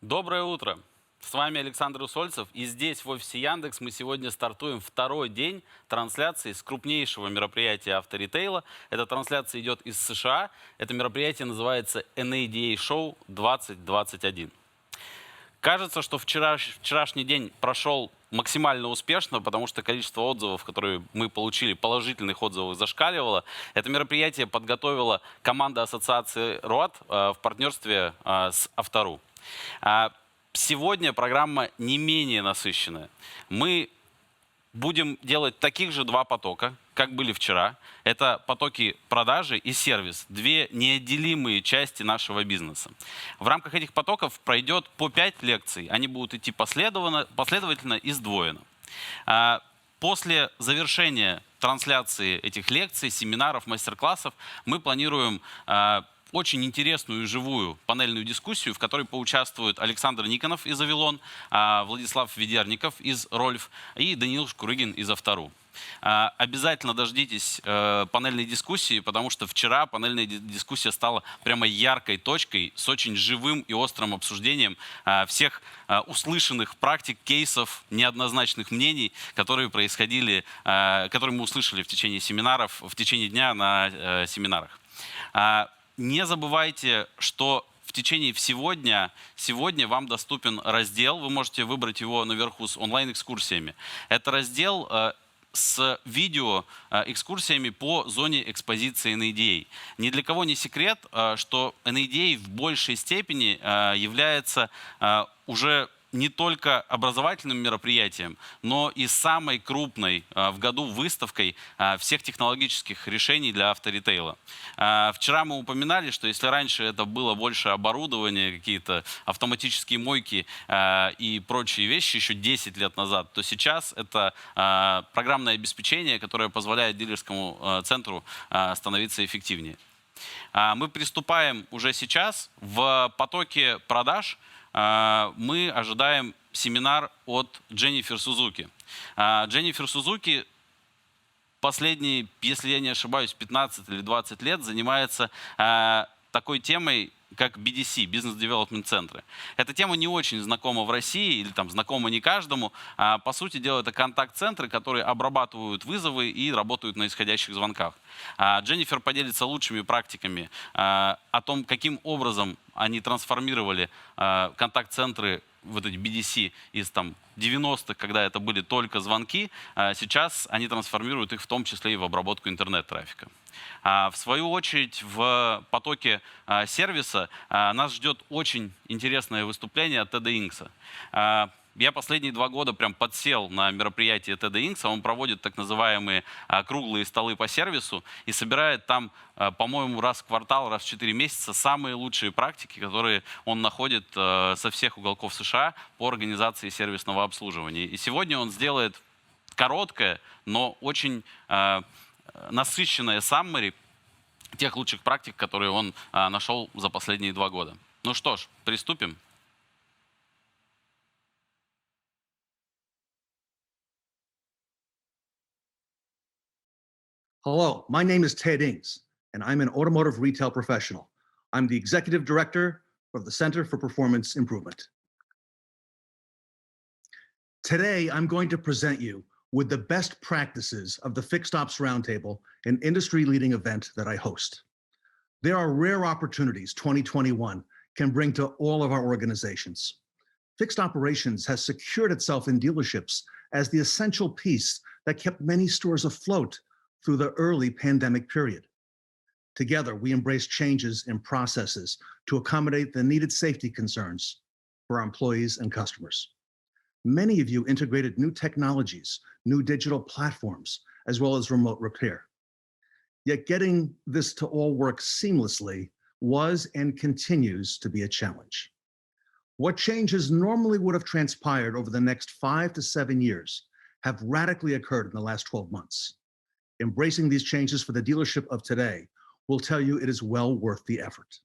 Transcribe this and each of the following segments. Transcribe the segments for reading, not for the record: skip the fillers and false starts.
Доброе утро! С вами Александр Усольцев, и здесь, в офисе Яндекс, мы сегодня стартуем второй день трансляции с крупнейшего мероприятия авторитейла. Эта трансляция идет из США. Это мероприятие называется NADA Show 2021. Кажется, что вчерашний день прошел максимально успешно, потому что количество отзывов, которые мы получили, положительных отзывов, зашкаливало. Это мероприятие подготовила команда ассоциации РОАД в партнерстве с Авто.ру. Сегодня программа не менее насыщенная. Мы будем делать таких же два потока, как были вчера. Это потоки продажи и сервис. Две неотделимые части нашего бизнеса. В рамках этих потоков пройдет по 5 лекций. Они будут идти последовательно и сдвоенно. После завершения трансляции этих лекций, семинаров, мастер-классов мы планируем очень интересную и живую панельную дискуссию, в которой поучаствуют Александр Никонов из Авилон, Владислав Ведерников из Рольф и Даниил Шкурыгин из Авто.ру. Обязательно дождитесь панельной дискуссии, потому что вчера панельная дискуссия стала прямо яркой точкой с очень живым и острым обсуждением всех услышанных практик, кейсов, неоднозначных мнений, которые происходили, которые мы услышали в течение семинаров, в течение дня на семинарах. Не забывайте, что в течение всего дня сегодня вам доступен раздел, вы можете выбрать его наверху с онлайн-экскурсиями. Это раздел с видео экскурсиями по зоне экспозиции NADA. Ни для кого не секрет, что NADA в большей степени является уже не только образовательным мероприятием, но и самой крупной в году выставкой всех технологических решений для авторитейла. Вчера мы упоминали, что если раньше это было больше оборудование, какие-то автоматические мойки и прочие вещи еще 10 лет назад, то сейчас это программное обеспечение, которое позволяет дилерскому центру становиться эффективнее. Мы приступаем уже сейчас. В потоке продаж мы ожидаем семинар от Дженнифер Сузуки. Дженнифер Сузуки последние, если я не ошибаюсь, 15 или 20 лет занимается такой темой, как BDC, Business Development центры. Эта тема не очень знакома в России, или там знакома не каждому. По сути дела, это контакт-центры, которые обрабатывают вызовы и работают на исходящих звонках. Дженнифер поделится лучшими практиками о том, каким образом они трансформировали контакт-центры, вот эти BDC из 90-х, когда это были только звонки, сейчас они трансформируют их в том числе и в обработку интернет-трафика. В свою очередь, в потоке сервиса нас ждет очень интересное выступление от Тедда Инкса. Я последние 2 года прям подсел на мероприятие Тедда Инкса. Он проводит так называемые круглые столы по сервису и собирает там, по-моему, раз в квартал, раз в 4 месяца самые лучшие практики, которые он находит со всех уголков США по организации сервисного обслуживания. И сегодня он сделает короткое, но очень насыщенное саммари тех лучших практик, которые он нашел за последние 2 года. Ну что ж, приступим. Hello, my name is Ted Ings, and I'm an automotive retail professional. I'm the executive director of the Center for Performance Improvement. Today, I'm going to present you with the best practices of the Fixed Ops Roundtable, an industry-leading event that I host. There are rare opportunities 2021 can bring to all of our organizations. Fixed operations has secured itself in dealerships as the essential piece that kept many stores afloat through the early pandemic period. Together, we embrace changes in processes to accommodate the needed safety concerns for our employees and customers. Many of you integrated new technologies, new digital platforms, as well as remote repair. Yet getting this to all work seamlessly was and continues to be a challenge. What changes normally would have transpired over the next 5 to 7 years have radically occurred in the last 12 months. Embracing these changes for the dealership of today will tell you it is well worth the effort.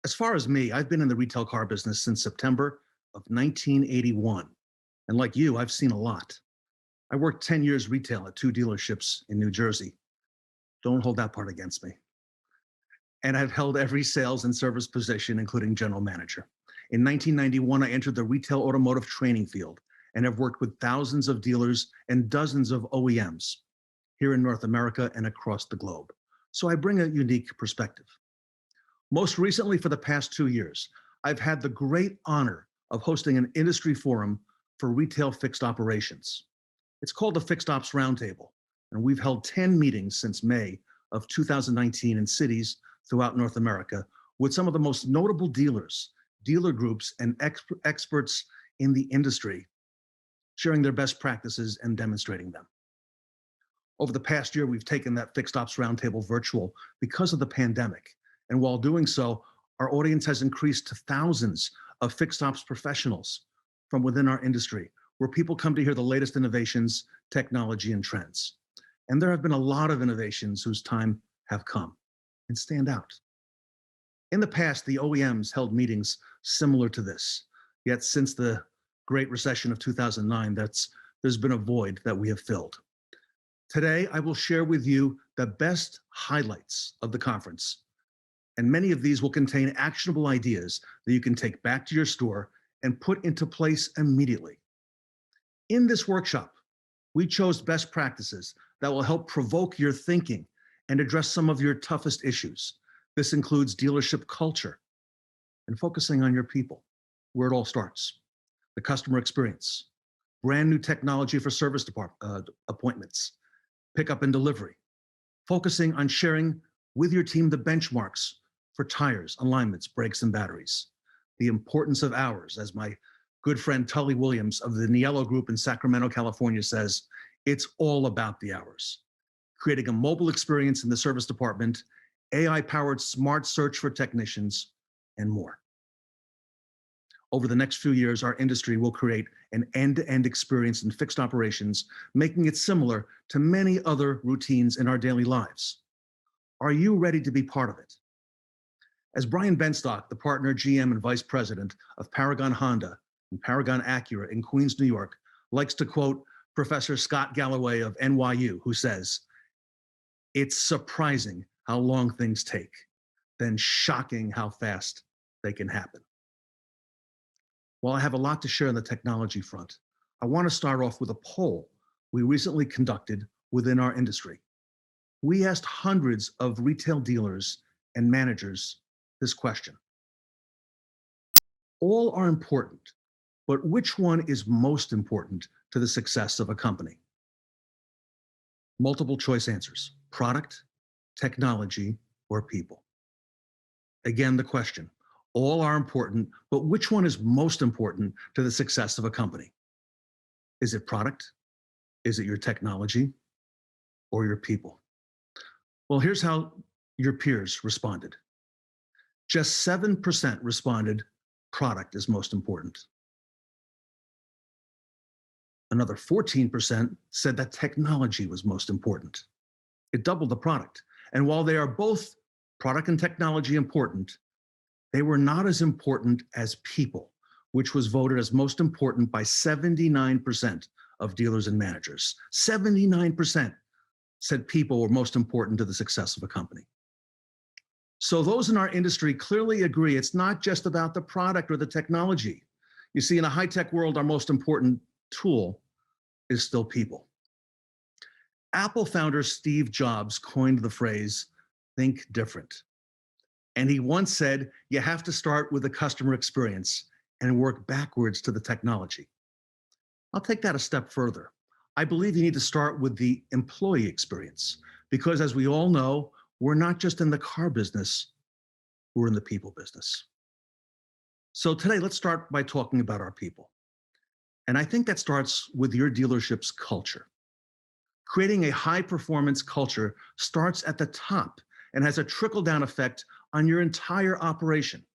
As far as me, I've been in the retail car business since September of 1981. And like you, I've seen a lot. I worked 10 years retail at 2 dealerships in New Jersey. Don't hold that part against me. And I've held every sales and service position, including general manager. In 1991, I entered the retail automotive training field and have worked with thousands of dealers and dozens of OEMs here in North America and across the globe. So I bring a unique perspective. Most recently, for the past 2 years, I've had the great honor of hosting an industry forum for retail fixed operations. It's called the Fixed Ops Roundtable, and we've held 10 meetings since May of 2019 in cities throughout North America with some of the most notable dealers, dealer groups, and experts in the industry, sharing their best practices and demonstrating them. Over the past year, we've taken that Fixed Ops Roundtable virtual because of the pandemic. And while doing so, our audience has increased to thousands of fixed ops professionals from within our industry, where people come to hear the latest innovations, technology, and trends. And there have been a lot of innovations whose time have come and stand out. In the past, the OEMs held meetings similar to this. Yet since the Great Recession of 2009, there's been a void that we have filled. Today, I will share with you the best highlights of the conference, and many of these will contain actionable ideas that you can take back to your store and put into place immediately. In this workshop, we chose best practices that will help provoke your thinking and address some of your toughest issues. This includes dealership culture and focusing on your people, where it all starts, the customer experience, brand new technology for service appointments, pickup and delivery, focusing on sharing with your team the benchmarks for tires, alignments, brakes, and batteries, the importance of hours, as my good friend Tully Williams of the Niello Group in Sacramento, California says, it's all about the hours. Creating a mobile experience in the service department, AI-powered smart search for technicians, and more. Over the next few years, our industry will create an end-to-end experience in fixed operations, making it similar to many other routines in our daily lives. Are you ready to be part of it? As Brian Benstock, the partner, GM, and vice president of Paragon Honda and Paragon Acura in Queens, New York, likes to quote Professor Scott Galloway of NYU, who says, "It's surprising how long things take, then shocking how fast they can happen." While I have a lot to share on the technology front, I want to start off with a poll we recently conducted within our industry. We asked hundreds of retail dealers and managers this question. All are important, but which one is most important to the success of a company? Multiple choice answers: product, technology, or people. Again, the question: all are important, but which one is most important to the success of a company? Is it product? Is it your technology? Or your people? Well, here's how your peers responded. Just 7% responded product is most important. Another 14% said that technology was most important. It doubled the product. And while they are both product and technology important, they were not as important as people, which was voted as most important by 79% of dealers and managers. 79% said people were most important to the success of a company. So those in our industry clearly agree it's not just about the product or the technology. You see, in a high-tech world, our most important tool is still people. Apple founder Steve Jobs coined the phrase, "think different." And he once said, you have to start with the customer experience and work backwards to the technology. I'll take that a step further. I believe you need to start with the employee experience, because as we all know, we're not just in the car business, we're in the people business. So today, let's start by talking about our people. And I think that starts with your dealership's culture. Creating a high-performance culture starts at the top and has a trickle-down effect on your entire operation.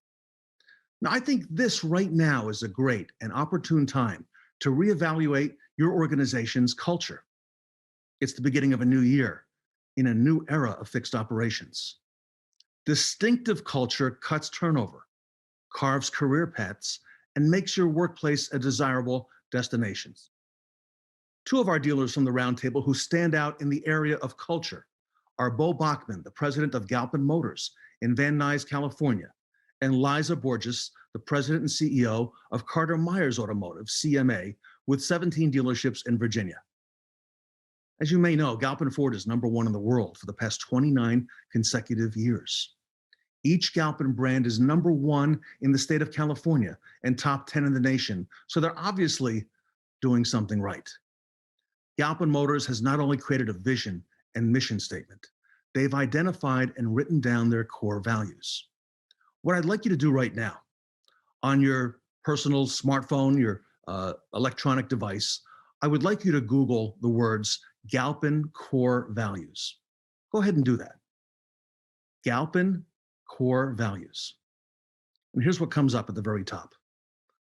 Now, I think this right now is a great and opportune time to reevaluate your organization's culture. It's the beginning of a new year in a new era of fixed operations. Distinctive culture cuts turnover, carves career paths, and makes your workplace a desirable destination. Two of our dealers from the roundtable who stand out in the area of culture are Bo Bachman, the president of Galpin Motors in Van Nuys, California, and Liza Borges, the president and CEO of Carter Myers Automotive, CMA, with 17 dealerships in Virginia. As you may know, Galpin Ford is #1 in the world for the past 29 consecutive years. Each Galpin brand is #1 in the state of California and top 10 in the nation, so they're obviously doing something right. Galpin Motors has not only created a vision and mission statement, they've identified and written down their core values. What I'd like you to do right now, on your personal smartphone, your electronic device, I would like you to Google the words Galpin core values. Go ahead and do that. Galpin core values. And here's what comes up at the very top.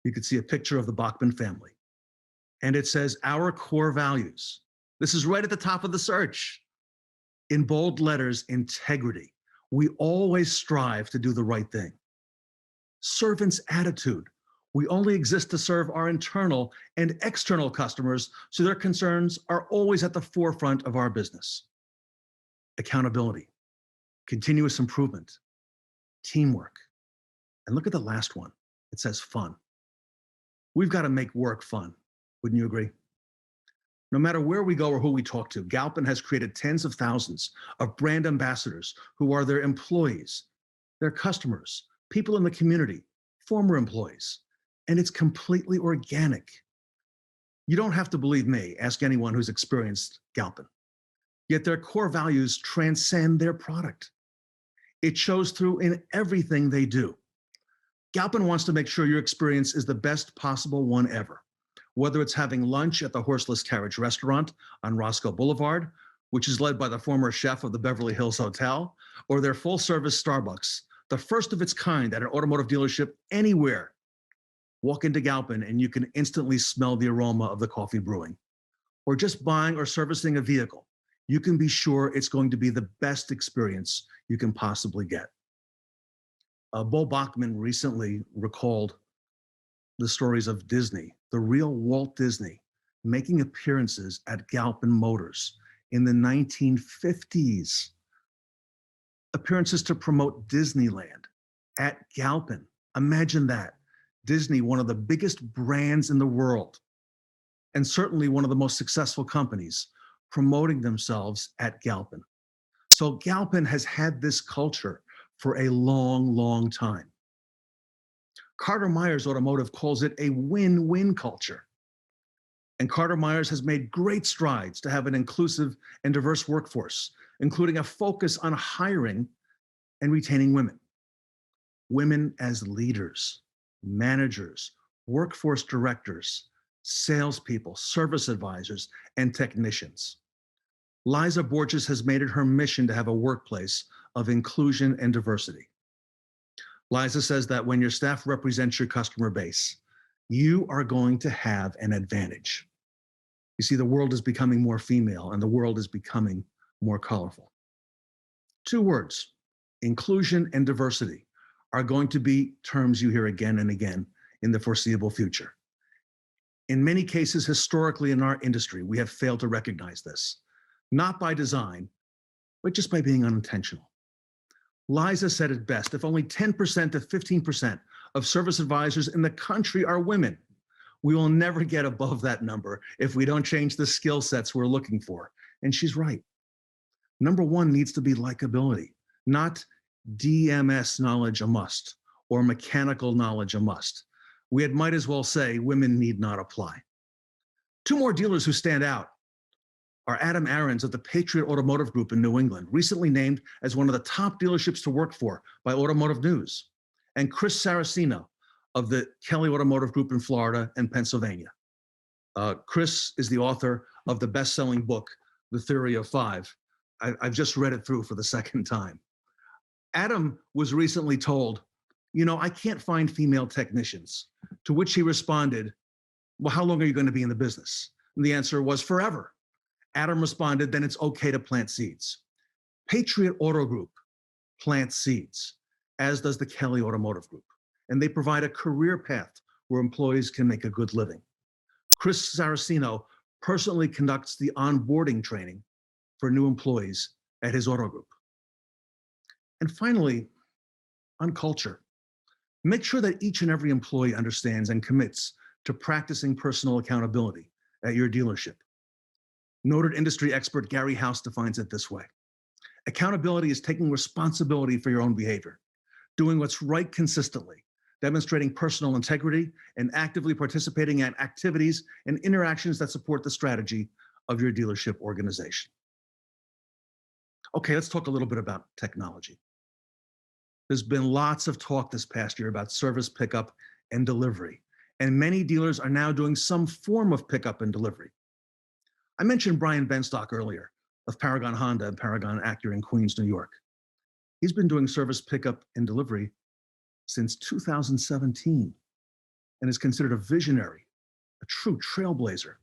You can see a picture of the Bachman family. And it says, our core values. This is right at the top of the search. In bold letters, integrity. We always strive to do the right thing. Servant's attitude. We only exist to serve our internal and external customers, so their concerns are always at the forefront of our business. Accountability, continuous improvement, teamwork. And look at the last one. It says fun. We've got to make work fun. Wouldn't you agree? No matter where we go or who we talk to, Galpin has created tens of thousands of brand ambassadors who are their employees, their customers, people in the community, former employees, and it's completely organic. You don't have to believe me. Ask anyone who's experienced Galpin. Yet their core values transcend their product. It shows through in everything they do. Galpin wants to make sure your experience is the best possible one ever. Whether it's having lunch at the Horseless Carriage restaurant on Roscoe Boulevard, which is led by the former chef of the Beverly Hills Hotel, or their full-service Starbucks, the first of its kind at an automotive dealership anywhere. Walk into Galpin and you can instantly smell the aroma of the coffee brewing. Or just buying or servicing a vehicle, you can be sure it's going to be the best experience you can possibly get. Bo Bachman recently recalled the stories of Disney, the real Walt Disney, making appearances at Galpin Motors in the 1950s. Appearances to promote Disneyland at Galpin. Imagine that. Disney, one of the biggest brands in the world, and certainly one of the most successful companies, promoting themselves at Galpin. So Galpin has had this culture for a long, long time. Carter Myers Automotive calls it a win-win culture. And Carter Myers has made great strides to have an inclusive and diverse workforce, including a focus on hiring and retaining women. Women as leaders, managers, workforce directors, salespeople, service advisors, and technicians. Liza Borges has made it her mission to have a workplace of inclusion and diversity. Liza says that when your staff represents your customer base, you are going to have an advantage. You see, the world is becoming more female and the world is becoming more colorful. 2 words, inclusion and diversity, are going to be terms you hear again and again in the foreseeable future. In many cases, historically in our industry, we have failed to recognize this, not by design, but just by being unintentional. Liza said it best, if only 10% to 15% of service advisors in the country are women, we will never get above that number if we don't change the skill sets we're looking for. And she's right. Number 1 needs to be likability, not DMS knowledge a must or mechanical knowledge a must. We might as well say women need not apply. 2 more dealers who stand out are Adam Aarons of the Patriot Automotive Group in New England, recently named as one of the top dealerships to work for by Automotive News, and Chris Saraceno of the Kelly Automotive Group in Florida and Pennsylvania. Chris is the author of the best-selling book, The Theory of Five. I've just read it through for the second time. Adam was recently told, you know, I can't find female technicians, to which he responded, well, how long are you going to be in the business? And the answer was forever. Adam responded, then it's okay to plant seeds. Patriot Auto Group plants seeds, as does the Kelly Automotive Group. And they provide a career path where employees can make a good living. Chris Saraceno personally conducts the onboarding training for new employees at his auto group. And finally, on culture, Make sure that each and every employee understands and commits to practicing personal accountability at your dealership. Noted industry expert Gary House defines it this way. Accountability is taking responsibility for your own behavior, doing what's right consistently, demonstrating personal integrity, and actively participating in activities and interactions that support the strategy of your dealership organization. Okay, let's talk a little bit about technology. There's been lots of talk this past year about service pickup and delivery, and many dealers are now doing some form of pickup and delivery. I mentioned Brian Benstock earlier of Paragon Honda and Paragon Acura in Queens, New York. He's been doing service pickup and delivery since 2017 and is considered a visionary, a true trailblazer.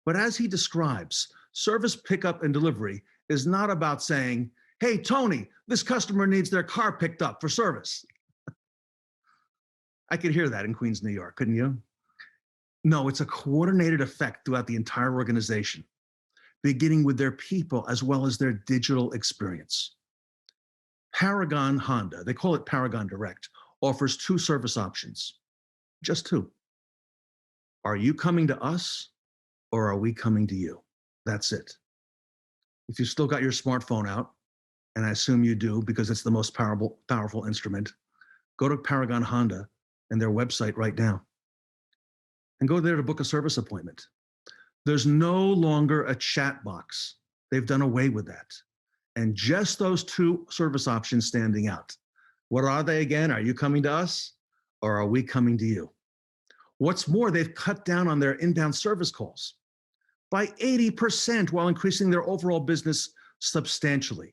But as he describes, service pickup and delivery is not about saying, hey, Tony, this customer needs their car picked up for service. I could hear that in Queens, New York, couldn't you? No, it's a coordinated effect throughout the entire organization, beginning with their people as well as their digital experience. Paragon Honda, they call it Paragon Direct, offers two service options, just two. Are you coming to us or are we coming to you? That's it. If you still got your smartphone out, and I assume you do because it's the most powerful instrument, go to Paragon Honda and their website right now and go there to book a service appointment. There's no longer a chat box. They've done away with that. And just those two service options standing out. What are they again? Are you coming to us or are we coming to you? What's more, they've cut down on their inbound service calls by 80% while increasing their overall business substantially.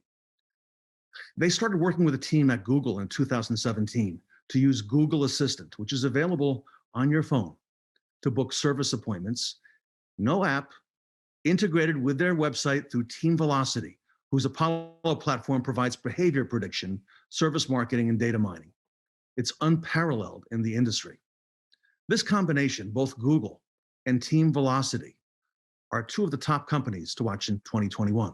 They started working with a team at Google in 2017 to use Google Assistant, which is available on your phone, to book service appointments. No app, integrated with their website through Team Velocity, whose Apollo platform provides behavior prediction, service marketing, and data mining. It's unparalleled in the industry. This combination, both Google and Team Velocity, are two of the top companies to watch in 2021.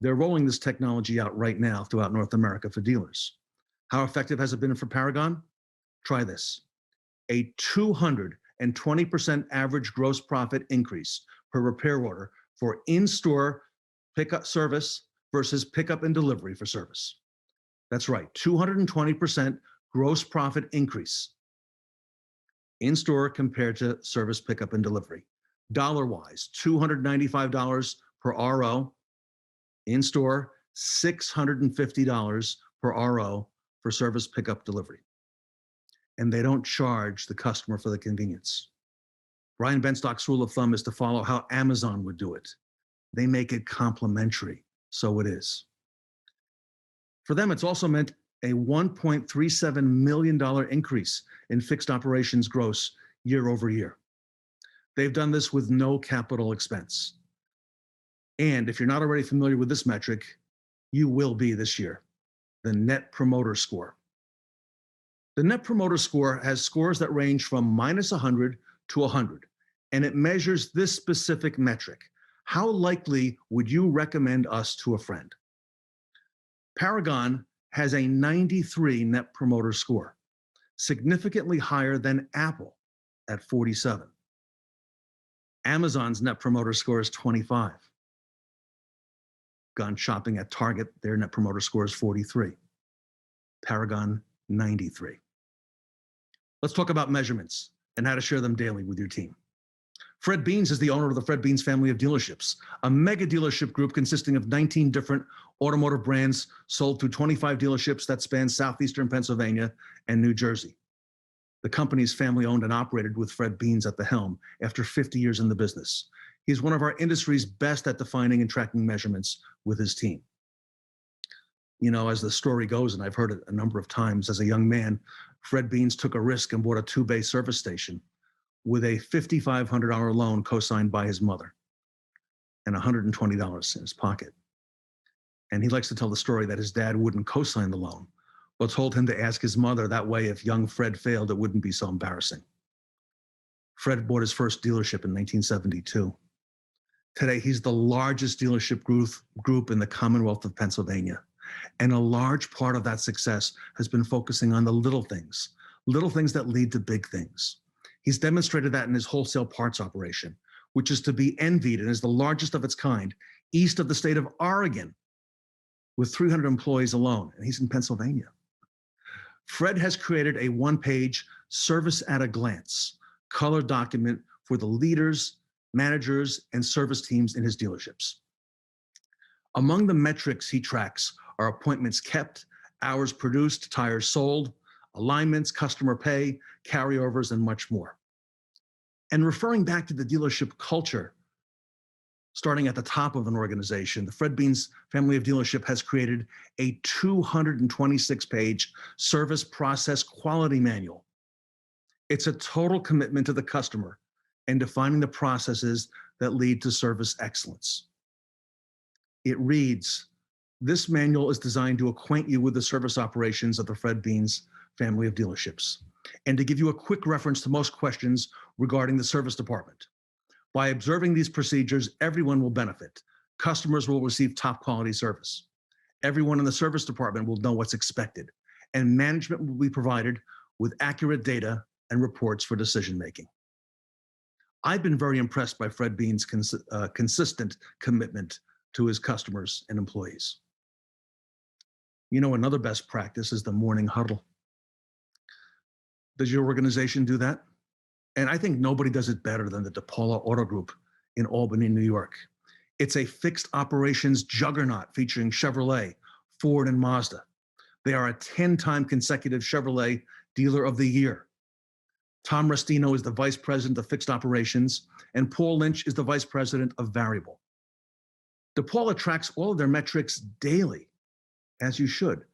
They're rolling this technology out right now throughout North America for dealers. How effective has it been for Paragon? Try this. A 220% average gross profit increase per repair order for in-store pickup service versus pickup and delivery for service. That's right, 220% gross profit increase in-store compared to service pickup and delivery. Dollar-wise, $295 per RO, in-store, $650 per RO for service pickup delivery. And they don't charge the customer for the convenience. Brian Benstock's rule of thumb is to follow how Amazon would do it. They make it complimentary, so it is. For them, it's also meant a $1.37 million increase in fixed operations gross year over year. They've done this with no capital expense. And if you're not already familiar with this metric, you will be this year, the Net Promoter Score. The Net Promoter Score has scores that range from -100 to 100, and it measures this specific metric. How likely would you recommend us to a friend? Paragon has a 93 Net Promoter Score, significantly higher than Apple at 47. Amazon's Net Promoter Score is 25. Gone shopping at Target, their Net Promoter Score is 43. Paragon, 93. Let's talk about measurements and how to share them daily with your team. Fred Beans is the owner of the Fred Beans family of dealerships, a mega dealership group consisting of 19 different automotive brands sold through 25 dealerships that span southeastern Pennsylvania and New Jersey. The company is family owned and operated with Fred Beans at the helm after 50 years in the business. He's one of our industry's best at defining and tracking measurements with his team. You know, as the story goes, and I've heard it a number of times, as a young man, Fred Beans took a risk and bought a 2-bay service station with a $5,500 loan co-signed by his mother and $120 in his pocket. And he likes to tell the story that his dad wouldn't co-sign the loan, but told him to ask his mother. That way, if young Fred failed, it wouldn't be so embarrassing. Fred bought his first dealership in 1972. Today, he's the largest dealership group in the Commonwealth of Pennsylvania. And a large part of that success has been focusing on the little things, little things that lead to big things. He's demonstrated that in his wholesale parts operation, which is to be envied and is the largest of its kind east of the state of Oregon, with 300 employees alone, and he's in Pennsylvania. Fred has created a one-page service at a glance color document for the leaders, managers, and service teams in his dealerships. Among the metrics he tracks are appointments kept, hours produced, tires sold, alignments, customer pay, carryovers, and much more. And referring back to the dealership culture, starting at the top of an organization, the Fred Beans family of dealership has created a 226-page service process quality manual. It's a total commitment to the customer and defining the processes that lead to service excellence. It reads, this manual is designed to acquaint you with the service operations of the Fred Beans family of dealerships and to give you a quick reference to most questions regarding the service department. By observing these procedures, everyone will benefit. Customers will receive top quality service. Everyone in the service department will know what's expected, and management will be provided with accurate data and reports for decision making. I've been very impressed by Fred Bean's consistent commitment to his customers and employees. You know, another best practice is the morning huddle. Does your organization do that? And I think nobody does it better than the DePaula Auto Group in Albany, New York. It's a fixed operations juggernaut featuring Chevrolet, Ford, and Mazda. They are a 10-time consecutive Chevrolet Dealer of the Year. Tom Restino is the Vice President of Fixed Operations, and Paul Lynch is the Vice President of Variable. DePaula tracks all of their metrics daily, as you should,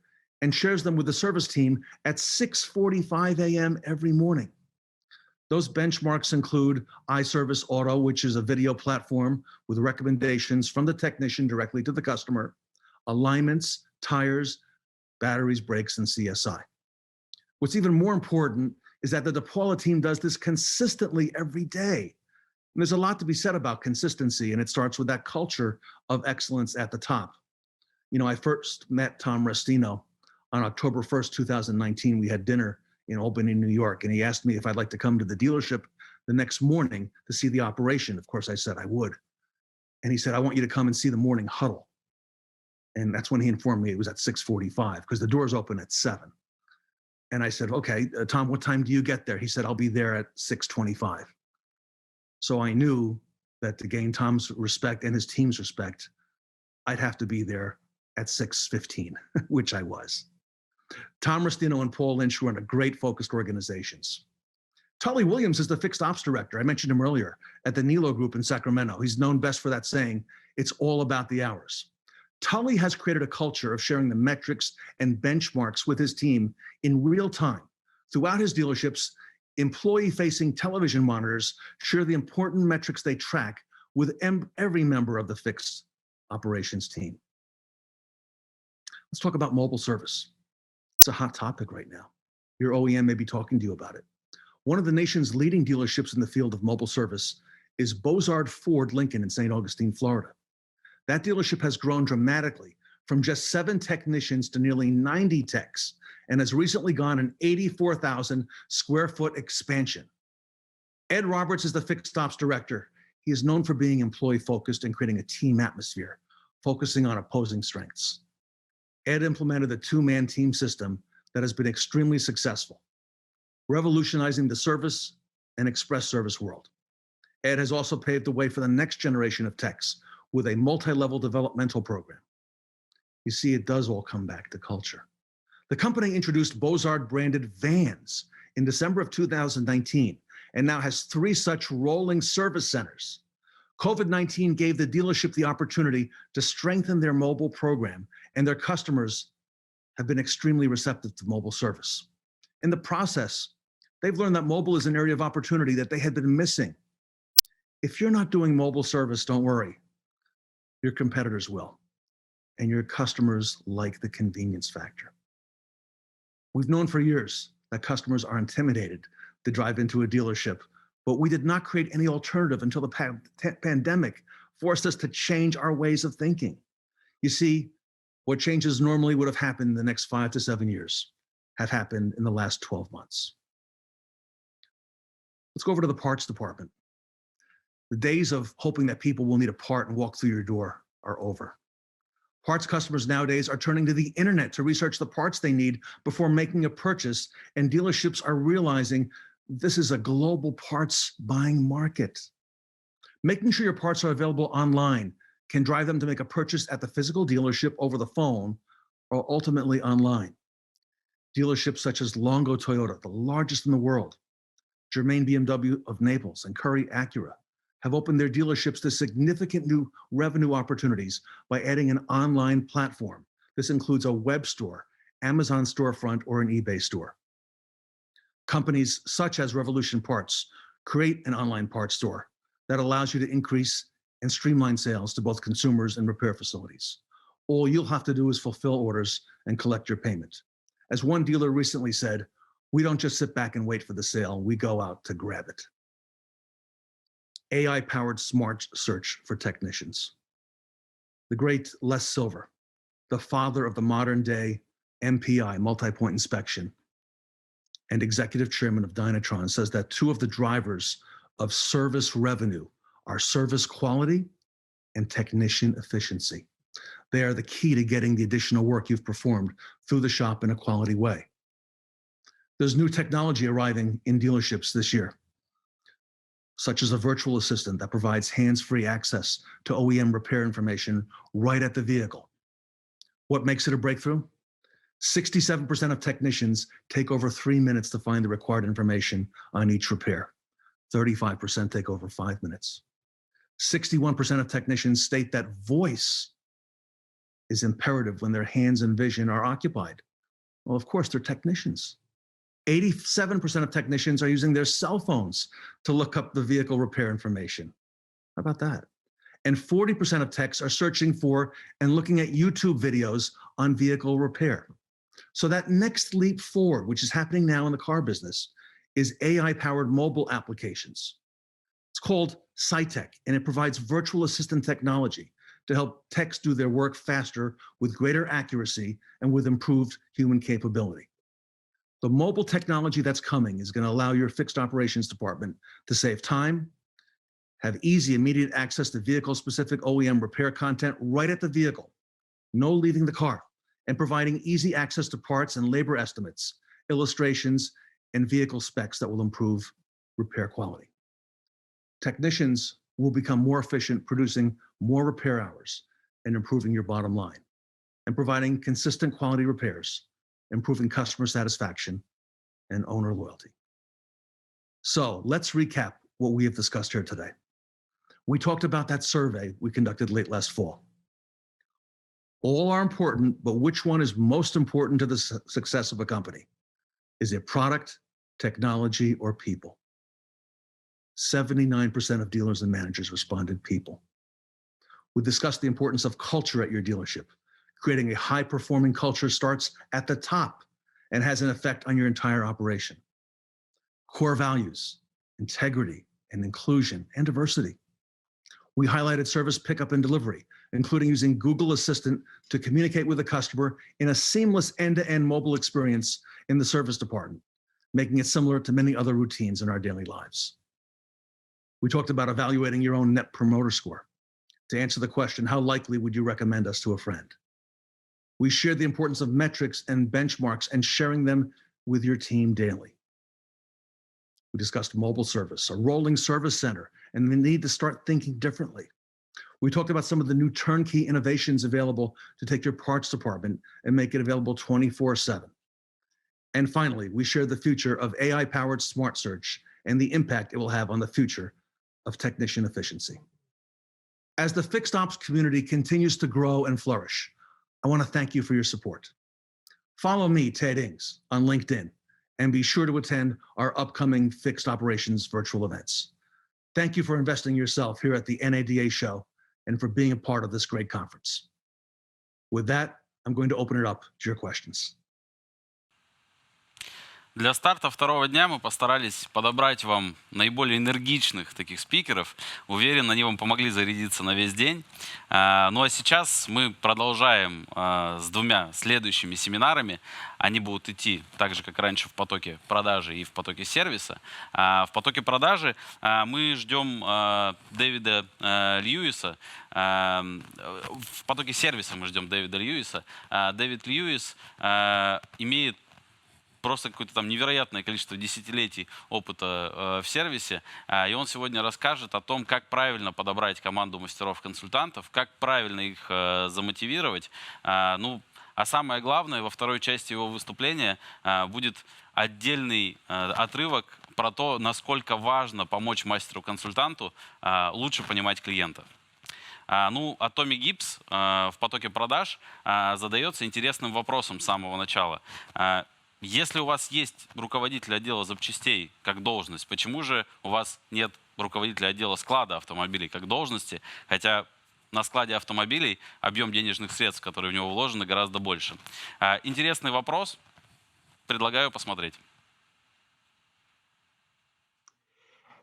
and shares them with the service team at 6:45 a.m. every morning. Those benchmarks include iService Auto, which is a video platform with recommendations from the technician directly to the customer, alignments, tires, batteries, brakes, and CSI. What's even more important is that the DePaula team does this consistently every day. And there's a lot to be said about consistency, and it starts with that culture of excellence at the top. You know, I first met Tom Restino on October 1st, 2019. We had dinner in Albany, New York, and he asked me if I'd like to come to the dealership the next morning to see the operation. Of course, I said I would. And he said, I want you to come and see the morning huddle. And that's when he informed me it was at 6:45 because the doors open at 7. And I said, okay, Tom, what time do you get there? He said, I'll be there at 6:25. So I knew that to gain Tom's respect and his team's respect, I'd have to be there at 6:15, which I was. Tom Restino and Paul Lynch run a great focused organizations. Tully Williams is the fixed ops director. I mentioned him earlier at the Nilo Group in Sacramento. He's known best for that saying, it's all about the hours. Tully has created a culture of sharing the metrics and benchmarks with his team in real time. Throughout his dealerships, employee-facing television monitors share the important metrics they track with every member of the fixed operations team. Let's talk about mobile service. It's a hot topic right now. Your OEM may be talking to you about it. One of the nation's leading dealerships in the field of mobile service is Bozard Ford Lincoln in St. Augustine, Florida. That dealership has grown dramatically from just 7 technicians to nearly 90 techs and has recently gone an 84,000 square foot expansion. Ed Roberts is the fixed ops director. He is known for being employee focused and creating a team atmosphere, focusing on opposing strengths. Ed implemented a 2-man team system that has been extremely successful, revolutionizing the service and express service world. Ed has also paved the way for the next generation of techs with a multi-level developmental program. You see, it does all come back to culture. The company introduced Bozard branded vans in December of 2019 and now has 3 such rolling service centers. COVID-19 gave the dealership the opportunity to strengthen their mobile program, and their customers have been extremely receptive to mobile service. In the process, they've learned that mobile is an area of opportunity that they had been missing. If you're not doing mobile service, don't worry. Your competitors will, and your customers like the convenience factor. We've known for years that customers are intimidated to drive into a dealership, but we did not create any alternative until the pandemic forced us to change our ways of thinking. You see, what changes normally would have happened in the next 5 to 7 years have happened in the last 12 months. Let's go over to the parts department. The days of hoping that people will need a part and walk through your door are over. Parts customers nowadays are turning to the internet to research the parts they need before making a purchase, and dealerships are realizing this is a global parts buying market. Making sure your parts are available online can drive them to make a purchase at the physical dealership over the phone or ultimately online. Dealerships such as Longo Toyota, the largest in the world, Germain BMW of Naples, and Curry Acura have opened their dealerships to significant new revenue opportunities by adding an online platform. This includes a web store, Amazon storefront, or an eBay store. Companies such as Revolution Parts create an online parts store that allows you to increase and streamline sales to both consumers and repair facilities. All you'll have to do is fulfill orders and collect your payment. As one dealer recently said, we don't just sit back and wait for the sale, we go out to grab it. AI-powered smart search for technicians. The great Les Silver, the father of the modern day MPI, multi-point inspection, and executive chairman of Dynatron, says that two of the drivers of service revenue are service quality and technician efficiency. They are the key to getting the additional work you've performed through the shop in a quality way. There's new technology arriving in dealerships this year, such as a virtual assistant that provides hands-free access to OEM repair information right at the vehicle. What makes it a breakthrough? 67% of technicians take over 3 minutes to find the required information on each repair. 35% take over 5 minutes. 61% of technicians state that voice is imperative when their hands and vision are occupied. Well, of course, they're technicians. 87% of technicians are using their cell phones to look up the vehicle repair information. How about that? And 40% of techs are searching for and looking at YouTube videos on vehicle repair. So that next leap forward, which is happening now in the car business, is AI-powered mobile applications. It's called SciTech, and it provides virtual assistant technology to help techs do their work faster with greater accuracy and with improved human capability. The mobile technology that's coming is going to allow your fixed operations department to save time, have easy, immediate access to vehicle-specific OEM repair content right at the vehicle, no leaving the car, and providing easy access to parts and labor estimates, illustrations, and vehicle specs that will improve repair quality. Technicians will become more efficient, producing more repair hours and improving your bottom line, and providing consistent quality repairs, improving customer satisfaction and owner loyalty. So let's recap what we have discussed here today. We talked about that survey we conducted late last fall. All are important, but which one is most important to the success of a company? Is it product, technology, or people? 79% of dealers and managers responded people. We discussed the importance of culture at your dealership. Creating a high-performing culture starts at the top and has an effect on your entire operation. Core values, integrity, and inclusion, and diversity. We highlighted service pickup and delivery, including using Google Assistant to communicate with the customer in a seamless end-to-end mobile experience in the service department, making it similar to many other routines in our daily lives. We talked about evaluating your own Net Promoter Score to answer the question, how likely would you recommend us to a friend? We shared the importance of metrics and benchmarks and sharing them with your team daily. We discussed mobile service, a rolling service center, and the need to start thinking differently. We talked about some of the new turnkey innovations available to take your parts department and make it available 24/7. And finally, we shared the future of AI-powered smart search and the impact it will have on the future of technician efficiency. As the fixed ops community continues to grow and flourish, I want to thank you for your support. Follow me, Ted Ings, on LinkedIn, and be sure to attend our upcoming fixed operations virtual events. Thank you for investing yourself here at the NADA show and for being a part of this great conference. With that, I'm going to open it up to your questions. Для старта второго дня мы постарались подобрать вам наиболее энергичных таких спикеров. Уверен, они вам помогли зарядиться на весь день. Ну а сейчас мы продолжаем с двумя следующими семинарами. Они будут идти так же, как раньше, в потоке продажи и в потоке сервиса. В потоке продажи мы ждем Дэвида Льюиса. В потоке сервиса мы ждем Дэвида Льюиса. Дэвид Льюис имеет просто какое-то там невероятное количество десятилетий опыта в сервисе. И он сегодня расскажет о том, как правильно подобрать команду мастеров-консультантов, как правильно их замотивировать. Ну, а самое главное, во второй части его выступления будет отдельный отрывок про то, насколько важно помочь мастеру-консультанту лучше понимать клиента. Ну, а Томми Гибс в потоке продаж задается интересным вопросом с самого начала. Если у вас есть руководитель отдела запчастей как должность, почему же у вас нет руководителя отдела склада автомобилей как должности, хотя на складе автомобилей объем денежных средств, которые в него вложены, гораздо больше? Интересный вопрос, предлагаю посмотреть.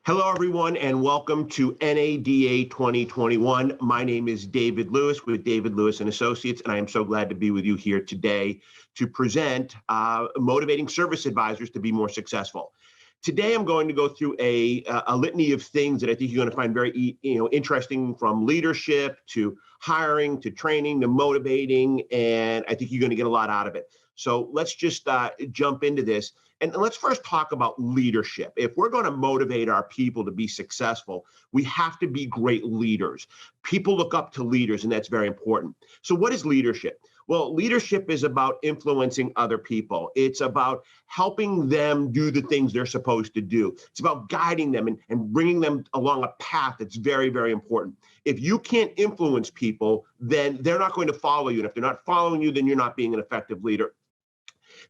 Hello, everyone, and welcome to NADA 2021. My name is David Lewis with David Lewis and Associates, and I am so glad to be with you here today to present motivating service advisors to be more successful. Today, I'm going to go through a litany of things that I think you're going to find very interesting, from leadership to hiring to training to motivating, and I think you're going to get a lot out of it. So let's just jump into this. And let's first talk about leadership. If we're going to motivate our people to be successful, we have to be great leaders. People look up to leaders, and that's very important. So what is leadership? Well, leadership is about influencing other people. It's about helping them do the things they're supposed to do. It's about guiding them and bringing them along a path that's very, very important. If you can't influence people, then they're not going to follow you. And if they're not following you, then you're not being an effective leader.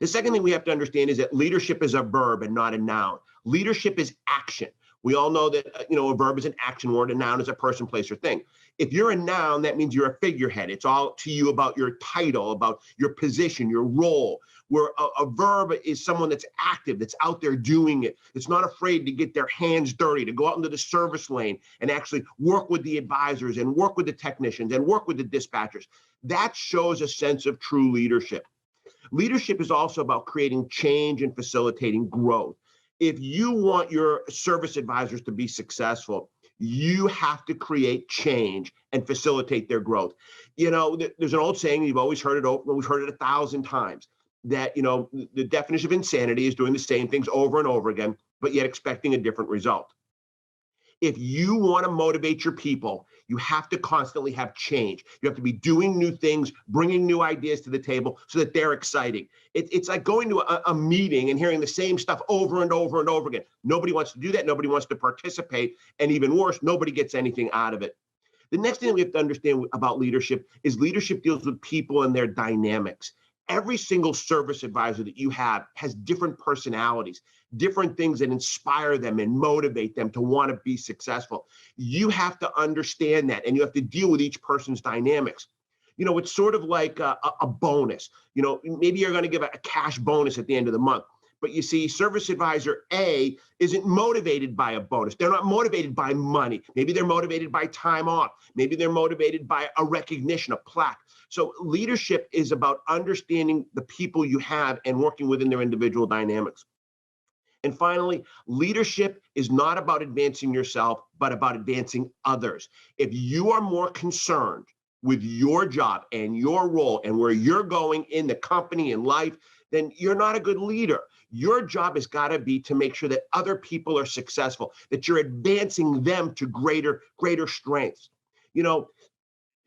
The second thing we have to understand is that leadership is a verb and not a noun. Leadership is action. We all know that a verb is an action word, a noun is a person, place, or thing. If you're a noun, that means you're a figurehead. It's all to you about your title, about your position, your role. Where a verb is someone that's active, that's out there doing it. It's not afraid to get their hands dirty, to go out into the service lane and actually work with the advisors and work with the technicians and work with the dispatchers. That shows a sense of true leadership. Leadership is also about creating change and facilitating growth. If you want your service advisors to be successful, you have to create change and facilitate their growth. There's an old saying, you've always heard it 1,000 times, that, the definition of insanity is doing the same things over and over again, but yet expecting a different result. If you want to motivate your people, you have to constantly have change. You have to be doing new things, bringing new ideas to the table so that they're exciting. It's like going to a meeting and hearing the same stuff over and over and over again. Nobody wants to do that. Nobody wants to participate. And even worse, nobody gets anything out of it. The next thing we have to understand about leadership is leadership deals with people and their dynamics. Every single service advisor that you have has different personalities, different things that inspire them and motivate them to want to be successful. You have to understand that, and you have to deal with each person's dynamics. It's sort of like a bonus. Maybe you're going to give a cash bonus at the end of the month. But you see, service advisor A isn't motivated by a bonus. They're not motivated by money. Maybe they're motivated by time off. Maybe they're motivated by a recognition, a plaque. So leadership is about understanding the people you have and working within their individual dynamics. And finally, leadership is not about advancing yourself, but about advancing others. If you are more concerned with your job and your role and where you're going in the company and life, then you're not a good leader. Your job has got to be to make sure that other people are successful, that you're advancing them to greater strengths.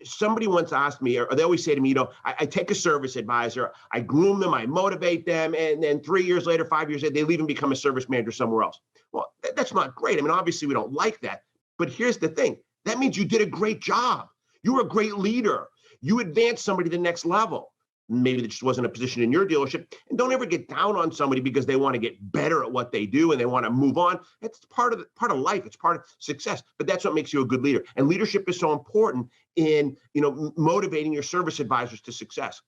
Somebody once asked me, or they always say to me, I take a service advisor, I groom them, I motivate them, and then 3 years later, 5 years later, they leave and become a service manager somewhere else. Well, that's not great. I mean, obviously we don't like that, but here's the thing. That means you did a great job. You were a great leader. You advanced somebody to the next level. Maybe there just wasn't a position in your dealership. And don't ever get down on somebody because they want to get better at what they do and they want to move on. It's part of life. It's part of success. But that's what makes you a good leader. And leadership is so important in motivating your service advisors to success.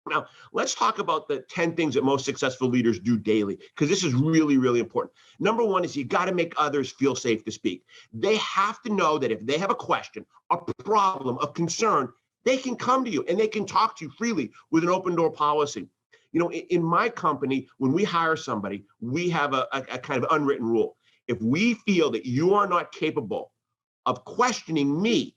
Now, let's talk about the 10 things that most successful leaders do daily, because this is really, really important. Number one is you got to make others feel safe to speak. They have to know that if they have a question, a problem, a concern, they can come to you and they can talk to you freely with an open door policy. You know, in my company, when we hire somebody, we have a kind of unwritten rule. If we feel that you are not capable of questioning me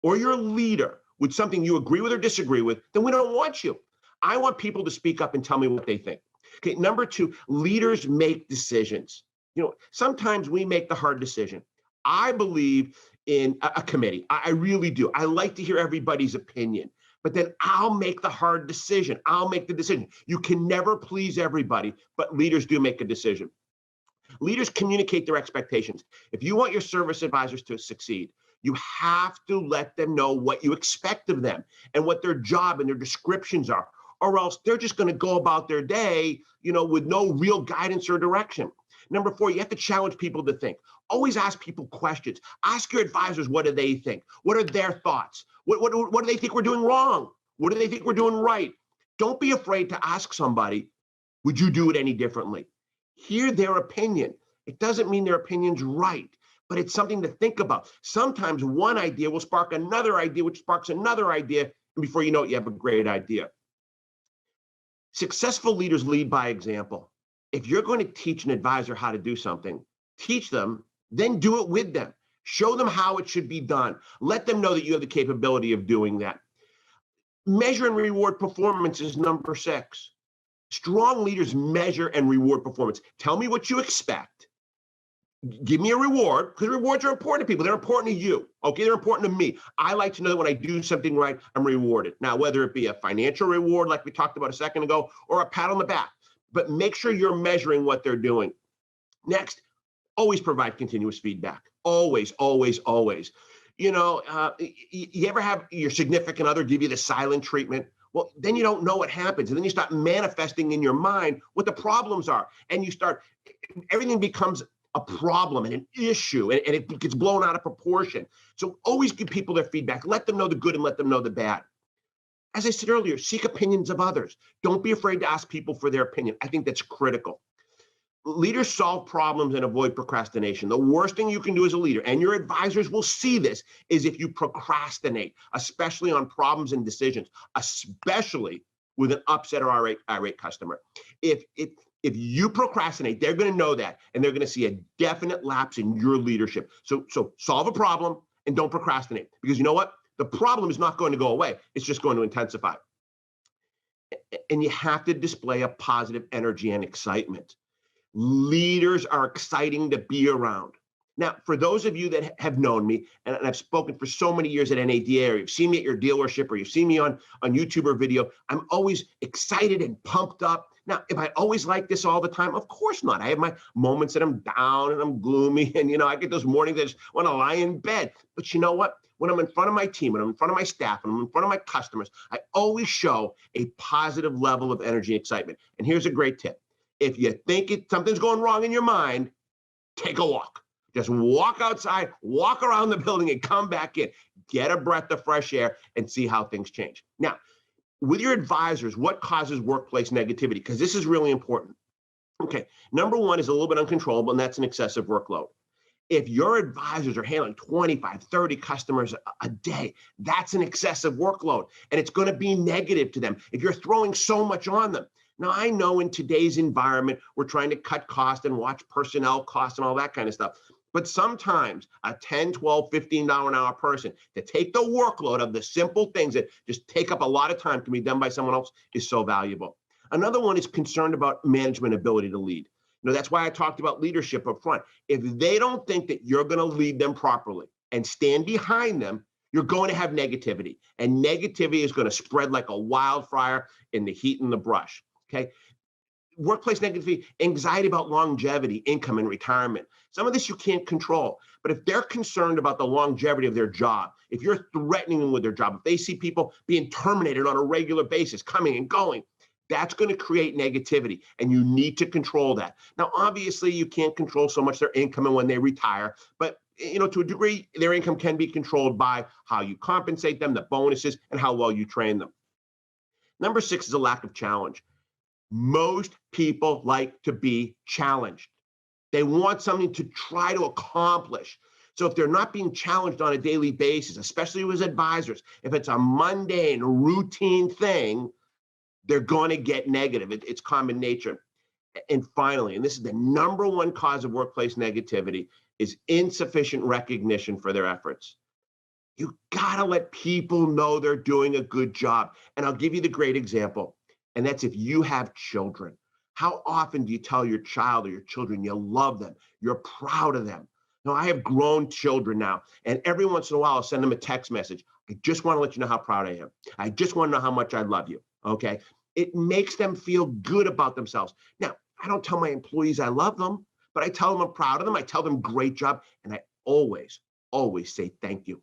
or your leader with something you agree with or disagree with, then we don't want you. I want people to speak up and tell me what they think. Okay, number two, leaders make decisions. You know, sometimes we make the hard decision. I believe in a committee. I really do. I like to hear everybody's opinion, but then I'll make the hard decision. I'll make the decision. You can never please everybody, but leaders do make a decision. Leaders communicate their expectations. If you want your service advisors to succeed, you have to let them know what you expect of them and what their job and their descriptions are, or else they're just going to go about their day, you know, with no real guidance or direction. Number four, you have to challenge people to think. Always ask people questions. Ask your advisors, what do they think? What are their thoughts? What do they think we're doing wrong? What do they think we're doing right? Don't be afraid to ask somebody, would you do it any differently? Hear their opinion. It doesn't mean their opinion's right, but it's something to think about. Sometimes one idea will spark another idea, which sparks another idea, and before you know it, you have a great idea. Successful leaders lead by example. If you're going to teach an advisor how to do something, teach them, then do it with them. Show them how it should be done. Let them know that you have the capability of doing that. Measure and reward performance is number 6. Strong leaders measure and reward performance. Tell me what you expect. Give me a reward, because rewards are important to people. They're important to you. Okay, they're important to me. I like to know that when I do something right, I'm rewarded. Now, whether it be a financial reward, like we talked about a second ago, or a pat on the back, but make sure you're measuring what they're doing. Next, always provide continuous feedback. Always, always, always. You know, you ever have your significant other give you the silent treatment? Well, then you don't know what happens. And then you start manifesting in your mind what the problems are. And you start, everything becomes a problem and an issue, and it gets blown out of proportion. So always give people their feedback. Let them know the good and let them know the bad. As I said earlier, seek opinions of others. Don't be afraid to ask people for their opinion. I think that's critical. Leaders solve problems and avoid procrastination. The worst thing you can do as a leader, and your advisors will see this, is if you procrastinate, especially on problems and decisions, especially with an upset or irate customer. If you procrastinate, they're going to know that, and they're going to see a definite lapse in your leadership. So solve a problem and don't procrastinate, because you know what? The problem is not going to go away. It's just going to intensify. And you have to display a positive energy and excitement. Leaders are exciting to be around. Now, for those of you that have known me, and I've spoken for so many years at NADA, or you've seen me at your dealership, or you've seen me on YouTube or video, I'm always excited and pumped up. Now, if I always like this all the time, of course not. I have my moments that I'm down and I'm gloomy, and I get those mornings that I just want to lie in bed. But you know what? When I'm in front of my team, when I'm in front of my staff, when I'm in front of my customers, I always show a positive level of energy and excitement. And here's a great tip. If you think something's going wrong in your mind, take a walk. Just walk outside, walk around the building, and come back in. Get a breath of fresh air and see how things change. Now, with your advisors, what causes workplace negativity? Because this is really important. Okay, number one is a little bit uncontrollable, and that's an excessive workload. If your advisors are handling 25, 30 customers a day, that's an excessive workload, and it's going to be negative to them if you're throwing so much on them. Now, I know in today's environment, we're trying to cut costs and watch personnel costs and all that kind of stuff. But sometimes a $10, $12, $15 an hour person to take the workload of the simple things that just take up a lot of time can be done by someone else is so valuable. Another one is concerned about management ability to lead. That's why I talked about leadership up front. If they don't think that you're going to lead them properly and stand behind them, you're going to have negativity. And negativity is going to spread like a wildfire in the heat and the brush. Okay. Workplace negativity, anxiety about longevity, income, and retirement. Some of this you can't control. But if they're concerned about the longevity of their job, if you're threatening them with their job, if they see people being terminated on a regular basis, coming and going, that's going to create negativity, and you need to control that. Now, obviously, you can't control so much their income and when they retire, but to a degree, their income can be controlled by how you compensate them, the bonuses, and how well you train them. Number 6 is a lack of challenge. Most people like to be challenged. They want something to try to accomplish. So if they're not being challenged on a daily basis, especially as advisors, if it's a mundane, routine thing, they're going to get negative. It's common nature. And finally, and this is the number one cause of workplace negativity, is insufficient recognition for their efforts. You gotta let people know they're doing a good job. And I'll give you the great example, and that's if you have children. How often do you tell your child or your children you love them, you're proud of them? Now, I have grown children now, and every once in a while I'll send them a text message. I just want to let you know how proud I am. I just want to know how much I love you, okay? It makes them feel good about themselves. Now, I don't tell my employees I love them, but I tell them I'm proud of them. I tell them great job, and I always say thank you. At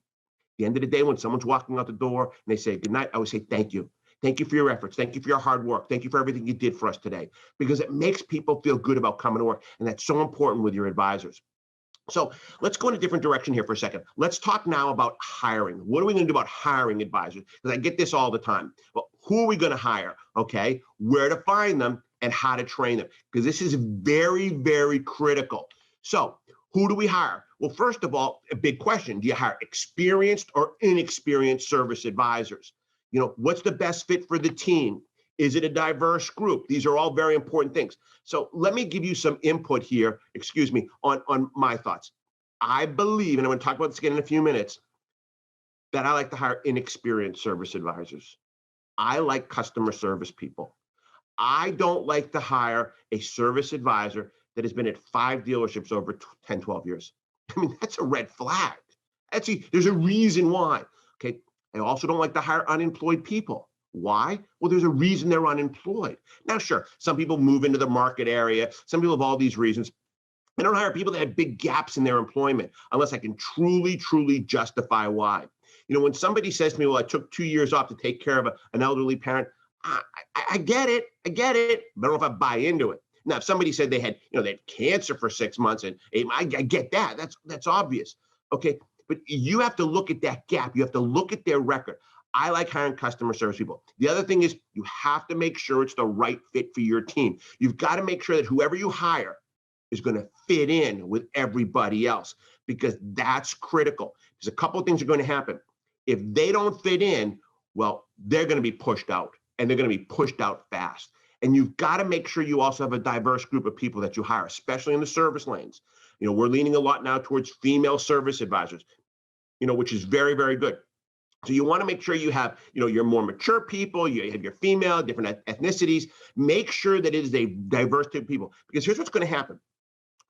the end of the day, when someone's walking out the door and they say good night, I always say thank you. Thank you for your efforts. Thank you for your hard work. Thank you for everything you did for us today, because it makes people feel good about coming to work, and that's so important with your advisors. So let's go in a different direction here for a second. Let's talk now about hiring. What are we going to do about hiring advisors? Because I get this all the time. Well, who are we going to hire? Okay, where to find them and how to train them, because this is very, very critical. So who do we hire? Well, first of all, a big question. Do you hire experienced or inexperienced service advisors? You know, what's the best fit for the team? Is it a diverse group? These are all very important things. So let me give you some input here, on my thoughts. I believe, and I'm going to talk about this again in a few minutes, that I like to hire inexperienced service advisors. I like customer service people. I don't like to hire a service advisor that has been at 5 dealerships over 10, 12 years. I mean, that's a red flag. There's a reason why. Okay. I also don't like to hire unemployed people. Why? Well, there's a reason they're unemployed. Now, sure, some people move into the market area. Some people have all these reasons. I don't hire people that have big gaps in their employment unless I can truly, truly justify why. You know, when somebody says to me, well, I took 2 years off to take care of an elderly parent, I get it. But I don't know if I buy into it. Now, if somebody said they had cancer for 6 months, and I get that. That's obvious. Okay. But you have to look at that gap. You have to look at their record. I like hiring customer service people. The other thing is you have to make sure it's the right fit for your team. You've got to make sure that whoever you hire is going to fit in with everybody else, because that's critical. There's a couple of things are going to happen. If they don't fit in, well, they're going to be pushed out, and they're going to be pushed out fast. And you've got to make sure you also have a diverse group of people that you hire, especially in the service lanes. You know, we're leaning a lot now towards female service advisors, which is very, very good. So you want to make sure you have, your more mature people, you have your female, different ethnicities. Make sure that it is a diverse type of people, because here's what's going to happen.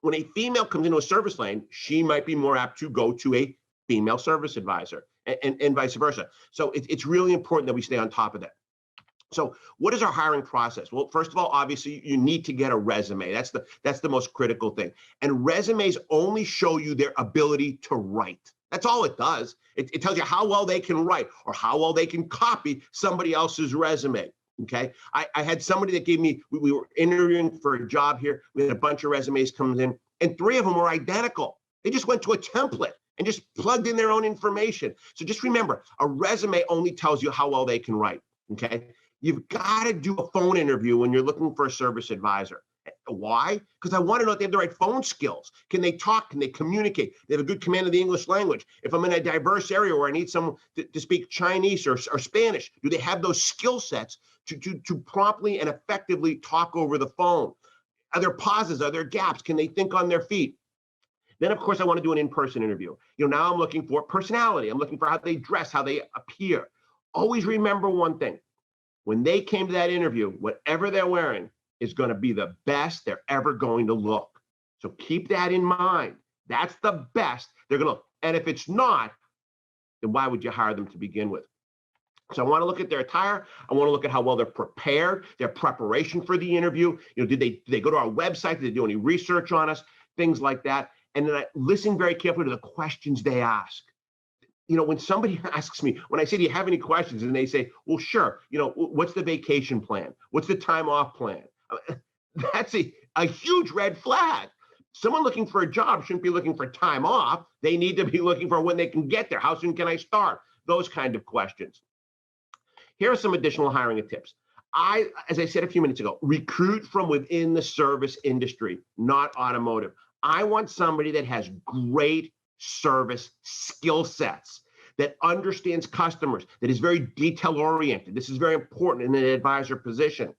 When a female comes into a service lane, she might be more apt to go to a female service advisor, and vice versa. So it's really important that we stay on top of that. So what is our hiring process? Well, first of all, obviously, you need to get a resume. That's the most critical thing. And resumes only show you their ability to write. That's all it does. It tells you how well they can write or how well they can copy somebody else's resume. Okay. I had somebody that gave me, we were interviewing for a job here. We had a bunch of resumes coming in, and 3 of them were identical. They just went to a template and just plugged in their own information. So just remember, a resume only tells you how well they can write. Okay. You've got to do a phone interview when you're looking for a service advisor. Why? Because I want to know if they have the right phone skills. Can they talk? Can they communicate? They have a good command of the English language. If I'm in a diverse area where I need someone to speak Chinese or Spanish, do they have those skill sets to promptly and effectively talk over the phone? Are there pauses? Are there gaps? Can they think on their feet? Then, of course, I want to do an in-person interview. Now I'm looking for personality. I'm looking for how they dress, how they appear. Always remember one thing. When they came to that interview, whatever they're wearing is going to be the best they're ever going to look. So keep that in mind. That's the best they're going to look. And if it's not, then why would you hire them to begin with? So I want to look at their attire. I want to look at how well they're prepared, their preparation for the interview. Did they go to our website? Did they do any research on us? Things like that. And then I listen very carefully to the questions they ask. When somebody asks me, when I say, do you have any questions? And they say, well, sure. What's the vacation plan? What's the time off plan? That's a huge red flag. Someone looking for a job shouldn't be looking for time off. They need to be looking for when they can get there. How soon can I start? Those kind of questions. Here are some additional hiring tips. As I said a few minutes ago, recruit from within the service industry, not automotive. I want somebody that has great service skill sets, that understands customers, that is very detail-oriented. This is very important in an advisor position.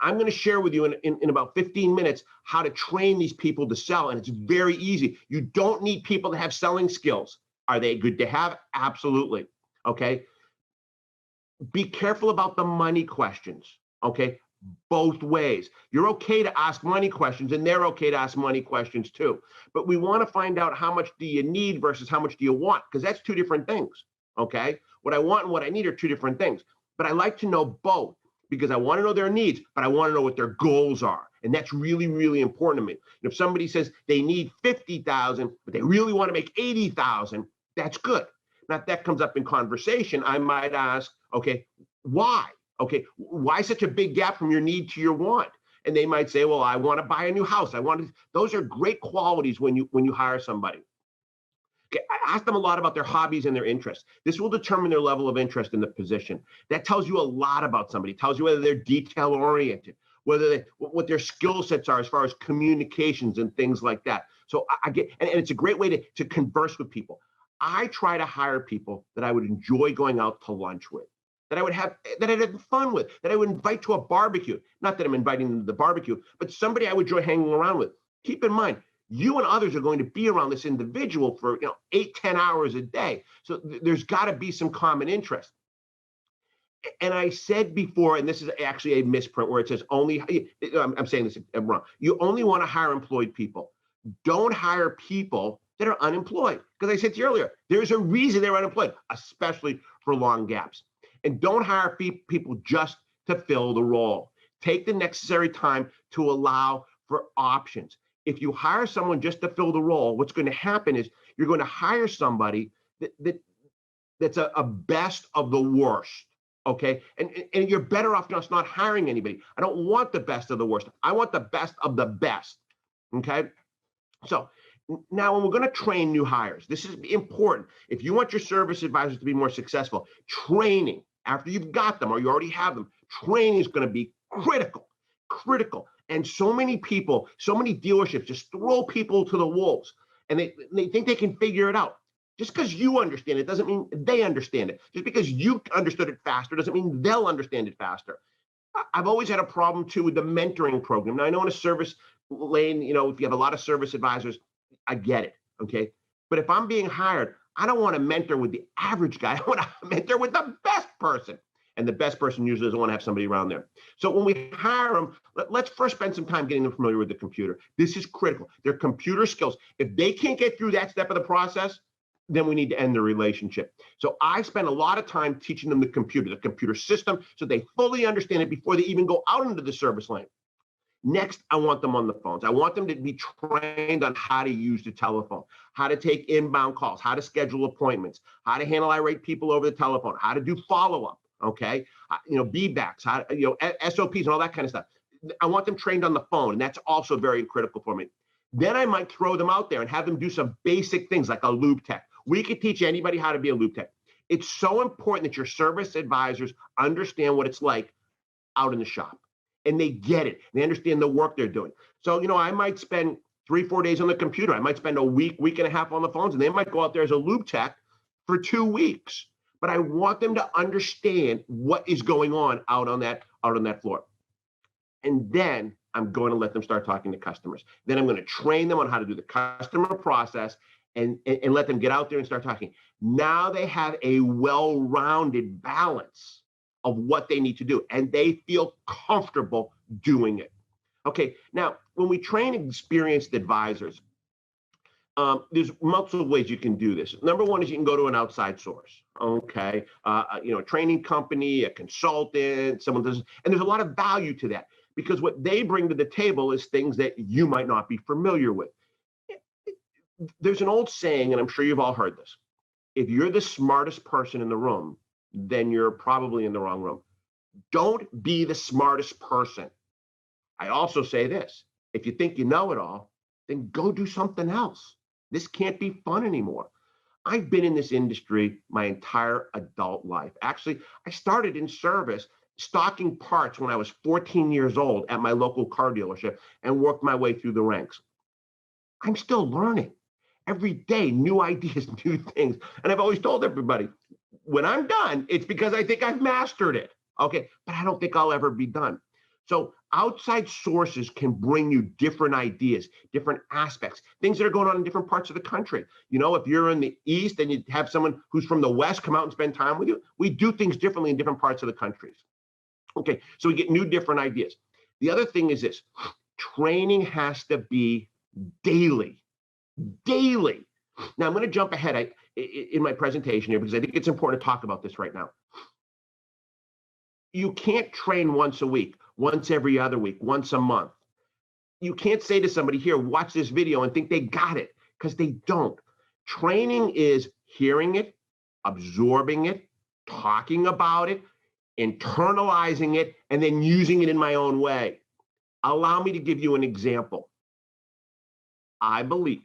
I'm going to share with you in about 15 minutes how to train these people to sell, and it's very easy. You don't need people to have selling skills. Are they good to have? Absolutely. Okay. Be careful about the money questions. Okay. Both ways. You're okay to ask money questions, and they're okay to ask money questions too. But we want to find out how much do you need versus how much do you want, because that's two different things. Okay. What I want and what I need are two different things. But I like to know both, because I want to know their needs, but I want to know what their goals are. And that's really, really important to me. And if somebody says they need 50,000, but they really want to make 80,000, that's good. Now, if that comes up in conversation, I might ask, okay, why? Okay, why such a big gap from your need to your want? And they might say, well, I want to buy a new house. Those are great qualities when you hire somebody. Okay, I ask them a lot about their hobbies and their interests. This will determine their level of interest in the position. That tells you a lot about somebody. It tells you whether they're detail oriented, what their skill sets are as far as communications and things like that. So and it's a great way to converse with people. I try to hire people that I would enjoy going out to lunch with, that I'd have fun with, that I would invite to a barbecue. Not that I'm inviting them to the barbecue, but somebody I would enjoy hanging around with. Keep in mind, you and others are going to be around this individual for 8-10 hours a day. So there's got to be some common interest. And I said before, and this is actually a misprint where it says only, I'm saying this wrong. You only want to hire employed people. Don't hire people that are unemployed. Because I said to you earlier, there's a reason they're unemployed, especially for long gaps. And don't hire people just to fill the role. Take the necessary time to allow for options. If you hire someone just to fill the role, what's going to happen is you're going to hire somebody that's a best of the worst, okay? And you're better off just not hiring anybody. I don't want the best of the worst. I want the best of the best, okay? So now when we're going to train new hires, this is important. If you want your service advisors to be more successful, training after you've got them or you already have them, training is going to be critical. And so many people, so many dealerships just throw people to the wolves, and they think they can figure it out. Just because you understand it doesn't mean they understand it. Just because you understood it faster doesn't mean they'll understand it faster. I've always had a problem too with the mentoring program. Now I know in a service lane, if you have a lot of service advisors, I get it, okay? But if I'm being hired, I don't want to mentor with the average guy. I want to mentor with the best person. And the best person usually doesn't want to have somebody around there. So when we hire them, let's first spend some time getting them familiar with the computer. This is critical. Their computer skills. If they can't get through that step of the process, then we need to end the relationship. So I spend a lot of time teaching them the computer system, so they fully understand it before they even go out into the service lane. Next, I want them on the phones. I want them to be trained on how to use the telephone, how to take inbound calls, how to schedule appointments, how to handle irate people over the telephone, how to do follow-up. Okay, BBACs, SOPs and all that kind of stuff. I want them trained on the phone, and that's also very critical for me. Then I might throw them out there and have them do some basic things like a lube tech. We could teach anybody how to be a lube tech. It's so important that your service advisors understand what it's like out in the shop, and they get it. They understand the work they're doing. So, I might spend 3-4 days on the computer. I might spend a week and a half on the phones, and they might go out there as a lube tech for 2 weeks. But I want them to understand what is going on out on that floor. And then I'm going to let them start talking to customers. Then I'm going to train them on how to do the customer process and let them get out there and start talking. Now they have a well-rounded balance of what they need to do, and they feel comfortable doing it. Okay, now when we train experienced advisors, there's multiple ways you can do this. Number one is you can go to an outside source, okay? A training company, a consultant, someone does, and there's a lot of value to that because what they bring to the table is things that you might not be familiar with. There's an old saying, and I'm sure you've all heard this. If you're the smartest person in the room, then you're probably in the wrong room. Don't be the smartest person. I also say this, if you think you know it all, then go do something else. This can't be fun anymore. I've been in this industry my entire adult life. Actually, I started in service stocking parts when I was 14 years old at my local car dealership and worked my way through the ranks. I'm still learning. Every day, new ideas, new things. And I've always told everybody, when I'm done, it's because I think I've mastered it. Okay, but I don't think I'll ever be done. So outside sources can bring you different ideas, different aspects, things that are going on in different parts of the country. You know, if you're in the East and you have someone who's from the West come out and spend time with you, we do things differently in different parts of the countries. Okay, so we get new different ideas. The other thing is this, training has to be daily. Now I'm going to jump ahead in my presentation here because I think it's important to talk about this right now. You can't train once a week, once every other week, once a month. You can't say to somebody, here, watch this video and think they got it, because they don't. Training is hearing it, absorbing it, talking about it, internalizing it, and then using it in my own way. Allow me to give you an example. I believe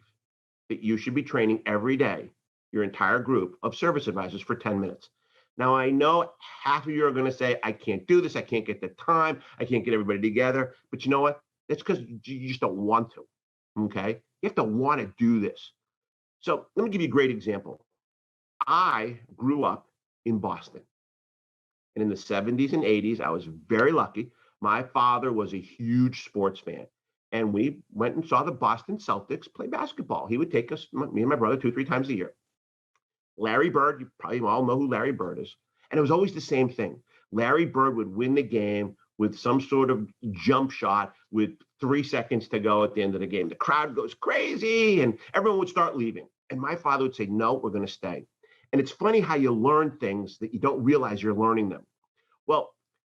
that you should be training every day your entire group of service advisors for 10 minutes. Now, I know half of you are going to say, I can't do this. I can't get the time. I can't get everybody together. But you know what? That's because you just don't want to. Okay? You have to want to do this. So let me give you a great example. I grew up in Boston. And in the 70s and 80s, I was very lucky. My father was a huge sports fan. And we went and saw the Boston Celtics play basketball. He would take us, me and my brother, 2-3 times a year. Larry Bird, you probably all know who Larry Bird is. And it was always the same thing. Larry Bird would win the game with some sort of jump shot with 3 seconds to go at the end of the game. The crowd goes crazy and everyone would start leaving. And my father would say, no, we're going to stay. And it's funny how you learn things that you don't realize you're learning them. Well,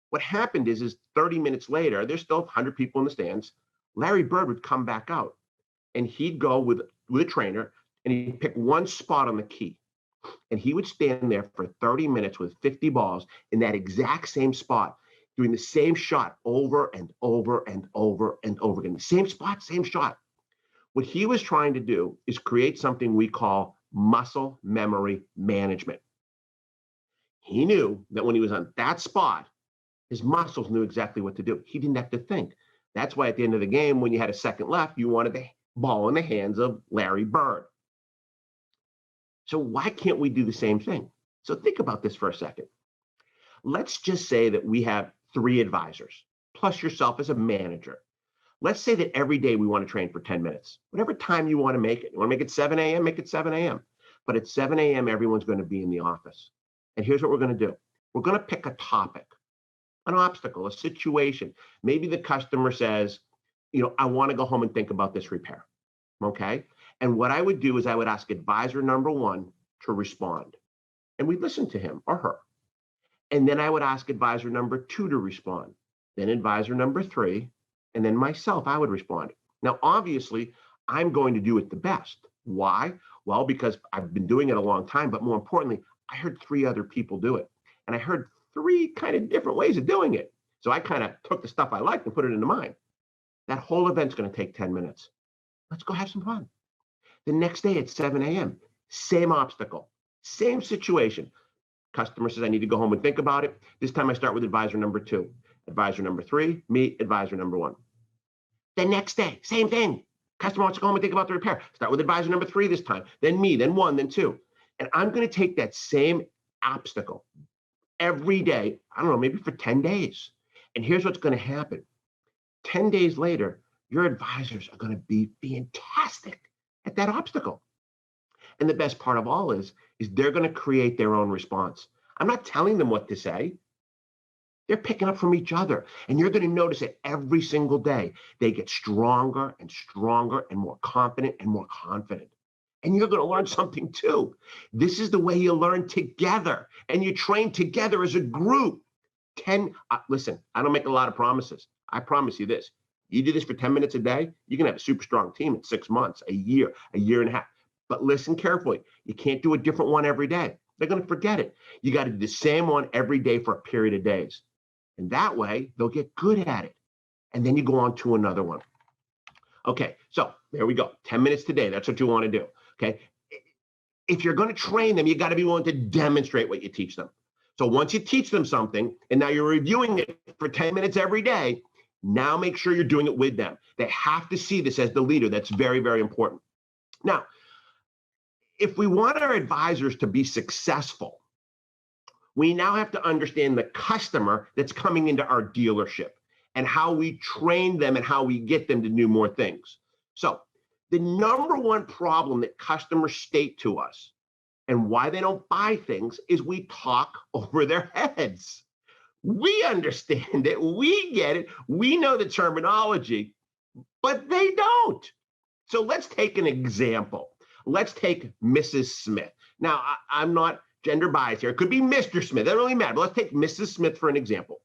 what happened is 30 minutes later, there's still 100 people in the stands. Larry Bird would come back out and he'd go with a trainer and he'd pick one spot on the key. And he would stand there for 30 minutes with 50 balls in that exact same spot, doing the same shot over and over and over and over again. The same spot, same shot. What he was trying to do is create something we call muscle memory management. He knew that when he was on that spot, his muscles knew exactly what to do. He didn't have to think. That's why at the end of the game, when you had a second left, you wanted the ball in the hands of Larry Bird. So why can't we do the same thing? So think about this for a second. Let's just say that we have 3 advisors, plus yourself as a manager. Let's say that every day we want to train for 10 minutes, whatever time you want to make it. You want to make it 7 a.m., make it 7 a.m. But at 7 a.m., everyone's going to be in the office. And here's what we're going to do. We're going to pick a topic, an obstacle, a situation. Maybe the customer says, I want to go home and think about this repair. Okay? And what I would do is I would ask advisor number 1 to respond. And we'd listen to him or her. And then I would ask advisor number 2 to respond. Then advisor number 3, and then myself, I would respond. Now, obviously, I'm going to do it the best. Why? Well, because I've been doing it a long time, but more importantly, I heard 3 other people do it. And I heard 3 kind of different ways of doing it. So I kind of took the stuff I liked and put it into mine. That whole event's going to take 10 minutes. Let's go have some fun. The next day at 7 a.m., same obstacle, same situation. Customer says, I need to go home and think about it. This time I start with advisor number 2, advisor number 3, me, advisor number 1. The next day, same thing. Customer wants to go home and think about the repair. Start with advisor number 3 this time, then me, then 1, then 2. And I'm going to take that same obstacle every day, I don't know, maybe for 10 days. And here's what's going to happen. 10 days later, your advisors are going to be fantastic at that obstacle. And the best part of all is they're going to create their own response. I'm not telling them what to say. They're picking up from each other. And you're going to notice it every single day. They get stronger and stronger and more confident and more confident. And you're going to learn something too. This is the way you learn together and you train together as a group. Listen, I don't make a lot of promises. I promise you this. You do this for 10 minutes a day, you can have a super strong team in 6 months, a year and a half. But listen carefully. You can't do a different one every day. They're going to forget it. You got to do the same one every day for a period of days. And that way, they'll get good at it. And then you go on to another one. Okay, so there we go. 10 minutes today. That's what you want to do. Okay. if you're going to train them, you got to be willing to demonstrate what you teach them. So once you teach them something, and now you're reviewing it for 10 minutes every day, now make sure you're doing it with them. They have to see this as the leader. That's very, very important. Now, if we want our advisors to be successful, we now have to understand the customer that's coming into our dealership and how we train them and how we get them to do more things. So the number one problem that customers state to us and why they don't buy things is we talk over their heads. We understand it, we get it, we know the terminology, but they don't. So let's take an example. Let's take Mrs. Smith. Now, I'm not gender biased here. It could be Mr. Smith. It doesn't really matter. But let's take Mrs. Smith for an example.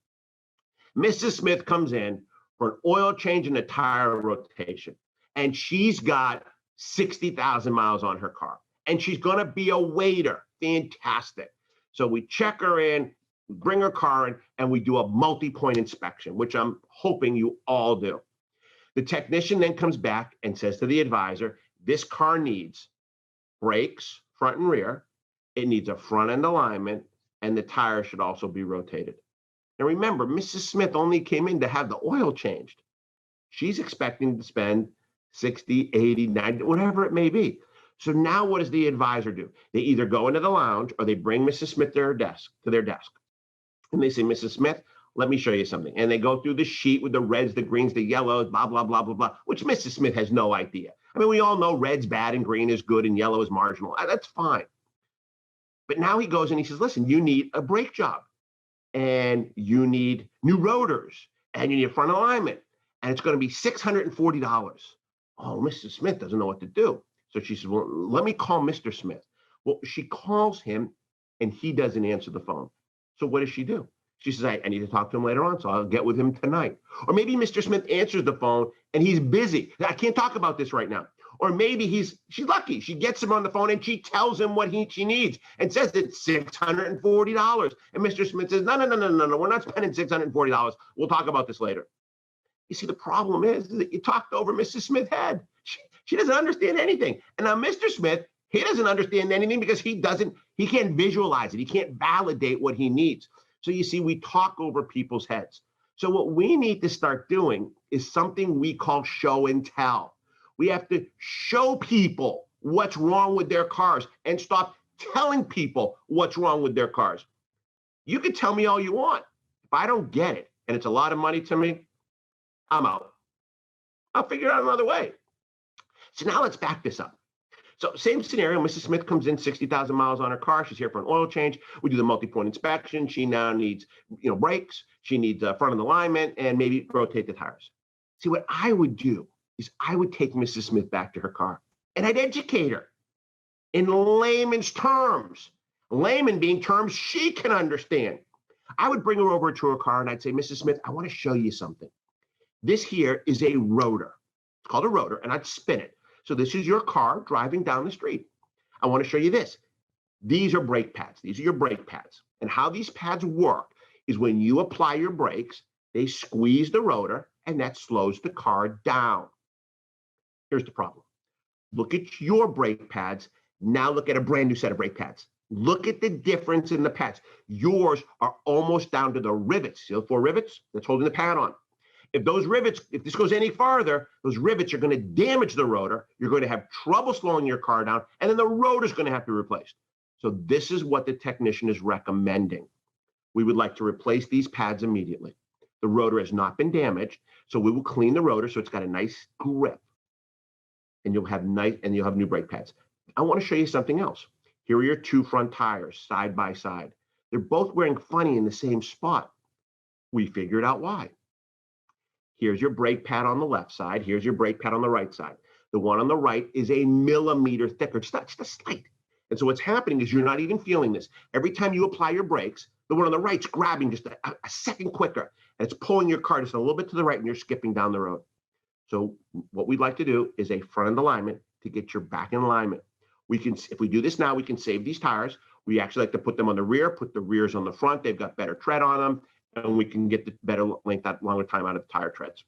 Mrs. Smith comes in for an oil change and a tire rotation, and she's got 60,000 miles on her car, and she's going to be a waiter. Fantastic. So we check her in, bring her car in, and we do a multi-point inspection, which I'm hoping you all do. The technician then comes back and says to the advisor, this car needs brakes, front and rear. It needs a front end alignment, and the tire should also be rotated. Now remember, Mrs. Smith only came in to have the oil changed. She's expecting to spend 60, 80, 90, whatever it may be. So now what does the advisor do? They either go into the lounge or they bring Mrs. Smith to their desk. And they say, Mrs. Smith, let me show you something. And they go through the sheet with the reds, the greens, the yellows, blah, blah, blah, blah, blah, which Mrs. Smith has no idea. I mean, we all know red's bad and green is good and yellow is marginal. That's fine. But now he goes and he says, listen, you need a brake job and you need new rotors and you need a front alignment and it's going to be $640. Oh, Mrs. Smith doesn't know what to do. So she says, well, let me call Mr. Smith. Well, she calls him and he doesn't answer the phone. So what does she do? She says, I need to talk to him later on, so I'll get with him tonight. Or maybe Mr. Smith answers the phone and he's busy. I can't talk about this right now. Or maybe she's lucky. She gets him on the phone and she tells him what she needs and says it's $640. And Mr. Smith says, no, we're not spending $640. We'll talk about this later. You see, the problem is that you talked over Mrs. Smith's head. She doesn't understand anything. And now Mr. Smith, he doesn't understand anything because he can't visualize it. He can't validate what he needs. So you see, we talk over people's heads. So what we need to start doing is something we call show and tell. We have to show people what's wrong with their cars and stop telling people what's wrong with their cars. You can tell me all you want. If I don't get it, and it's a lot of money to me, I'm out. I'll figure out another way. So now let's back this up. So same scenario, Mrs. Smith comes in 60,000 miles on her car. She's here for an oil change. We do the multi-point inspection. She now needs, brakes. She needs a front end alignment and maybe rotate the tires. See, what I would do is I would take Mrs. Smith back to her car and I'd educate her in layman's terms, layman being terms she can understand. I would bring her over to her car and I'd say, Mrs. Smith, I want to show you something. This here is a rotor. It's called a rotor, and I'd spin it. So this is your car driving down the street. I want to show you this. These are brake pads. These are your brake pads. And how these pads work is when you apply your brakes, they squeeze the rotor, and that slows the car down. Here's the problem. Look at your brake pads. Now look at a brand new set of brake pads. Look at the difference in the pads. Yours are almost down to the rivets. See the 4 rivets that's holding the pad on. If this goes any farther, those rivets are going to damage the rotor. You're going to have trouble slowing your car down, and then the rotor is going to have to be replaced. So this is what the technician is recommending. We would like to replace these pads immediately. The rotor has not been damaged, so we will clean the rotor so it's got a nice grip, and you'll have new brake pads. I want to show you something else. Here are your 2 front tires side by side. They're both wearing funny in the same spot. We figured out why. Here's your brake pad on the left side. Here's your brake pad on the right side. The one on the right is a millimeter thicker, just a slight. And so what's happening is you're not even feeling this. Every time you apply your brakes, the one on the right's grabbing just a second quicker, and it's pulling your car just a little bit to the right, and you're skipping down the road. So what we'd like to do is a front end alignment to get your back in alignment. If we do this now, we can save these tires. We actually like to put them on the rear, put the rears on the front. They've got better tread on them, and we can get the better length, that longer time out of the tire treads.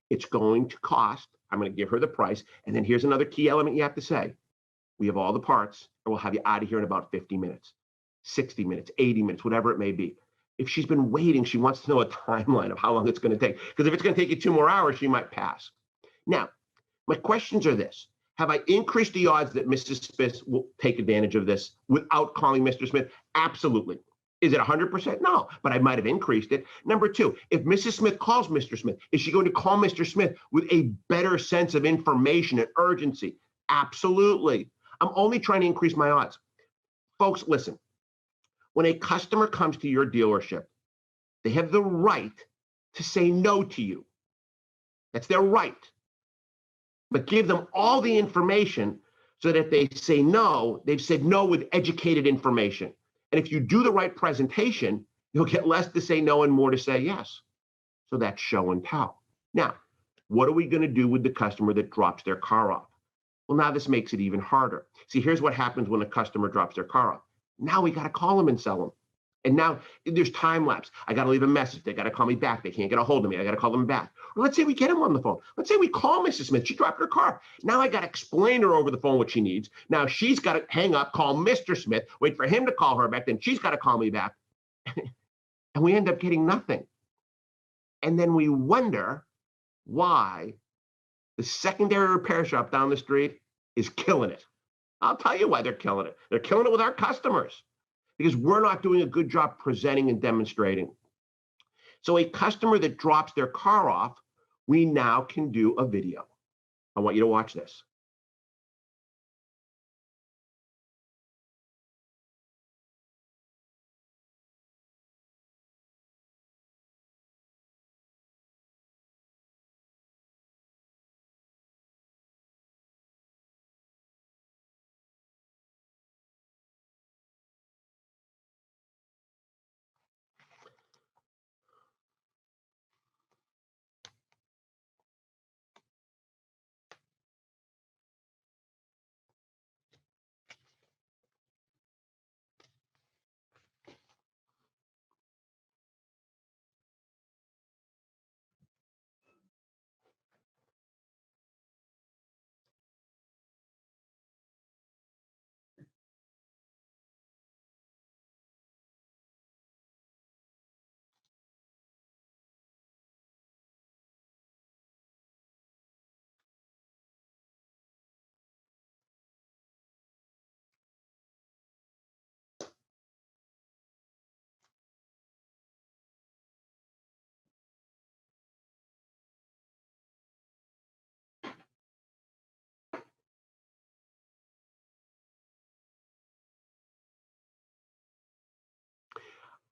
It's going to cost, I'm going to give her the price. And then here's another key element you have to say. We have all the parts, and we'll have you out of here in about 50 minutes, 60 minutes, 80 minutes, whatever it may be. If she's been waiting, she wants to know a timeline of how long it's going to take. Because if it's going to take you 2 more hours, she might pass. Now, my questions are this. Have I increased the odds that Mrs. Smith will take advantage of this without calling Mr. Smith? Absolutely. Is it 100%? No, but I might have increased it. Number two, if Mrs. Smith calls Mr. Smith, is she going to call Mr. Smith with a better sense of information and urgency? Absolutely. I'm only trying to increase my odds. Folks, listen, when a customer comes to your dealership, they have the right to say no to you. That's their right. But give them all the information so that if they say no, they've said no with educated information. And if you do the right presentation, you'll get less to say no and more to say yes. So that's show and tell. Now, what are we going to do with the customer that drops their car off? Well, now this makes it even harder. See, here's what happens when a customer drops their car off. Now we got to call them and sell them. And now there's time lapse. I got to leave a message. They got to call me back. They can't get a hold of me. I got to call them back. Or let's say we get them on the phone. Let's say we call Mrs. Smith. She dropped her car. Now I got to explain to her over the phone what she needs. Now she's got to hang up, call Mr. Smith, wait for him to call her back. Then she's got to call me back. And we end up getting nothing. And then we wonder why the secondary repair shop down the street is killing it. I'll tell you why they're killing it. They're killing it with our customers because we're not doing a good job presenting and demonstrating. So a customer that drops their car off, we now can do a video. I want you to watch this.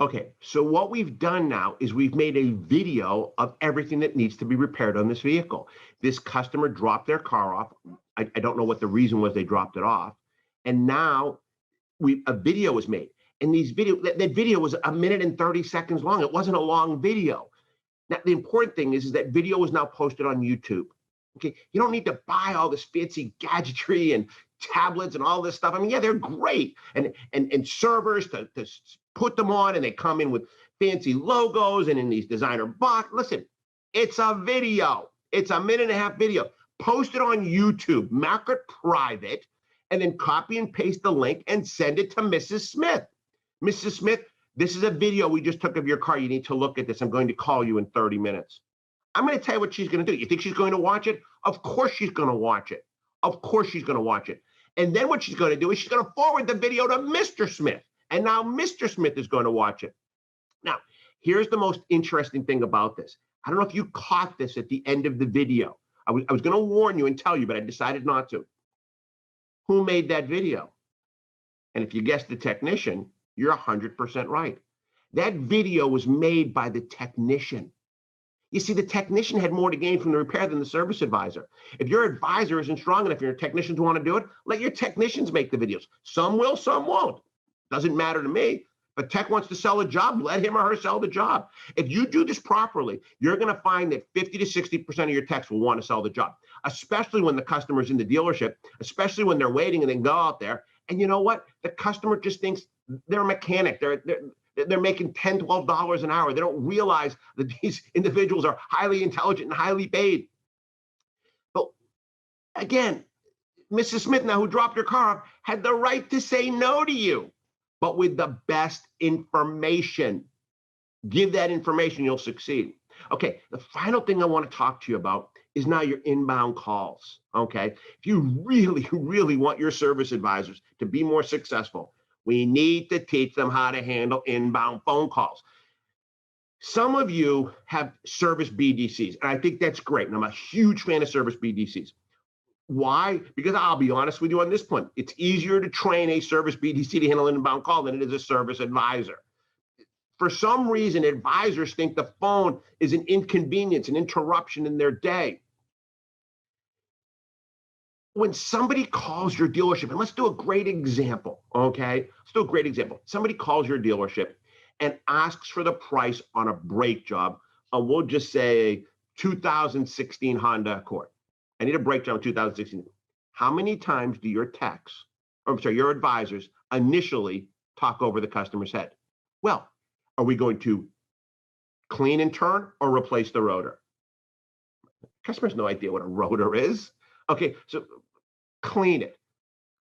Okay, so what we've done now is we've made a video of everything that needs to be repaired on this vehicle. This customer dropped their car off. I don't know what the reason was they dropped it off. And now a video was made. And that video was 1 minute and 30 seconds long. It wasn't a long video. Now, the important thing is that video is now posted on YouTube. Okay, you don't need to buy all this fancy gadgetry and tablets and all this stuff. I mean, yeah, they're great. And servers to put them on, and they come in with fancy logos and in these designer box. Listen, it's a video. It's a 1.5 minute video. Post it on YouTube, mark it private, and then copy and paste the link and send it to Mrs. Smith. Mrs. Smith, this is a video we just took of your car. You need to look at this. I'm going to call you in 30 minutes. I'm going to tell you what she's going to do. You think she's going to watch it? Of course she's going to watch it. Of course she's going to watch it. And then what she's going to do is she's going to forward the video to Mr. Smith. And now Mr. Smith is going to watch it. Now, here's the most interesting thing about this. I don't know if you caught this at the end of the video. I was going to warn you and tell you, but I decided not to. Who made that video? And if you guessed the technician, you're 100% right. That video was made by the technician. You see, the technician had more to gain from the repair than the service advisor. If your advisor isn't strong enough, your technicians want to do it, let your technicians make the videos. Some will, some won't. Doesn't matter to me. But tech wants to sell a job, let him or her sell the job. If you do this properly, you're going to find that 50 to 60% of your techs will want to sell the job, especially when the customer's in the dealership, especially when they're waiting and then go out there. And you know what? The customer just thinks they're a mechanic. They're making $10, $12 an hour. They don't realize that these individuals are highly intelligent and highly paid. But again, Mrs. Smith, now who dropped her car off, had the right to say no to you, but with the best information. Give that information, you'll succeed. Okay, the final thing I want to talk to you about is now your inbound calls, okay? If you really, really want your service advisors to be more successful, we need to teach them how to handle inbound phone calls. Some of you have service BDCs, and I think that's great, and I'm a huge fan of service BDCs. Why? Because I'll be honest with you on this point. It's easier to train a service BDC to handle an inbound call than it is a service advisor. For some reason, advisors think the phone is an inconvenience, an interruption in their day. When somebody calls your dealership, and let's do a great example, okay? Let's do a great example. Somebody calls your dealership and asks for the price on a brake job, and we'll just say 2016 Honda Accord. I need a brake job in 2016. How many times do your your advisors initially talk over the customer's head? Well, are we going to clean and turn or replace the rotor? Customers have no idea what a rotor is. Okay, so clean it.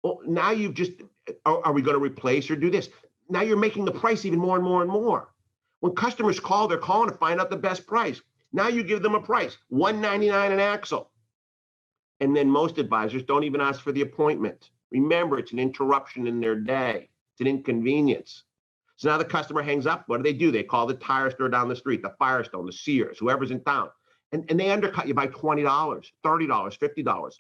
Well, now you've just, are we going to replace or do this? Now you're making the price even more and more and more. When customers call, they're calling to find out the best price. Now you give them a price, $199 an axle. And then most advisors don't even ask for the appointment. Remember, it's an interruption in their day. It's an inconvenience. So now the customer hangs up. What do? They call the tire store down the street, the Firestone, the Sears, whoever's in town. And they undercut you by $20, $30, $50.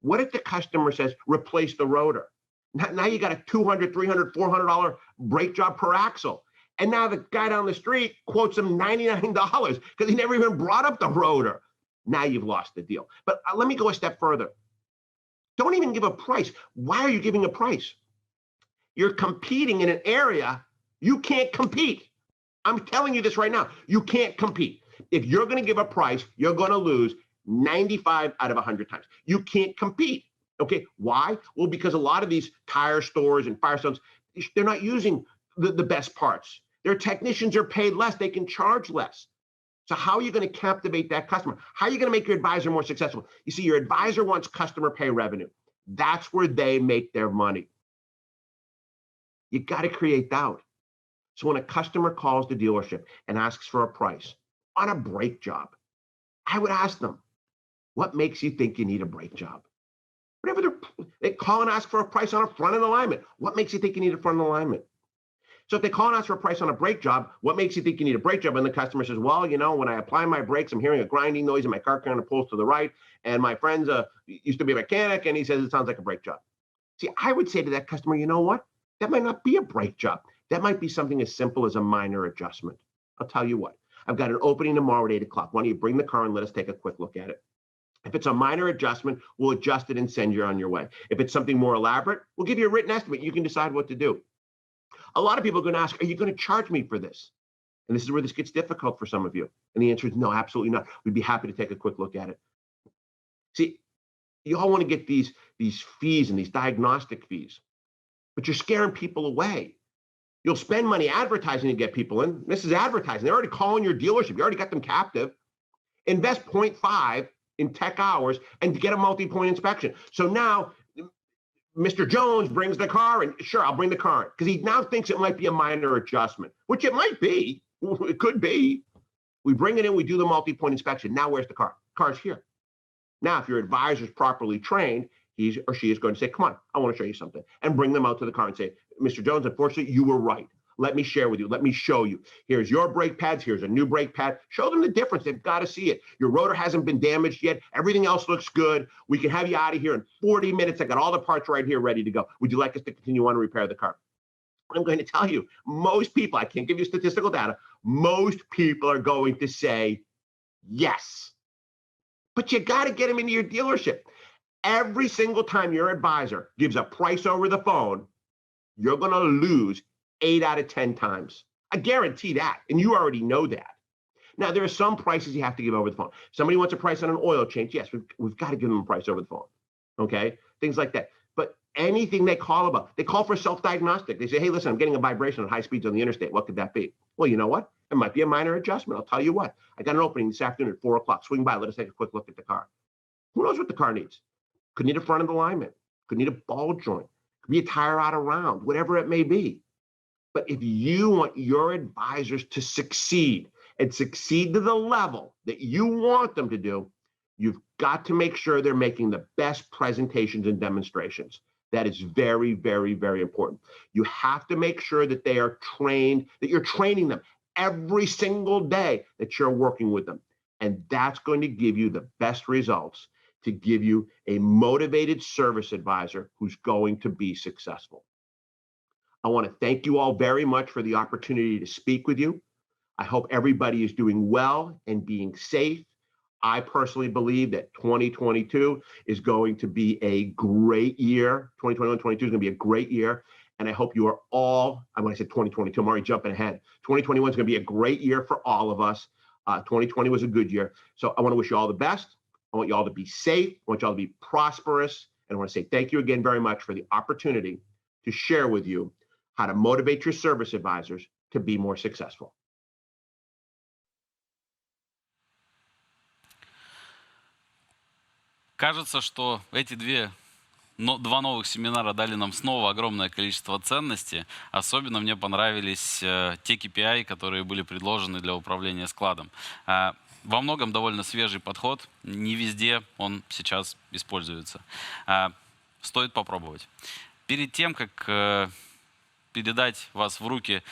What if the customer says, replace the rotor? Now you got a $200, $300, $400 brake job per axle. And now the guy down the street quotes him $99 because he never even brought up the rotor. Now you've lost the deal. But let me go a step further. Don't even give a price. Why are you giving a price? You're competing in an area you can't compete. I'm telling you this right now. You can't compete. If you're going to give a price, you're going to lose 95 out of 100 times. You can't compete. Okay, why? Well, because a lot of these tire stores and Firestones, they're not using the best parts. Their technicians are paid less. They can charge less. So how are you going to captivate that customer? How are you going to make your advisor more successful? You see, your advisor wants customer pay revenue. That's where they make their money. You got to create doubt. So when a customer calls the dealership and asks for a price on a brake job, I would ask them, what makes you think you need a brake job? Whatever they call and ask for a price on a front end alignment. What makes you think you need a front end alignment? So if they call and ask for a price on a brake job, what makes you think you need a brake job? And the customer says, well, you know, when I apply my brakes, I'm hearing a grinding noise and my car kind of pulls to the right. And my friend used to be a mechanic and he says it sounds like a brake job. See, I would say to that customer, you know what? That might not be a brake job. That might be something as simple as a minor adjustment. I'll tell you what, I've got an opening tomorrow at 8 o'clock. Why don't you bring the car and let us take a quick look at it? If it's a minor adjustment, we'll adjust it and send you on your way. If it's something more elaborate, we'll give you a written estimate. You can decide what to do. A lot of people are going to ask, are you going to charge me for this? And this is where this gets difficult for some of you. And the answer is no, absolutely not. We'd be happy to take a quick look at it. See, you all want to get these fees and these diagnostic fees, but you're scaring people away. You'll spend money advertising to get people in. This is advertising. They're already calling your dealership. You already got them captive. Invest 0.5 in tech hours and get a multi-point inspection. So now Mr. Jones brings the car and sure, I'll bring the car in because he now thinks it might be a minor adjustment, which it might be. It could be. We bring it in, we do the multi-point inspection. Now where's the car? Car's here. Now, if your advisor is properly trained, he or she is going to say, come on, I want to show you something, and bring them out to the car and say, Mr. Jones, unfortunately, you were right. Let me share with you. Let me show you. Here's your brake pads. Here's a new brake pad. Show them the difference. They've got to see it. Your rotor hasn't been damaged yet. Everything else looks good. We can have you out of here in 40 minutes. I got all the parts right here ready to go. Would you like us to continue on to repair the car? I'm going to tell you, most people, I can't give you statistical data, most people are going to say yes. But you got to get them into your dealership. Every single time your advisor gives a price over the phone, you're going to lose 8 out of 10 times. I guarantee that. And you already know that. Now, there are some prices you have to give over the phone. Somebody wants a price on an oil change. Yes, we've got to give them a price over the phone. Okay? Things like that. But anything they call about, they call for self-diagnostic. They say, hey, listen, I'm getting a vibration at high speeds on the interstate. What could that be? Well, you know what? It might be a minor adjustment. I'll tell you what. I got an opening this afternoon at 4 o'clock. Swing by. Let us take a quick look at the car. Who knows what the car needs? Could need a front end alignment. Could need a ball joint. Could be a tire out of round, whatever it may be. But if you want your advisors to succeed and succeed to the level that you want them to do, you've got to make sure they're making the best presentations and demonstrations. That is very, very, very important. You have to make sure that they are trained, that you're training them every single day that you're working with them. And that's going to give you the best results, to give you a motivated service advisor who's going to be successful. I want to thank you all very much for the opportunity to speak with you. I hope everybody is doing well and being safe. I personally believe that 2022 is going to be a great year. 2021-22 is going to be a great year. And I hope you are all, when I said 2022, I'm already jumping ahead. 2021 is going to be a great year for all of us. 2020 was a good year. So I want to wish you all the best. I want you all to be safe. I want you all to be prosperous. And I want to say thank you again very much for the opportunity to share with you how to motivate your service advisors to be more successful. Кажется, что эти два новых семинара дали нам снова огромное количество ценностей. Особенно мне понравились те KPI, которые были предложены для управления складом. Во многом довольно свежий подход, не везде он сейчас используется. Стоит попробовать. Перед тем, как передать вас в руки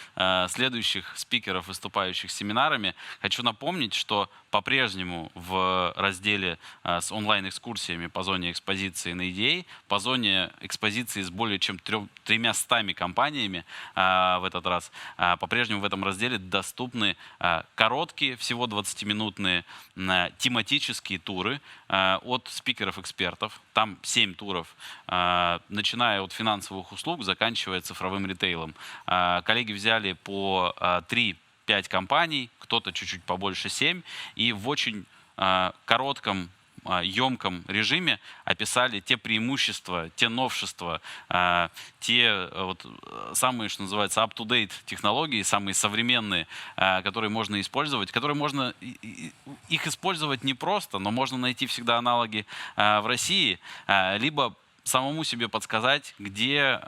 следующих спикеров, выступающих с семинарами, хочу напомнить, что по-прежнему в разделе с онлайн-экскурсиями по зоне экспозиции на EDA, по зоне экспозиции с более чем 300 компаниями в этот раз, по-прежнему в этом разделе доступны короткие, всего 20-минутные тематические туры от спикеров-экспертов. Там 7 туров, начиная от финансовых услуг, заканчивая цифровым ритейлом. Коллеги взяли по 3-5 компаний, кто-то чуть-чуть побольше 7, и в очень коротком, емком режиме описали те преимущества, те новшества, те самые, что называется, up-to-date технологии, самые современные, которые можно использовать, которые можно их использовать непросто, но можно найти всегда аналоги в России, либо самому себе подсказать, где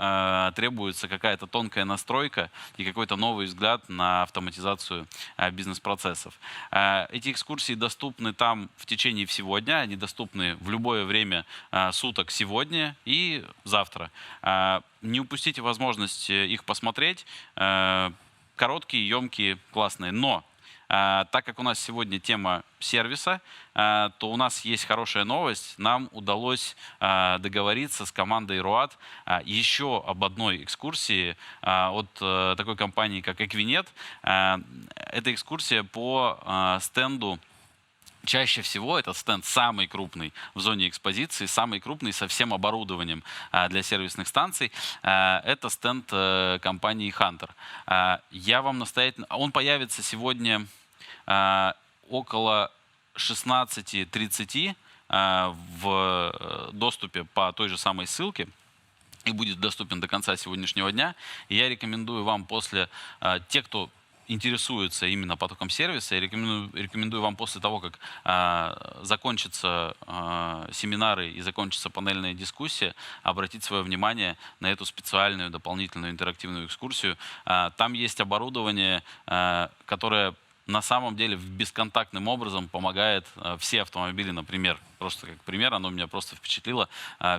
требуется какая-то тонкая настройка и какой-то новый взгляд на автоматизацию бизнес-процессов. Эти экскурсии доступны там в течение всего дня, они доступны в любое время суток сегодня и завтра. Не упустите возможность их посмотреть. Короткие, емкие, классные. Но так как у нас сегодня тема сервиса, то у нас есть хорошая новость. Нам удалось договориться с командой РОАД еще об одной экскурсии от такой компании, как Эквинет. Это экскурсия по стенду. Чаще всего этот стенд самый крупный в зоне экспозиции, самый крупный со всем оборудованием для сервисных станций. Это стенд компании Hunter. Я вам настоятельно... Он появится сегодня около 16:30 в доступе по той же самой ссылке и будет доступен до конца сегодняшнего дня. И я рекомендую вам после... Те, кто интересуется именно потоком сервиса, я рекомендую вам после того, как закончатся семинары и закончится панельная дискуссия, обратить свое внимание на эту специальную дополнительную интерактивную экскурсию. Там есть оборудование, которое на самом деле бесконтактным образом помогает все автомобили, например, просто как пример, оно меня просто впечатлило,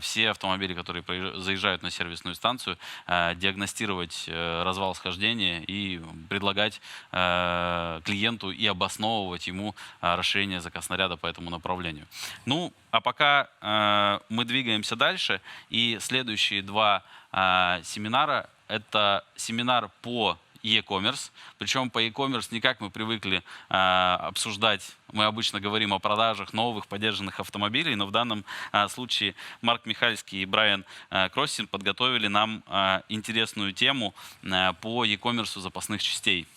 все автомобили, которые заезжают на сервисную станцию, диагностировать развал схождения и предлагать клиенту и обосновывать ему расширение заказ-снаряда по этому направлению. Ну, а пока мы двигаемся дальше, и следующие два семинара — это семинар по eCommerce. Причем по eCommerce не как мы привыкли обсуждать. Мы обычно говорим о продажах новых подержанных автомобилей, но в данном случае Марк Михальский и Брайан Crossin подготовили нам интересную тему по eCommerce запасных частей.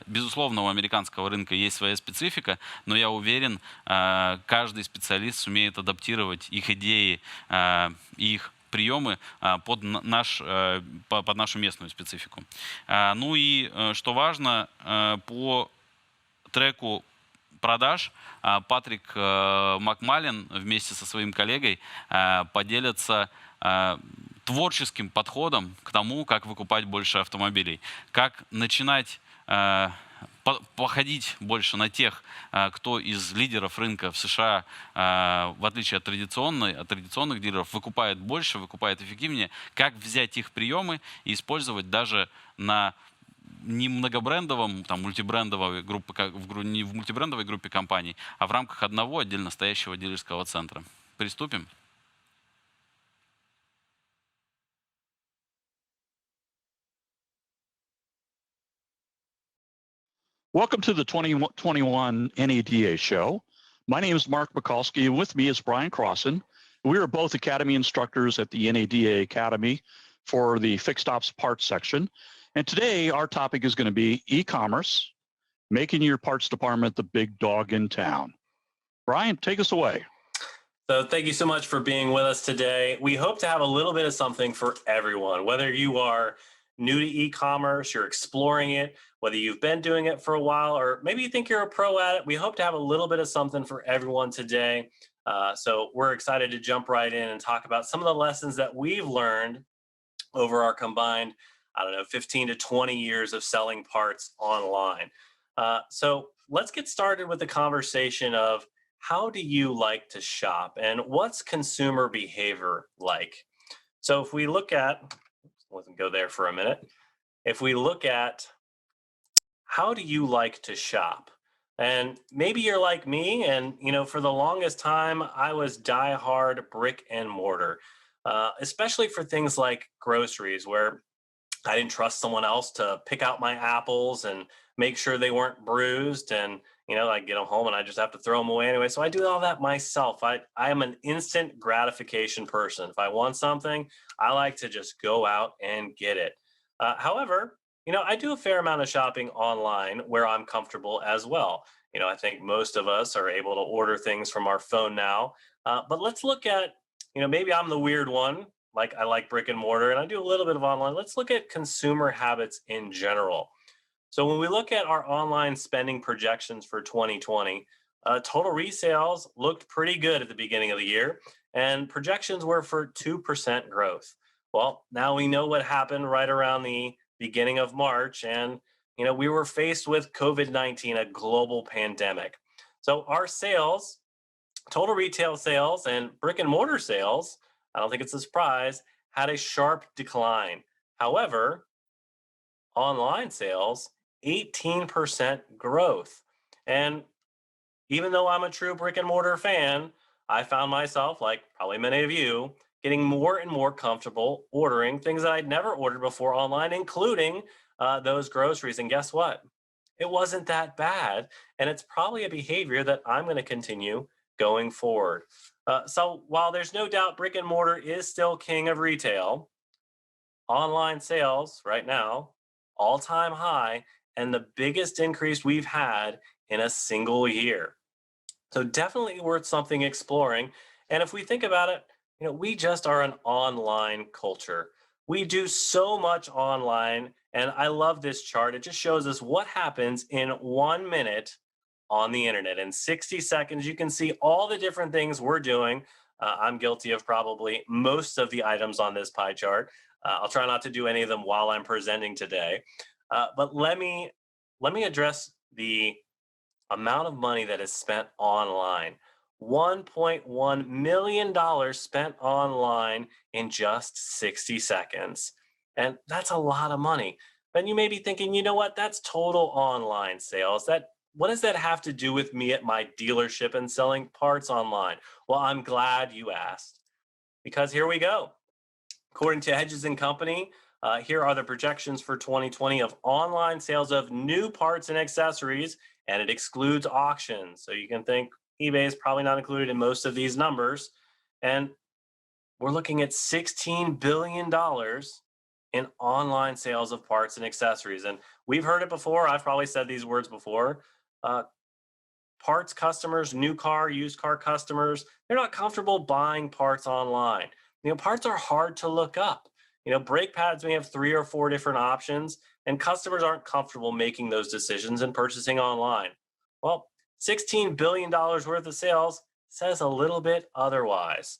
Безусловно, у американского рынка есть своя специфика, но я уверен, каждый специалист сумеет адаптировать их идеи и их приемы под нашу местную специфику. Ну и, что важно, по треку продаж Патрик Макмалин вместе со своим коллегой поделятся творческим подходом к тому, как выкупать больше автомобилей, как начинать походить больше на тех, кто из лидеров рынка в США, в отличие от традиционных дилеров, выкупает больше, выкупает эффективнее, как взять их приемы и использовать даже на не многобрендовом, там, мультибрендовой группы, не в мультибрендовой группе компаний, а в рамках одного отдельно стоящего дилерского центра. Приступим? Welcome to the 2021 NADA show. My name is Mark Michalski, and with me is Brian Crossin. We are both Academy instructors at the NADA Academy for the Fixed Ops Parts section. And today our topic is going to be e-commerce, making your parts department the big dog in town. Brian, take us away. So thank you so much for being with us today. We hope to have a little bit of something for everyone, whether you are new to e-commerce, you're exploring it, whether you've been doing it for a while, or maybe you think you're a pro at it. We hope to have a little bit of something for everyone today. So we're excited to jump right in and talk about some of the lessons that we've learned over our combined, 15 to 20 years of selling parts online. So let's get started with the conversation of how do you like to shop and what's consumer behavior like? So if we look at, let's go there for a minute. If we look at how do you like to shop? And maybe you're like me, and for the longest time, I was diehard brick and mortar, especially for things like groceries, where I didn't trust someone else to pick out my apples and make sure they weren't bruised. And I get them home and I just have to throw them away anyway. So I do all that myself. I am an instant gratification person. If I want something, I like to just go out and get it. However, I do a fair amount of shopping online where I'm comfortable as well. I think most of us are able to order things from our phone now. But let's look at, maybe I'm the weird one. Like I like brick and mortar and I do a little bit of online. Let's look at consumer habits in general. So when we look at our online spending projections for 2020, total resales looked pretty good at the beginning of the year, and projections were for 2% growth. Well, now we know what happened right around the beginning of March, and we were faced with COVID-19, a global pandemic. So our sales, total retail sales and brick and mortar sales, I don't think it's a surprise, had a sharp decline. However, online sales, 18% growth. And even though I'm a true brick and mortar fan, I found myself, like probably many of you, getting more and more comfortable ordering things that I'd never ordered before online, including those groceries. And guess what? It wasn't that bad. And it's probably a behavior that I'm going to continue going forward. So while there's no doubt brick and mortar is still king of retail, online sales right now, all-time high, and the biggest increase we've had in a single year. So definitely worth something exploring. And if we think about it, we just are an online culture. We do so much online, and I love this chart. It just shows us what happens in 1 minute on the internet. In 60 seconds, you can see all the different things we're doing. I'm guilty of probably most of the items on this pie chart. I'll try not to do any of them while I'm presenting today. But let me address the amount of money that is spent online. $1.1 million spent online in just 60 seconds. And that's a lot of money. And you may be thinking, you know what, that's total online sales. What does that have to do with me at my dealership and selling parts online? Well, I'm glad you asked, because here we go. According to Hedges & Company, here are the projections for 2020 of online sales of new parts and accessories, and it excludes auctions. So you can think eBay is probably not included in most of these numbers. And we're looking at $16 billion in online sales of parts and accessories. And we've heard it before. I've probably said these words before. Parts customers, new car, used car customers, they're not comfortable buying parts online. Parts are hard to look up. Brake pads may have 3 or 4 different options, and customers aren't comfortable making those decisions and purchasing online. Well, $16 billion worth of sales says a little bit otherwise.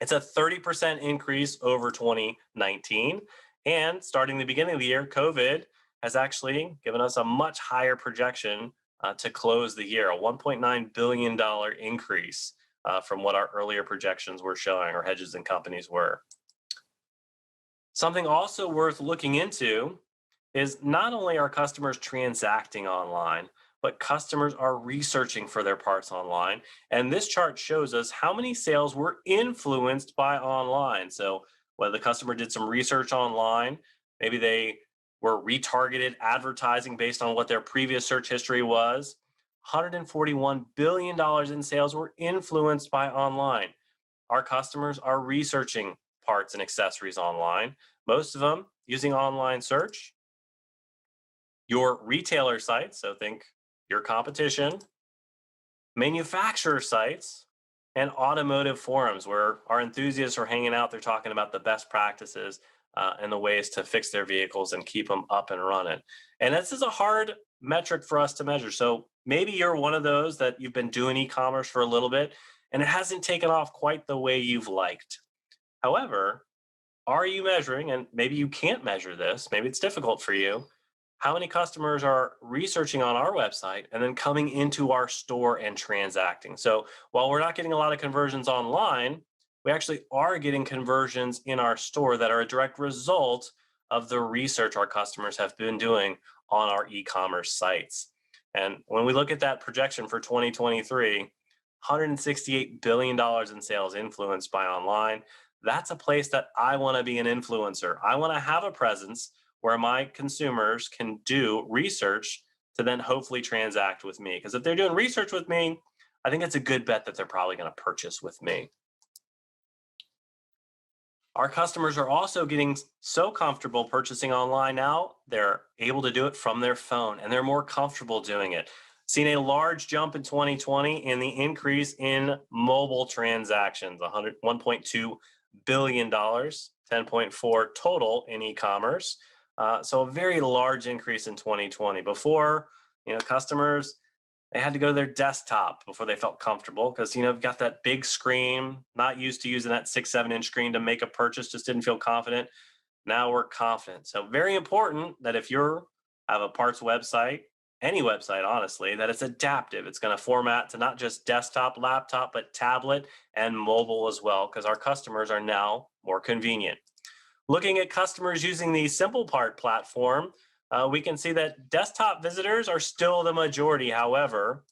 It's a 30% increase over 2019. And starting the beginning of the year, COVID has actually given us a much higher projection to close the year, a $1.9 billion increase from what our earlier projections were showing, or hedges and companies were. Something also worth looking into is not only are customers transacting online, but customers are researching for their parts online. And this chart shows us how many sales were influenced by online. So whether the customer did some research online, maybe they were retargeted advertising based on what their previous search history was. $141 billion in sales were influenced by online. Our customers are researching parts and accessories online, most of them using online search. Your retailer sites, so think your competition, manufacturer sites, and automotive forums where our enthusiasts are hanging out. They're talking about the best practices and the ways to fix their vehicles and keep them up and running. And this is a hard metric for us to measure. So maybe you're one of those that you've been doing e-commerce for a little bit and it hasn't taken off quite the way you've liked. However, are you measuring, and maybe you can't measure this, maybe it's difficult for you, how many customers are researching on our website and then coming into our store and transacting? So while we're not getting a lot of conversions online, we actually are getting conversions in our store that are a direct result of the research our customers have been doing on our e-commerce sites. And when we look at that projection for 2023, $168 billion in sales influenced by online, that's a place that I want to be an influencer. I want to have a presence where my consumers can do research to then hopefully transact with me. Because if they're doing research with me, I think it's a good bet that they're probably going to purchase with me. Our customers are also getting so comfortable purchasing online now, they're able to do it from their phone and they're more comfortable doing it. Seen a large jump in 2020 in the increase in mobile transactions, $1.2 billion, 10.4 total in e-commerce. So a very large increase in 2020. Before, customers, they had to go to their desktop before they felt comfortable because, you've got that big screen, not used to using that 6-7 inch screen to make a purchase, just didn't feel confident. Now we're confident. So very important that if you have a parts website, any website, honestly, that it's adaptive. It's going to format to not just desktop, laptop, but tablet and mobile as well, because our customers are now more convenient. Looking at customers using the Simple Part platform, we can see that desktop visitors are still the majority. However,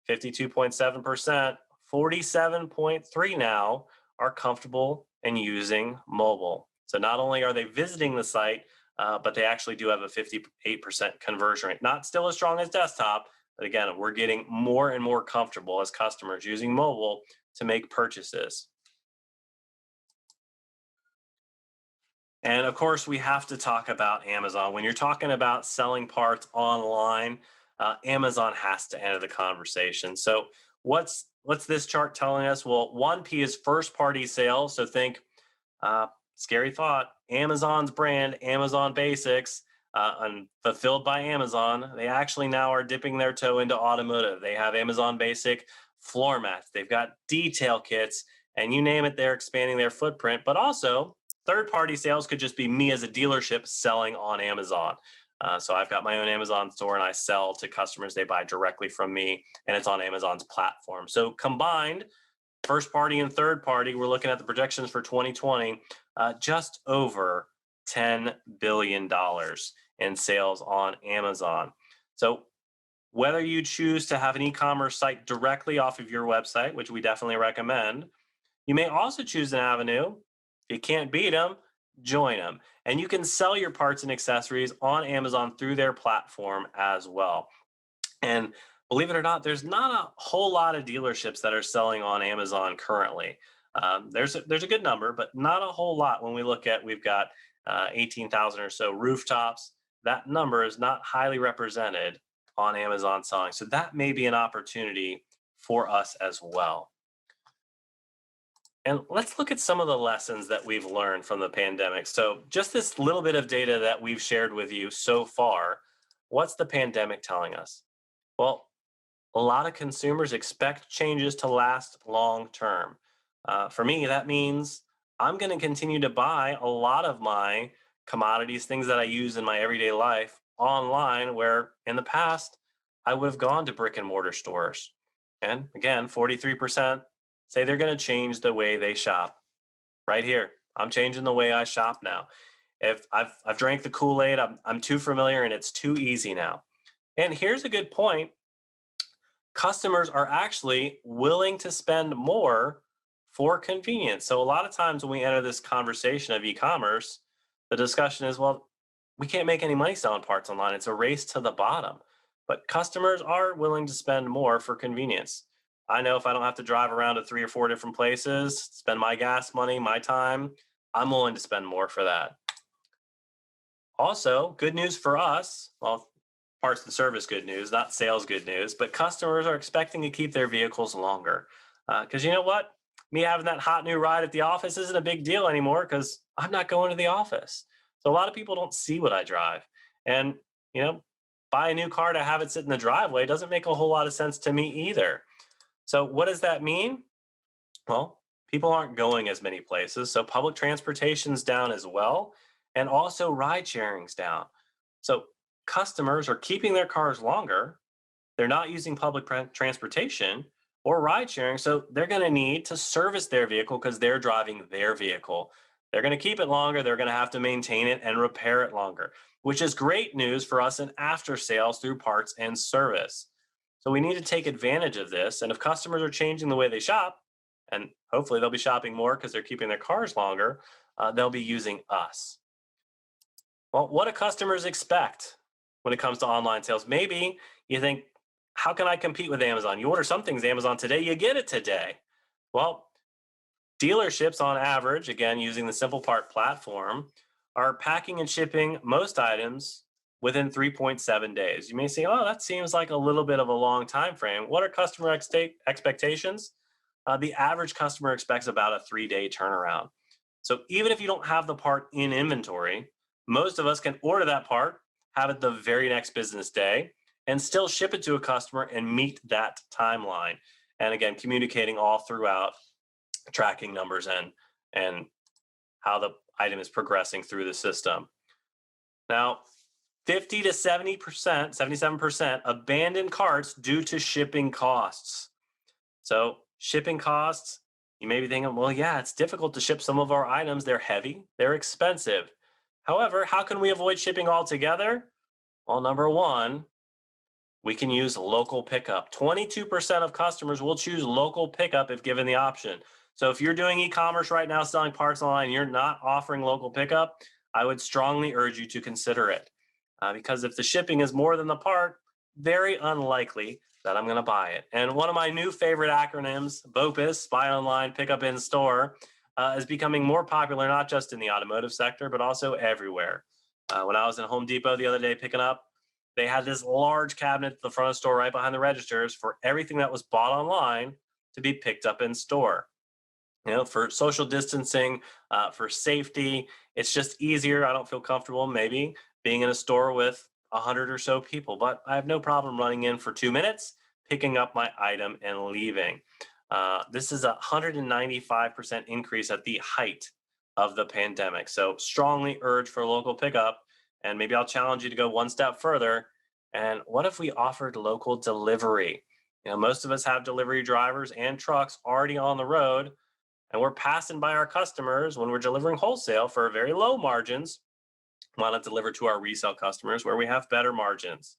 52.7%, 47.3% now are comfortable in using mobile. So not only are they visiting the site, but they actually do have a 58% conversion rate. Not still as strong as desktop, but again, we're getting more and more comfortable as customers using mobile to make purchases. And of course, we have to talk about Amazon. When you're talking about selling parts online, Amazon has to enter the conversation. So what's this chart telling us? Well, 1P is first party sales. So think, scary thought, Amazon's brand, Amazon Basics, and fulfilled by Amazon. They actually now are dipping their toe into automotive. They have Amazon Basic floor mats. They've got detail kits, and you name it, they're expanding their footprint. But also, third-party sales could just be me as a dealership selling on Amazon. So I've got my own Amazon store and I sell to customers. They buy directly from me and it's on Amazon's platform. So combined, first party and third party, we're looking at the projections for 2020, just over $10 billion in sales on Amazon. So whether you choose to have an e-commerce site directly off of your website, which we definitely recommend, you may also choose an avenue. If you can't beat them, join them. And you can sell your parts and accessories on Amazon through their platform as well. And believe it or not, there's not a whole lot of dealerships that are selling on Amazon currently. There's a good number, but not a whole lot. When we look at, we've got 18,000 or so rooftops. That number is not highly represented on Amazon selling. So that may be an opportunity for us as well. And let's look at some of the lessons that we've learned from the pandemic. So just this little bit of data that we've shared with you so far, what's the pandemic telling us? Well, a lot of consumers expect changes to last long term. For me, that means I'm going to continue to buy a lot of my commodities, things that I use in my everyday life online, where in the past I would have gone to brick and mortar stores. And again, 43% say they're going to change the way they shop. Right here, I'm changing the way I shop now. If I've drank the Kool-Aid, I'm too familiar and it's too easy now. And here's a good point. Customers are actually willing to spend more for convenience. So a lot of times when we enter this conversation of e-commerce, the discussion is, well, we can't make any money selling parts online. It's a race to the bottom. But customers are willing to spend more for convenience. I know if I don't have to drive around to 3 or 4 different places, spend my gas money, my time, I'm willing to spend more for that. Also, good news for us, well, parts and service good news, not sales good news, but customers are expecting to keep their vehicles longer. Because you know what? Me having that hot new ride at the office isn't a big deal anymore because I'm not going to the office. So a lot of people don't see what I drive. And, buy a new car to have it sit in the driveway doesn't make a whole lot of sense to me either. So what does that mean? Well, people aren't going as many places. So public transportation's down as well. And also ride sharing's down. So customers are keeping their cars longer. They're not using public transportation or ride sharing. So they're going to need to service their vehicle because they're driving their vehicle. They're going to keep it longer. They're going to have to maintain it and repair it longer, which is great news for us in after sales through parts and service. So we need to take advantage of this. And if customers are changing the way they shop, and hopefully they'll be shopping more because they're keeping their cars longer, they'll be using us. Well, what do customers expect when it comes to online sales? Maybe you think, how can I compete with Amazon? You order some things Amazon today, you get it today. Well, dealerships on average, again, using the Simple Part platform, are packing and shipping most items within 3.7 days. You may say, oh, that seems like a little bit of a long time frame. What are customer expectations? The average customer expects about a 3-day turnaround. So even if you don't have the part in inventory, most of us can order that part, have it the very next business day, and still ship it to a customer and meet that timeline. And again, communicating all throughout, tracking numbers and how the item is progressing through the system. Now, 50 to 70%, 77% abandon carts due to shipping costs. So shipping costs, you may be thinking, well, yeah, it's difficult to ship some of our items. They're heavy, they're expensive. However, how can we avoid shipping altogether? Well, number one, we can use local pickup. 22% of customers will choose local pickup if given the option. So if you're doing e-commerce right now, selling parts online, and you're not offering local pickup, I would strongly urge you to consider it. Because if the shipping is more than the part, very unlikely that I'm going to buy it. And one of my new favorite acronyms, BOPIS, Buy Online, Pick Up in Store, is becoming more popular, not just in the automotive sector, but also everywhere. When I was in Home Depot the other day picking up, they had this large cabinet at the front of the store right behind the registers for everything that was bought online to be picked up in store. For social distancing, for safety, it's just easier. I don't feel comfortable maybe being in a store with 100 or so people, but I have no problem running in for 2 minutes, picking up my item and leaving. This is a 195% increase at the height of the pandemic. So strongly urge for local pickup. And maybe I'll challenge you to go one step further. And what if we offered local delivery? Most of us have delivery drivers and trucks already on the road, and we're passing by our customers when we're delivering wholesale for very low margins. Why not deliver to our resale customers where we have better margins?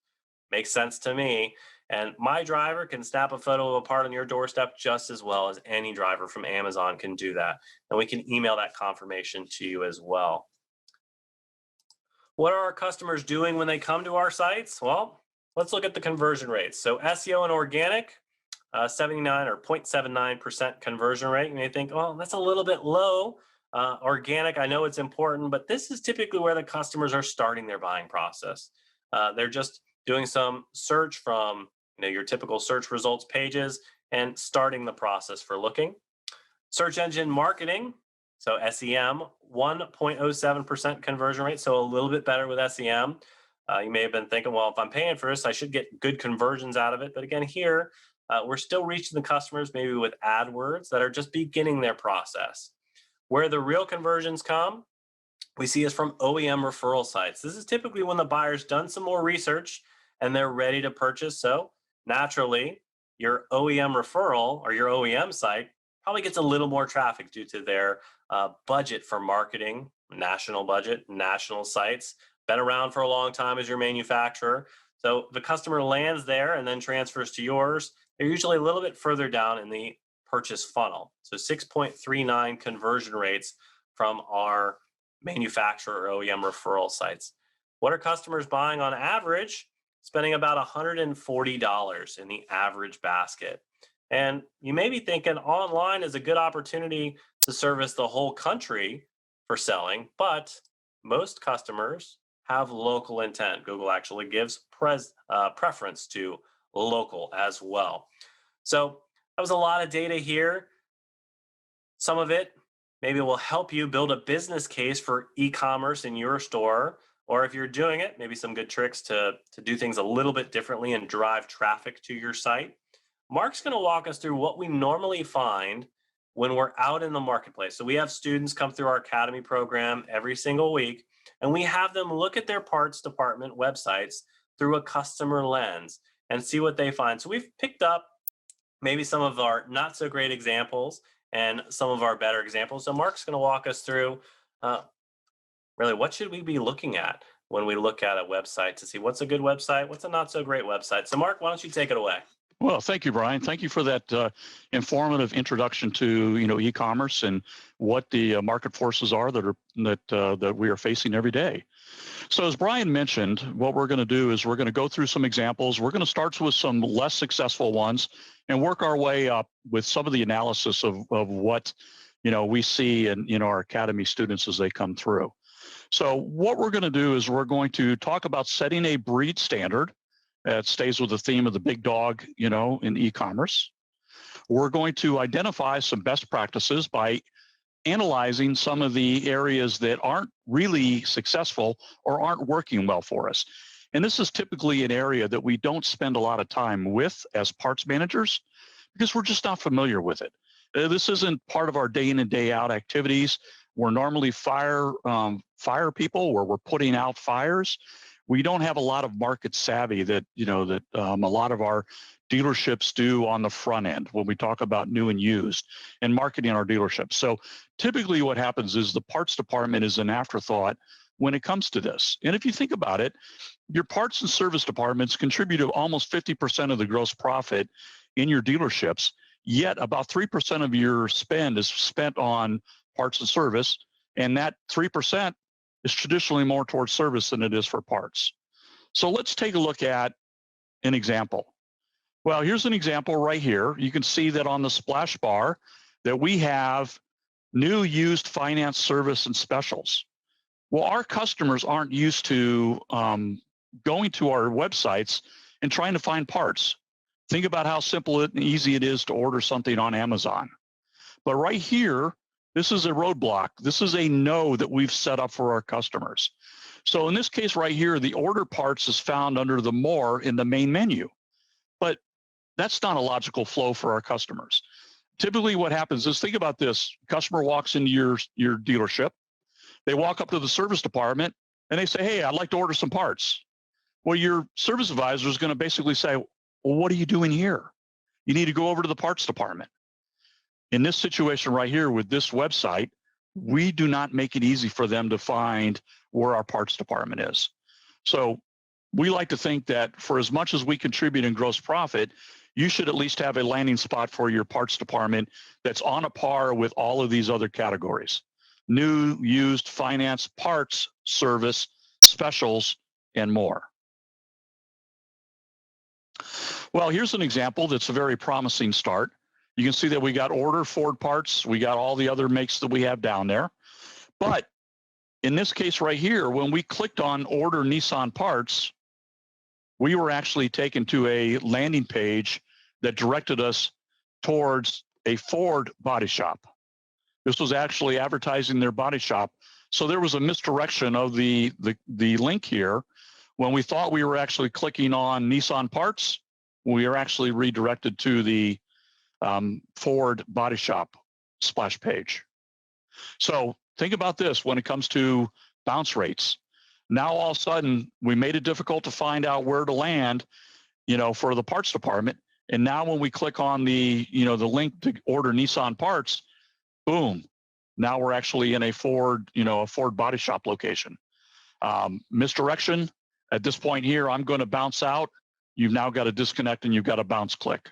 Makes sense to me. And my driver can snap a photo of a part on your doorstep just as well as any driver from Amazon can do that. And we can email that confirmation to you as well. What are our customers doing when they come to our sites? Well, let's look at the conversion rates. So SEO and organic, 79 or 0.79% conversion rate. You may think, oh, that's a little bit low. Organic, I know it's important, but this is typically where the customers are starting their buying process. They're just doing some search from your typical search results pages and starting the process for looking. Search engine marketing, so SEM, 1.07% conversion rate, so a little bit better with SEM. You may have been thinking, well, if I'm paying for this, I should get good conversions out of it. But again, here, we're still reaching the customers maybe with AdWords that are just beginning their process. Where the real conversions come, we see is from OEM referral sites. This is typically when the buyer's done some more research and they're ready to purchase. So naturally, your OEM referral or your OEM site probably gets a little more traffic due to their budget for marketing, national budget, national sites, been around for a long time as your manufacturer. So the customer lands there and then transfers to yours. They're usually a little bit further down in the purchase funnel. So 6.39 conversion rates from our manufacturer or OEM referral sites. What are customers buying on average? Spending about $140 in the average basket. And you may be thinking online is a good opportunity to service the whole country for selling, but most customers have local intent. Google actually gives preference to local as well. So that was a lot of data here. Some of it maybe will help you build a business case for e-commerce in your store, or if you're doing it, maybe some good tricks to do things a little bit differently and drive traffic to your site. Mark's going to walk us through what we normally find when we're out in the marketplace. So we have students come through our Academy program every single week, and we have them look at their parts department websites through a customer lens and see what they find. So we've picked up maybe some of our not so great examples and some of our better examples. So Mark's going to walk us through really what should we be looking at when we look at a website to see what's a good website, what's a not so great website. So Mark, why don't you take it away? Well, thank you, Brian. Thank you for that informative introduction to e-commerce and what the market forces are that we are facing every day. So as Brian mentioned, what we're going to do is we're going to go through some examples. We're going to start with some less successful ones and work our way up with some of the analysis of what we see in our Academy students as they come through. So what we're going to do is we're going to talk about setting a breed standard. It stays with the theme of the big dog, in e-commerce. We're going to identify some best practices by analyzing some of the areas that aren't really successful or aren't working well for us. And this is typically an area that we don't spend a lot of time with as parts managers because we're just not familiar with it. This isn't part of our day in and day out activities. We're normally fire people where we're putting out fires. We don't have a lot of market savvy that a lot of our dealerships do on the front end when we talk about new and used and marketing our dealerships. So typically what happens is the parts department is an afterthought when it comes to this. And if you think about it, your parts and service departments contribute to almost 50% of the gross profit in your dealerships, yet about 3% of your spend is spent on parts and service, and that 3% is traditionally more towards service than it is for parts. So let's take a look at an example. Well, here's an example right here. You can see that on the splash bar that we have new, used, finance, service, and specials. Well, our customers aren't used to going to our websites and trying to find parts. Think about how simple and easy it is to order something on Amazon. But right here, this is a roadblock. This is a no that we've set up for our customers. So in this case right here, the order parts is found under the more in the main menu. But that's not a logical flow for our customers. Typically what happens is, think about this. Customer walks into your dealership. They walk up to the service department and they say, hey, I'd like to order some parts. Well, your service advisor is going to basically say, well, what are you doing here? You need to go over to the parts department. In this situation right here with this website, we do not make it easy for them to find where our parts department is. So we like to think that for as much as we contribute in gross profit, you should at least have a landing spot for your parts department that's on a par with all of these other categories: new, used, finance, parts, service, specials, and more. Well, here's an example that's a very promising start. You can see that we got order Ford parts. We got all the other makes that we have down there. But in this case right here, when we clicked on order Nissan parts, we were actually taken to a landing page that directed us towards a Ford body shop. This was actually advertising their body shop. So there was a misdirection of the link here, When we thought we were actually clicking on Nissan parts, we are actually redirected to the Ford body shop splash page. So think about this when it comes to bounce rates. Now all of a sudden we made it difficult to find out where to land, for the parts department. And now when we click on the link to order Nissan parts, boom, now we're actually in a Ford body shop location. Misdirection at this point here, I'm going to bounce out. You've now got to disconnect and you've got to bounce click.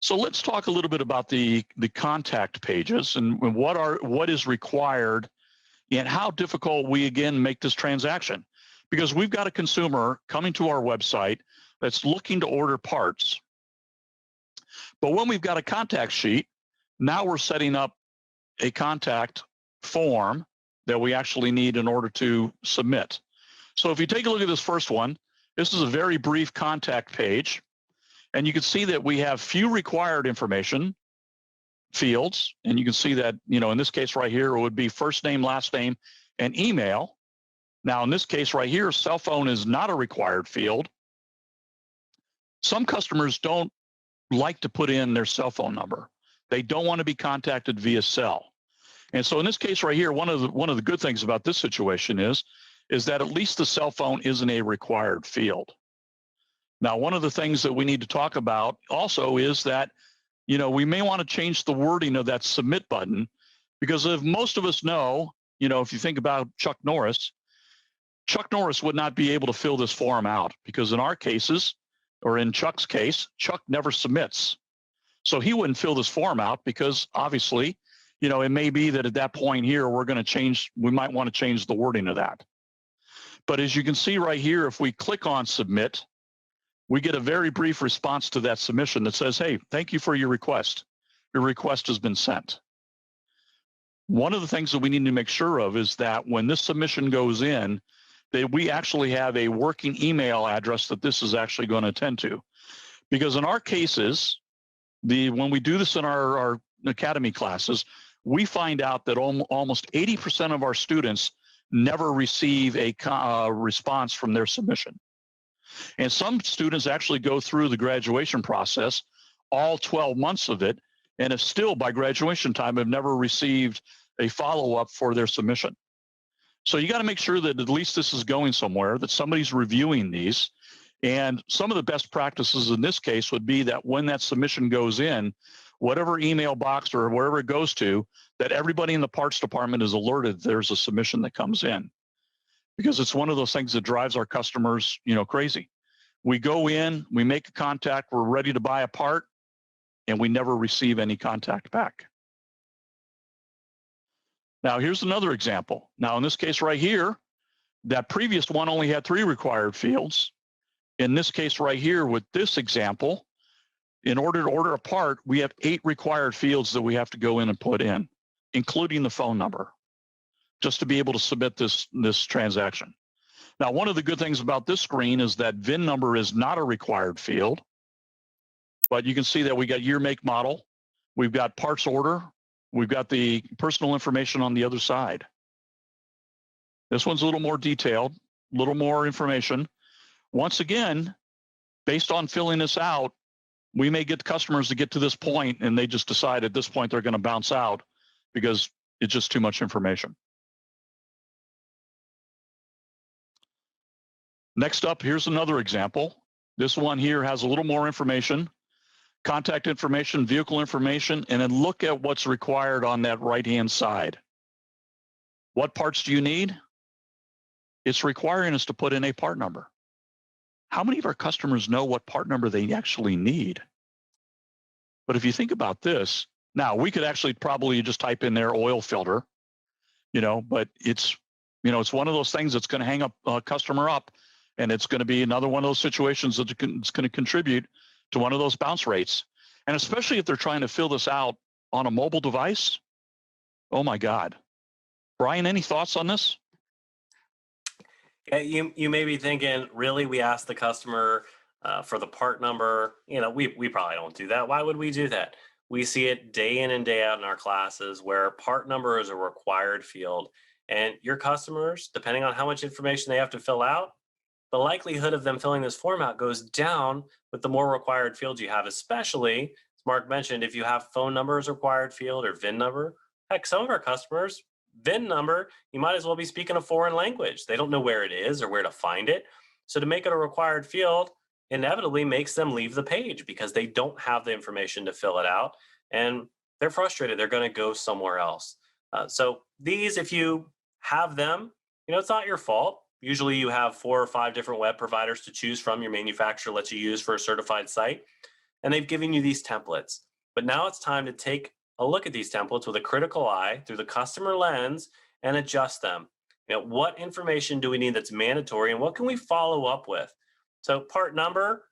So let's talk a little bit about the contact pages and what is required and how difficult we again make this transaction. Because we've got a consumer coming to our website that's looking to order parts. But when we've got a contact sheet, now we're setting up a contact form that we actually need in order to submit. So if you take a look at this first one, this is a very brief contact page. And you can see that we have few required information fields. And you can see that, in this case right here, it would be first name, last name, and email. Now, in this case right here, cell phone is not a required field. Some customers don't like to put in their cell phone number. They don't want to be contacted via cell. And so in this case right here, one of the good things about this situation is that at least the cell phone isn't a required field. Now, one of the things that we need to talk about also is that, we may want to change the wording of that submit button, because if most of us know, if you think about Chuck Norris would not be able to fill this form out, because in our cases, or in Chuck's case, Chuck never submits. So he wouldn't fill this form out because obviously, it may be that at that point here, we might want to change the wording of that. But as you can see right here, if we click on submit, we get a very brief response to that submission that says, hey, thank you for your request. Your request has been sent. One of the things that we need to make sure of is that when this submission goes in, that we actually have a working email address that this is actually going to attend to. Because in our cases, when we do this in our academy classes, we find out that almost 80% of our students never receive a response from their submission. And some students actually go through the graduation process, all 12 months of it, and have still, by graduation time, have never received a follow-up for their submission. So you got to make sure that at least this is going somewhere, that somebody's reviewing these. And some of the best practices in this case would be that when that submission goes in, whatever email box or wherever it goes to, that everybody in the parts department is alerted there's a submission that comes in. Because it's one of those things that drives our customers, crazy. We go in, we make a contact, we're ready to buy a part, and we never receive any contact back. Now, here's another example. Now, in this case right here, that previous one only had 3 required fields. In this case right here with this example, in order to order a part, we have 8 required fields that we have to go in and put in, including the phone number, just to be able to submit this transaction. Now, one of the good things about this screen is that VIN number is not a required field, but you can see that we got year, make, model. We've got parts order. We've got the personal information on the other side. This one's a little more detailed, a little more information. Once again, based on filling this out, we may get customers to get to this point and they just decide at this point they're going to bounce out because it's just too much information. Next up, here's another example. This one here has a little more information, contact information, vehicle information, and then look at what's required on that right-hand side. What parts do you need? It's requiring us to put in a part number. How many of our customers know what part number they actually need? But if you think about this, now we could actually probably just type in their oil filter, but it's one of those things that's going to hang up a customer up, and it's going to be another one of those situations that's going to contribute to one of those bounce rates. And especially if they're trying to fill this out on a mobile device, oh my God. Brian, any thoughts on this? Yeah, you may be thinking, really, we asked the customer for the part number. We probably don't do that. Why would we do that? We see it day in and day out in our classes where part number is a required field. And your customers, depending on how much information they have to fill out, the likelihood of them filling this form out goes down with the more required fields you have, especially, as Mark mentioned, if you have phone number as a required field or VIN number. Heck, some of our customers, VIN number, you might as well be speaking a foreign language. They don't know where it is or where to find it. So to make it a required field inevitably makes them leave the page because they don't have the information to fill it out. And they're frustrated. They're going to go somewhere else. So these, if you have them, it's not your fault. Usually you have 4 or 5 different web providers to choose from. Your manufacturer lets you use for a certified site, and they've given you these templates. But now it's time to take a look at these templates with a critical eye through the customer lens and adjust them. What information do we need that's mandatory, and what can we follow up with? So part number,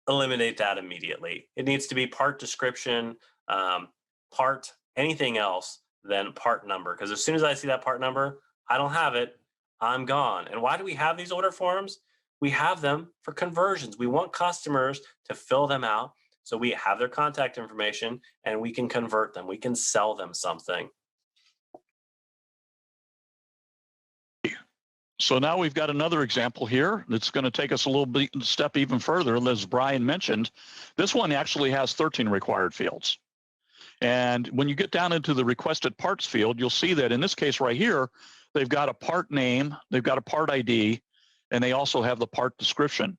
eliminate that immediately. It needs to be part description, part anything else than part number. Because as soon as I see that part number, I don't have it, I'm gone. And why do we have these order forms? We have them for conversions. We want customers to fill them out so we have their contact information and we can convert them. We can sell them something. So now we've got another example here that's going to take us a little bit step even further. As Brian mentioned, this one actually has 13 required fields. And when you get down into the requested parts field, you'll see that in this case right here, they've got a part name, they've got a part ID, and they also have the part description.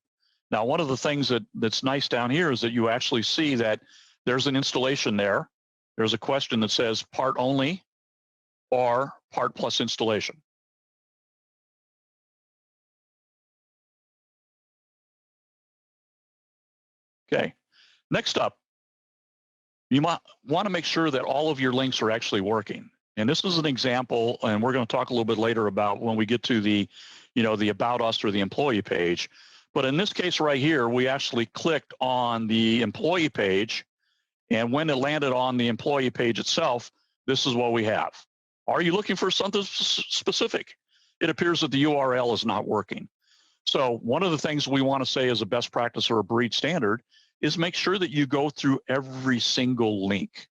Now, one of the things that's nice down here is that you actually see that there's an installation there. There's a question that says part only or part plus installation. Okay, next up, you might want to make sure that all of your links are actually working. And this is an example, and we're going to talk a little bit later about when we get to the, the About Us or the employee page. But in this case right here, we actually clicked on the employee page, and when it landed on the employee page itself, this is what we have. Are you looking for something specific? It appears that the URL is not working. So one of the things we want to say as a best practice or a breed standard is make sure that you go through every single link.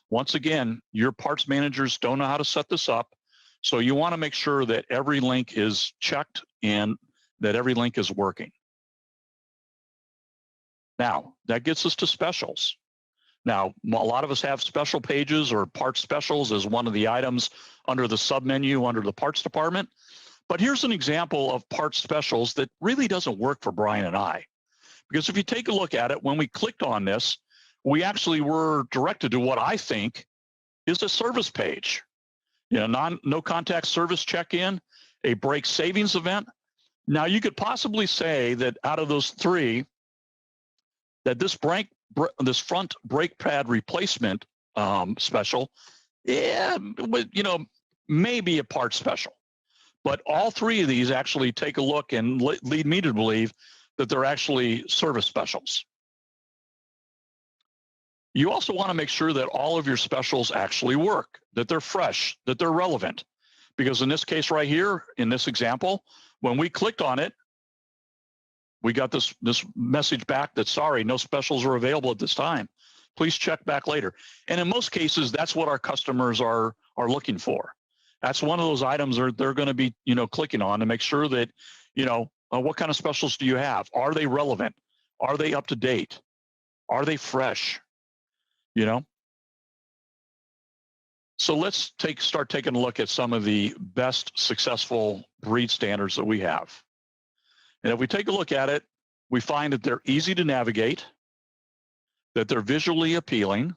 Once again, your parts managers don't know how to set this up. So you want to make sure that every link is checked and that every link is working. Now, that gets us to specials. Now, a lot of us have special pages or part specials as one of the items under the submenu under the parts department. But here's an example of part specials that really doesn't work for Brian and I. Because if you take a look at it, when we clicked on this, we actually were directed to what I think is a service page. No contact service check-in, a brake savings event. Now, you could possibly say that out of those 3, that this front brake pad replacement special, maybe a part special. But all 3 of these actually take a look and lead me to believe that they're actually service specials. You also want to make sure that all of your specials actually work, that they're fresh, that they're relevant. Because in this case right here, in this example, when we clicked on it, we got this message back that, sorry, no specials are available at this time. Please check back later. And in most cases, that's what our customers are looking for. That's one of those items they're going to be, clicking on to make sure that, what kind of specials do you have? Are they relevant? Are they up to date? Are they fresh? So let's start taking a look at some of the best successful breed standards that we have. And if we take a look at it, we find that they're easy to navigate, that they're visually appealing,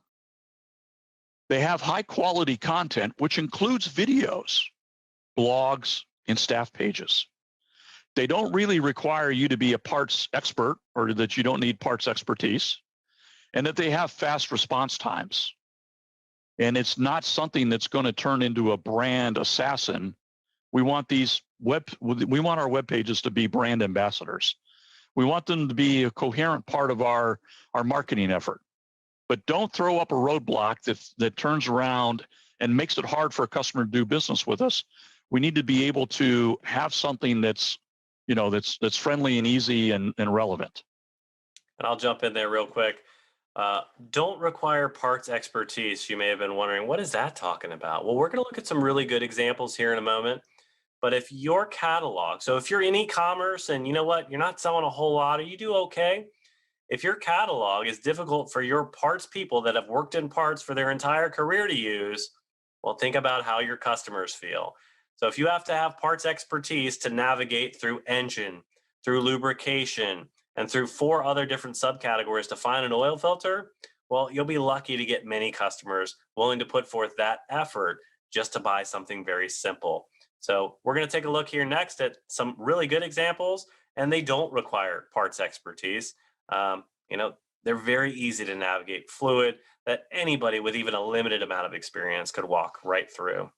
they have high quality content, which includes videos, blogs, and staff pages. They don't really require you to be a parts expert or that you don't need parts expertise, and that they have fast response times. And it's not something that's going to turn into a brand assassin. We want our web pages to be brand ambassadors. We want them to be a coherent part of our marketing effort. But don't throw up a roadblock that turns around and makes it hard for a customer to do business with us. We need to be able to have something that's friendly and easy and relevant. And I'll jump in there real quick. don't require parts expertise. You may have been wondering, what is that talking about? Well, we're going to look at some really good examples here in a moment. But if your catalog, so if you're in e-commerce and you know what, you're not selling a whole lot, or you do okay, if your catalog is difficult for your parts people that have worked in parts for their entire career to use, well, think about how your customers feel. So if you have to have parts expertise to navigate through engine, through lubrication, and through 4 other different subcategories to find an oil filter, well, you'll be lucky to get many customers willing to put forth that effort just to buy something very simple. So we're going to take a look here next at some really good examples, and they don't require parts expertise. They're very easy to navigate, fluid, that anybody with even a limited amount of experience could walk right through.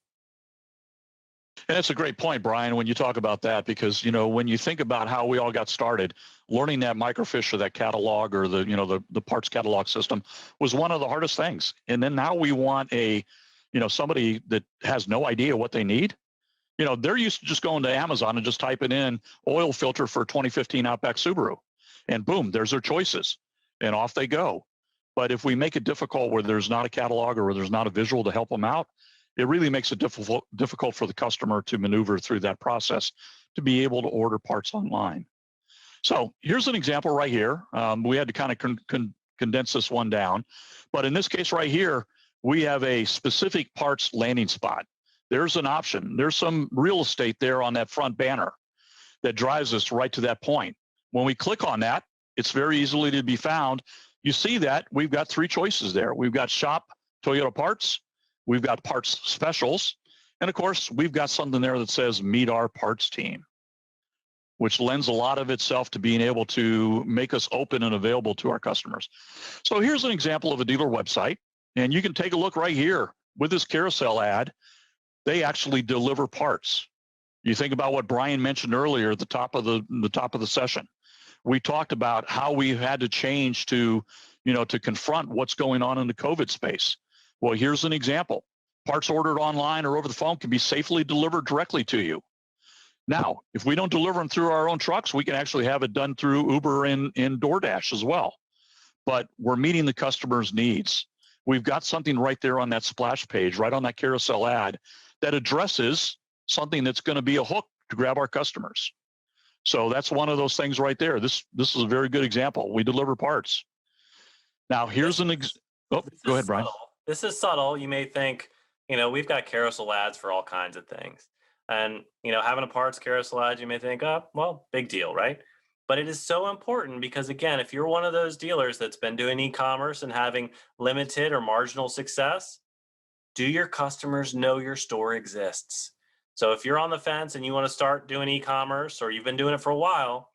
And that's a great point, Brian, when you talk about that, because, when you think about how we all got started, learning that microfiche or that catalog or the parts catalog system was one of the hardest things. And then now we want somebody that has no idea what they need. They're used to just going to Amazon and just typing in oil filter for 2015 Outback Subaru, and boom, there's their choices, and off they go. But if we make it difficult where there's not a catalog or where there's not a visual to help them out, it really makes it difficult for the customer to maneuver through that process to be able to order parts online. So here's an example right here. We had to kind of condense this one down, but in this case right here, we have a specific parts landing spot. There's an option. There's some real estate there on that front banner that drives us right to that point. When we click on that, it's very easily to be found. You see that we've got 3 choices there. We've got shop Toyota parts, we've got parts specials, and of course, we've got something there that says meet our parts team, which lends a lot of itself to being able to make us open and available to our customers. So here's an example of a dealer website, and you can take a look right here with this carousel ad. They actually deliver parts. You think about what Brian mentioned earlier at the top of the session. We talked about how we've had to change to confront what's going on in the COVID space. Well, here's an example. Parts ordered online or over the phone can be safely delivered directly to you. Now, if we don't deliver them through our own trucks, we can actually have it done through Uber and DoorDash as well. But we're meeting the customer's needs. We've got something right there on that splash page, right on that carousel ad, that addresses something that's going to be a hook to grab our customers. So that's one of those things right there. This is a very good example. We deliver parts. Now here's go ahead, Brian. This is subtle. You may think, we've got carousel ads for all kinds of things. And, having a parts carousel ad, you may think, oh, well, big deal, right? But it is so important because, again, if you're one of those dealers that's been doing e-commerce and having limited or marginal success, do your customers know your store exists? So if you're on the fence and you want to start doing e-commerce, or you've been doing it for a while,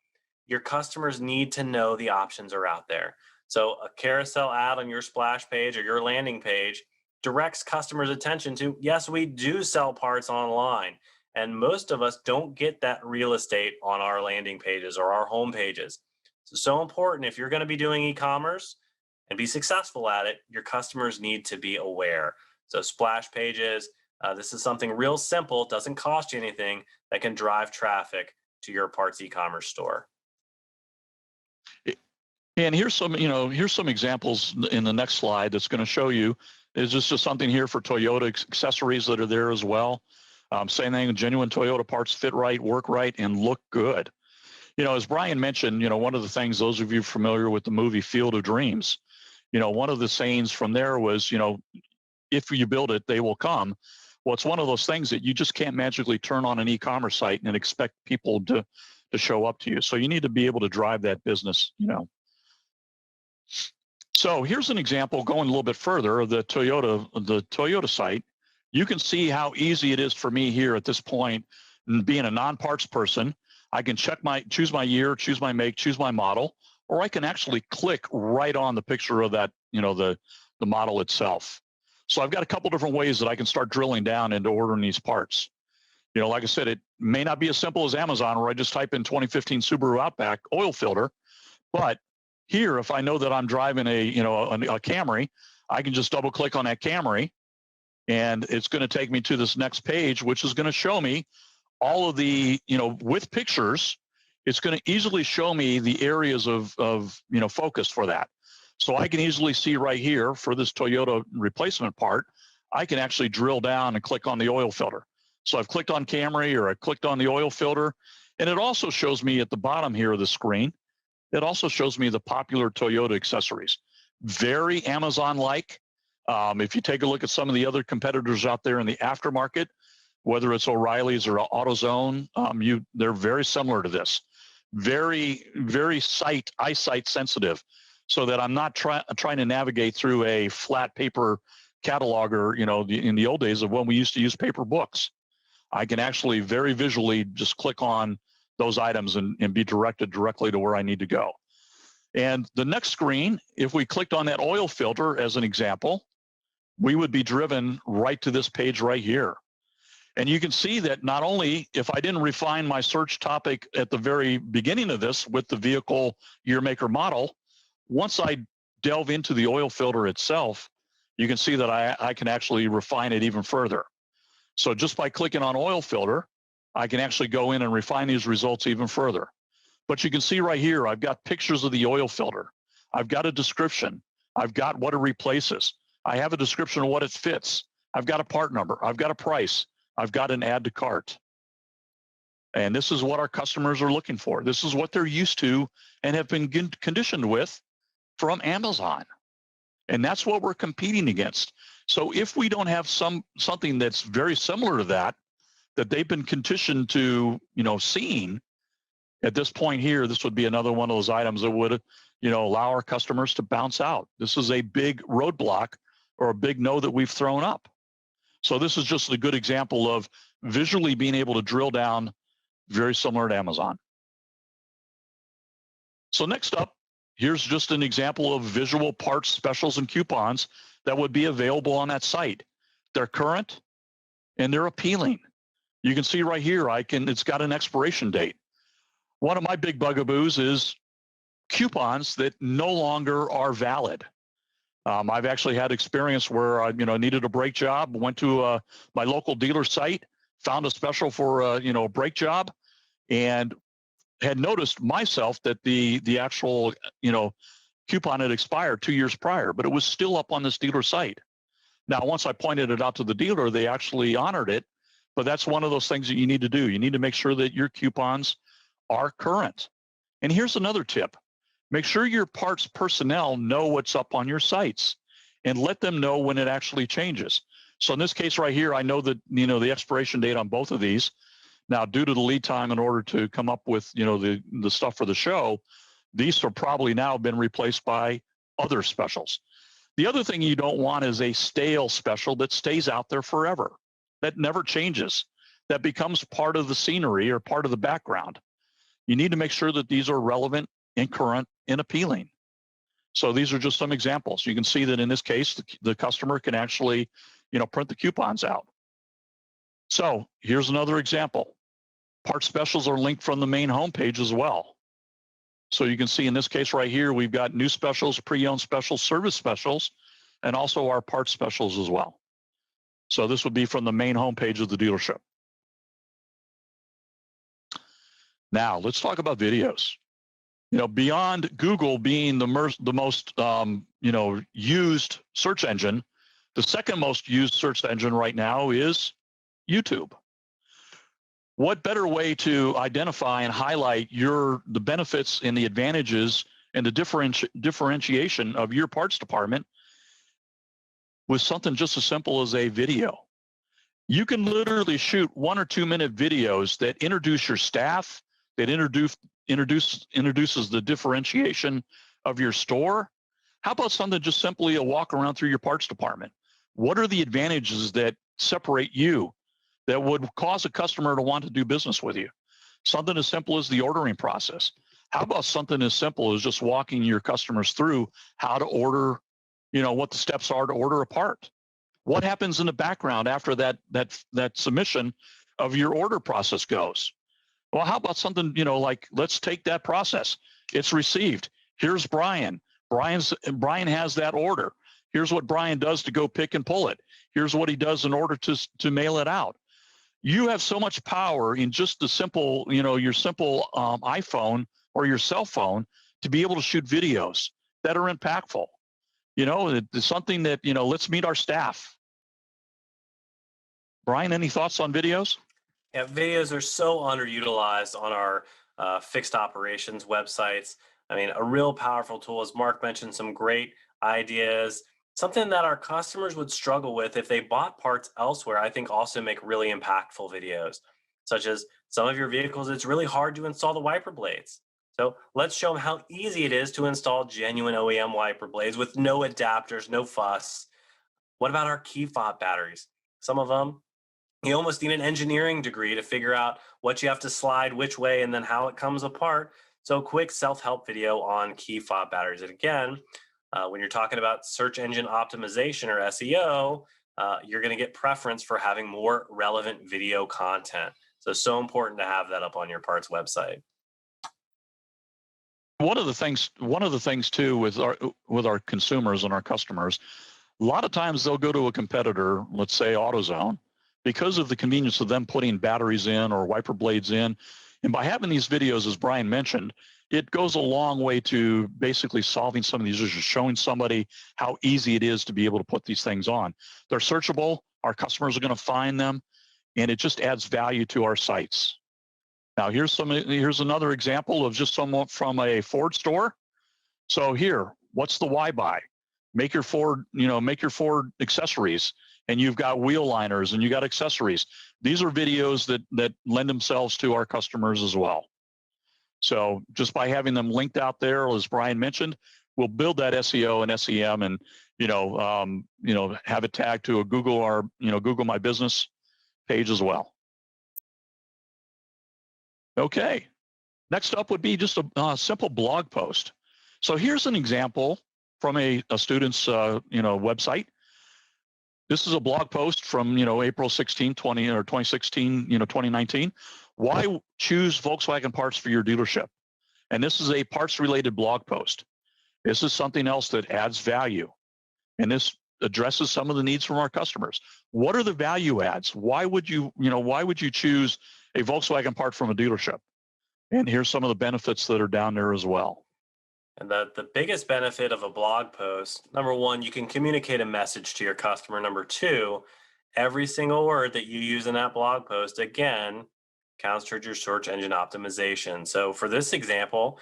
your customers need to know the options are out there. So a carousel ad on your splash page or your landing page directs customers' attention to, yes, we do sell parts online. And most of us don't get that real estate on our landing pages or our home pages. So important, if you're going to be doing e-commerce and be successful at it, your customers need to be aware. So splash pages, this is something real simple, doesn't cost you anything, that can drive traffic to your parts e-commerce store. And here's some examples in the next slide that's going to show you. Is this just something here for Toyota accessories that are there as well? Same thing, genuine Toyota parts fit right, work right, and look good. As Brian mentioned, one of the things, those of you familiar with the movie Field of Dreams, one of the sayings from there was, if you build it, they will come. Well, it's one of those things that you just can't magically turn on an e-commerce site and expect people to show up to you. So you need to be able to drive that business, So here's an example going a little bit further of the Toyota site. You can see how easy it is for me here at this point, being a non-parts person. I can choose my year, choose my make, choose my model, or I can actually click right on the picture of that, the model itself. So I've got a couple different ways that I can start drilling down into ordering these parts. Like I said, it may not be as simple as Amazon where I just type in 2015 Subaru Outback oil filter, but here, if I know that I'm driving a Camry, I can just double click on that Camry, and it's going to take me to this next page, which is going to show me all of the, with pictures, it's going to easily show me the areas of focus for that. So I can easily see right here for this Toyota replacement part, I can actually drill down and click on the oil filter. So I've clicked on Camry or I clicked on the oil filter, and it also shows me at the bottom here of the screen, it also shows me the popular Toyota accessories. Very Amazon-like. If you take a look at some of the other competitors out there in the aftermarket, whether it's O'Reilly's or AutoZone, they're very similar to this. Very, very eyesight sensitive, so that I'm not trying to navigate through a flat paper cataloger, in the old days of when we used to use paper books. I can actually very visually just click on those items and be directed directly to where I need to go. And the next screen, if we clicked on that oil filter as an example, we would be driven right to this page right here. And you can see that not only if I didn't refine my search topic at the very beginning of this with the vehicle, year, make, or model, once I delve into the oil filter itself, you can see that I can actually refine it even further. So just by clicking on oil filter, I can actually go in and refine these results even further. But you can see right here, I've got pictures of the oil filter. I've got a description. I've got what it replaces. I have a description of what it fits. I've got a part number. I've got a price. I've got an add to cart. And this is what our customers are looking for. This is what they're used to and have been conditioned with from Amazon. And that's what we're competing against. So if we don't have something that's very similar to that they've been conditioned to, seeing, at this point here, this would be another one of those items that would, allow our customers to bounce out. This is a big roadblock or a big no that we've thrown up. So this is just a good example of visually being able to drill down, very similar to Amazon. So next up, here's just an example of visual parts, specials, and coupons that would be available on that site. They're current and they're appealing. You can see right here, it's got an expiration date. One of my big bugaboos is coupons that no longer are valid. I've actually had experience where I, needed a brake job, went to my local dealer site, found a special for a brake job, and had noticed myself that the actual coupon had expired 2 years prior, but it was still up on this dealer site. Now, once I pointed it out to the dealer, they actually honored it. But that's one of those things that you need to do. You need to make sure that your coupons are current. And here's another tip. Make sure your parts personnel know what's up on your sites and let them know when it actually changes. So in this case right here, I know that, the expiration date on both of these. Now, due to the lead time in order to come up with, the stuff for the show, these have probably now been replaced by other specials. The other thing you don't want is a stale special that stays out there forever. That never changes, that becomes part of the scenery or part of the background. You need to make sure that these are relevant and current and appealing. So these are just some examples. You can see that in this case, the customer can actually, print the coupons out. So here's another example. Part specials are linked from the main homepage as well. So you can see in this case right here, we've got new specials, pre-owned specials, service specials, and also our part specials as well. So this would be from the main homepage of the dealership. Now let's talk about videos. Beyond Google being the most used search engine, the second most used search engine right now is YouTube. What better way to identify and highlight the benefits and the advantages and the differentiation of your parts department with something just as simple as a video? You can literally shoot 1 or 2 minute videos that introduce your staff, that introduces the differentiation of your store. How about something just simply a walk around through your parts department? What are the advantages that separate you that would cause a customer to want to do business with you? Something as simple as the ordering process. How about something as simple as just walking your customers through how to order, what the steps are to order a part? What happens in the background after that submission of your order process goes? Well, how about something, like, let's take that process. It's received. Here's Brian. Brian has that order. Here's what Brian does to go pick and pull it. Here's what he does in order to mail it out. You have so much power in just the simple, your simple iPhone or your cell phone to be able to shoot videos that are impactful. It's something that, let's meet our staff. Brian, any thoughts on videos? Yeah, videos are so underutilized on our fixed operations websites. I mean, a real powerful tool, as Mark mentioned, some great ideas, something that our customers would struggle with if they bought parts elsewhere. I think also make really impactful videos, such as some of your vehicles, it's really hard to install the wiper blades. So let's show them how easy it is to install genuine OEM wiper blades with no adapters, no fuss. What about our key fob batteries? Some of them, you almost need an engineering degree to figure out what you have to slide which way and then how it comes apart. So quick self-help video on key fob batteries. And again, when you're talking about search engine optimization or SEO, you're going to get preference for having more relevant video content. So important to have that up on your parts website. One of the things too with our consumers and our customers, a lot of times they'll go to a competitor, let's say AutoZone, because of the convenience of them putting batteries in or wiper blades in. And by having these videos, as Brian mentioned, it goes a long way to basically solving some of these issues, showing somebody how easy it is to be able to put these things on. They're searchable. Our customers are going to find them, and it just adds value to our sites. Now, here's another example of just someone from a Ford store. So here, what's the why buy? Make your Ford accessories, and you've got wheel liners and you got accessories. These are videos that lend themselves to our customers as well. So just by having them linked out there, as Brian mentioned, we'll build that SEO and SEM, and have it tagged to a Google My Business page as well. Okay, next up would be just a simple blog post. So here's an example from a student's website. This is a blog post from April 16, 2016, 2019. Why choose Volkswagen parts for your dealership? And this is a parts related blog post. This is something else that adds value, and this addresses some of the needs from our customers. What are the value adds? Why would you choose a Volkswagen part from a dealership? And here's some of the benefits that are down there as well. And the biggest benefit of a blog post, number one, you can communicate a message to your customer. Number two, every single word that you use in that blog post, again, counts towards your search engine optimization. So for this example,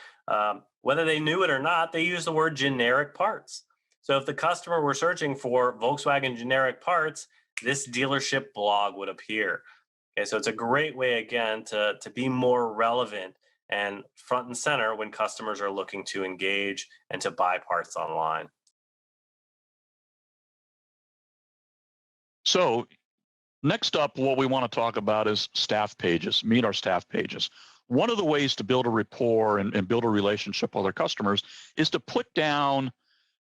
whether they knew it or not, they use the word generic parts. So if the customer were searching for Volkswagen generic parts, this dealership blog would appear. Okay, so it's a great way, again, to be more relevant and front and center when customers are looking to engage and to buy parts online. So next up, what we want to talk about is staff pages, meet our staff pages. One of the ways to build a rapport and build a relationship with our customers is to put down,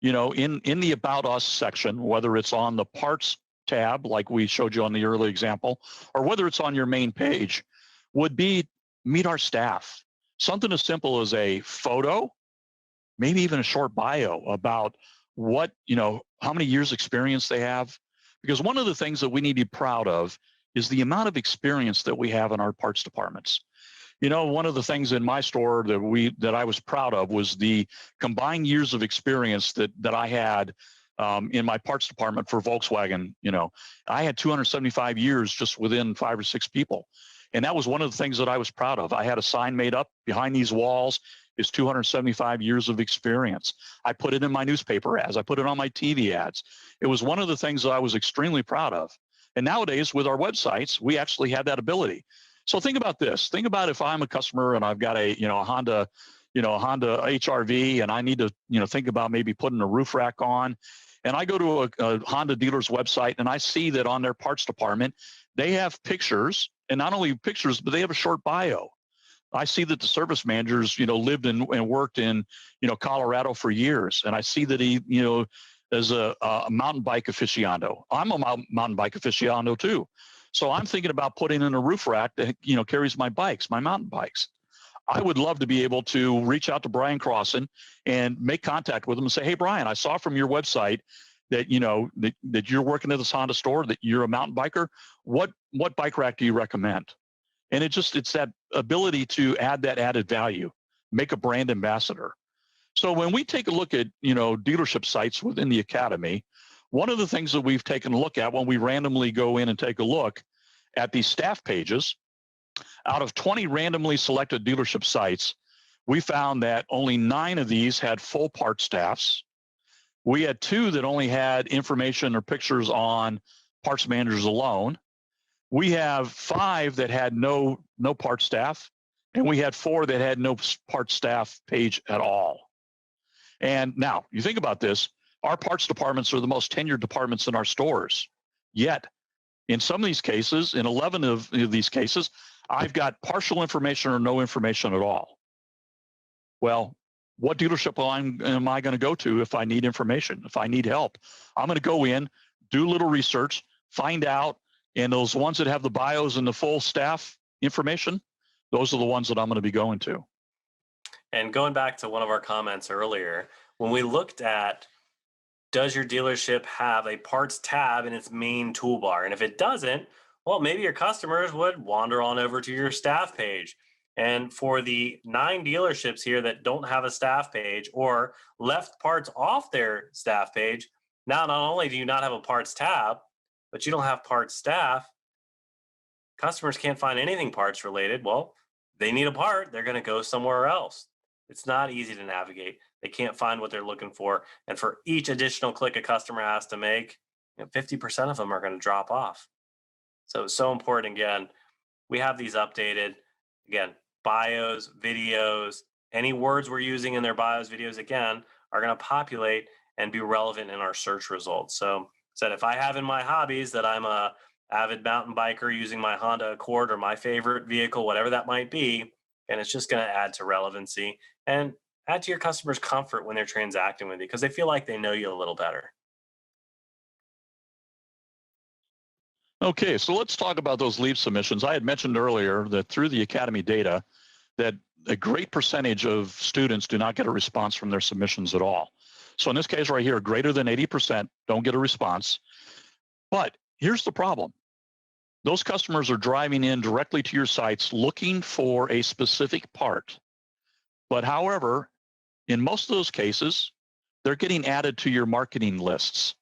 in the About Us section, whether it's on the parts tab, like we showed you on the early example, or whether it's on your main page, would be meet our staff. Something as simple as a photo, maybe even a short bio about what, how many years experience they have. Because one of the things that we need to be proud of is the amount of experience that we have in our parts departments. One of the things in my store that I was proud of was the combined years of experience that I had in my parts department for Volkswagen. I had 275 years just within 5 or 6 people. And that was one of the things that I was proud of. I had a sign made up behind these walls is 275 years of experience. I put it in my newspaper ads. I put it on my TV ads. It was one of the things that I was extremely proud of. And nowadays with our websites, we actually have that ability. So think about this. Think about if I'm a customer and I've got a Honda HR-V, and I need to think about maybe putting a roof rack on. And I go to a Honda dealer's website and I see that on their parts department, they have pictures, and not only pictures, but they have a short bio. I see that the service managers, lived and worked in, Colorado for years. And I see that he, is a mountain bike aficionado. I'm a mountain bike aficionado too. So I'm thinking about putting in a roof rack that, carries my mountain bikes. I would love to be able to reach out to Brian Crossin and make contact with him and say, hey, Brian, I saw from your website that, that you're working at this Honda store, that you're a mountain biker. What bike rack do you recommend? And it's that ability to add that added value, make a brand ambassador. So when we take a look at, dealership sites within the Academy, one of the things that we've taken a look at when we randomly go in and take a look at these staff pages, out of 20 randomly selected dealership sites, we found that only 9 of these had full part staffs. We had 2 that only had information or pictures on parts managers alone. We have 5 that had no part staff, and we had 4 that had no part staff page at all. And now you think about this, our parts departments are the most tenured departments in our stores. Yet in some of these cases, in 11 of these cases, I've got partial information or no information at all. Well, what dealership am I going to go to if I need information, if I need help? I'm going to go in, do a little research, find out, and those ones that have the bios and the full staff information, those are the ones that I'm going to be going to. And going back to one of our comments earlier, when we looked at, does your dealership have a parts tab in its main toolbar? And if it doesn't, well, maybe your customers would wander on over to your staff page. And for the 9 dealerships here that don't have a staff page or left parts off their staff page, now not only do you not have a parts tab, but you don't have parts staff. Customers can't find anything parts related. Well, they need a part, they're going to go somewhere else. It's not easy to navigate. They can't find what they're looking for. And for each additional click a customer has to make, 50% of them are going to drop off. So it's so important. Again, we have these updated. Again, bios, videos, any words we're using in their bios, videos, again, are going to populate and be relevant in our search results. So if I have in my hobbies that I'm a avid mountain biker using my Honda Accord or my favorite vehicle, whatever that might be, and it's just going to add to relevancy and add to your customers' comfort when they're transacting with you because they feel like they know you a little better. Okay, so let's talk about those lead submissions. I had mentioned earlier that through the Academy data, that a great percentage of students do not get a response from their submissions at all. So in this case right here, greater than 80% don't get a response. But here's the problem. Those customers are driving in directly to your sites looking for a specific part. But however, in most of those cases, they're getting added to your marketing lists.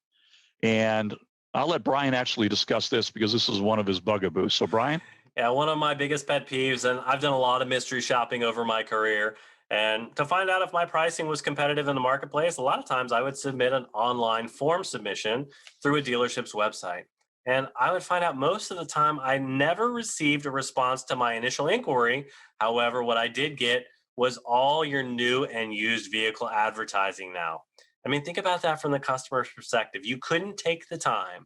And I'll let Brian actually discuss this because this is one of his bugaboos. So Brian? Yeah, one of my biggest pet peeves, and I've done a lot of mystery shopping over my career. And to find out if my pricing was competitive in the marketplace, a lot of times I would submit an online form submission through a dealership's website. And I would find out most of the time I never received a response to my initial inquiry. However, what I did get was all your new and used vehicle advertising now. I mean, think about that from the customer's perspective. You couldn't take the time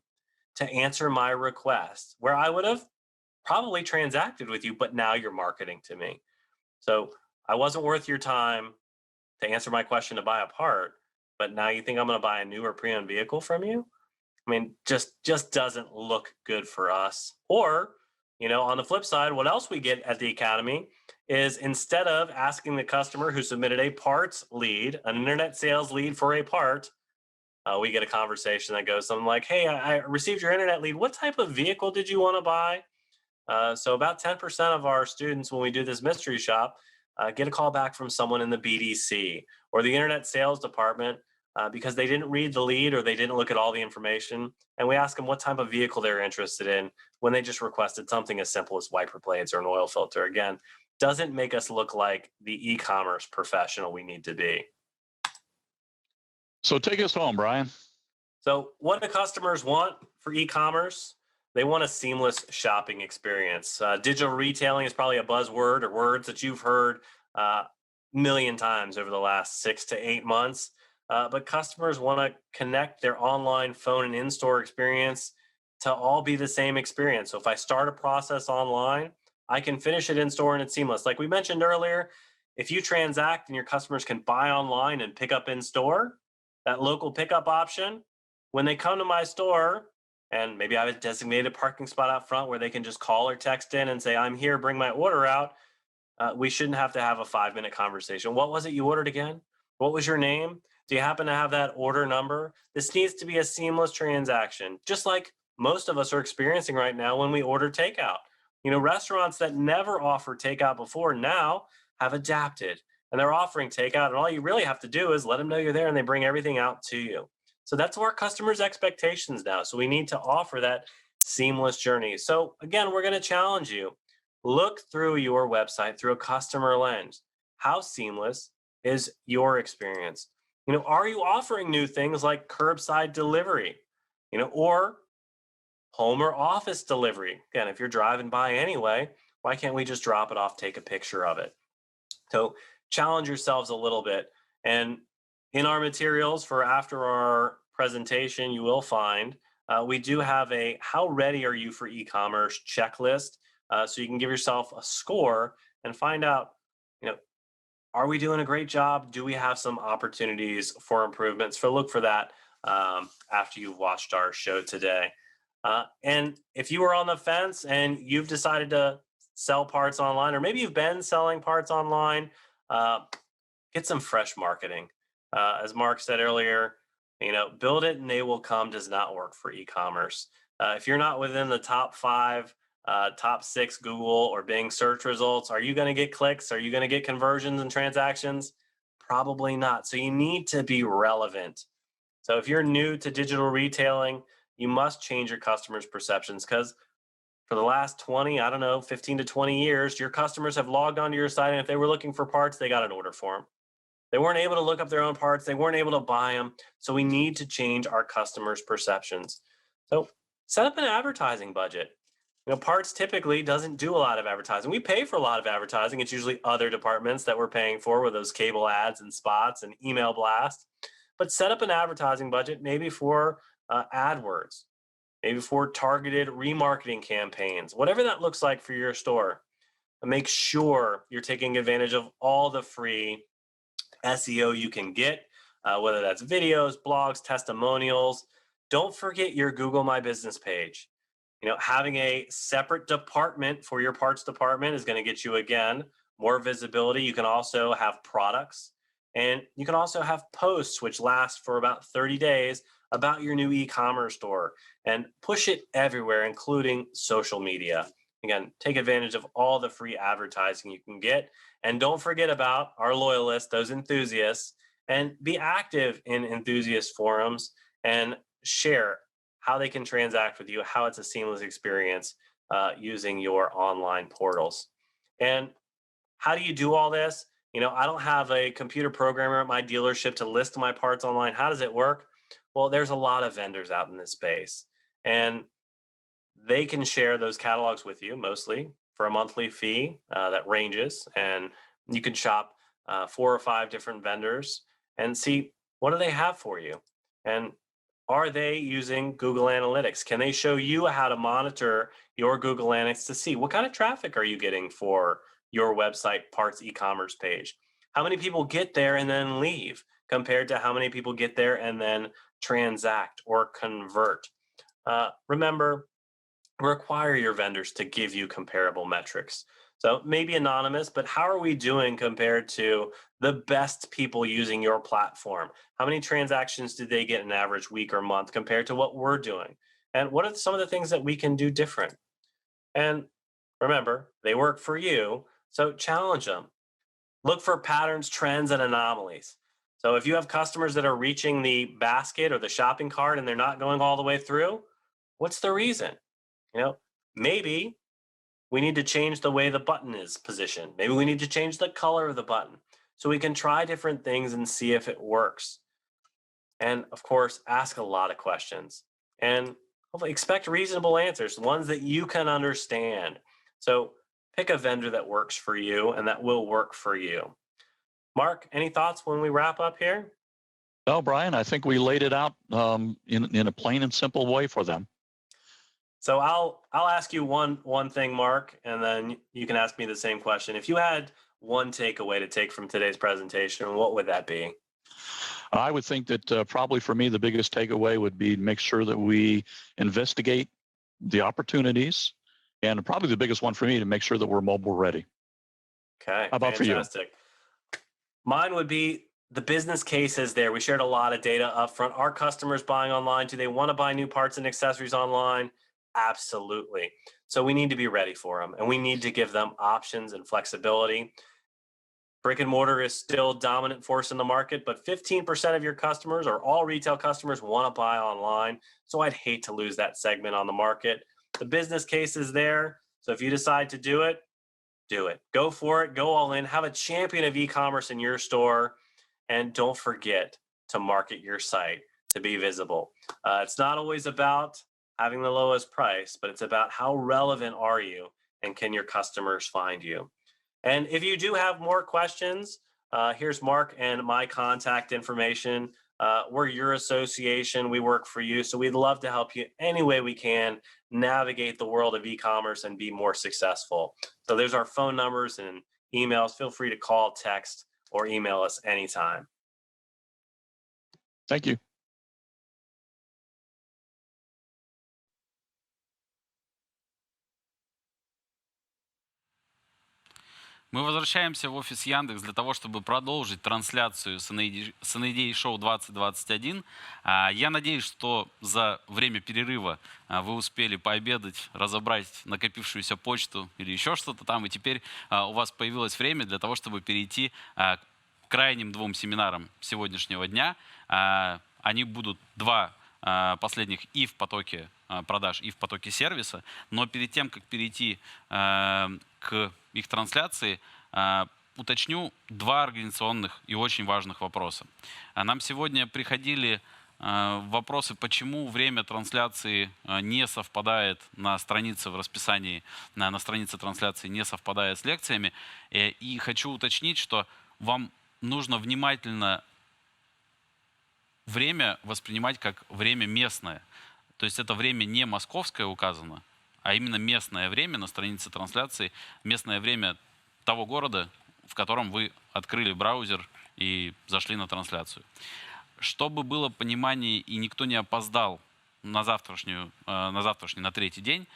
to answer my request where I would have probably transacted with you, but now you're marketing to me. So I wasn't worth your time to answer my question to buy a part, but now you think I'm going to buy a new or pre-owned vehicle from you? I mean, just doesn't look good for us. Or, on the flip side, what else we get at the Academy is instead of asking the customer who submitted a parts lead, an internet sales lead for a part, we get a conversation that goes something like, hey, I received your internet lead. What type of vehicle did you want to buy? So about 10% of our students, when we do this mystery shop, get a call back from someone in the BDC or the internet sales department because they didn't read the lead or they didn't look at all the information. And we ask them what type of vehicle they're interested in when they just requested something as simple as wiper blades or an oil filter. Again, doesn't make us look like the e-commerce professional we need to be. So take us home, Brian. So what do customers want for e-commerce? They want a seamless shopping experience. Digital retailing is probably a buzzword or words that you've heard a million times over the last 6 to 8 months. But customers want to connect their online, phone, and in-store experience to all be the same experience. So if I start a process online, I can finish it in-store and it's seamless. Like we mentioned earlier, if you transact and your customers can buy online and pick up in-store, that local pickup option, when they come to my store, and maybe I have a designated parking spot out front where they can just call or text in and say, I'm here, bring my order out. We shouldn't have to have a 5-minute conversation. What was it you ordered again? What was your name? Do you happen to have that order number? This needs to be a seamless transaction, just like most of us are experiencing right now when we order takeout. Restaurants that never offered takeout before now have adapted and they're offering takeout, and all you really have to do is let them know you're there and they bring everything out to you. So that's our customers' expectations now. So we need to offer that seamless journey. So again, we're going to challenge you. Look through your website through a customer lens. How seamless is your experience? Are you offering new things like curbside delivery, or home or office delivery? Again, if you're driving by anyway, why can't we just drop it off, take a picture of it? So challenge yourselves a little bit. And in our materials for after our presentation, you will find we do have a how ready are you for e-commerce checklist, so you can give yourself a score and find out, are we doing a great job? Do we have some opportunities for improvements? So look for that after you've watched our show today. And if you were on the fence and you've decided to sell parts online, or maybe you've been selling parts online, get some fresh marketing. As Mark said earlier, build it and they will come does not work for e-commerce. If you're not within the top 5, top 6 Google or Bing search results, are you going to get clicks? Are you going to get conversions and transactions? Probably not. So you need to be relevant. So if you're new to digital retailing, you must change your customers' perceptions, because for the last 15 to 20 years, your customers have logged onto your site, and if they were looking for parts, they got an order for them. They weren't able to look up their own parts. They weren't able to buy them. So we need to change our customers' perceptions. So set up an advertising budget. Parts typically doesn't do a lot of advertising. We pay for a lot of advertising. It's usually other departments that we're paying for, with those cable ads and spots and email blasts. But set up an advertising budget, maybe for AdWords, maybe for targeted remarketing campaigns, whatever that looks like for your store. And make sure you're taking advantage of all the free SEO you can get, whether that's videos, blogs, testimonials. Don't forget your Google My Business page. Having a separate department for your parts department is going to get you, again, more visibility. You can also have products, and you can also have posts which last for about 30 days about your new e-commerce store, and push it everywhere, including social media. Again, take advantage of all the free advertising you can get. And don't forget about our loyalists, those enthusiasts, and be active in enthusiast forums and share how they can transact with you, how it's a seamless experience using your online portals. And how do you do all this? I don't have a computer programmer at my dealership to list my parts online. How does it work? Well, there's a lot of vendors out in this space, and they can share those catalogs with you, mostly for a monthly fee that ranges. And you can shop 4 or 5 different vendors and see, what do they have for you? And are they using Google Analytics? Can they show you how to monitor your Google Analytics to see what kind of traffic are you getting for your website parts e-commerce page? How many people get there and then leave, compared to how many people get there and then transact or convert? Remember, require your vendors to give you comparable metrics. So maybe anonymous, but how are we doing compared to the best people using your platform? How many transactions did they get in average week or month compared to what we're doing? And what are some of the things that we can do different? And remember, they work for you, so challenge them. Look for patterns, trends, and anomalies. So if you have customers that are reaching the basket or the shopping cart and they're not going all the way through, what's the reason? Maybe we need to change the way the button is positioned. Maybe we need to change the color of the button. So we can try different things and see if it works. And of course, ask a lot of questions and hopefully expect reasonable answers, ones that you can understand. So pick a vendor that works for you and that will work for you. Mark, any thoughts when we wrap up here? No, Brian, I think we laid it out in a plain and simple way for them. So I'll ask you one thing, Mark, and then you can ask me the same question. If you had one takeaway to take from today's presentation, what would that be? I would think that probably for me, the biggest takeaway would be to make sure that we investigate the opportunities, and probably the biggest one for me, to make sure that we're mobile ready. Okay, how about fantastic. For you? Mine would be the business case is there. We shared a lot of data up front. Are customers buying online? Do they want to buy new parts and accessories online? Absolutely. So we need to be ready for them, and we need to give them options and flexibility. Brick and mortar is still dominant force in the market, but 15% of your customers or all retail customers want to buy online. So I'd hate to lose that segment on the market. The business case is there. So if you decide to do it, do it. Go for it. Go all in. Have a champion of e-commerce in your store. And don't forget to market your site to be visible. It's not always about having the lowest price, but it's about how relevant are you and can your customers find you? And if you do have more questions, here's Mark and my contact information. We're your association. We work for you. So we'd love to help you any way we can navigate the world of e-commerce and be more successful. So there's our phone numbers and emails. Feel free to call, text, or email us anytime. Thank you. Мы возвращаемся в офис Яндекс для того, чтобы продолжить трансляцию с NADA Show 2021. Я надеюсь, что за время перерыва вы успели пообедать, разобрать накопившуюся почту или еще что-то там, и теперь у вас появилось время для того, чтобы перейти к крайним двум семинарам сегодняшнего дня. Они будут два последних и в потоке продаж, и в потоке сервиса. Но перед тем, как перейти к их трансляции, уточню два организационных и очень важных вопроса. Нам сегодня приходили вопросы, почему время трансляции не совпадает на странице в расписании, на странице трансляции не совпадает с лекциями. И хочу уточнить, что вам нужно внимательно время воспринимать как время местное. То есть это время не московское указано, а именно местное время на странице трансляции, местное время того города, в котором вы открыли браузер и зашли на трансляцию. Чтобы было понимание и никто не опоздал на третий день,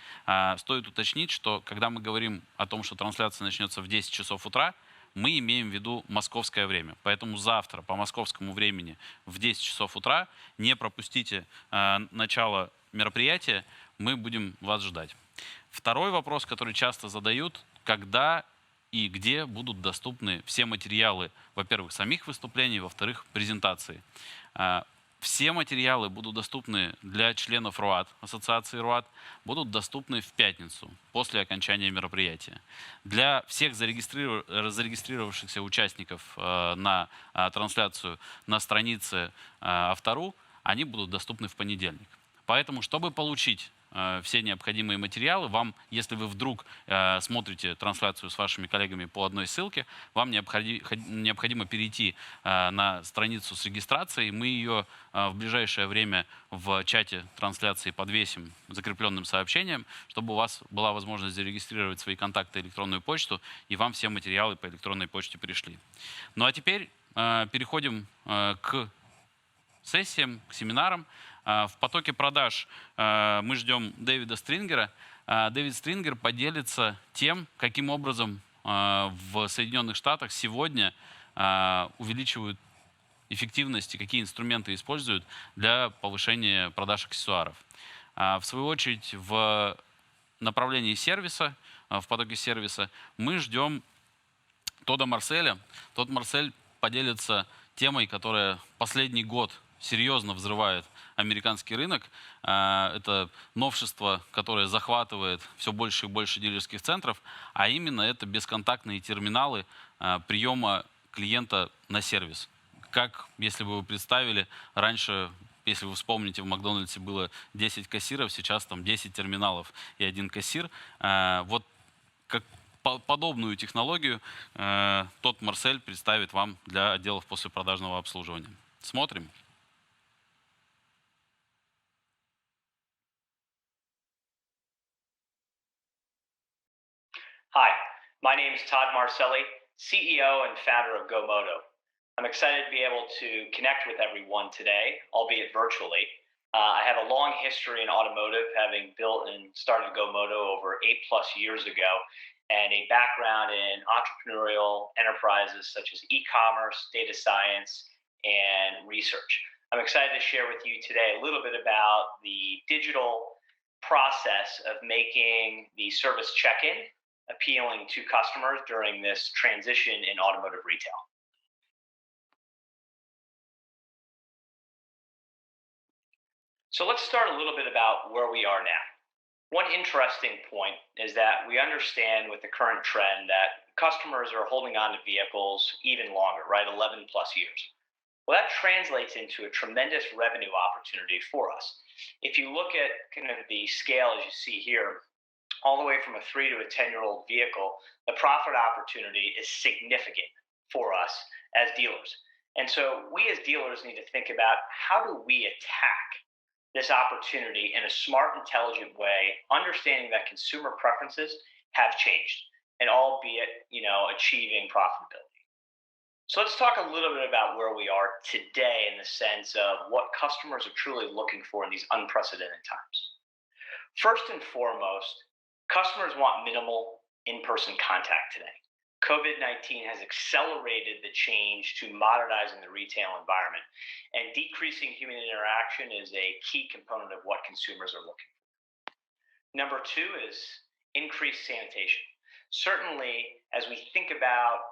стоит уточнить, что когда мы говорим о том, что трансляция начнется в 10 часов утра, мы имеем в виду московское время. Поэтому завтра по московскому времени в 10 часов утра не пропустите начало мероприятия, мы будем вас ждать. Второй вопрос, который часто задают, когда и где будут доступны все материалы, во-первых, самих выступлений, во-вторых, презентации. Все материалы будут доступны для членов РОАД, ассоциации РОАД, будут доступны в пятницу, после окончания мероприятия. Для всех зарегистрировавшихся участников на трансляцию на странице Авто.ру, они будут доступны в понедельник. Поэтому, чтобы получить все необходимые материалы, вам, если вы вдруг смотрите трансляцию с вашими коллегами по одной ссылке, вам необходимо перейти на страницу с регистрацией. Мы ее в ближайшее время в чате трансляции подвесим закрепленным сообщением, чтобы у вас была возможность зарегистрировать свои контакты, электронную почту, и вам все материалы по электронной почте пришли. Ну а теперь переходим к сессиям, к семинарам. В потоке продаж мы ждем Дэвида Стрингера. Дэвид Стрингер поделится тем, каким образом в Соединенных Штатах сегодня увеличивают эффективность и какие инструменты используют для повышения продаж аксессуаров. В свою очередь, в направлении сервиса, в потоке сервиса, мы ждем Тодда Марселя. Тодд Марсель поделится темой, которая последний год серьезно взрывает американский рынок. Это новшество, которое захватывает все больше и больше дилерских центров, а именно это бесконтактные терминалы приема клиента на сервис. Как, если бы вы представили, раньше, если вы вспомните, в Макдональдсе было 10 кассиров, сейчас там 10 терминалов и 1 кассир. Вот как подобную технологию Тодд Марсель представит вам для отделов послепродажного обслуживания. Смотрим. Hi, my name is Todd Marcelle, CEO and founder of GoMoto. I'm excited to be able to connect with everyone today, albeit virtually. I have a long history in automotive, having built and started GoMoto over 8+ years ago, and a background in entrepreneurial enterprises such as e-commerce, data science, and research. I'm excited to share with you today a little bit about the digital process of making the service check-in appealing to customers during this transition in automotive retail. So let's start a little bit about where we are now. One interesting point is that we understand with the current trend that customers are holding on to vehicles even longer, right? 11 plus years. Well, that translates into a tremendous revenue opportunity for us. If you look at kind of the scale as you see here, all the way from a 3 to a 10-year-old vehicle, the profit opportunity is significant for us as dealers. And so we as dealers need to think about how do we attack this opportunity in a smart, intelligent way, understanding that consumer preferences have changed, and albeit, achieving profitability. So let's talk a little bit about where we are today in the sense of what customers are truly looking for in these unprecedented times. First and foremost, customers want minimal in-person contact today. COVID-19 has accelerated the change to modernizing the retail environment, and decreasing human interaction is a key component of what consumers are looking for. Number two is increased sanitation. Certainly, as we think about,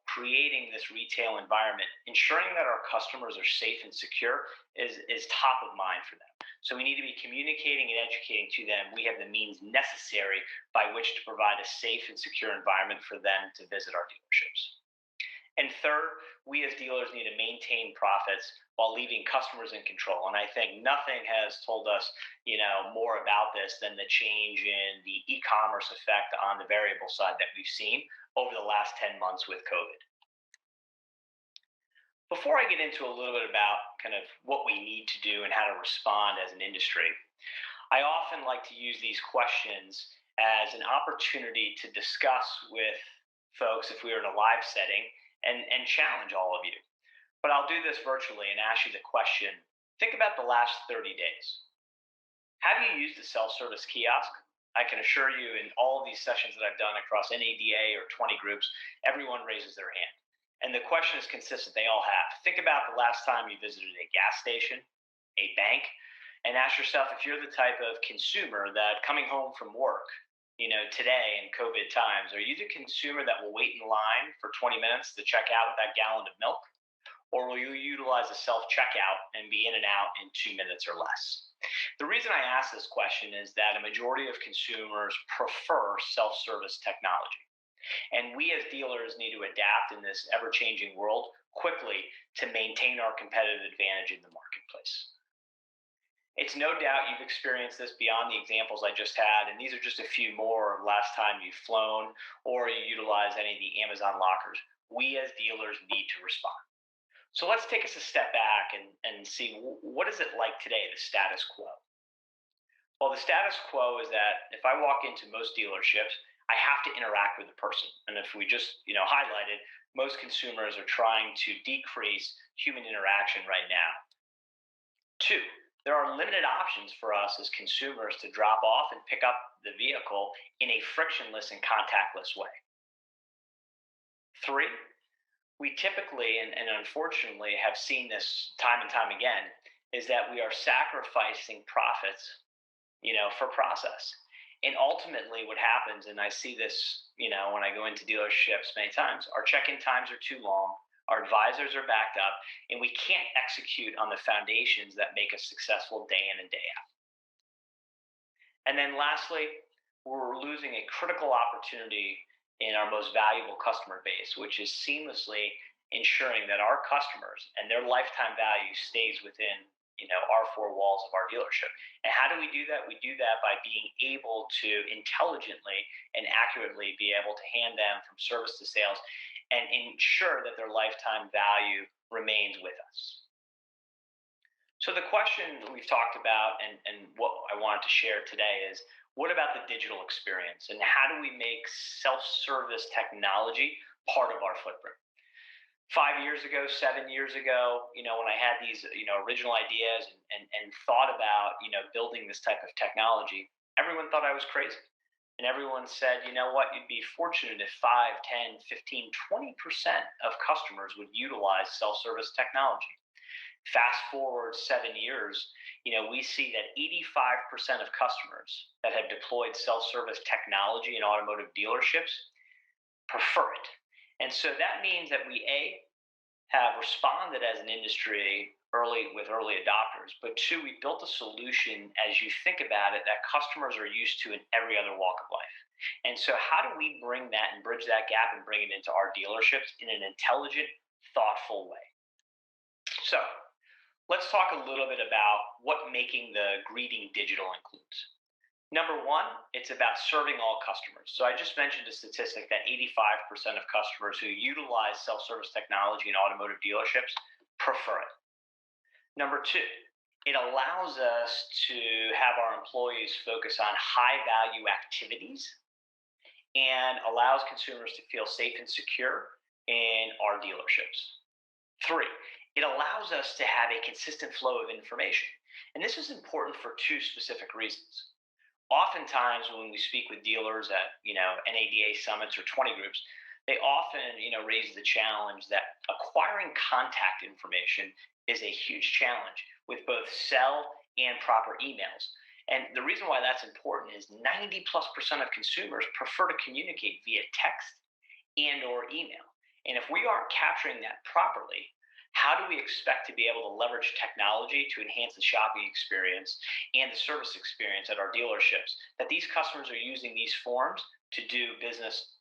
creating this retail environment, ensuring that our customers are safe and secure is top of mind for them. So we need to be communicating and educating to them. We have the means necessary by which to provide a safe and secure environment for them to visit our dealerships. And third, we as dealers need to maintain profits while leaving customers in control. And I think nothing has told us, more about this than the change in the e-commerce effect on the variable side that we've seen over the last 10 months with COVID. Before I get into a little bit about kind of what we need to do and how to respond as an industry, I often like to use these questions as an opportunity to discuss with folks if we were in a live setting and challenge all of you. But I'll do this virtually and ask you the question, think about the last 30 days. Have you used a self-service kiosk? I can assure you in all of these sessions that I've done across NADA or 20 groups, everyone raises their hand. And the question is consistent, they all have. Think about the last time you visited a gas station, a bank, and ask yourself if you're the type of consumer that coming home from work, today in COVID times, are you the consumer that will wait in line for 20 minutes to check out with that gallon of milk? Or will you utilize a self-checkout and be in and out in 2 minutes or less? The reason I ask this question is that a majority of consumers prefer self-service technology. And we as dealers need to adapt in this ever-changing world quickly to maintain our competitive advantage in the marketplace. It's no doubt you've experienced this beyond the examples I just had, and these are just a few more of last time you've flown or you utilize any of the Amazon lockers. We as dealers need to respond. So let's take us a step back and see what is it like today, the status quo. Well, the status quo is that if I walk into most dealerships, I have to interact with the person. And if we just, highlighted, most consumers are trying to decrease human interaction right now. Two, there are limited options for us as consumers to drop off and pick up the vehicle in a frictionless and contactless way. Three, we typically, and unfortunately have seen this time and time again, is that we are sacrificing profits, for process. And ultimately what happens, and I see this, when I go into dealerships many times, our check-in times are too long, our advisors are backed up, and we can't execute on the foundations that make us successful day in and day out. And then lastly, we're losing a critical opportunity in our most valuable customer base, which is seamlessly ensuring that our customers and their lifetime value stays within our four walls of our dealership. And how do we do that? We do that by being able to intelligently and accurately be able to hand them from service to sales and ensure that their lifetime value remains with us. So the question we've talked about and what I wanted to share today is, what about the digital experience? And how do we make self-service technology part of our footprint? 5 years ago, 7 years ago, when I had these, original ideas and thought about, building this type of technology, everyone thought I was crazy. And everyone said, you know what, you'd be fortunate if 5, 10, 15, 20% of customers would utilize self-service technology. Fast forward 7 years, we see that 85% of customers that have deployed self-service technology in automotive dealerships prefer it. And so that means that we, have responded as an industry with early adopters, but two, we built a solution, as you think about it, that customers are used to in every other walk of life. And so how do we bring that and bridge that gap and bring it into our dealerships in an intelligent, thoughtful way? So let's talk a little bit about what making the greeting digital includes. Number one, it's about serving all customers. So I just mentioned a statistic that 85% of customers who utilize self-service technology in automotive dealerships prefer it. Number two, it allows us to have our employees focus on high-value activities and allows consumers to feel safe and secure in our dealerships. Three, it allows us to have a consistent flow of information. And this is important for two specific reasons. Oftentimes when we speak with dealers at NADA summits or 20 groups, they often raise the challenge that acquiring contact information is a huge challenge with both cell and proper emails. And the reason why that's important is 90+% of consumers prefer to communicate via text and or email. And if we aren't capturing that properly, how do we expect to be able to leverage technology to enhance the shopping experience and the service experience at our dealerships that these customers are using these forms to do business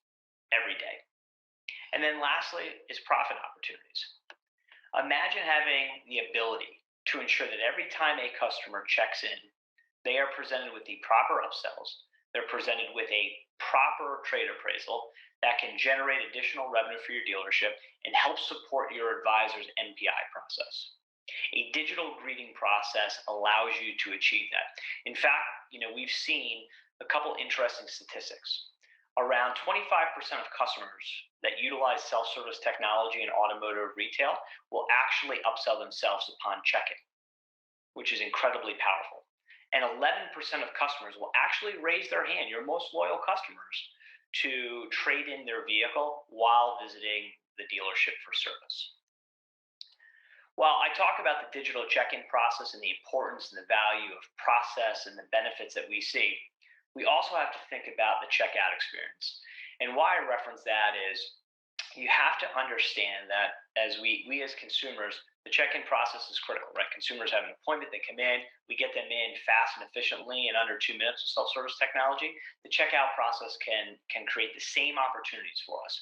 every day? And then lastly is profit opportunities. Imagine having the ability to ensure that every time a customer checks in, they are presented with the proper upsells, they're presented with a proper trade appraisal that can generate additional revenue for your dealership and help support your advisor's NPI process. A digital greeting process allows you to achieve that. In fact, we've seen a couple interesting statistics. Around 25% of customers that utilize self-service technology in automotive retail will actually upsell themselves upon check-in, which is incredibly powerful. And 11% of customers will actually raise their hand, your most loyal customers, to trade in their vehicle while visiting the dealership for service. While I talk about the digital check-in process and the importance and the value of process and the benefits that we see, we also have to think about the checkout experience. And why I reference that is you have to understand that as we as consumers, the check-in process is critical, right? Consumers have an appointment, they come in, we get them in fast and efficiently in under 2 minutes with self-service technology. The checkout process can create the same opportunities for us.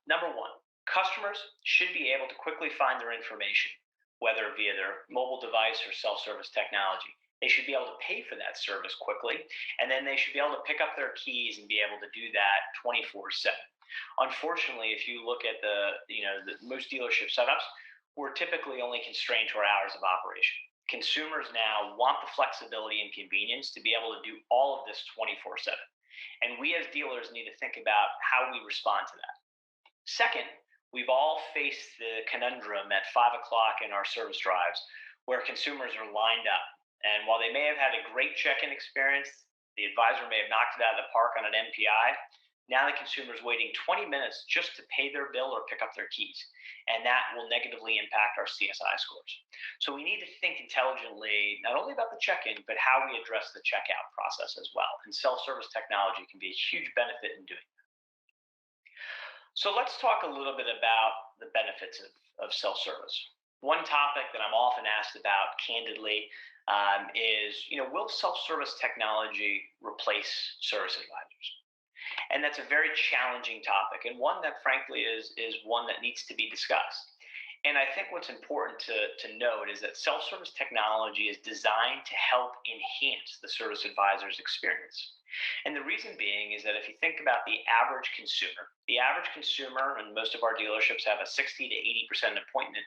Number one, customers should be able to quickly find their information, whether via their mobile device or self-service technology. They should be able to pay for that service quickly, and then they should be able to pick up their keys and be able to do that 24/7. Unfortunately, if you look at the most dealership setups, we're typically only constrained to our hours of operation. Consumers now want the flexibility and convenience to be able to do all of this 24/7. And we as dealers need to think about how we respond to that. Second, we've all faced the conundrum at 5 o'clock in our service drives where consumers are lined up. And while they may have had a great check-in experience, the advisor may have knocked it out of the park on an NPI. Now the consumer is waiting 20 minutes just to pay their bill or pick up their keys. And that will negatively impact our CSI scores. So we need to think intelligently, not only about the check-in, but how we address the checkout process as well. And self-service technology can be a huge benefit in doing that. So let's talk a little bit about the benefits of self-service. One topic that I'm often asked about candidly is, will self-service technology replace service advisors? And that's a very challenging topic, and one that frankly is one that needs to be discussed. And I think what's important to note is that self-service technology is designed to help enhance the service advisor's experience. And the reason being is that if you think about the average consumer, and most of our dealerships have a 60 to 80% appointment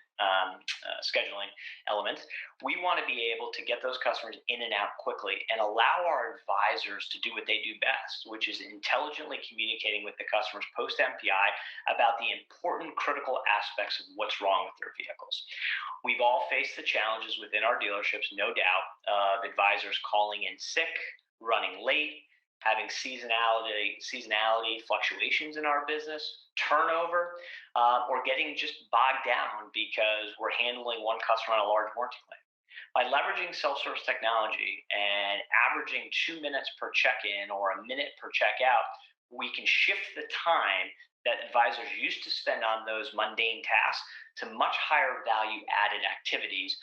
scheduling element, we want to be able to get those customers in and out quickly and allow our advisors to do what they do best, which is intelligently communicating with the customers post-MPI about the important critical aspects of what's wrong with their vehicles. We've all faced the challenges within our dealerships, no doubt, of advisors calling in sick, running late, having seasonality fluctuations in our business, turnover, or getting just bogged down because we're handling one customer on a large warranty claim. By leveraging self-service technology and averaging 2 minutes per check-in or a minute per check-out, we can shift the time that advisors used to spend on those mundane tasks to much higher value added activities,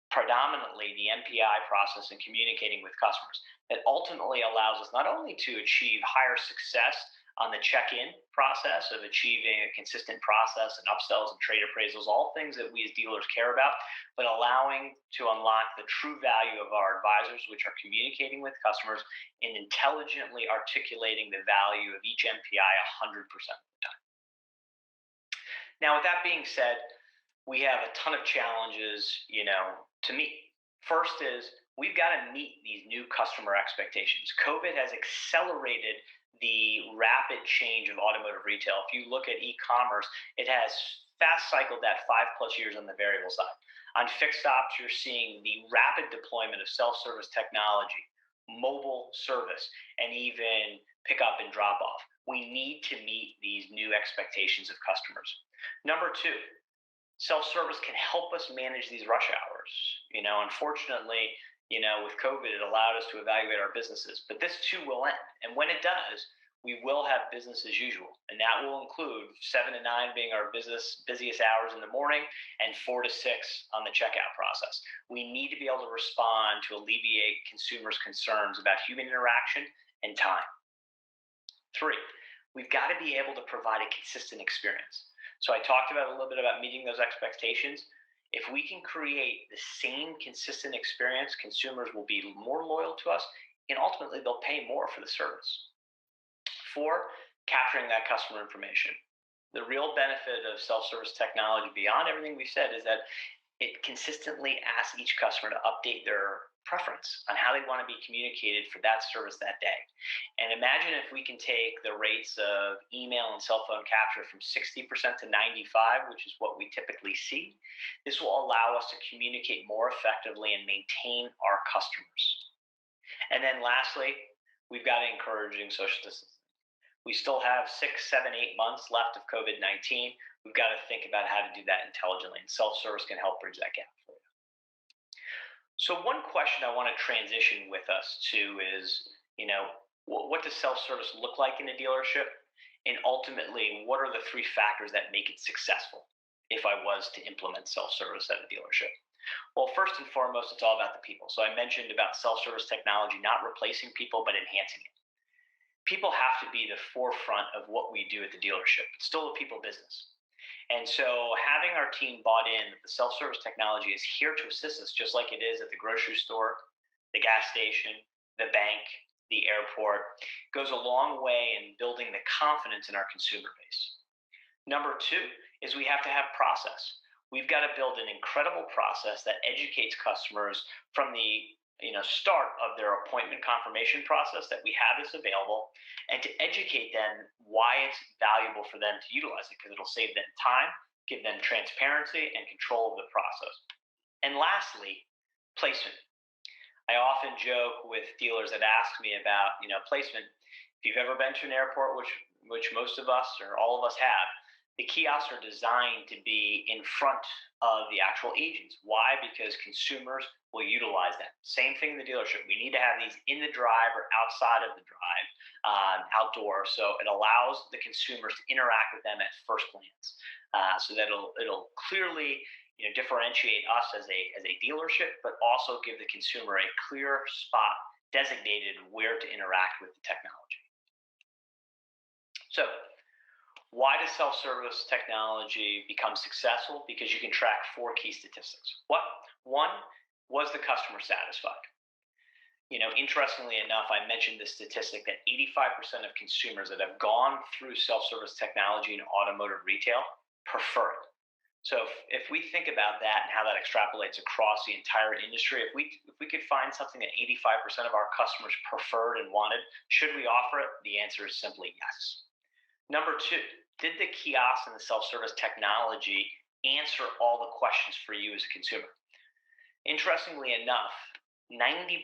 predominantly the MPI process and communicating with customers. That ultimately allows us not only to achieve higher success on the check-in process of achieving a consistent process and upsells and trade appraisals, all things that we as dealers care about, but allowing to unlock the true value of our advisors, which are communicating with customers and intelligently articulating the value of each MPI 100% of the time. Now, with that being said, we have a ton of challenges, to meet. First is we've got to meet these new customer expectations. COVID has accelerated the rapid change of automotive retail. If you look at e-commerce, it has fast cycled that 5+ years on the variable side. On fixed ops, you're seeing the rapid deployment of self-service technology, mobile service, and even pick up and drop off. We need to meet these new expectations of customers. Number two, self-service can help us manage these rush hours. Unfortunately, with COVID, it allowed us to evaluate our businesses, but this too will end. And when it does, we will have business as usual. And that will include 7 to 9 being our busiest hours in the morning and 4 to 6 on the checkout process. We need to be able to respond to alleviate consumers' concerns about human interaction and time. 3, we've got to be able to provide a consistent experience. So I talked about a little bit about meeting those expectations. If we can create the same consistent experience, consumers will be more loyal to us, and ultimately they'll pay more for the service. 4, capturing that customer information. The real benefit of self-service technology, beyond everything we said, is that it consistently asks each customer to update their preference on how they want to be communicated for that service that day. And imagine if we can take the rates of email and cell phone capture from 60% to 95%, which is what we typically see. This will allow us to communicate more effectively and maintain our customers. And then lastly, we've got to encouraging social distancing. We still have 6, 7, 8 months left of COVID-19. We've got to think about how to do that intelligently, and self-service can help bridge that gap for you. So one question I want to transition with us to is, what does self-service look like in a dealership? And ultimately, what are the 3 factors that make it successful if I was to implement self-service at a dealership? Well, first and foremost, it's all about the people. So I mentioned about self-service technology not replacing people, but enhancing it. People have to be the forefront of what we do at the dealership. It's still a people business. And so having our team bought in that the self-service technology is here to assist us, just like it is at the grocery store, the gas station, the bank, the airport, goes a long way in building the confidence in our consumer base. Number 2 is we have to have process. We've got to build an incredible process that educates customers from the start of their appointment confirmation process that we have this available, and to educate them why it's valuable for them to utilize it, because it'll save them time, give them transparency and control of the process. And lastly, placement. I often joke with dealers that ask me about placement. If you've ever been to an airport, which most of us or all of us have, the kiosks are designed to be in front of the actual agents. Why? Because consumers will utilize them. Same thing in the dealership. We need to have these in the drive or outside of the drive, outdoor, so it allows the consumers to interact with them at first glance. So that it'll clearly differentiate us as a dealership, but also give the consumer a clear spot designated where to interact with the technology. So why does self-service technology become successful? Because you can track 4 key statistics. 1, was the customer satisfied? Interestingly enough, I mentioned the statistic that 85% of consumers that have gone through self-service technology in automotive retail prefer it. So if we think about that and how that extrapolates across the entire industry, if we could find something that 85% of our customers preferred and wanted, should we offer it? The answer is simply yes. Number 2, did the kiosk and the self-service technology answer all the questions for you as a consumer? Interestingly enough, 90+%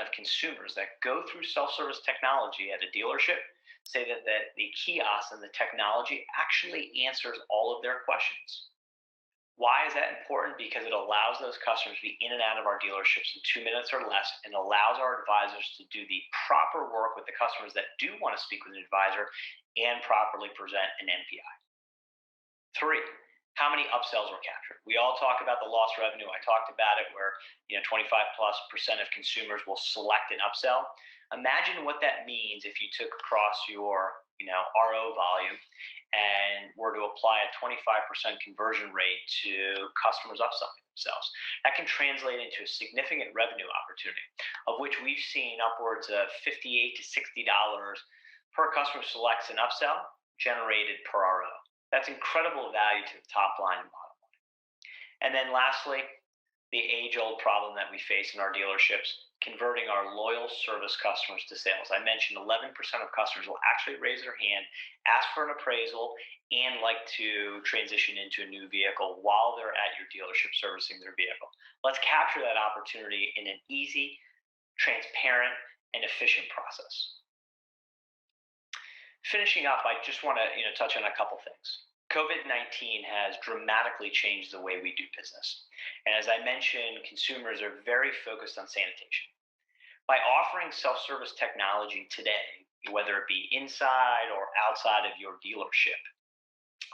of consumers that go through self-service technology at a dealership say that the kiosk and the technology actually answers all of their questions. Why is that important? Because it allows those customers to be in and out of our dealerships in 2 minutes or less, and allows our advisors to do the proper work with the customers that do want to speak with an advisor and properly present an NPI. 3, how many upsells were captured? We all talk about the lost revenue. I talked about it where 25+% of consumers will select an upsell. Imagine what that means if you took across your RO volume and were to apply a 25% conversion rate to customers upselling themselves. That can translate into a significant revenue opportunity, of which we've seen upwards of $58 to $60 per customer selects an upsell generated per RO. That's incredible value to the top line and bottom line. And then lastly, the age-old problem that we face in our dealerships, converting our loyal service customers to sales. I mentioned 11% of customers will actually raise their hand, ask for an appraisal, and like to transition into a new vehicle while they're at your dealership servicing their vehicle. Let's capture that opportunity in an easy, transparent, and efficient process. Finishing up, I just want to touch on a couple things. COVID-19 has dramatically changed the way we do business. And as I mentioned, consumers are very focused on sanitation. By offering self-service technology today, whether it be inside or outside of your dealership,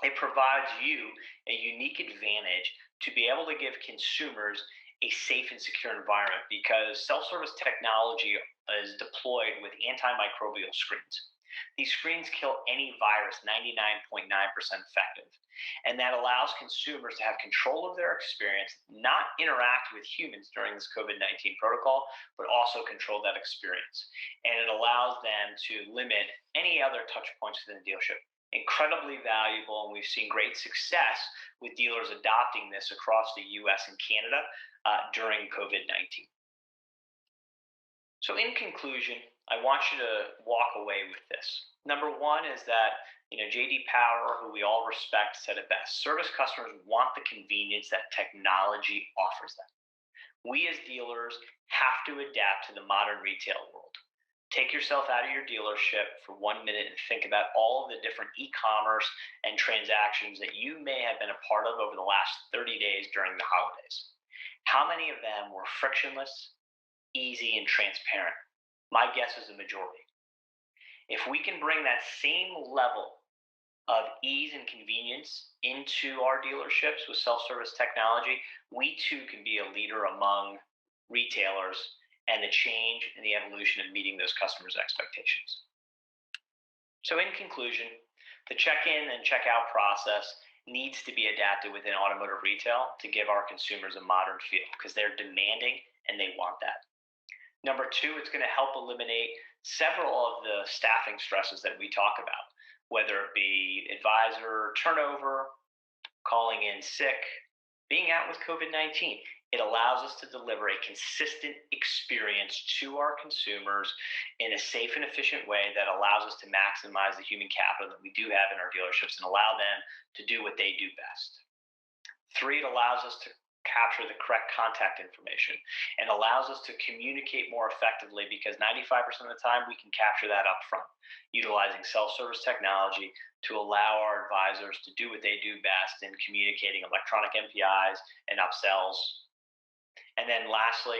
it provides you a unique advantage to be able to give consumers a safe and secure environment, because self-service technology is deployed with antimicrobial screens. These screens kill any virus 99.9% effective. And that allows consumers to have control of their experience, not interact with humans during this COVID-19 protocol, but also control that experience. And it allows them to limit any other touch points within the dealership. Incredibly valuable, and we've seen great success with dealers adopting this across the US and Canada during COVID-19. So in conclusion, I want you to walk away with this. Number one is that J.D. Power, who we all respect, said it best. Service customers want the convenience that technology offers them. We as dealers have to adapt to the modern retail world. Take yourself out of your dealership for 1 minute and think about all of the different e-commerce and transactions that you may have been a part of over the last 30 days during the holidays. How many of them were frictionless, easy, and transparent? My guess is the majority. If we can bring that same level of ease and convenience into our dealerships with self-service technology, we too can be a leader among retailers and the change and the evolution of meeting those customers' expectations. So in conclusion, the check-in and check-out process needs to be adapted within automotive retail to give our consumers a modern feel, because they're demanding and they want that. Number two, it's going to help eliminate several of the staffing stresses that we talk about, whether it be advisor turnover, calling in sick, being out with COVID-19. It allows us to deliver a consistent experience to our consumers in a safe and efficient way that allows us to maximize the human capital that we do have in our dealerships and allow them to do what they do best. 3, it allows us to capture the correct contact information and allows us to communicate more effectively, because 95% of the time we can capture that up front, utilizing self-service technology to allow our advisors to do what they do best in communicating electronic NPIs and upsells. And then lastly,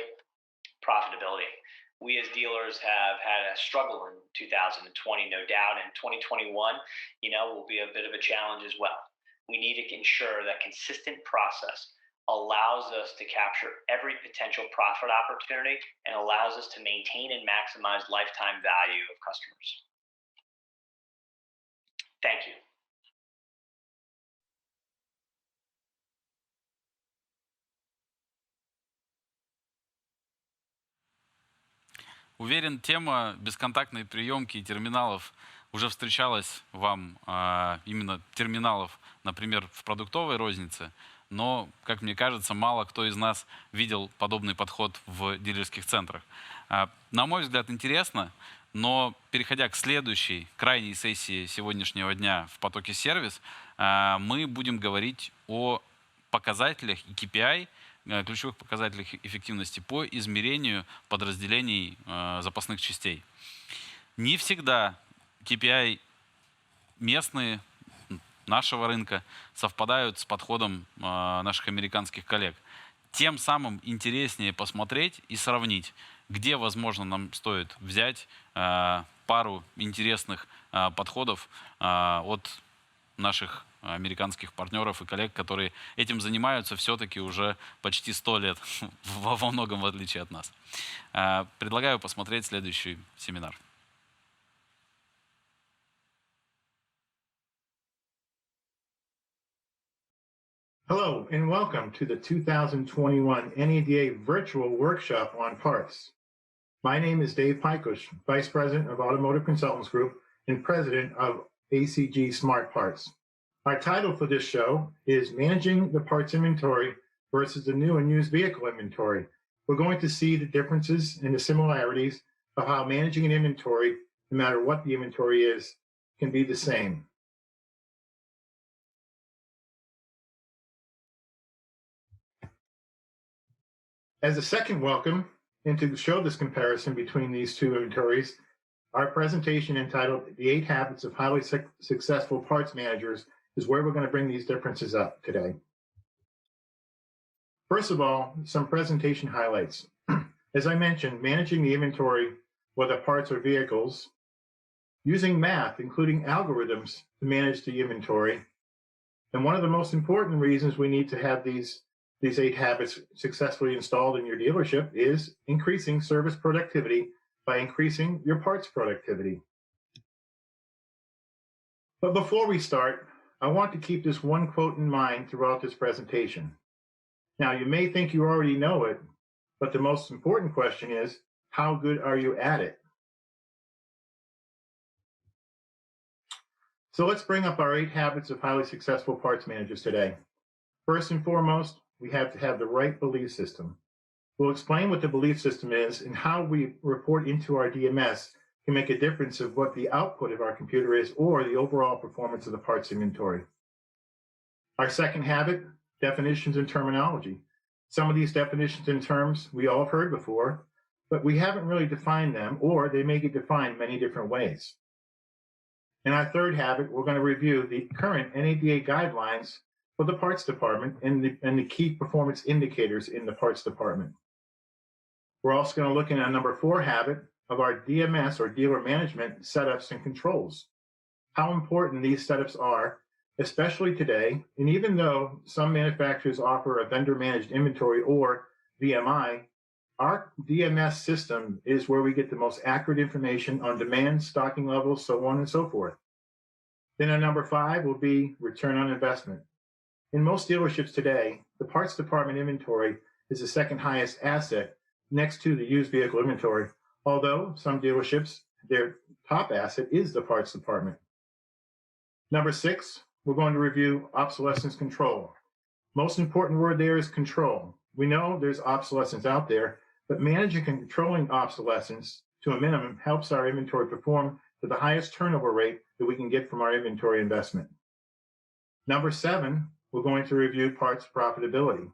profitability. We as dealers have had a struggle in 2020, no doubt, and 2021, will be a bit of a challenge as well. We need to ensure that consistent process allows us to capture every potential profit opportunity and allows us to maintain and maximize lifetime value of customers. Thank you. Уверен, тема бесконтактной приемки и терминалов уже встречалась вам, именно терминалов, например, в продуктовой рознице. Но, как мне кажется, мало кто из нас видел подобный подход в дилерских центрах. На мой взгляд, интересно, но переходя к следующей, крайней сессии сегодняшнего дня в потоке сервис, мы будем говорить о показателях и KPI, ключевых показателях эффективности по измерению подразделений запасных частей. Не всегда KPI местные, нашего рынка, совпадают с подходом наших американских коллег. Тем самым интереснее посмотреть и сравнить, где, возможно, нам стоит взять пару интересных подходов от наших американских партнеров и коллег, которые этим занимаются все-таки уже почти 100 лет, во многом в отличие от нас. Предлагаю посмотреть следующий семинар. Hello and welcome to the 2021 NADA Virtual Workshop on Parts. My name is Dave Piecuch, Vice President of Automotive Consultants Group and President of ACG Smart Parts. Our title for this show is Managing the Parts Inventory versus the New and Used Vehicle Inventory. We're going to see the differences and the similarities of how managing an inventory, no matter what the inventory is, can be the same. As a second welcome, and to show this comparison between these two inventories, our presentation entitled The 8 Habits of Highly Successful Parts Managers is where we're going to bring these differences up today. First of all, some presentation highlights. As I mentioned, managing the inventory, whether parts or vehicles, using math, including algorithms to manage the inventory. And one of the most important reasons we need to have these 8 habits successfully installed in your dealership is increasing service productivity by increasing your parts productivity. But before we start, I want to keep this one quote in mind throughout this presentation. Now, you may think you already know it, but the most important question is, how good are you at it? So let's bring up our 8 habits of highly successful parts managers today. First and foremost, we have to have the right belief system. We'll explain what the belief system is and how we report into our DMS can make a difference of what the output of our computer is or the overall performance of the parts inventory. Our second habit, definitions and terminology. Some of these definitions and terms we all have heard before, but we haven't really defined them, or they may get defined many different ways. In our third habit, we're going to review the current NADA guidelines for the parts department and the key performance indicators in the parts department. We're also going to look at our number 4 habit of our DMS or dealer management setups and controls, how important these setups are, especially today. And even though some manufacturers offer a vendor managed inventory or VMI, our DMS system is where we get the most accurate information on demand, stocking levels, so on and so forth. Then our number 5 will be return on investment. In most dealerships today, the parts department inventory is the second highest asset next to the used vehicle inventory, although some dealerships, their top asset is the parts department. Number 6, we're going to review obsolescence control. Most important word there is control. We know there's obsolescence out there, but managing and controlling obsolescence to a minimum helps our inventory perform to the highest turnover rate that we can get from our inventory investment. Number 7, we're going to review parts profitability.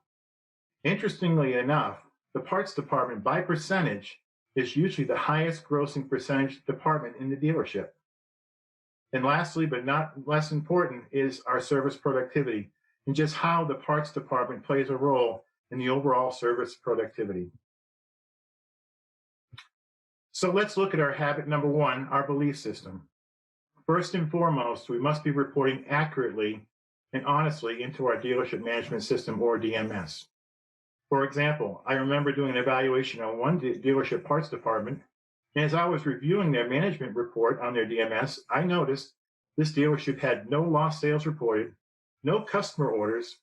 Interestingly enough, the parts department by percentage is usually the highest grossing percentage department in the dealership. And lastly, but not less important, is our service productivity and just how the parts department plays a role in the overall service productivity. So let's look at our habit number 1, our belief system. First and foremost, we must be reporting accurately and honestly into our dealership management system or DMS. For example, I remember doing an evaluation on one dealership parts department, and as I was reviewing their management report on their DMS, I noticed this dealership had no lost sales reported, no customer orders,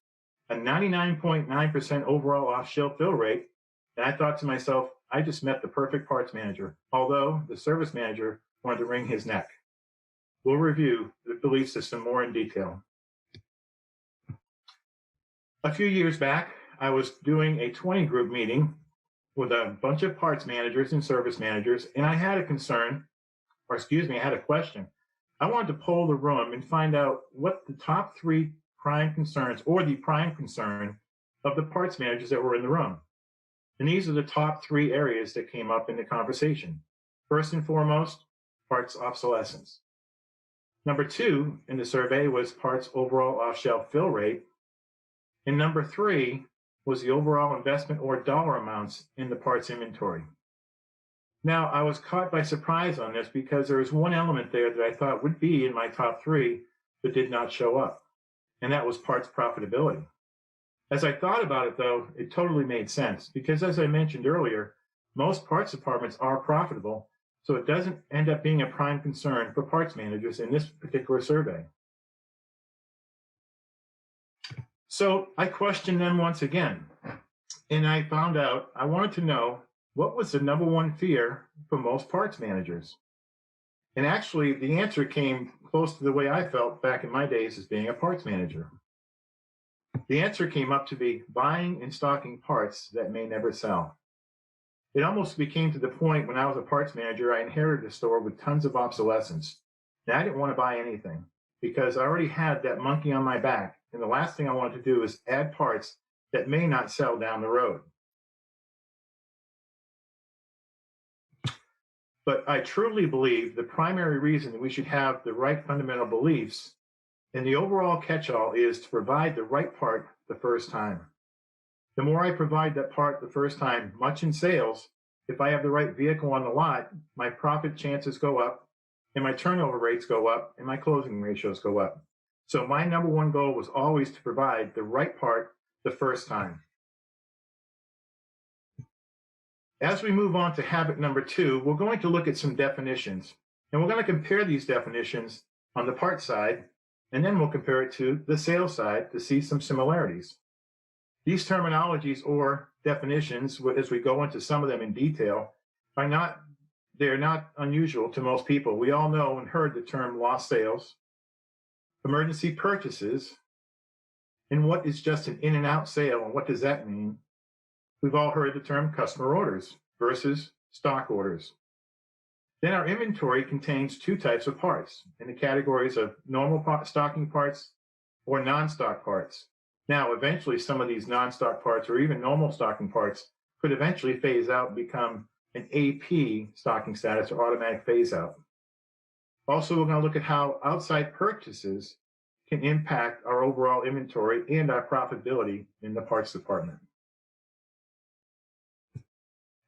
a 99.9% overall off-shelf fill rate, and I thought to myself, I just met the perfect parts manager, although the service manager wanted to wring his neck. We'll review the belief system more in detail. A few years back, I was doing a 20 group meeting with a bunch of parts managers and service managers, and I had a question. I wanted to poll the room and find out what the top 3 prime concerns or the prime concern of the parts managers that were in the room. And these are the top 3 areas that came up in the conversation. First and foremost, parts obsolescence. Number 2 in the survey was parts overall off-shelf fill rate. And number 3 was the overall investment or dollar amounts in the parts inventory. Now, I was caught by surprise on this because there was one element there that I thought would be in my top 3 that did not show up, and that was parts profitability. As I thought about it, though, it totally made sense because, as I mentioned earlier, most parts departments are profitable, so it doesn't end up being a prime concern for parts managers in this particular survey. So I questioned them once again, and I found out I wanted to know what was the number one fear for most parts managers. And actually, the answer came close to the way I felt back in my days as being a parts manager. The answer came up to be buying and stocking parts that may never sell. It almost became to the point when I was a parts manager, I inherited a store with tons of obsolescence. And I didn't want to buy anything because I already had that monkey on my back. And the last thing I wanted to do is add parts that may not sell down the road. But I truly believe the primary reason that we should have the right fundamental beliefs and the overall catch-all is to provide the right part the first time. The more I provide that part the first time, much in sales, if I have the right vehicle on the lot, my profit chances go up, and my turnover rates go up, and my closing ratios go up. So my number one goal was always to provide the right part the first time. As we move on to habit number 2, we're going to look at some definitions, and we're going to compare these definitions on the part side, and then we'll compare it to the sales side to see some similarities. These terminologies or definitions, as we go into some of them in detail, they're not unusual to most people. We all know and heard the term lost sales, emergency purchases, and what is just an in and out sale, and what does that mean? We've all heard the term customer orders versus stock orders. Then our inventory contains 2 types of parts in the categories of normal stocking parts or non-stock parts. Now, eventually, some of these non-stock parts or even normal stocking parts could eventually phase out and become an AP stocking status or automatic phase out. Also, we're going to look at how outside purchases can impact our overall inventory and our profitability in the parts department.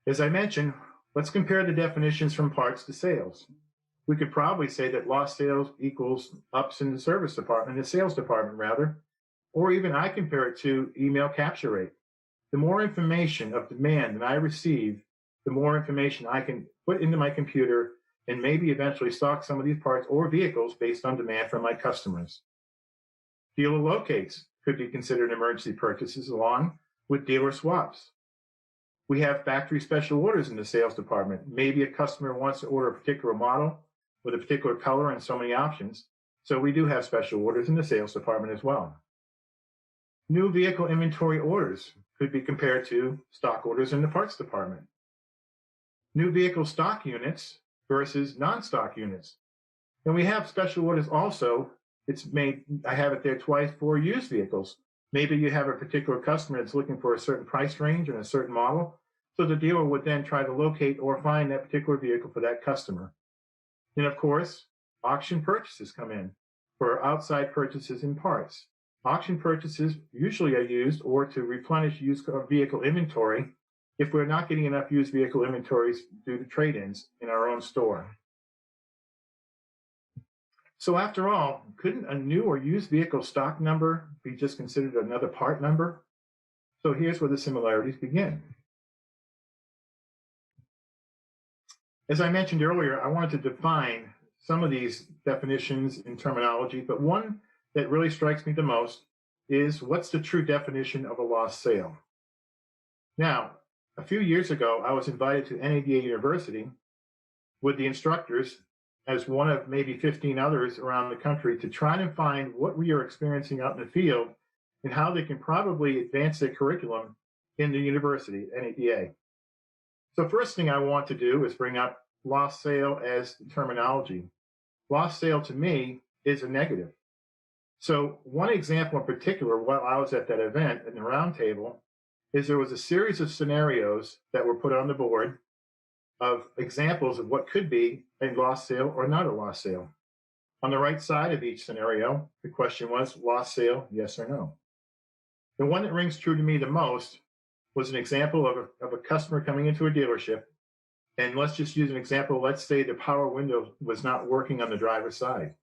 As I mentioned, let's compare the definitions from parts to sales. We could probably say that lost sales equals ups in the service department, the sales department rather, or even I compare it to email capture rate. The more information of demand that I receive, the more information I can put into my computer and maybe eventually stock some of these parts or vehicles based on demand from my customers. Dealer locates could be considered emergency purchases along with dealer swaps. We have factory special orders in the sales department. Maybe a customer wants to order a particular model with a particular color and so many options. So we do have special orders in the sales department as well. New vehicle inventory orders could be compared to stock orders in the parts department. New vehicle stock units versus non-stock units. And we have special orders also. I have it there twice for used vehicles. Maybe you have a particular customer that's looking for a certain price range and a certain model. So the dealer would then try to locate or find that particular vehicle for that customer. And of course, auction purchases come in for outside purchases in parts. Auction purchases usually are used or to replenish used vehicle inventory if we're not getting enough used vehicle inventories due to trade-ins in our own store. So after all, couldn't a new or used vehicle stock number be just considered another part number? So here's where the similarities begin. As I mentioned earlier, I wanted to define some of these definitions in terminology, but one that really strikes me the most is what's the true definition of a lost sale? Now, a few years ago, I was invited to NADA University with the instructors as one of maybe 15 others around the country to try and find what we are experiencing out in the field and how they can probably advance their curriculum in the university, NADA. So first thing I want to do is bring up lost sale as the terminology. Lost sale to me is a negative. So one example in particular, while I was at that event in the roundtable, is there was a series of scenarios that were put on the board of examples of what could be a lost sale or not a lost sale. On the right side of each scenario, the question was lost sale, yes or no. The one that rings true to me the most was an example of a customer coming into a dealership. And let's just use an example. Let's say the power window was not working on the driver's side.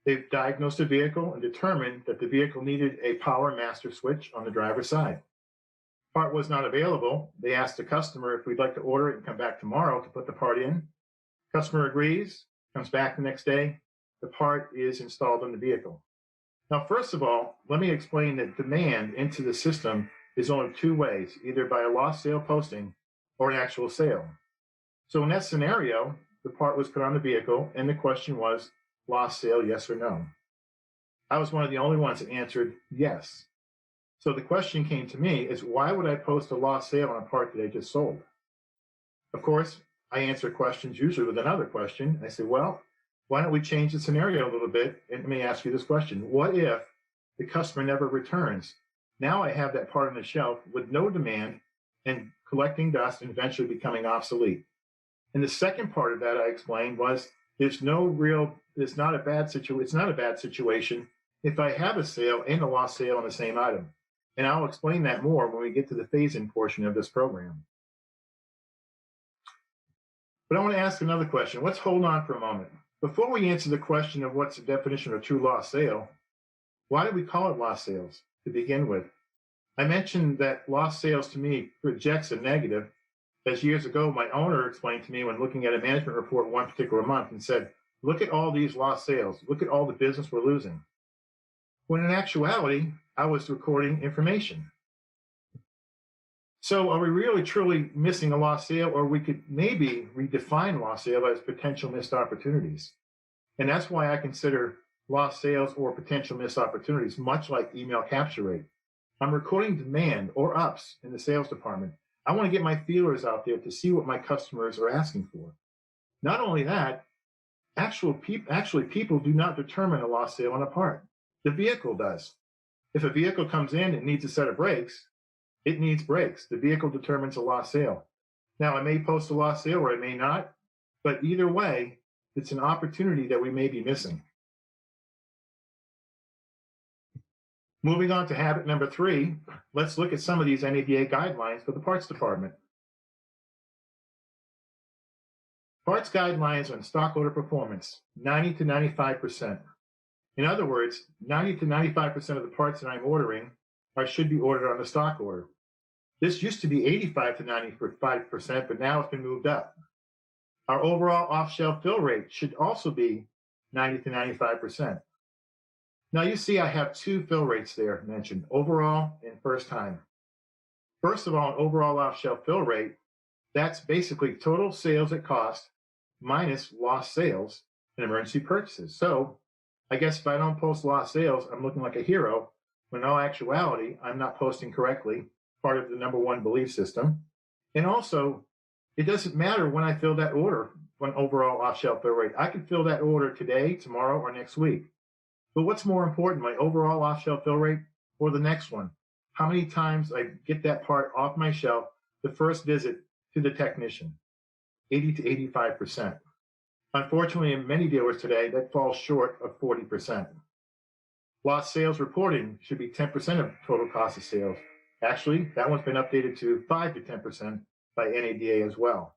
They've diagnosed the vehicle and determined that the vehicle needed a power master switch on the driver's side. Part was not available. They asked the customer if we'd like to order it and come back tomorrow to put the part in. Customer agrees, comes back the next day. The part is installed on the vehicle. Now, first of all, let me explain that demand into the system is only two ways, either by a lost sale posting or an actual sale. So in that scenario, the part was put on the vehicle and the question was lost sale, yes or no. I was one of the only ones that answered yes. So the question came to me is, why would I post a lost sale on a part that I just sold? Of course, I answer questions usually with another question. I say, well, why don't we change the scenario a little bit? And let me ask you this question. What if the customer never returns? Now I have that part on the shelf with no demand and collecting dust and eventually becoming obsolete. And the second part of that I explained was it's not a bad situation if I have a sale and a lost sale on the same item. And I'll explain that more when we get to the phase-in portion of this program. But I want to ask another question. Let's hold on for a moment. Before we answer the question of what's the definition of a true lost sale, why do we call it lost sales to begin with? I mentioned that lost sales to me projects a negative, as years ago my owner explained to me when looking at a management report one particular month and said, look at all these lost sales, look at all the business we're losing. When in actuality, I was recording information. So are we really truly missing a lost sale, or we could maybe redefine lost sale as potential missed opportunities? And that's why I consider lost sales or potential missed opportunities much like email capture rate. I'm recording demand or ups in the sales department. I want to get my feelers out there to see what my customers are asking for. Not only that, actually people do not determine a lost sale on a part. The vehicle does. If a vehicle comes in and needs a set of brakes, it needs brakes. The vehicle determines a lost sale. Now, I may post a lost sale or I may not, but either way, it's an opportunity that we may be missing. Moving on to habit number 3, let's look at some of these NADA guidelines for the parts department. Parts guidelines on stock order performance, 90 to 95%. In other words, 90 to 95% of the parts that I'm ordering should be ordered on the stock order. This used to be 85 to 95%, but now it's been moved up. Our overall off-shelf fill rate should also be 90 to 95%. Now you see I have two fill rates there mentioned, overall and first time. First of all, an overall off-shelf fill rate, that's basically total sales at cost minus lost sales and emergency purchases. So I guess if I don't post lost sales, I'm looking like a hero, when in all actuality, I'm not posting correctly, part of the number one belief system. And also, it doesn't matter when I fill that order, when overall off-shelf fill rate. I could fill that order today, tomorrow, or next week. But what's more important, my overall off-shelf fill rate or the next one? How many times I get that part off my shelf the first visit to the technician? 80 to 85%. Unfortunately, in many dealers today, that falls short of 40%. Lost sales reporting should be 10% of total cost of sales. Actually, that one's been updated to 5 to 10% by NADA as well.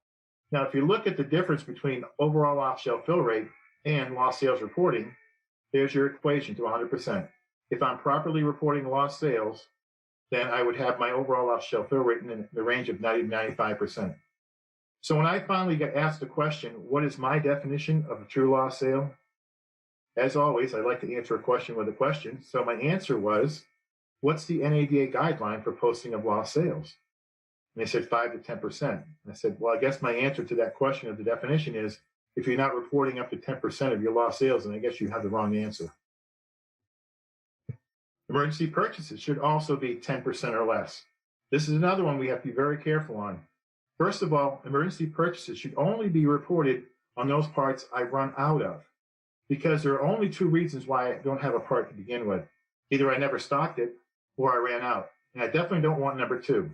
Now, if you look at the difference between overall off-shelf fill rate and lost sales reporting, there's your equation to 100%. If I'm properly reporting lost sales, then I would have my overall off-shelf fill rate in the range of 90 to 95%. So when I finally got asked the question, what is my definition of a true lost sale? As always, I like to answer a question with a question. So my answer was, what's the NADA guideline for posting of lost sales? And they said 5 to 10%. And I said, well, I guess my answer to that question of the definition is, if you're not reporting up to 10% of your lost sales, then I guess you have the wrong answer. Emergency purchases should also be 10% or less. This is another one we have to be very careful on. First of all, emergency purchases should only be reported on those parts I run out of, because there are only two reasons why I don't have a part to begin with. Either I never stocked it or I ran out. And I definitely don't want number two.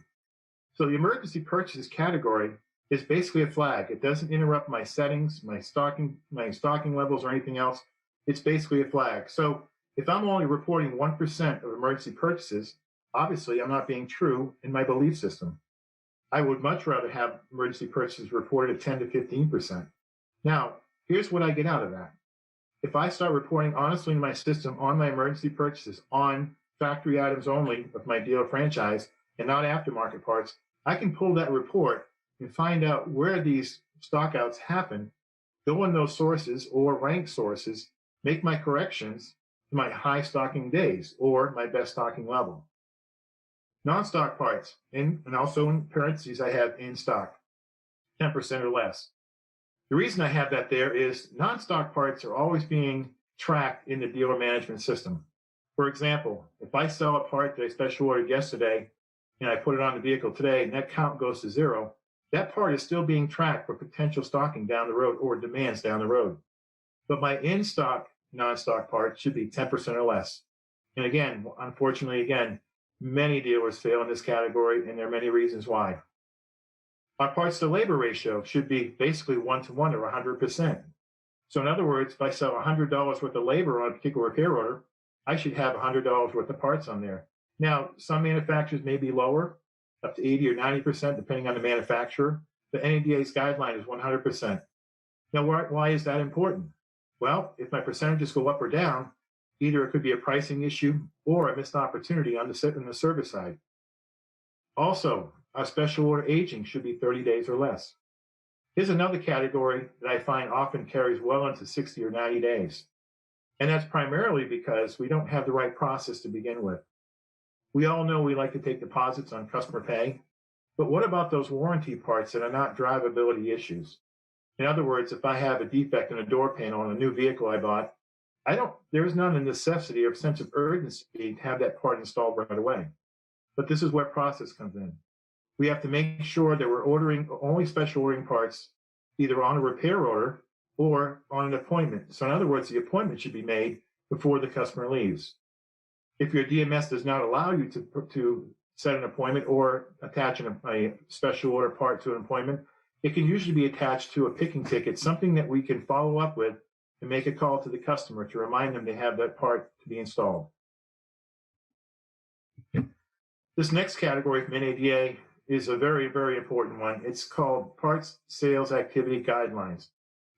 So the emergency purchases category is basically a flag. It doesn't interrupt my settings, my stocking levels, or anything else. it's basically a flag. So if I'm only reporting 1% of emergency purchases, obviously I'm not being true in my belief system. I would much rather have emergency purchases reported at 10 to 15%. Now, here's what I get out of that. If I start reporting honestly in my system on my emergency purchases on factory items only of my dealer franchise and not aftermarket parts, I can pull that report and find out where these stockouts happen, go in those sources or rank sources, make my corrections to my high stocking days or my best stocking level. Non-stock parts, and also in parentheses, I have in stock, 10% or less. The reason I have that there is non-stock parts are always being tracked in the dealer management system. For example, if I sell a part that I special ordered yesterday and I put it on the vehicle today and that count goes to 0, that part is still being tracked for potential stocking down the road or demands down the road. But my in-stock non-stock parts should be 10% or less. And again, unfortunately, many dealers fail in this category, and there are many reasons why. Our parts to labor ratio should be basically 1-to-1 or 100%. So in other words, if I sell $100 worth of labor on a particular repair order, I should have $100 worth of parts on there. Now, some manufacturers may be lower, up to 80 or 90%, depending on the manufacturer. The NADA's guideline is 100%. Now, why is that important? Well, if my percentages go up or down, either it could be a pricing issue or a missed opportunity on the service side. Also, our special order aging should be 30 days or less. Here's another category that I find often carries well into 60 or 90 days. And that's primarily because we don't have the right process to begin with. We all know we like to take deposits on customer pay, but what about those warranty parts that are not drivability issues? In other words, if I have a defect in a door panel on a new vehicle I bought, there's not a necessity or sense of urgency to have that part installed right away. But this is where process comes in. We have to make sure that we're ordering only special ordering parts either on a repair order or on an appointment. So in other words, the appointment should be made before the customer leaves. If your DMS does not allow you to set an appointment or attach a special order part to an appointment, it can usually be attached to a picking ticket, something that we can follow up with and make a call to the customer to remind them they have that part to be installed. This next category from NADA is a very, very important one. It's called Parts Sales Activity Guidelines.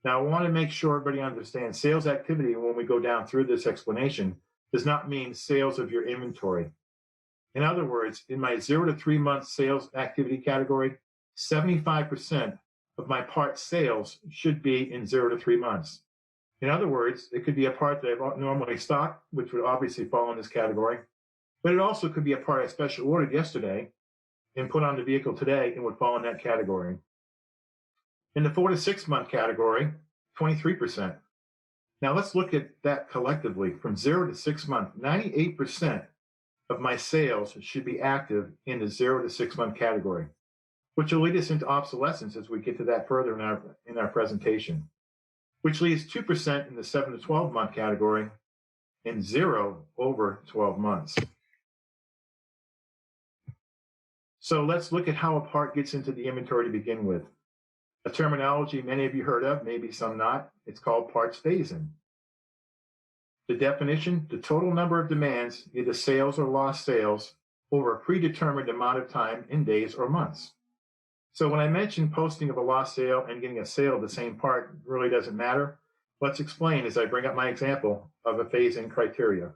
Now, I want to make sure everybody understands sales activity when we go down through this explanation does not mean sales of your inventory. In other words, in my 0 to 3 month sales activity category, 75% of my part sales should be in 0 to 3 months. In other words, it could be a part that I normally stock, which would obviously fall in this category, but it also could be a part I special ordered yesterday and put on the vehicle today and would fall in that category. In the 4 to 6 month category, 23%. Now let's look at that collectively. From 0 to 6 months, 98% of my sales should be active in the 0 to 6 month category, which will lead us into obsolescence as we get to that further in our presentation, which leaves 2% in the 7 to 12 month category and 0 over 12 months. So let's look at how a part gets into the inventory to begin with. A terminology many of you heard of, maybe some not. It's called parts phase-in. The definition, the total number of demands, either sales or lost sales, over a predetermined amount of time in days or months. So when I mentioned posting of a lost sale and getting a sale of the same part really doesn't matter, let's explain as I bring up my example of a phase-in criteria.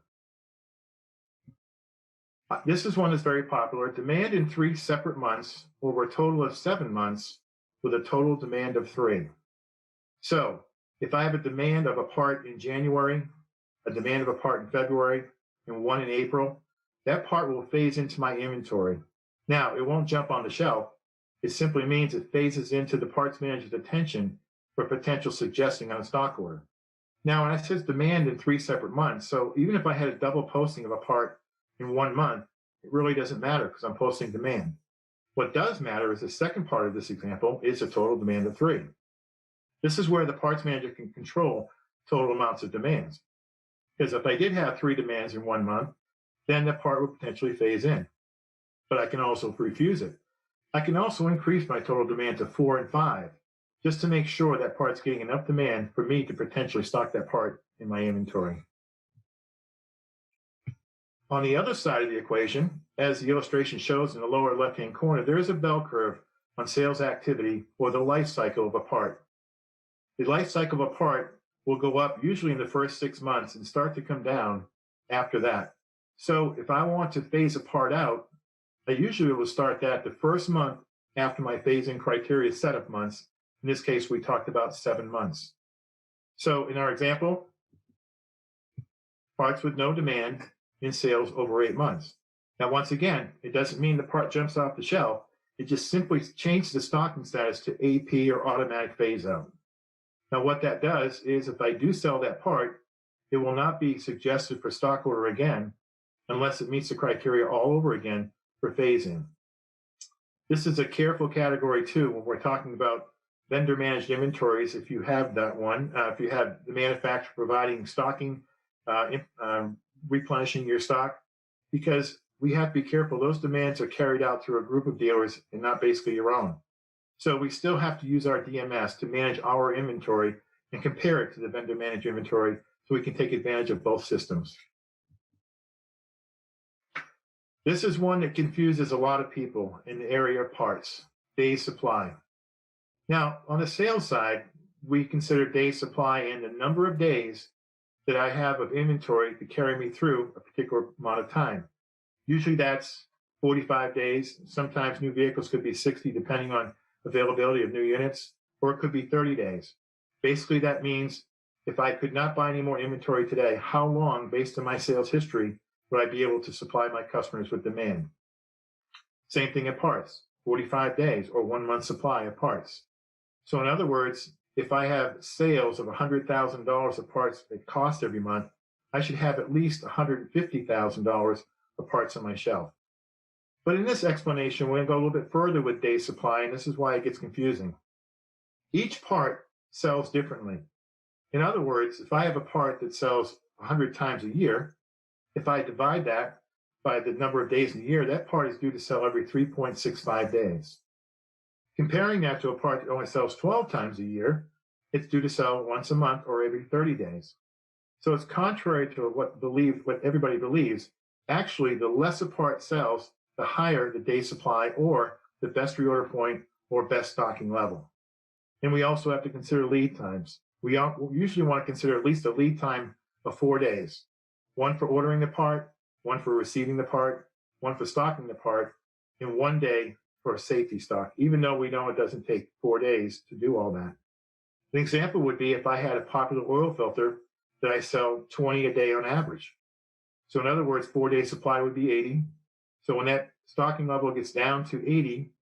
This is one that's very popular. Demand in 3 separate months over a total of 7 months with a total demand of 3. So if I have a demand of a part in January, a demand of a part in February, and one in April, that part will phase into my inventory. Now, it won't jump on the shelf. It simply means it phases into the parts manager's attention for potential suggesting on a stock order. Now, when I says demand in 3 separate months, so even if I had a double posting of a part in 1 month, it really doesn't matter because I'm posting demand. What does matter is the second part of this example is a total demand of 3. This is where the parts manager can control total amounts of demands. Because if I did have 3 demands in 1 month, then the part would potentially phase in. But I can also refuse it. I can also increase my total demand to 4 and 5, just to make sure that part's getting enough demand for me to potentially stock that part in my inventory. On the other side of the equation, as the illustration shows in the lower left-hand corner, there is a bell curve on sales activity or the life cycle of a part. The life cycle of a part will go up usually in the first 6 months and start to come down after that. So if I want to phase a part out, I usually will start that the first month after my phase-in criteria set of months. In this case, we talked about 7 months. So in our example, parts with no demand in sales over 8 months. Now, once again, it doesn't mean the part jumps off the shelf. It just simply changes the stocking status to AP or automatic phase out. Now, what that does is if I do sell that part, it will not be suggested for stock order again unless it meets the criteria all over again for phase in. This is a careful category too when we're talking about vendor managed inventories. If you have that one, if you have the manufacturer providing stocking, replenishing your stock, because we have to be careful. Those demands are carried out through a group of dealers and not basically your own. So we still have to use our DMS to manage our inventory and compare it to the vendor managed inventory so we can take advantage of both systems. This is one that confuses a lot of people in the area of parts, days supply. Now, on the sales side, we consider days supply in the number of days that I have of inventory to carry me through a particular amount of time. Usually that's 45 days. Sometimes new vehicles could be 60, depending on availability of new units, or it could be 30 days. Basically, that means if I could not buy any more inventory today, how long, based on my sales history, would I be able to supply my customers with demand? Same thing at parts, 45 days or 1 month supply of parts. So in other words, if I have sales of $100,000 of parts that cost every month, I should have at least $150,000 of parts on my shelf. But in this explanation, we're going to go a little bit further with day supply, and this is why it gets confusing. Each part sells differently. In other words, if I have a part that sells 100 times a year, if I divide that by the number of days in a year, that part is due to sell every 3.65 days. Comparing that to a part that only sells 12 times a year, it's due to sell once a month or every 30 days. So it's contrary to what everybody believes. Actually, the less a part sells, the higher the day supply or the best reorder point or best stocking level. And we also have to consider lead times. We usually want to consider at least a lead time of 4 days. One for ordering the part, one for receiving the part, one for stocking the part, and 1 day for a safety stock, even though we know it doesn't take 4 days to do all that. An example would be if I had a popular oil filter that I sell 20 a day on average. So in other words, 4 day supply would be 80. So when that stocking level gets down to 80,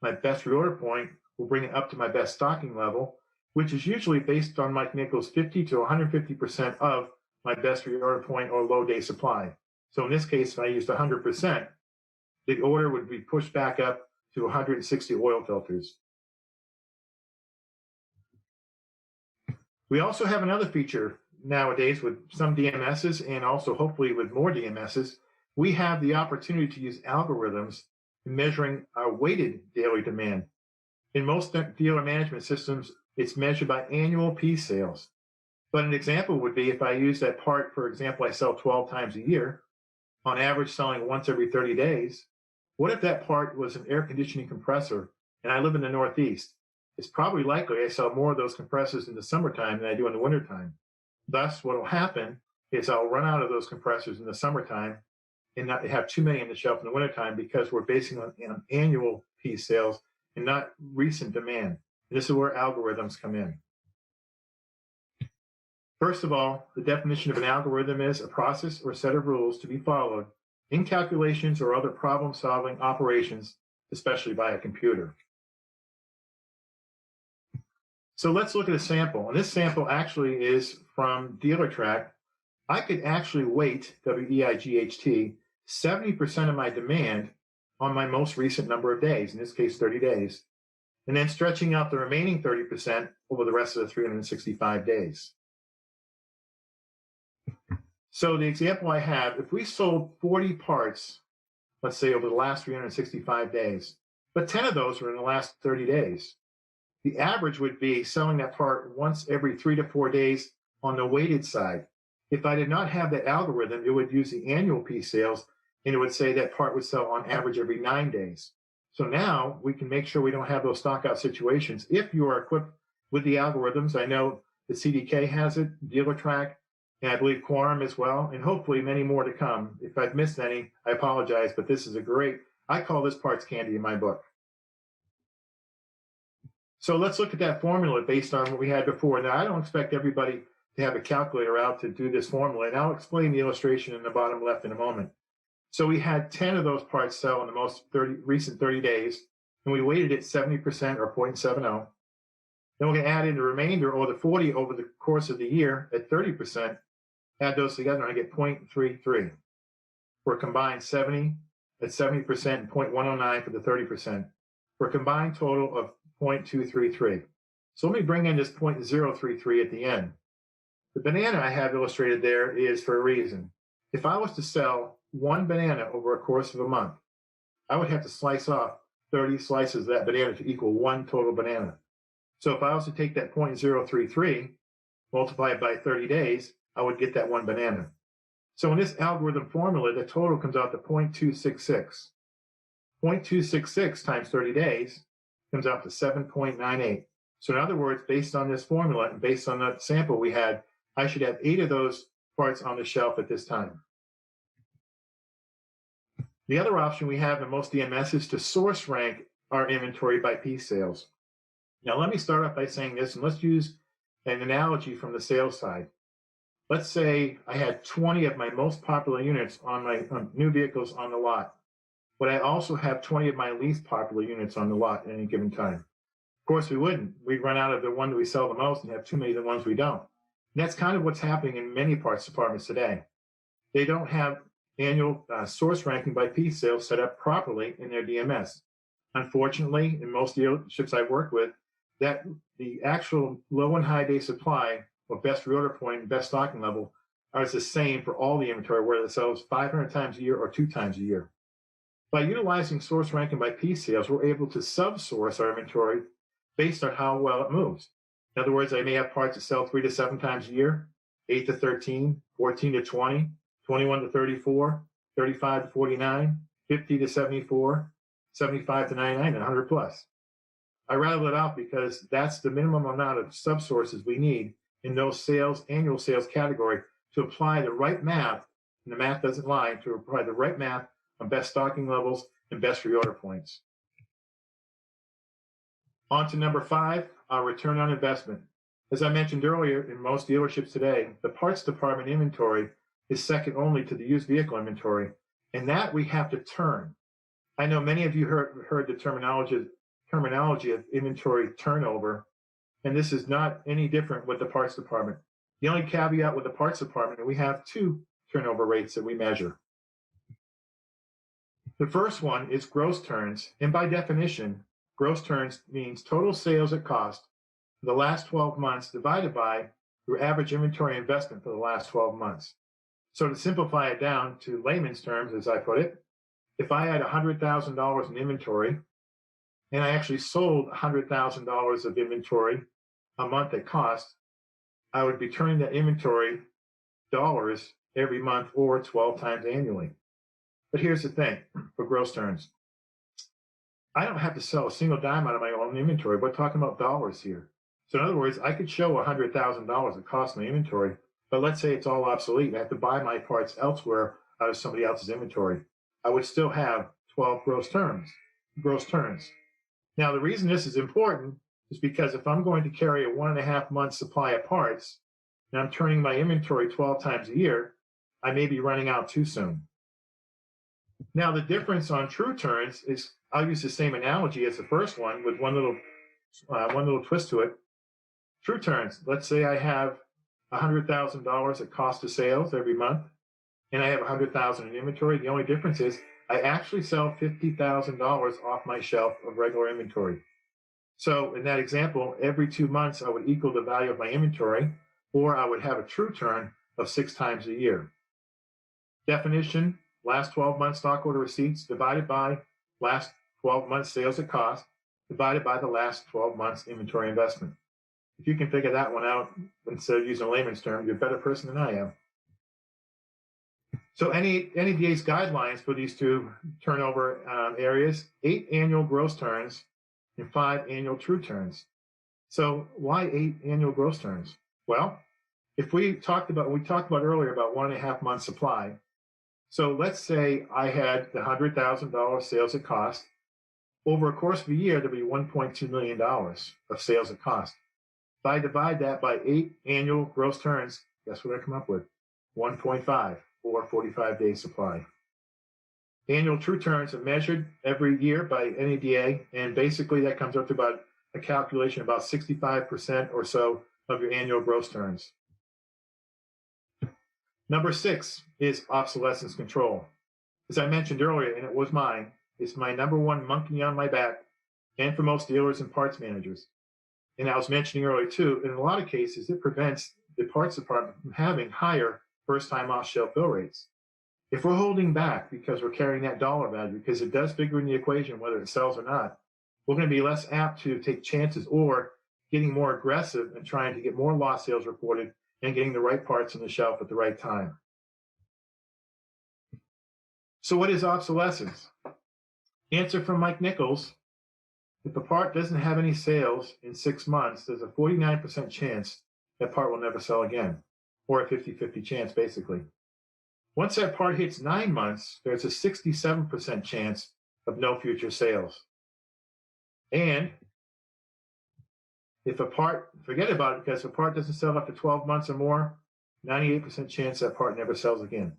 my best reorder point will bring it up to my best stocking level, which is usually based on Mike Nichols' 50 to 150% of my best reorder point or low day supply. So in this case, if I used 100%, the order would be pushed back up to 160 oil filters. We also have another feature nowadays with some DMSs and also hopefully with more DMSs. We have the opportunity to use algorithms in measuring our weighted daily demand. In most dealer management systems, it's measured by annual piece sales. But an example would be if I use that part, for example, I sell 12 times a year, on average selling once every 30 days. What if that part was an air conditioning compressor and I live in the Northeast? It's probably likely I sell more of those compressors in the summertime than I do in the wintertime. Thus, what will happen is I'll run out of those compressors in the summertime and not have too many on the shelf in the wintertime because we're basing on annual piece sales and not recent demand. And this is where algorithms come in. First of all, the definition of an algorithm is a process or set of rules to be followed in calculations or other problem-solving operations, especially by a computer. So let's look at a sample. And this sample actually is from DealerTrack. I could actually weight, W-E-I-G-H-T, 70% of my demand on my most recent number of days, in this case 30 days, and then stretching out the remaining 30% over the rest of the 365 days. So the example I have, if we sold 40 parts, let's say over the last 365 days, but 10 of those were in the last 30 days, The average would be selling that part once every 3 to 4 days on the weighted side. If I did not have that algorithm, it would use the annual piece sales, and it would say that part would sell on average every 9 days. So now we can make sure we don't have those stockout situations. If you are equipped with the algorithms, I know the CDK has it, DealerTrack, and I believe Quorum as well, and hopefully many more to come. If I've missed any, I apologize, but this is a great, I call this parts candy in my book. So let's look at that formula based on what we had before. Now, I don't expect everybody to have a calculator out to do this formula, and I'll explain the illustration in the bottom left in a moment. So we had 10 of those parts sell in the most recent 30 days, and we weighted it 70% or 0.70. Then we're going to add in the remainder, or the 40 over the course of the year at 30%, add those together, and I get 0.33 for a combined 70 at 70% and 0.109 for the 30%, for a combined total of 0.233. So let me bring in this 0.033 at the end. The banana I have illustrated there is for a reason. If I was to sell one banana over a course of a month, I would have to slice off 30 slices of that banana to equal one total banana. So if I was to take that 0.033, multiply it by 30 days, I would get that one banana. So in this algorithm formula, the total comes out to 0.266. 0.266 times 30 days comes out to 7.98. So in other words, based on this formula and based on that sample we had, I should have 8 of those parts on the shelf at this time. The other option we have in most DMS is to source rank our inventory by piece sales. Now, let me start off by saying this, and let's use an analogy from the sales side. Let's say I had 20 of my most popular units on my new vehicles on the lot, but I also have 20 of my least popular units on the lot at any given time. Of course, we wouldn't. We'd run out of the one that we sell the most and have too many of the ones we don't. And that's kind of what's happening in many parts departments today. They don't have annual source ranking by piece sales set up properly in their DMS. Unfortunately, in most dealerships I work with, that the actual low and high day supply or best reorder point and best stocking level are the same for all the inventory, whether it sells 500 times a year or 2 times a year. By utilizing source ranking by piece sales, we're able to sub-source our inventory based on how well it moves. In other words, I may have parts that sell 3 to 7 times a year, 8 to 13, 14 to 20, 21 to 34, 35 to 49, 50 to 74, 75 to 99, and 100 plus. I rattle it out because that's the minimum amount of sub-sources we need in those sales, annual sales category to apply the right math, and the math doesn't lie, to apply the right math on best stocking levels and best reorder points. On to number 5, our return on investment. As I mentioned earlier, in most dealerships today, the parts department inventory is second only to the used vehicle inventory, and that we have to turn. I know many of you heard the terminology of inventory turnover, and this is not any different with the parts department. The only caveat with the parts department, we have 2 turnover rates that we measure. The first one is gross turns, and by definition, gross turns means total sales at cost for the last 12 months divided by your average inventory investment for the last 12 months. So to simplify it down to layman's terms, as I put it, if I had $100,000 in inventory and I actually sold $100,000 of inventory a month at cost, I would be turning that inventory dollars every month or 12 times annually. But here's the thing for gross turns. I don't have to sell a single dime out of my own inventory. We're talking about dollars here. So in other words, I could show $100,000 that cost my inventory, but let's say it's all obsolete. I have to buy my parts elsewhere out of somebody else's inventory. I would still have 12 gross turns. Now, the reason this is important is because if I'm going to carry a 1.5 month supply of parts and I'm turning my inventory 12 times a year, I may be running out too soon. Now, the difference on true turns is, I'll use the same analogy as the first one with one little twist to it. True turns, let's say I have $100,000 at cost of sales every month, and I have $100,000 in inventory. The only difference is I actually sell $50,000 off my shelf of regular inventory. So in that example, every 2 months, I would equal the value of my inventory, or I would have a true turn of 6 times a year. Definition, last 12 months stock order receipts divided by last 12 months sales at cost. divided by the last 12 months inventory investment. If you can figure that one out instead of using a layman's term, you're a better person than I am. So NADA's guidelines for these two turnover areas, 8 annual gross turns and 5 annual true turns. So why 8 annual gross turns? Well, if we talked about earlier about 1.5 months supply. So let's say I had the $100,000 sales at cost. Over a course of a year, there'll be $1.2 million of sales at cost. If I divide that by 8 annual gross turns, guess what I come up with? 1.5 or 45-day supply. Annual true turns are measured every year by NADA, and basically that comes up to about a calculation about 65% or so of your annual gross turns. Number 6 is obsolescence control. As I mentioned earlier, and it was mine, it's my number one monkey on my back, and for most dealers and parts managers. And I was mentioning earlier too, in a lot of cases, it prevents the parts department from having higher first-time off-shelf bill rates. If we're holding back because we're carrying that dollar value, because it does figure in the equation whether it sells or not, we're going to be less apt to take chances or getting more aggressive and trying to get more lost sales reported and getting the right parts on the shelf at the right time. So what is obsolescence? Answer from Mike Nichols: if a part doesn't have any sales in 6 months, there's a 49% chance that part will never sell again, or a 50-50 chance basically. Once that part hits 9 months, there's a 67% chance of no future sales. And if a part, forget about it, because if a part doesn't sell after 12 months or more, 98% chance that part never sells again.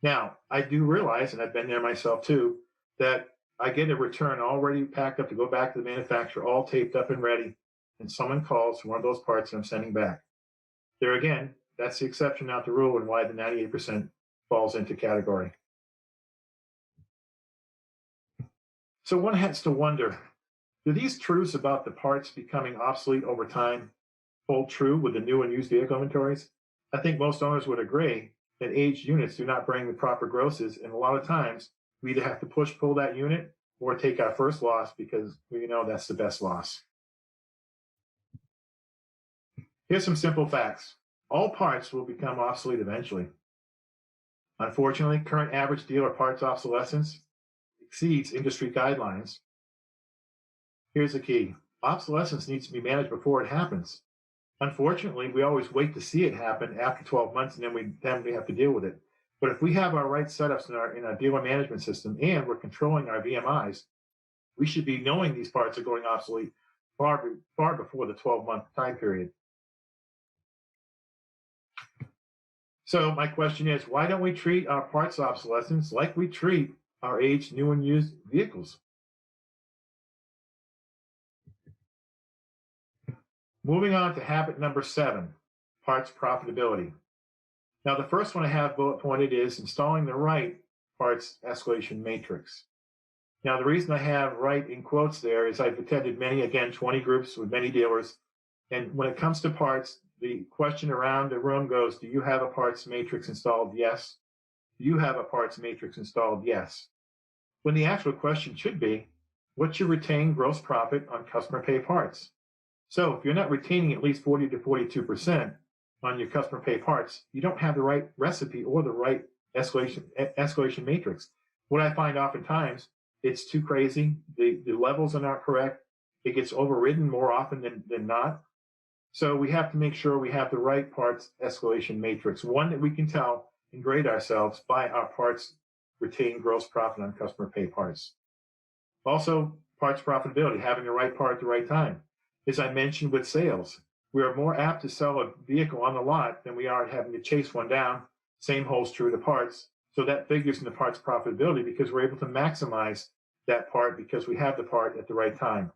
Now, I do realize, and I've been there myself too, that I get a return already packed up to go back to the manufacturer, all taped up and ready, and someone calls for one of those parts that I'm sending back. There again, that's the exception, not the rule, and why the 98% falls into category. So one has to wonder, do these truths about the parts becoming obsolete over time hold true with the new and used vehicle inventories? I think most owners would agree that aged units do not bring the proper grosses, and a lot of times we either have to pull that unit or take our first loss because we know that's the best loss. Here's some simple facts. All parts will become obsolete eventually. Unfortunately, current average dealer parts obsolescence exceeds industry guidelines. Here's the key. Obsolescence needs to be managed before it happens. Unfortunately, we always wait to see it happen after 12 months, and then we have to deal with it. But if we have our right setups in our dealer management system and we're controlling our VMIs, we should be knowing these parts are going obsolete far before the 12-month time period. So my question is, why don't we treat our parts obsolescence like we treat our aged, new, and used vehicles? Moving on to habit number 7, parts profitability. Now, the first one I have bullet pointed is installing the right parts escalation matrix. Now, the reason I have right in quotes there is I've attended many, again, 20 groups with many dealers. And when it comes to parts, the question around the room goes, do you have a parts matrix installed? Yes. Do you have a parts matrix installed? Yes. When the actual question should be, what's your retained gross profit on customer pay parts? So if you're not retaining at least 40 to 42% on your customer pay parts, you don't have the right recipe or the right escalation matrix. What I find oftentimes, it's too crazy. The levels are not correct. It gets overridden more often than not. So we have to make sure we have the right parts escalation matrix, one that we can tell and grade ourselves by our parts retained gross profit on customer pay parts. Also, parts profitability, having the right part at the right time. As I mentioned with sales, we are more apt to sell a vehicle on the lot than we are having to chase one down. Same holds true to parts. So that figures in the parts profitability because we're able to maximize that part because we have the part at the right time.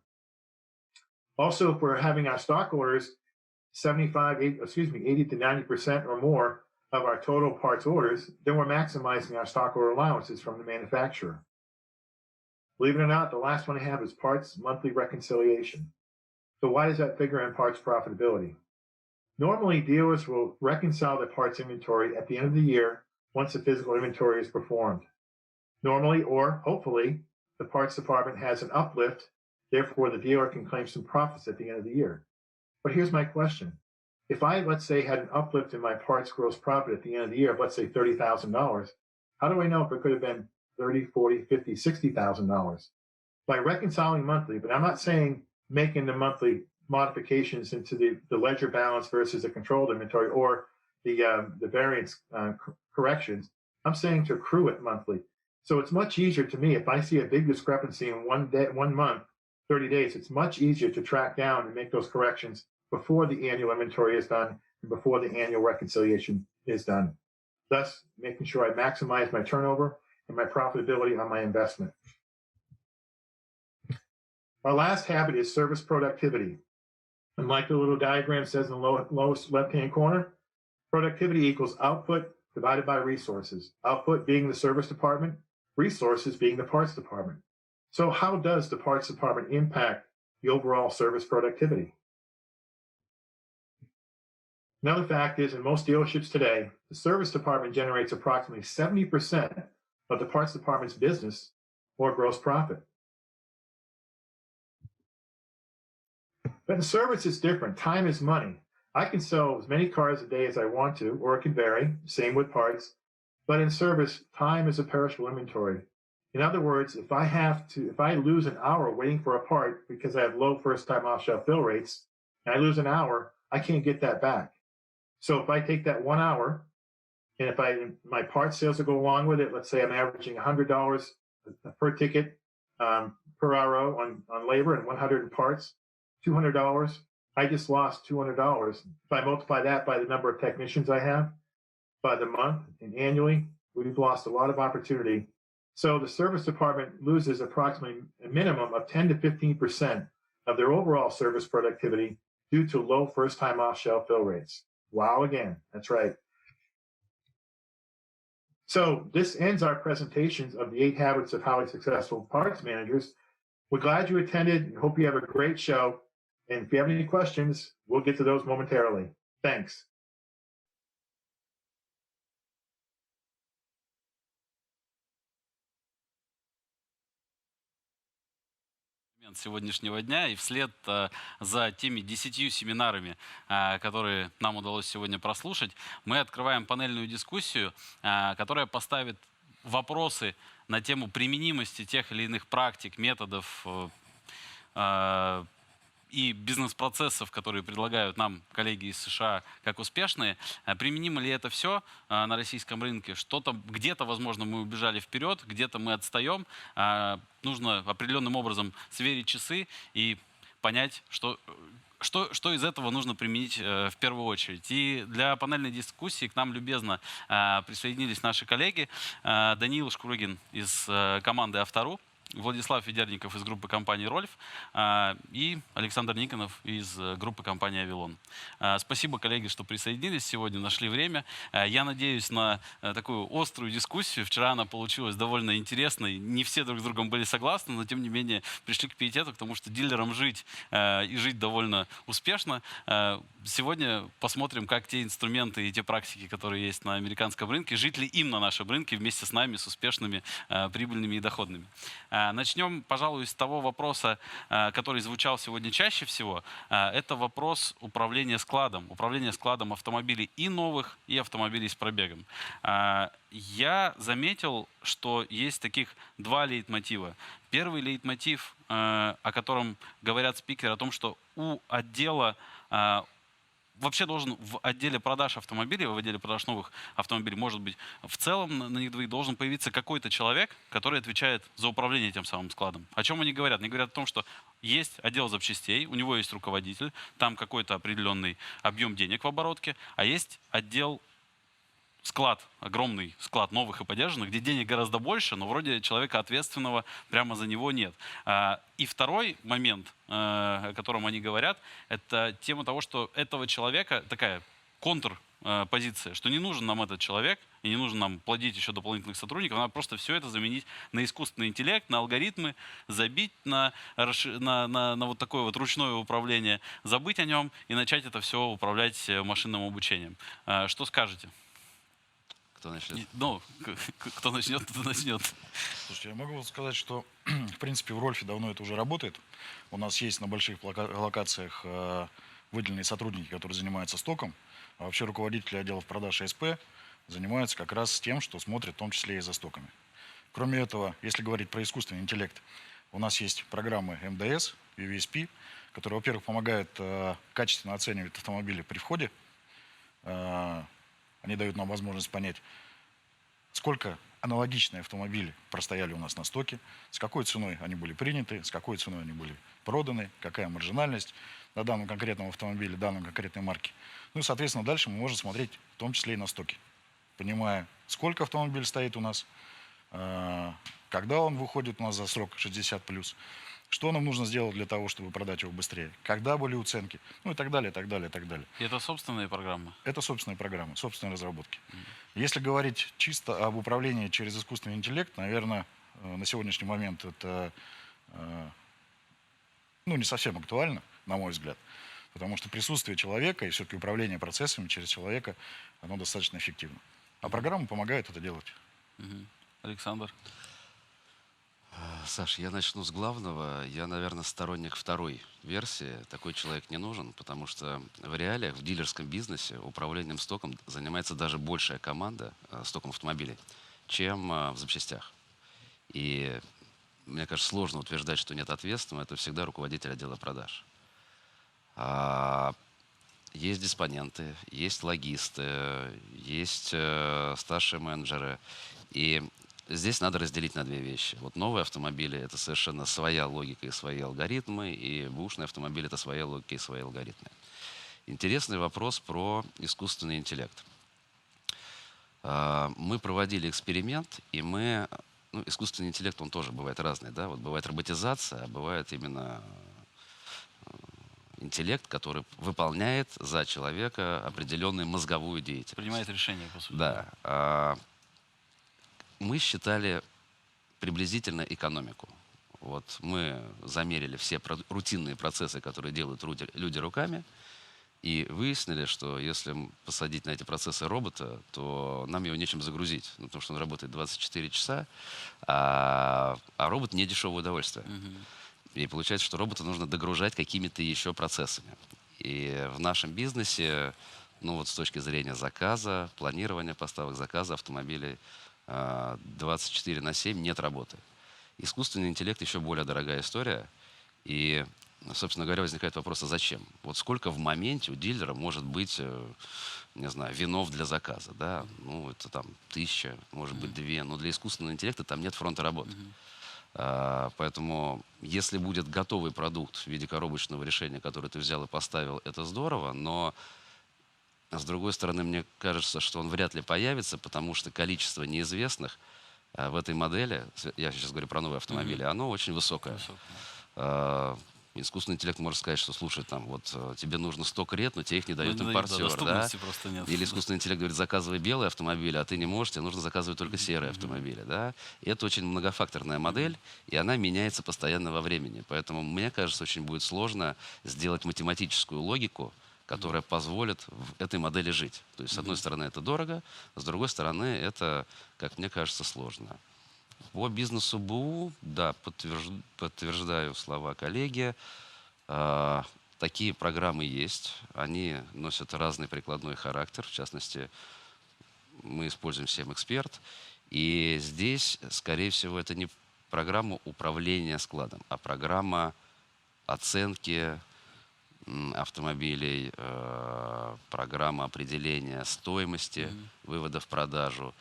Also, if we're having our stock orders 80 to 90% or more of our total parts orders, then we're maximizing our stock order allowances from the manufacturer. Believe it or not, the last one I have is parts monthly reconciliation. So why does that figure in parts profitability? Normally, dealers will reconcile their parts inventory at the end of the year once the physical inventory is performed. Normally, or hopefully, the parts department has an uplift Therefore, the dealer can claim some profits at the end of the year. But here's my question. If I, let's say, had an uplift in my parts gross profit at the end of the year of, let's say, $30,000, how do I know if it could have been $30,000, $40,000, $50,000, $60,000? By reconciling monthly, but I'm not saying making the monthly modifications into the ledger balance versus the controlled inventory or the variance corrections. I'm saying to accrue it monthly. So it's much easier to me if I see a big discrepancy in 1 month, 30 days, it's much easier to track down and make those corrections before the annual inventory is done and before the annual reconciliation is done. Thus, making sure I maximize my turnover and my profitability on my investment. Our last habit is service productivity. And like the little diagram says in the lowest left-hand corner, productivity equals output divided by resources. Output being the service department, resources being the parts department. So how does the parts department impact the overall service productivity? Another fact is, in most dealerships today, the service department generates approximately 70% of the parts department's business or gross profit. But in service, it's different. Time is money. I can sell as many cars a day as I want to, or it can vary. Same with parts. But in service, time is a perishable inventory. In other words, if I lose an hour waiting for a part because I have low first-time off-shelf fill rates, and I lose an hour, I can't get that back. So if I take that 1 hour, and if my part sales will go along with it, let's say I'm averaging $100 per ticket per RO on labor and 100 in parts, $200, I just lost $200. If I multiply that by the number of technicians I have, by the month and annually, we've lost a lot of opportunity. So the service department loses approximately a minimum of 10 to 15% of their overall service productivity due to low first-time off-shelf fill rates. Wow, again, that's right. So this ends our presentations of the 8 habits of highly successful parts managers. We're glad you attended and hope you have a great show. And if you have any questions, we'll get to those momentarily. Thanks. Сегодняшнего дня, и вслед за теми 10 семинарами, которые нам удалось сегодня прослушать, мы открываем панельную дискуссию, которая поставит вопросы на тему применимости тех или иных практик, методов и бизнес-процессов, которые предлагают нам коллеги из США как успешные. Применимо ли это все на российском рынке? Что-то где-то, возможно, мы убежали вперед, где-то мы отстаем. Нужно определенным образом сверить часы и понять, что из этого нужно применить в первую очередь. И для панельной дискуссии к нам любезно присоединились наши коллеги. Даниил Шкурыгин из команды Авто.ру, Владислав Ведерников из группы компании «Рольф» и Александр Никонов из группы компании «Авилон». Спасибо, коллеги, что присоединились сегодня, нашли время. Я надеюсь на такую острую дискуссию. Вчера она получилась довольно интересной. Не все друг с другом были согласны, но тем не менее пришли к пиетету, потому что дилерам жить и жить довольно успешно. Сегодня посмотрим, как те инструменты и те практики, которые есть на американском рынке, жить ли им на нашем рынке вместе с нами, с успешными, прибыльными и доходными. Начнем, пожалуй, с того вопроса, который звучал сегодня чаще всего. Это вопрос управления складом автомобилей и новых, и автомобилей с пробегом. Я заметил, что есть таких 2 лейтмотива. Первый лейтмотив, о котором говорят спикеры, о том, что у отдела вообще должен в отделе продаж автомобилей, в отделе продаж новых автомобилей, может быть, в целом на них двоих должен появиться какой-то человек, который отвечает за управление тем самым складом. О чем они говорят? Они говорят о том, что есть отдел запчастей, у него есть руководитель, там какой-то определенный объем денег в оборотке, а есть отдел склад, огромный склад новых и подержанных, где денег гораздо больше, но вроде человека ответственного прямо за него нет. И второй момент, о котором они говорят, это тема того, что этого человека, такая контрпозиция, что не нужен нам этот человек, и не нужно нам плодить еще дополнительных сотрудников, надо просто все это заменить на искусственный интеллект, на алгоритмы, забить на вот такое вот ручное управление, забыть о нем и начать это все управлять машинным обучением. Что скажете? Кто начнет? Ну, кто начнет, тот начнет. Слушайте, я могу сказать, что, в принципе, в Рольфе давно это уже работает. У нас есть на больших локациях выделенные сотрудники, которые занимаются стоком. А вообще руководители отделов продаж и СП занимаются как раз тем, что смотрят в том числе и за стоками. Кроме этого, если говорить про искусственный интеллект, у нас есть программы МДС, UVSP, которые, во-первых, помогают качественно оценивать автомобили при входе. Они дают нам возможность понять, сколько аналогичные автомобили простояли у нас на стоке, с какой ценой они были приняты, с какой ценой они были проданы, какая маржинальность на данном конкретном автомобиле, данной конкретной марки. Ну и, соответственно, дальше мы можем смотреть в том числе и на стоки, понимая, сколько автомобиль стоит у нас, когда он выходит у нас за срок 60+, что нам нужно сделать для того, чтобы продать его быстрее, когда были уценки, ну и так далее, так далее, так далее. И это собственные программы? Это собственные программы, собственные разработки. Если говорить чисто об управлении через искусственный интеллект, наверное, на сегодняшний момент это не совсем актуально, на мой взгляд, потому что присутствие человека и все-таки управление процессами через человека, оно достаточно эффективно. А программы помогают это делать. Александр? Саш, я начну с главного. Я, наверное, сторонник второй версии. Такой человек не нужен, потому что в реалиях, в дилерском бизнесе управлением стоком занимается даже большая команда стоком автомобилей, чем в запчастях. И мне кажется, сложно утверждать, что нет ответственного. Это всегда руководитель отдела продаж. Есть диспоненты, есть логисты, есть старшие менеджеры. И здесь надо разделить на две вещи. Вот новые автомобили — это совершенно своя логика и свои алгоритмы, и бэушные автомобили — это своя логика и свои алгоритмы. Интересный вопрос про искусственный интеллект. Мы проводили эксперимент, и искусственный интеллект, он тоже бывает разный, да? Вот бывает роботизация, а бывает именно интеллект, который выполняет за человека определенную мозговую деятельность. Принимает решения, по сути. Да. Мы считали приблизительно экономику. Вот мы замерили все рутинные процессы, которые делают люди руками, и выяснили, что если посадить на эти процессы робота, то нам его нечем загрузить, потому что он работает 24 часа, а робот не дешевое удовольствие. И получается, что робота нужно догружать какими-то еще процессами. И в нашем бизнесе, с точки зрения заказа, планирования поставок заказа автомобилей, 24/7 нет работы. Искусственный интеллект еще более дорогая история. И, собственно говоря, возникает вопрос, а зачем? Вот сколько в моменте у дилера может быть, не знаю, винов для заказа, да? Это там 1000, может быть 2. Но для искусственного интеллекта там нет фронта работы. Поэтому, если будет готовый продукт в виде коробочного решения, который ты взял и поставил, это здорово, но с другой стороны, мне кажется, что он вряд ли появится, потому что количество неизвестных в этой модели, я сейчас говорю про новые автомобили, оно очень высокое. Искусственный интеллект может сказать, что, слушай, тебе нужно 100 крет, но тебе их не дает импортер, да? Или искусственный интеллект говорит, заказывай белые автомобили, а ты не можешь, тебе нужно заказывать только серые автомобили, да? И это очень многофакторная модель, и она меняется постоянно во времени. Поэтому, мне кажется, очень будет сложно сделать математическую логику, которая позволит в этой модели жить. То есть, с одной стороны, это дорого, с другой стороны, это, как мне кажется, сложно. По бизнесу БУ, да, подтверждаю слова коллеги. Такие программы есть. Они носят разный прикладной характер. В частности, мы используем «Эксперт». И здесь, скорее всего, это не программа управления складом, а программа оценки автомобилей, программа определения стоимости вывода в продажу.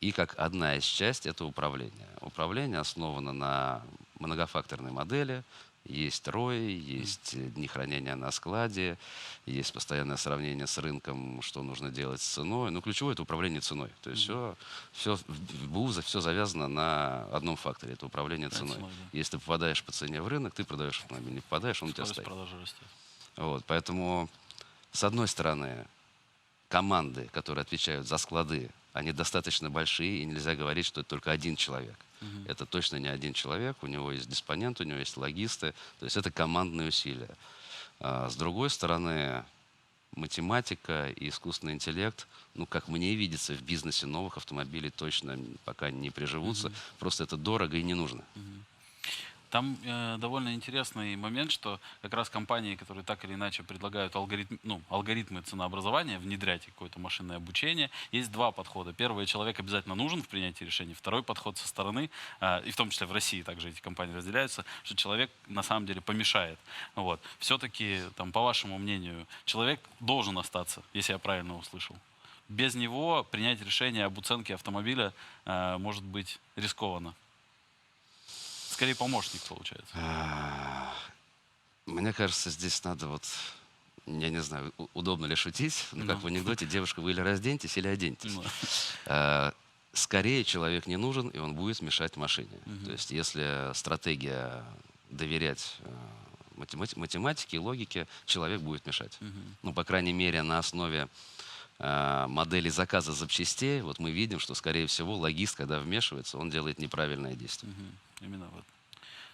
И как одна из частей это управление. Управление основано на многофакторной модели. Есть ROI, есть дни хранения на складе, есть постоянное сравнение с рынком, что нужно делать с ценой. Но ключевое — это управление ценой. То есть все в БУ все завязано на одном факторе — это управление ценой. Если ты попадаешь по цене в рынок, ты продаешь автомобиль. Не попадаешь, он у тебя стоит. Вот, поэтому, с одной стороны, команды, которые отвечают за склады, они достаточно большие, и нельзя говорить, что это только один человек. Это точно не один человек, у него есть диспонент, у него есть логисты, то есть это командные усилия. С другой стороны, математика и искусственный интеллект, ну, как мне видится, в бизнесе новых автомобилей точно пока не приживутся. Просто это дорого и не нужно. Там довольно интересный момент, что как раз компании, которые так или иначе предлагают алгоритмы ценообразования, внедрять какое-то машинное обучение, есть два подхода. Первый, человек обязательно нужен в принятии решений. Второй подход со стороны, и в том числе в России также эти компании разделяются, что человек на самом деле помешает. Вот. Все-таки, по вашему мнению, человек должен остаться, если я правильно услышал. Без него принять решение об оценке автомобиля может быть рискованно. Скорее помощник, получается. Мне кажется, здесь надо я не знаю, удобно ли шутить, но как в анекдоте, девушка, вы или разденьтесь, или оденьтесь. Скорее человек не нужен, и он будет мешать машине. То есть если стратегия доверять математике и логике, человек будет мешать. Ну, по крайней мере, на основе модели заказа запчастей, вот мы видим, что, скорее всего, логист, когда вмешивается, он делает неправильное действие. Именно вот.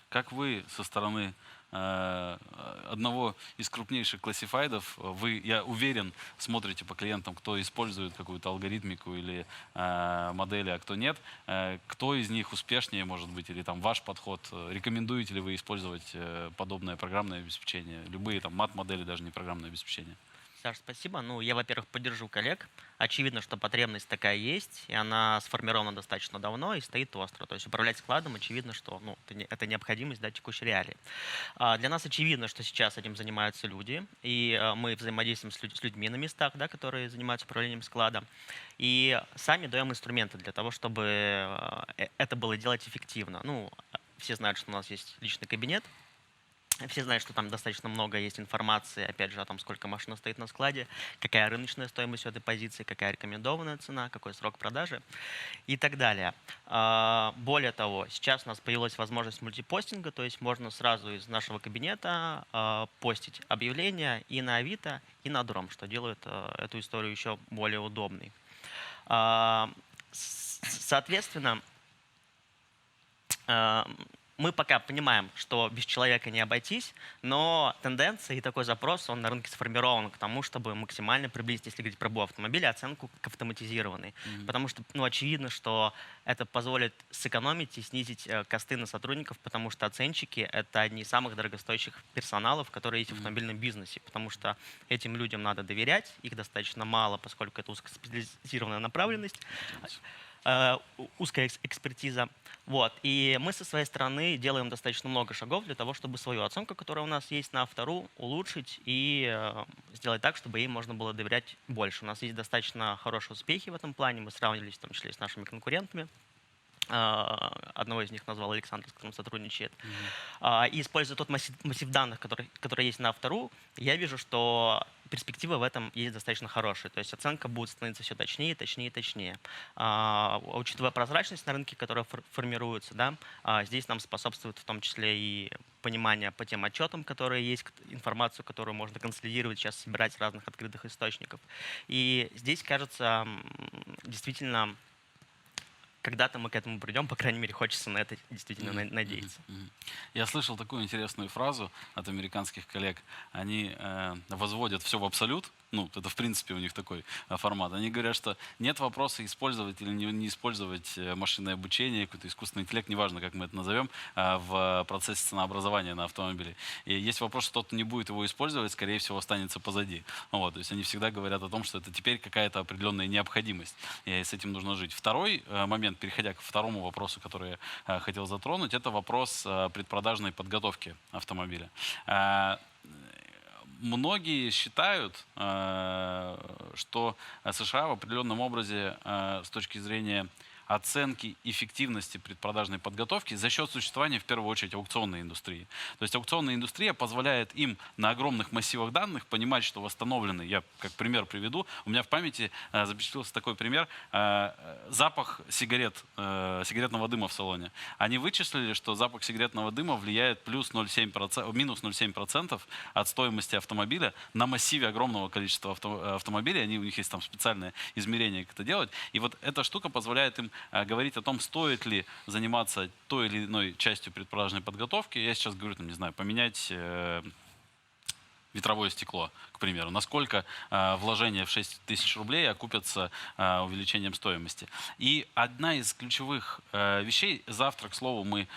Как вы со стороны одного из крупнейших классифайдов, вы, я уверен, смотрите по клиентам, кто использует какую-то алгоритмику или модели, а кто нет. Кто из них успешнее, может быть, или ваш подход? Рекомендуете ли вы использовать подобное программное обеспечение? Любые мат-модели, даже не программное обеспечение? Саш, спасибо. Ну, я, во-первых, поддержу коллег. Очевидно, что потребность такая есть, и она сформирована достаточно давно и стоит остро. То есть управлять складом, очевидно, что это необходимость текущей реалии. Для нас очевидно, что сейчас этим занимаются люди, и мы взаимодействуем с людьми на местах, которые занимаются управлением склада, и сами даем инструменты для того, чтобы это было делать эффективно. Ну, все знают, что у нас есть личный кабинет. Все знают, что там достаточно много есть информации, опять же, о том, сколько машина стоит на складе, какая рыночная стоимость этой позиции, какая рекомендованная цена, какой срок продажи и так далее. Более того, сейчас у нас появилась возможность мультипостинга, то есть можно сразу из нашего кабинета постить объявления и на Авито, и на Дром, что делает эту историю еще более удобной. Соответственно, мы пока понимаем, что без человека не обойтись, но тенденция и такой запрос, он на рынке сформирован к тому, чтобы максимально приблизить, если говорить про автомобиля, оценку к автоматизированной. Потому что, очевидно, что это позволит сэкономить и снизить косты на сотрудников, потому что оценщики — это одни из самых дорогостоящих персоналов, которые есть в автомобильном бизнесе, потому что этим людям надо доверять, их достаточно мало, поскольку это узкоспециализированная направленность. Узкая экспертиза. Вот. И мы со своей стороны делаем достаточно много шагов для того, чтобы свою оценку, которая у нас есть на Авто.ру, улучшить и сделать так, чтобы ей можно было доверять больше. У нас есть достаточно хорошие успехи в этом плане. Мы сравнивались в том числе и с нашими конкурентами. Одного из них назвал Александр, с которым сотрудничает. И используя тот массив данных, который есть на Авто.ру, я вижу, что перспективы в этом есть достаточно хорошие. То есть оценка будет становиться все точнее, точнее, точнее. Учитывая прозрачность на рынке, которая формируется, здесь нам способствует в том числе и понимание по тем отчетам, которые есть, информацию, которую можно консолидировать, сейчас собирать с разных открытых источников. И здесь, кажется, действительно, когда-то мы к этому придем, по крайней мере, хочется на это действительно надеяться. Я слышал такую интересную фразу от американских коллег. Они возводят все в абсолют. Ну, это, в принципе, у них такой формат. Они говорят, что нет вопроса использовать или не использовать машинное обучение, какой-то искусственный интеллект, неважно, как мы это назовем, в процессе ценообразования на автомобиле. И есть вопрос, что кто-то не будет его использовать, скорее всего, останется позади. Вот, то есть они всегда говорят о том, что это теперь какая-то определенная необходимость, и с этим нужно жить. Второй момент, переходя к второму вопросу, который я хотел затронуть, это вопрос предпродажной подготовки автомобиля. Многие считают, что США в определенном образе с точки зрения оценки эффективности предпродажной подготовки за счет существования, в первую очередь, аукционной индустрии. То есть аукционная индустрия позволяет им на огромных массивах данных понимать, что восстановлены, я как пример приведу, у меня в памяти запечатлелся такой пример, запах сигаретного дыма в салоне. Они вычислили, что запах сигаретного дыма влияет минус 0,7% от стоимости автомобиля на массиве огромного количества автомобилей. У них есть там специальное измерение, как это делать. И вот эта штука позволяет им говорить о том, стоит ли заниматься той или иной частью предпродажной подготовки. Я сейчас говорю, не знаю, поменять ветровое стекло, к примеру. Насколько вложения в 6 тысяч рублей окупятся увеличением стоимости. И одна из ключевых вещей, завтра, к слову, мы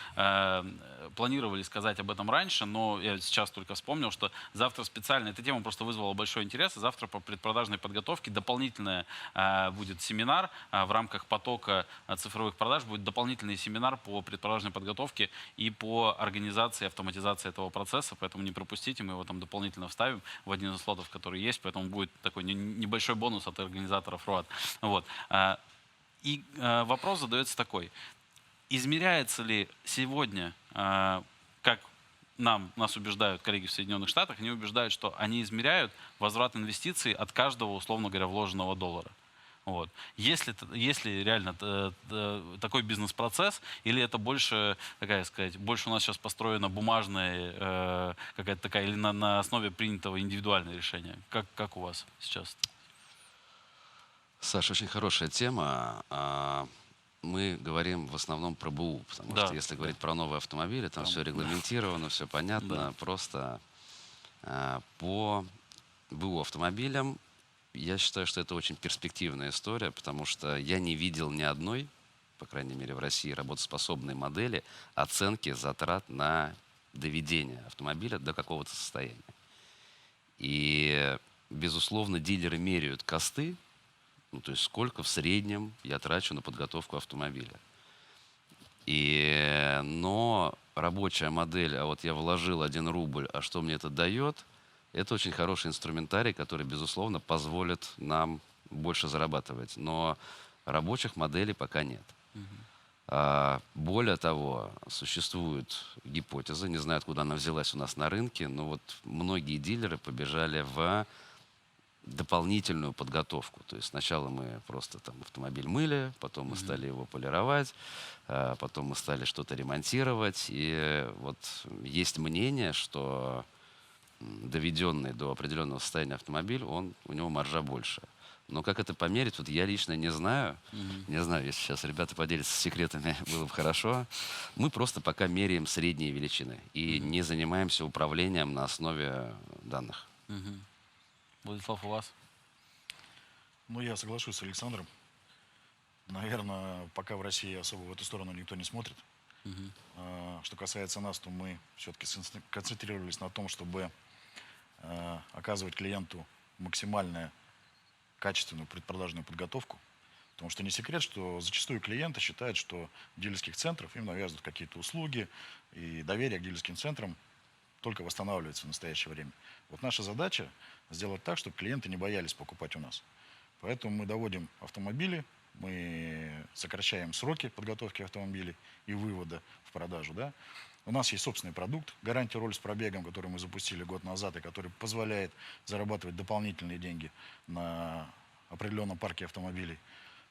планировали сказать об этом раньше, но я сейчас только вспомнил, что завтра специально, эта тема просто вызвала большой интерес, и завтра по предпродажной подготовке дополнительная будет семинар в рамках потока цифровых продаж, будет дополнительный семинар по предпродажной подготовке и по организации, автоматизации этого процесса, поэтому не пропустите, мы его там дополнительно вставим в один из слотов, который есть, поэтому будет такой небольшой бонус от организаторов РОАД. Вот. И вопрос задается такой. Измеряется ли сегодня, как нас убеждают коллеги в Соединенных Штатах, они убеждают, что они измеряют возврат инвестиций от каждого, условно говоря, вложенного доллара. Вот. Если реально такой бизнес-процесс, или это больше, такая сказать, больше у нас сейчас построена бумажная какая-то такая, или на основе принятого индивидуального решения? Как у вас сейчас? Саша, очень хорошая тема. Мы говорим в основном про БУ, потому что если говорить про новые автомобили, там все регламентировано, все понятно. Просто по БУ автомобилям я считаю, что это очень перспективная история, потому что я не видел ни одной, по крайней мере в России, работоспособной модели оценки затрат на доведение автомобиля до какого-то состояния. И, безусловно, дилеры меряют косты, ну, то есть сколько в среднем я трачу на подготовку автомобиля. Но рабочая модель, а вот я вложил 1 рубль, а что мне это дает, это очень хороший инструментарий, который, безусловно, позволит нам больше зарабатывать. Но рабочих моделей пока нет. Более того, существует гипотеза, не знаю, откуда она взялась у нас на рынке, но вот многие дилеры побежали в дополнительную подготовку. То есть сначала мы просто там автомобиль мыли, потом мы стали его полировать, потом мы стали что-то ремонтировать. И вот есть мнение, что доведенный до определенного состояния автомобиль, у него маржа больше. Но как это померить, вот я лично не знаю. Не знаю, если сейчас ребята поделятся секретами, было бы хорошо. Мы просто пока меряем средние величины и не занимаемся управлением на основе данных. Владислав, у вас? Ну, я соглашусь с Александром. Наверное, пока в России особо в эту сторону никто не смотрит. Что касается нас, то мы все-таки концентрировались на том, чтобы оказывать клиенту максимально качественную предпродажную подготовку. Потому что не секрет, что зачастую клиенты считают, что в дилерских центрах им навязывают какие-то услуги, и доверие к дилерским центрам только восстанавливается в настоящее время. Вот наша задача сделать так, чтобы клиенты не боялись покупать у нас. Поэтому мы доводим автомобили, мы сокращаем сроки подготовки автомобилей и вывода в продажу. Да? У нас есть собственный продукт, гарантия роль с пробегом, который мы запустили год назад, и который позволяет зарабатывать дополнительные деньги на определенном парке автомобилей,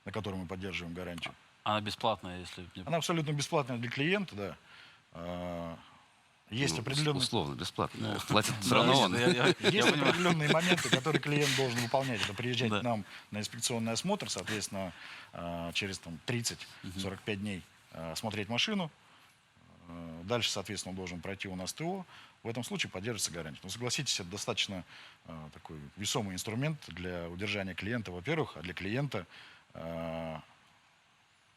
на который мы поддерживаем гарантию. Она бесплатная, если... Она абсолютно бесплатная для клиента, да. Есть определенные... Условно, бесплатно. Платит все равно он. Есть определенные моменты, которые клиент должен выполнять. Это приезжать к нам на инспекционный осмотр, соответственно, через 30-45 дней осмотреть машину. Дальше, соответственно, он должен пройти у нас ТО. В этом случае поддерживается гарантия. Но согласитесь, это достаточно такой весомый инструмент для удержания клиента, во-первых, а для клиента...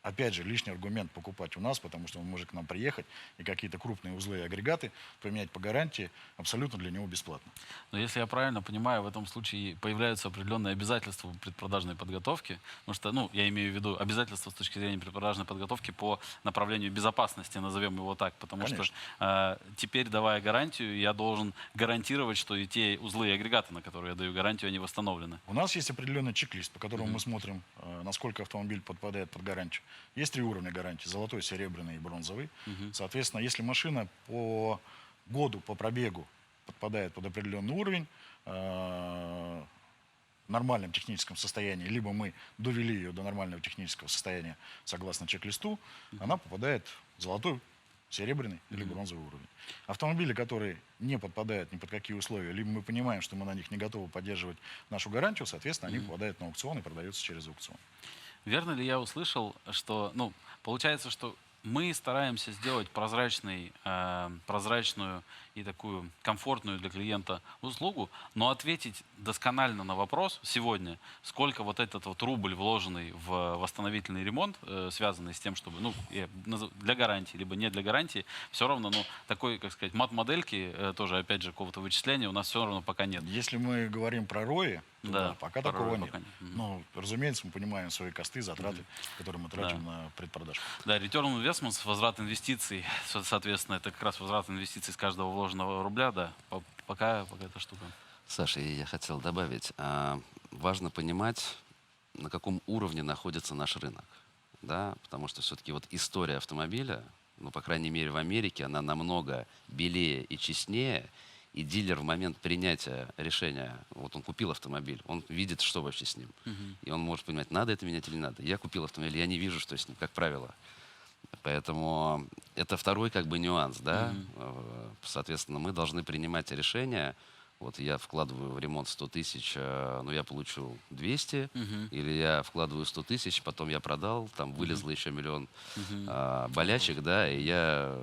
Опять же, лишний аргумент покупать у нас, потому что он может к нам приехать и какие-то крупные узлы и агрегаты поменять по гарантии абсолютно для него бесплатно. Но если я правильно понимаю, в этом случае появляются определенные обязательства предпродажной подготовки, потому что, я имею в виду обязательства с точки зрения предпродажной подготовки по направлению безопасности, назовем его так, потому что теперь, давая гарантию, я должен гарантировать, что и те узлы и агрегаты, на которые я даю гарантию, они восстановлены. У нас есть определенный чек-лист, по которому мы смотрим, насколько автомобиль подпадает под гарантию. Есть 3 уровня гарантии: золотой, серебряный и бронзовый. Соответственно, если машина по году, по пробегу подпадает под определенный уровень, в нормальном техническом состоянии, либо мы довели ее до нормального технического состояния согласно чек-листу, она попадает в золотой, серебряный или бронзовый уровень. Автомобили, которые не подпадают ни под какие условия, либо мы понимаем, что мы на них не готовы поддерживать нашу гарантию, соответственно, они попадают на аукцион и продаются через аукцион. Верно ли я услышал, что, получается, что Мы стараемся сделать прозрачную и такую комфортную для клиента услугу, но ответить досконально на вопрос сегодня, сколько вот этот вот рубль, вложенный в восстановительный ремонт, связанный с тем, чтобы, ну, для гарантии, либо не для гарантии, все равно, ну, такой, как сказать, мат-модельки, тоже, опять же, какого-то вычисления у нас все равно пока нет. Если мы говорим про РОИ, то да, пока такого нет. Пока нет. Ну, разумеется, мы понимаем свои косты, затраты, которые мы тратим на предпродажу. Да, return on investment, возврат инвестиций, соответственно, это как раз возврат инвестиций с каждого вложенного рубля, да, пока эта штука. Саша, я хотел добавить, важно понимать, на каком уровне находится наш рынок, да, потому что все-таки вот история автомобиля, ну, по крайней мере, в Америке, она намного белее и честнее, и дилер в момент принятия решения, вот он купил автомобиль, он видит, что вообще с ним. И он может понимать, надо это менять или не надо. Я купил автомобиль, я не вижу, что с ним, как правило. Поэтому это второй как бы нюанс, да. Соответственно, мы должны принимать решения. Вот я вкладываю в ремонт 100 тысяч, но я получу 200, или я вкладываю 100 тысяч, потом я продал, там вылезло еще миллион болячек, да, и я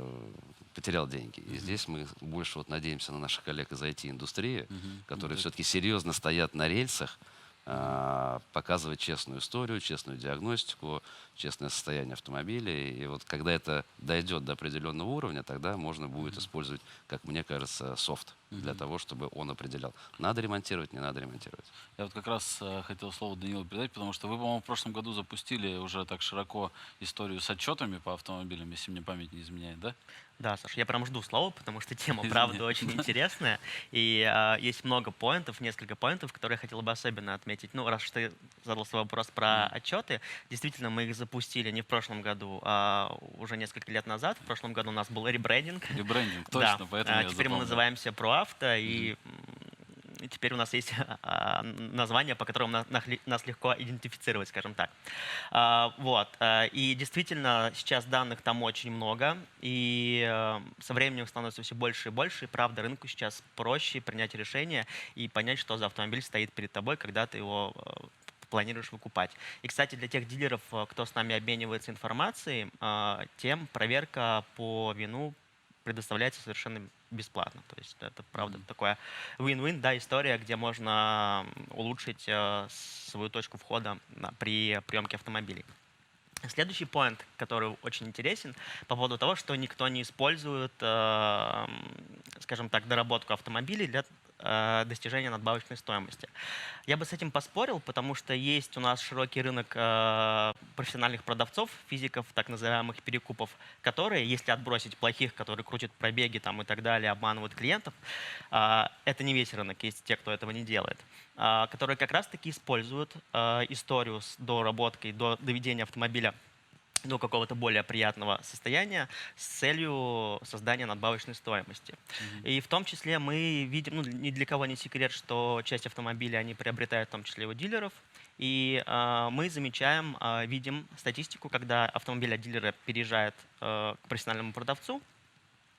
потерял деньги. И здесь мы больше вот надеемся на наших коллег из IT-индустрии, которые все-таки серьезно стоят на рельсах, показывать честную историю, честную диагностику, честное состояние автомобиля. И вот когда это дойдет до определенного уровня, тогда можно будет использовать, как мне кажется, софт для того, чтобы он определял, надо ремонтировать, не надо ремонтировать. Я вот как раз хотел слово Данилу передать, потому что вы, по-моему, в прошлом году запустили уже так широко историю с отчетами по автомобилям, если мне память не изменяет, да? Да, Саша, я прям жду слова, потому что тема, правда, очень интересная. И есть много поинтов, несколько поинтов, которые я хотел бы особенно отметить. Ну, раз ты задал свой вопрос про отчеты, действительно, мы их запустили не в прошлом году, а уже несколько лет назад. В прошлом году у нас был ребрендинг. Ребрендинг, точно, да. поэтому я теперь мы называемся ProAuto, и теперь у нас есть название, по которому нас легко идентифицировать, скажем так. Вот. И действительно, сейчас данных там очень много, и со временем их становится все больше и больше. И правда, рынку сейчас проще принять решение и понять, что за автомобиль стоит перед тобой, когда ты его планируешь выкупать. И, кстати, для тех дилеров, кто с нами обменивается информацией, тем проверка по вину предоставляется совершенно бесплатно. То есть это, правда, такая win-win, да, история, где можно улучшить свою точку входа при приемке автомобилей. Следующий поинт, который очень интересен, по поводу того, что никто не использует, скажем так, доработку автомобилей для достижения надбавочной стоимости. Я бы с этим поспорил, потому что есть у нас широкий рынок профессиональных продавцов, физиков, так называемых перекупов, которые, если отбросить плохих, которые крутят пробеги там, и так далее, обманывают клиентов, это не весь рынок, есть те, кто этого не делает, которые как раз-таки используют историю с доработкой, до доведения автомобиля до какого-то более приятного состояния с целью создания надбавочной стоимости. И в том числе мы видим, ну, ни для кого не секрет, что часть автомобилей они приобретают в том числе у дилеров. И мы замечаем, видим статистику, когда автомобиль от дилера переезжает к профессиональному продавцу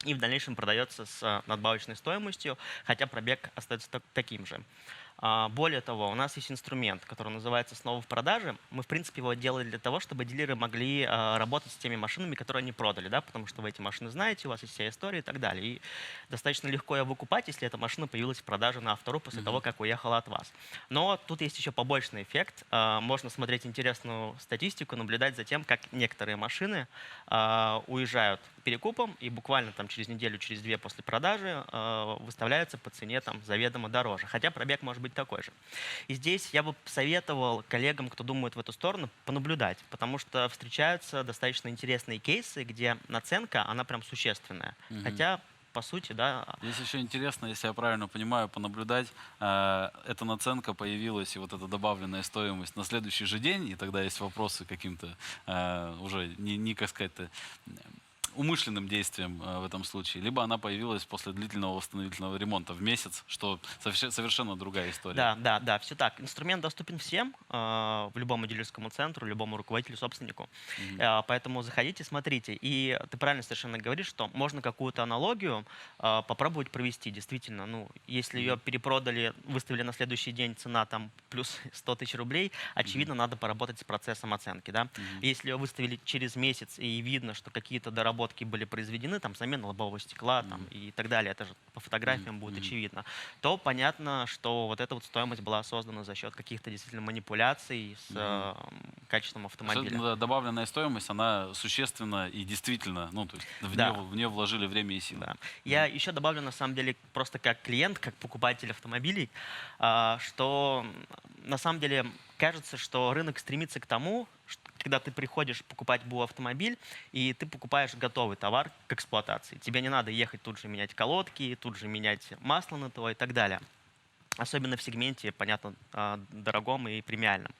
и в дальнейшем продается с надбавочной стоимостью, хотя пробег остается таким же. Более того, у нас есть инструмент, который называется «Снова в продаже». Мы, в принципе, его делали для того, чтобы дилеры могли работать с теми машинами, которые они продали, да, потому что вы эти машины знаете, у вас есть вся история и так далее. И достаточно легко ее выкупать, если эта машина появилась в продаже на Авто.ру после того, как уехала от вас. Но тут есть еще побочный эффект. Можно смотреть интересную статистику, наблюдать за тем, как некоторые машины уезжают перекупом и буквально там через неделю, через две после продажи выставляются по цене там заведомо дороже, хотя пробег может быть такой же. И здесь я бы советовал коллегам, кто думает в эту сторону, понаблюдать, потому что встречаются достаточно интересные кейсы, где наценка, она прям существенная, хотя по сути, да. Здесь еще интересно, если я правильно понимаю, понаблюдать, эта наценка появилась, и вот эта добавленная стоимость на следующий же день, и тогда есть вопросы каким-то уже, не как сказать-то, умышленным действием в этом случае, либо она появилась после длительного восстановительного ремонта в месяц, что совершенно другая история. Да, все так. Инструмент доступен всем, в любому дилерскому центру, любому руководителю, собственнику. Поэтому заходите, смотрите. И ты правильно совершенно говоришь, что можно какую-то аналогию попробовать провести. Действительно, ну, если ее перепродали, выставили на следующий день, цена там плюс 100 тысяч рублей, очевидно, надо поработать с процессом оценки. Да? Если ее выставили через месяц и видно, что какие-то доработки были произведены, там замена лобового стекла там, и так далее, это же по фотографиям будет очевидно, то понятно, что вот эта вот стоимость была создана за счет каких-то действительно манипуляций с качеством автомобиля. Добавленная стоимость, она существенна и действительно, ну, то есть в нее вложили время и силы. Да. Я еще добавлю, на самом деле, просто как клиент, как покупатель автомобилей, что на самом деле кажется, что рынок стремится к тому, что, когда ты приходишь покупать автомобиль, и ты покупаешь готовый товар к эксплуатации. Тебе не надо ехать тут же менять колодки, тут же менять масло на ТО и так далее. Особенно в сегменте, понятно, дорогом и премиальном.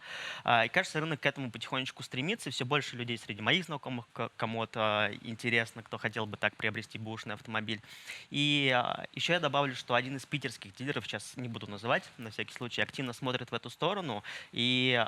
И кажется, рынок к этому потихонечку стремится. Все больше людей среди моих знакомых, кому-то интересно, кто хотел бы так приобрести бэушный автомобиль. И еще я добавлю, что один из питерских дилеров, сейчас не буду называть, на всякий случай, активно смотрит в эту сторону и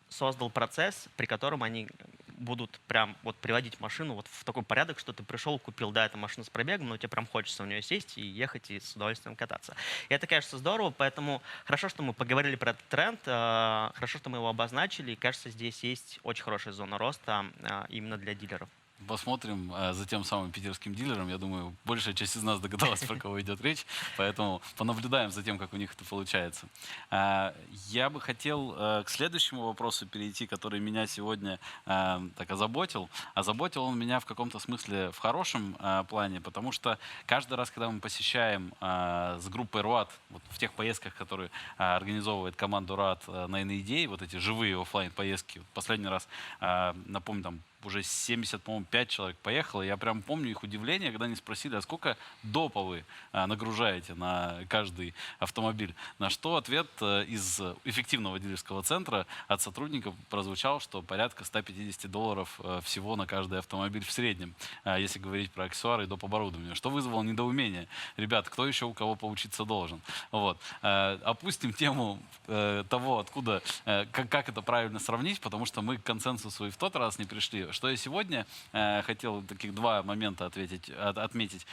создал процесс, при котором они будут прям вот приводить машину вот в такой порядок, что ты пришел, купил, да, эту машину с пробегом, но тебе прям хочется в нее сесть и ехать и с удовольствием кататься. И это, кажется, здорово, поэтому хорошо, что мы поговорили про этот тренд, хорошо, что мы его обозначили, и, кажется, здесь есть очень хорошая зона роста именно для дилеров. Посмотрим за тем самым питерским дилером. Я думаю, большая часть из нас догадалась, про кого идет речь, поэтому понаблюдаем за тем, как у них это получается. Я бы хотел к следующему вопросу перейти, который меня сегодня так озаботил. Озаботил он меня в каком-то смысле в хорошем плане, потому что каждый раз, когда мы посещаем с группой РОАД, вот в тех поездках, которые организовывает команда РОАД на NADA, вот эти живые офлайн поездки, последний раз, напомню, там уже 70, по-моему, 5 человек поехало. Я прям помню их удивление, когда они спросили, а сколько допа вы нагружаете на каждый автомобиль? На что ответ из эффективного дилерского центра от сотрудников прозвучал, что порядка $150 всего на каждый автомобиль в среднем, если говорить про аксессуары и доп. Оборудование. Что вызвало недоумение. Ребят, кто еще у кого поучиться должен? Вот. Опустим тему того, откуда, как это правильно сравнить, потому что мы к консенсусу и в тот раз не пришли. Что я сегодня хотел таких два момента отметить.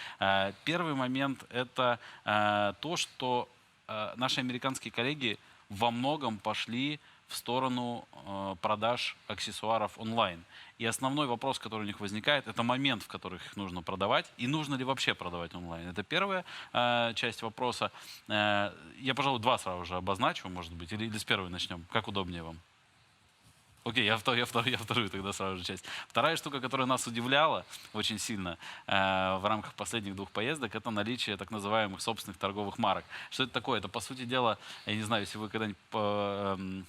Первый момент — это то, что наши американские коллеги во многом пошли в сторону продаж аксессуаров онлайн. И основной вопрос, который у них возникает, это момент, в который их нужно продавать, и нужно ли вообще продавать онлайн. Это первая часть вопроса. Я, пожалуй, два сразу же обозначу, может быть, или с первой начнем. Как удобнее вам? Окей, я вторую тогда сразу же часть. Вторая штука, которая нас удивляла очень сильно в рамках последних двух поездок, это наличие так называемых собственных торговых марок. Что это такое? Это, по сути дела, я не знаю, если вы когда-нибудь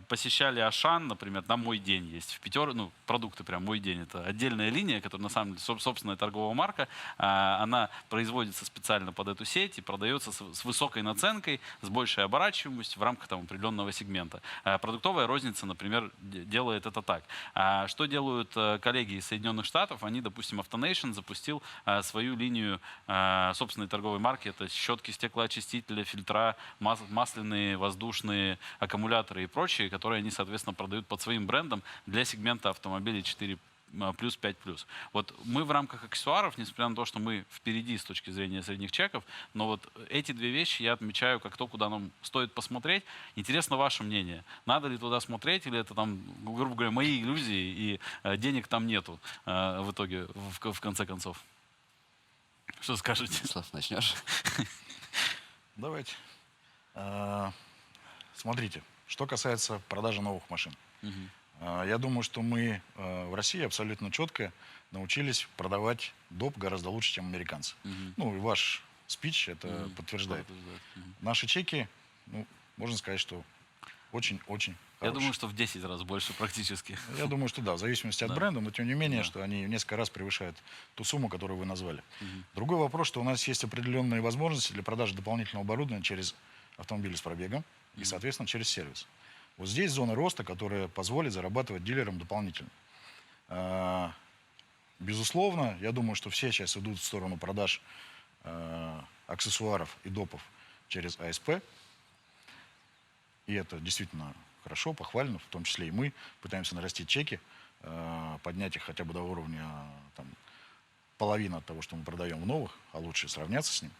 посещали Ашан, например, на «Мой день» есть в Пятерочке, ну, продукты прям «Мой день». Это отдельная линия, которая на самом деле собственная торговая марка. Она производится специально под эту сеть и продается с высокой наценкой, с большей оборачиваемостью в рамках там определенного сегмента. Продуктовая розница, например, делает это так. Что делают коллеги из Соединенных Штатов? Они, допустим, AutoNation запустил свою линию собственной торговой марки. Это щетки, стеклоочистители, фильтра, масляные, воздушные, аккумуляторы и прочие, которые они, соответственно, продают под своим брендом для сегмента автомобилей 4+, 5+. Вот мы в рамках аксессуаров, несмотря на то, что мы впереди с точки зрения средних чеков, но вот эти две вещи я отмечаю как то, куда нам стоит посмотреть. Интересно ваше мнение. Надо ли туда смотреть, или это там, грубо говоря, мои иллюзии, и денег там нету в итоге, в конце концов? Что скажете? Слав, начнешь? Давайте. Смотрите. Что касается продажи новых машин. Я думаю, что мы в России абсолютно четко научились продавать доп. Гораздо лучше, чем американцы. Ну, и ваш спич это подтверждает. Наши чеки, ну, можно сказать, что очень-очень хорошие. Я думаю, что в 10 раз больше практически. Я думаю, что да, в зависимости от бренда, но тем не менее, что они в несколько раз превышают ту сумму, которую вы назвали. Другой вопрос, что у нас есть определенные возможности для продажи дополнительного оборудования через автомобили с пробегом и, соответственно, через сервис. Вот здесь зона роста, которая позволит зарабатывать дилерам дополнительно. безусловно, я думаю, что все сейчас идут в сторону продаж аксессуаров и допов через АСП. И это действительно хорошо, похвально, в том числе и мы пытаемся нарастить чеки, поднять их хотя бы до уровня там, половины от того, что мы продаем в новых, а лучше сравняться с ним.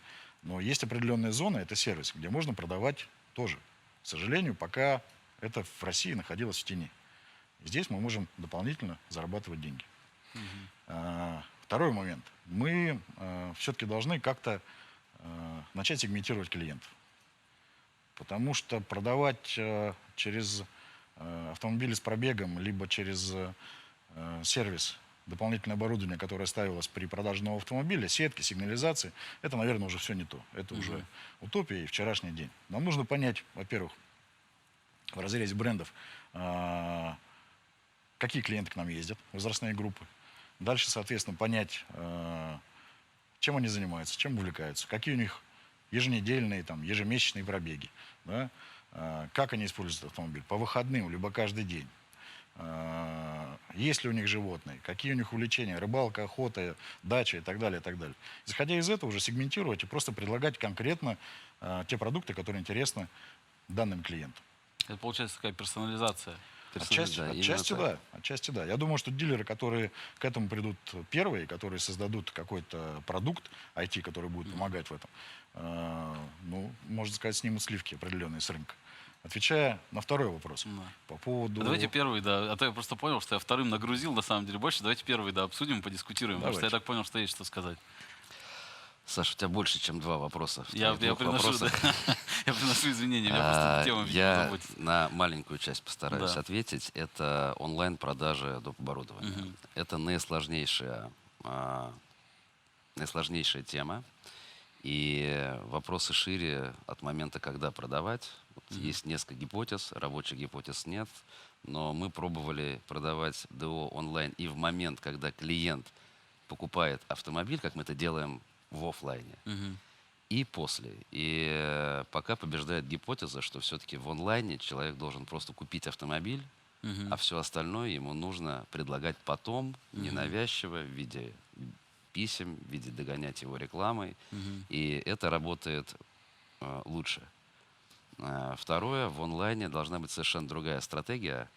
Но есть определенная зона, это сервис, где можно продавать тоже. К сожалению, пока это в России находилось в тени. Здесь мы можем дополнительно зарабатывать деньги. Второй момент. Мы все-таки должны как-то начать сегментировать клиентов. Потому что продавать через автомобили с пробегом, либо через сервис дополнительное оборудование, которое ставилось при продаже нового автомобиля, сетки, сигнализации, это, наверное, уже все не то. Это уже утопия и вчерашний день. Нам нужно понять, во-первых, в разрезе брендов, какие клиенты к нам ездят, возрастные группы. Дальше, соответственно, понять, чем они занимаются, чем увлекаются, какие у них еженедельные, там, ежемесячные пробеги, да? Как они используют автомобиль, по выходным, либо каждый день. Есть ли у них животные, какие у них увлечения, рыбалка, охота, дача и так далее, и так далее. Исходя из этого уже сегментировать и просто предлагать конкретно те продукты, которые интересны данным клиентам. Это получается такая персонализация. Отчасти да. Я думаю, что дилеры, которые к этому придут первые, которые создадут какой-то продукт IT, который будет помогать в этом, ну, можно сказать, снимут сливки определенные с рынка. Отвечая на второй вопрос. По поводу... Давайте первый, да. А то я просто понял, что я вторым нагрузил, на самом деле, больше. Давайте первый, да, обсудим, подискутируем. Давайте. Потому что я так понял, что есть что сказать. Саша, у тебя больше, чем 2 вопроса. Я приношу извинения, меня просто тема, видимо, заботит. На маленькую часть постараюсь ответить. Это онлайн-продажи доп. Оборудования. Это наисложнейшая тема. И вопросы шире от момента, когда продавать. Есть несколько гипотез, рабочих гипотез нет. Но мы пробовали продавать ДО онлайн и в момент, когда клиент покупает автомобиль, как мы это делаем в офлайне, и после. И пока побеждает гипотеза, что все-таки в онлайне человек должен просто купить автомобиль, а все остальное ему нужно предлагать потом, ненавязчиво, в виде писем, в виде догонять его рекламой. И это работает лучше. Второе, в онлайне должна быть совершенно другая стратегия,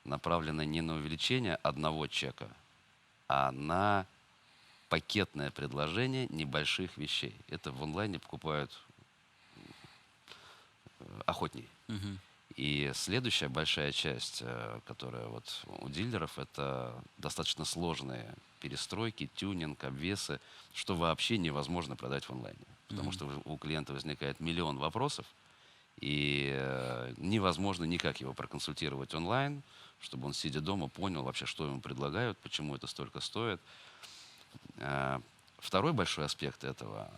направленная не на увеличение одного чека, а на пакетное предложение небольших вещей. Это в онлайне покупают охотней. И следующая большая часть, которая вот у дилеров, это достаточно сложные перестройки, тюнинг, обвесы, что вообще невозможно продать в онлайне. Потому что у клиента возникает миллион вопросов, и невозможно никак его проконсультировать онлайн, чтобы он, сидя дома, понял вообще, что ему предлагают, почему это столько стоит. Второй большой аспект этого,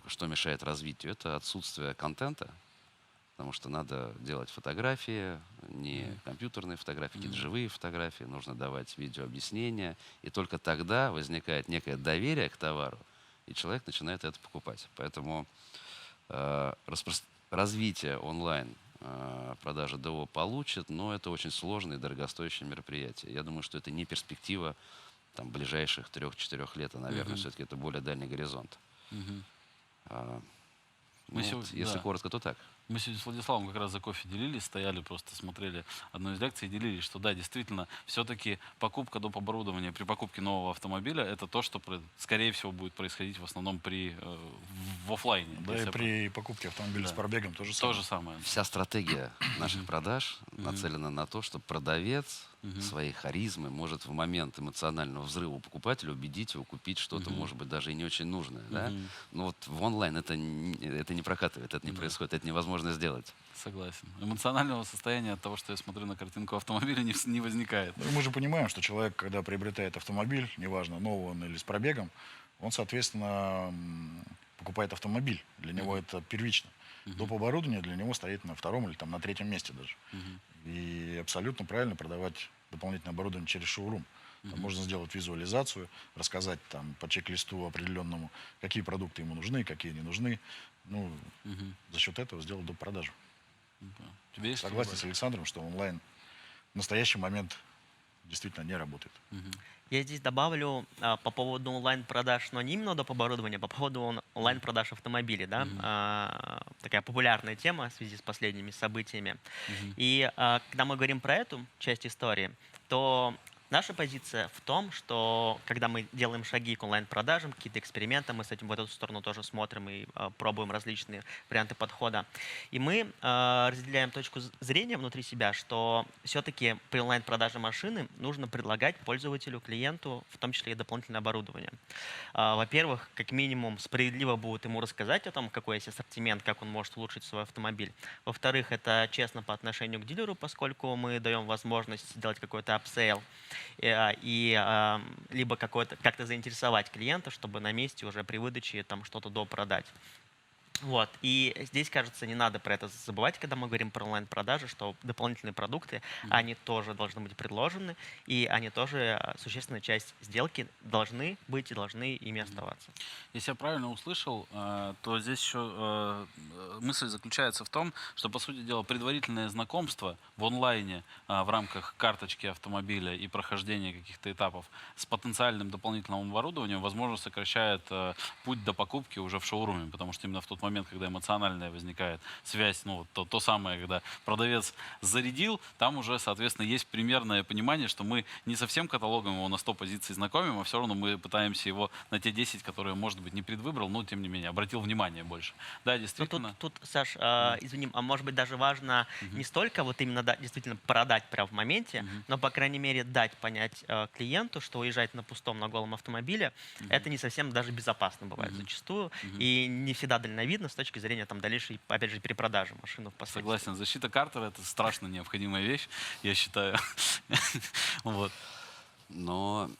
что мешает развитию, это отсутствие контента, потому что надо делать фотографии, не компьютерные фотографии, какие-то живые фотографии, нужно давать видеообъяснения, и только тогда возникает некое доверие к товару, и человек начинает это покупать. Поэтому развитие онлайн продажи ДО получит, но это очень сложное и дорогостоящее мероприятие. Я думаю, что это не перспектива там, ближайших 3-4 лет, а, наверное, все-таки это более дальний горизонт. Если коротко, то так. Мы сегодня с Владиславом как раз за кофе делились, стояли, просто смотрели одну из лекций и делились, что да, действительно, все-таки покупка доп. Оборудования при покупке нового автомобиля, это то, что, скорее всего, будет происходить в основном в офлайне. Да, и при покупке автомобиля с пробегом то же самое. Вся стратегия наших продаж нацелена на то, что продавец своей харизмы может в момент эмоционального взрыва покупателя убедить его купить что-то, может быть, даже и не очень нужное. Да? Но вот в онлайн это не прокатывает, это не происходит, это невозможно сделать. Согласен. Эмоционального состояния от того, что я смотрю на картинку автомобиля, не возникает. Ну, мы же понимаем, что человек, когда приобретает автомобиль, неважно, новый он или с пробегом, он, соответственно, покупает автомобиль. Для него это первично. Доп. Оборудование для него стоит на 2-м или там, на 3-м месте даже. И абсолютно правильно продавать дополнительное оборудование через шоурум. Там можно сделать визуализацию, рассказать там, по чек-листу определенному, какие продукты ему нужны, какие не нужны. Ну, за счет этого сделать доп. Продажу. Согласен с Александром, что онлайн в настоящий момент действительно не работает. Я здесь добавлю по поводу онлайн-продаж, но не именно доп. Оборудования, а по поводу онлайн-продаж автомобилей. Да? Такая популярная тема в связи с последними событиями. И когда мы говорим про эту часть истории, то наша позиция в том, что когда мы делаем шаги к онлайн-продажам, какие-то эксперименты, мы с этим в эту сторону тоже смотрим и пробуем различные варианты подхода. И мы разделяем точку зрения внутри себя, что все-таки при онлайн-продаже машины нужно предлагать пользователю, клиенту, в том числе и дополнительное оборудование. Во-первых, как минимум, справедливо будет ему рассказать о том, какой есть ассортимент, как он может улучшить свой автомобиль. Во-вторых, это честно по отношению к дилеру, поскольку мы даем возможность сделать какой-то апсейл, и либо как-то заинтересовать клиента, чтобы на месте уже при выдаче там что-то допродать. Вот. И здесь, кажется, не надо про это забывать, когда мы говорим про онлайн-продажи, что дополнительные продукты, они тоже должны быть предложены, и они тоже существенная часть сделки должны быть и должны ими оставаться. Если я правильно услышал, то здесь еще мысль заключается в том, что, по сути дела, предварительное знакомство в онлайне в рамках карточки автомобиля и прохождения каких-то этапов с потенциальным дополнительным оборудованием, возможно, сокращает путь до покупки уже в шоуруме, потому что именно в тот момент, когда эмоциональная возникает связь, ну, то самое, когда продавец зарядил, там уже, соответственно, есть примерное понимание, что мы не со всем каталогом его на 100 позиций знакомим, а все равно мы пытаемся его на те 10, которые, может быть, не предвыбрал, но, тем не менее, обратил внимание больше. Да, действительно. Тут, Саш, извини, а может быть, даже важно не столько вот именно действительно продать прямо в моменте, но, по крайней мере, дать понять клиенту, что уезжать на пустом, на голом автомобиле, это не совсем даже безопасно бывает зачастую, и не всегда дальновидно с точки зрения там дальнейшей, опять же, перепродажи машины впоследствии. Согласен. Защита картера — это страшно необходимая вещь, я считаю. Вот. Но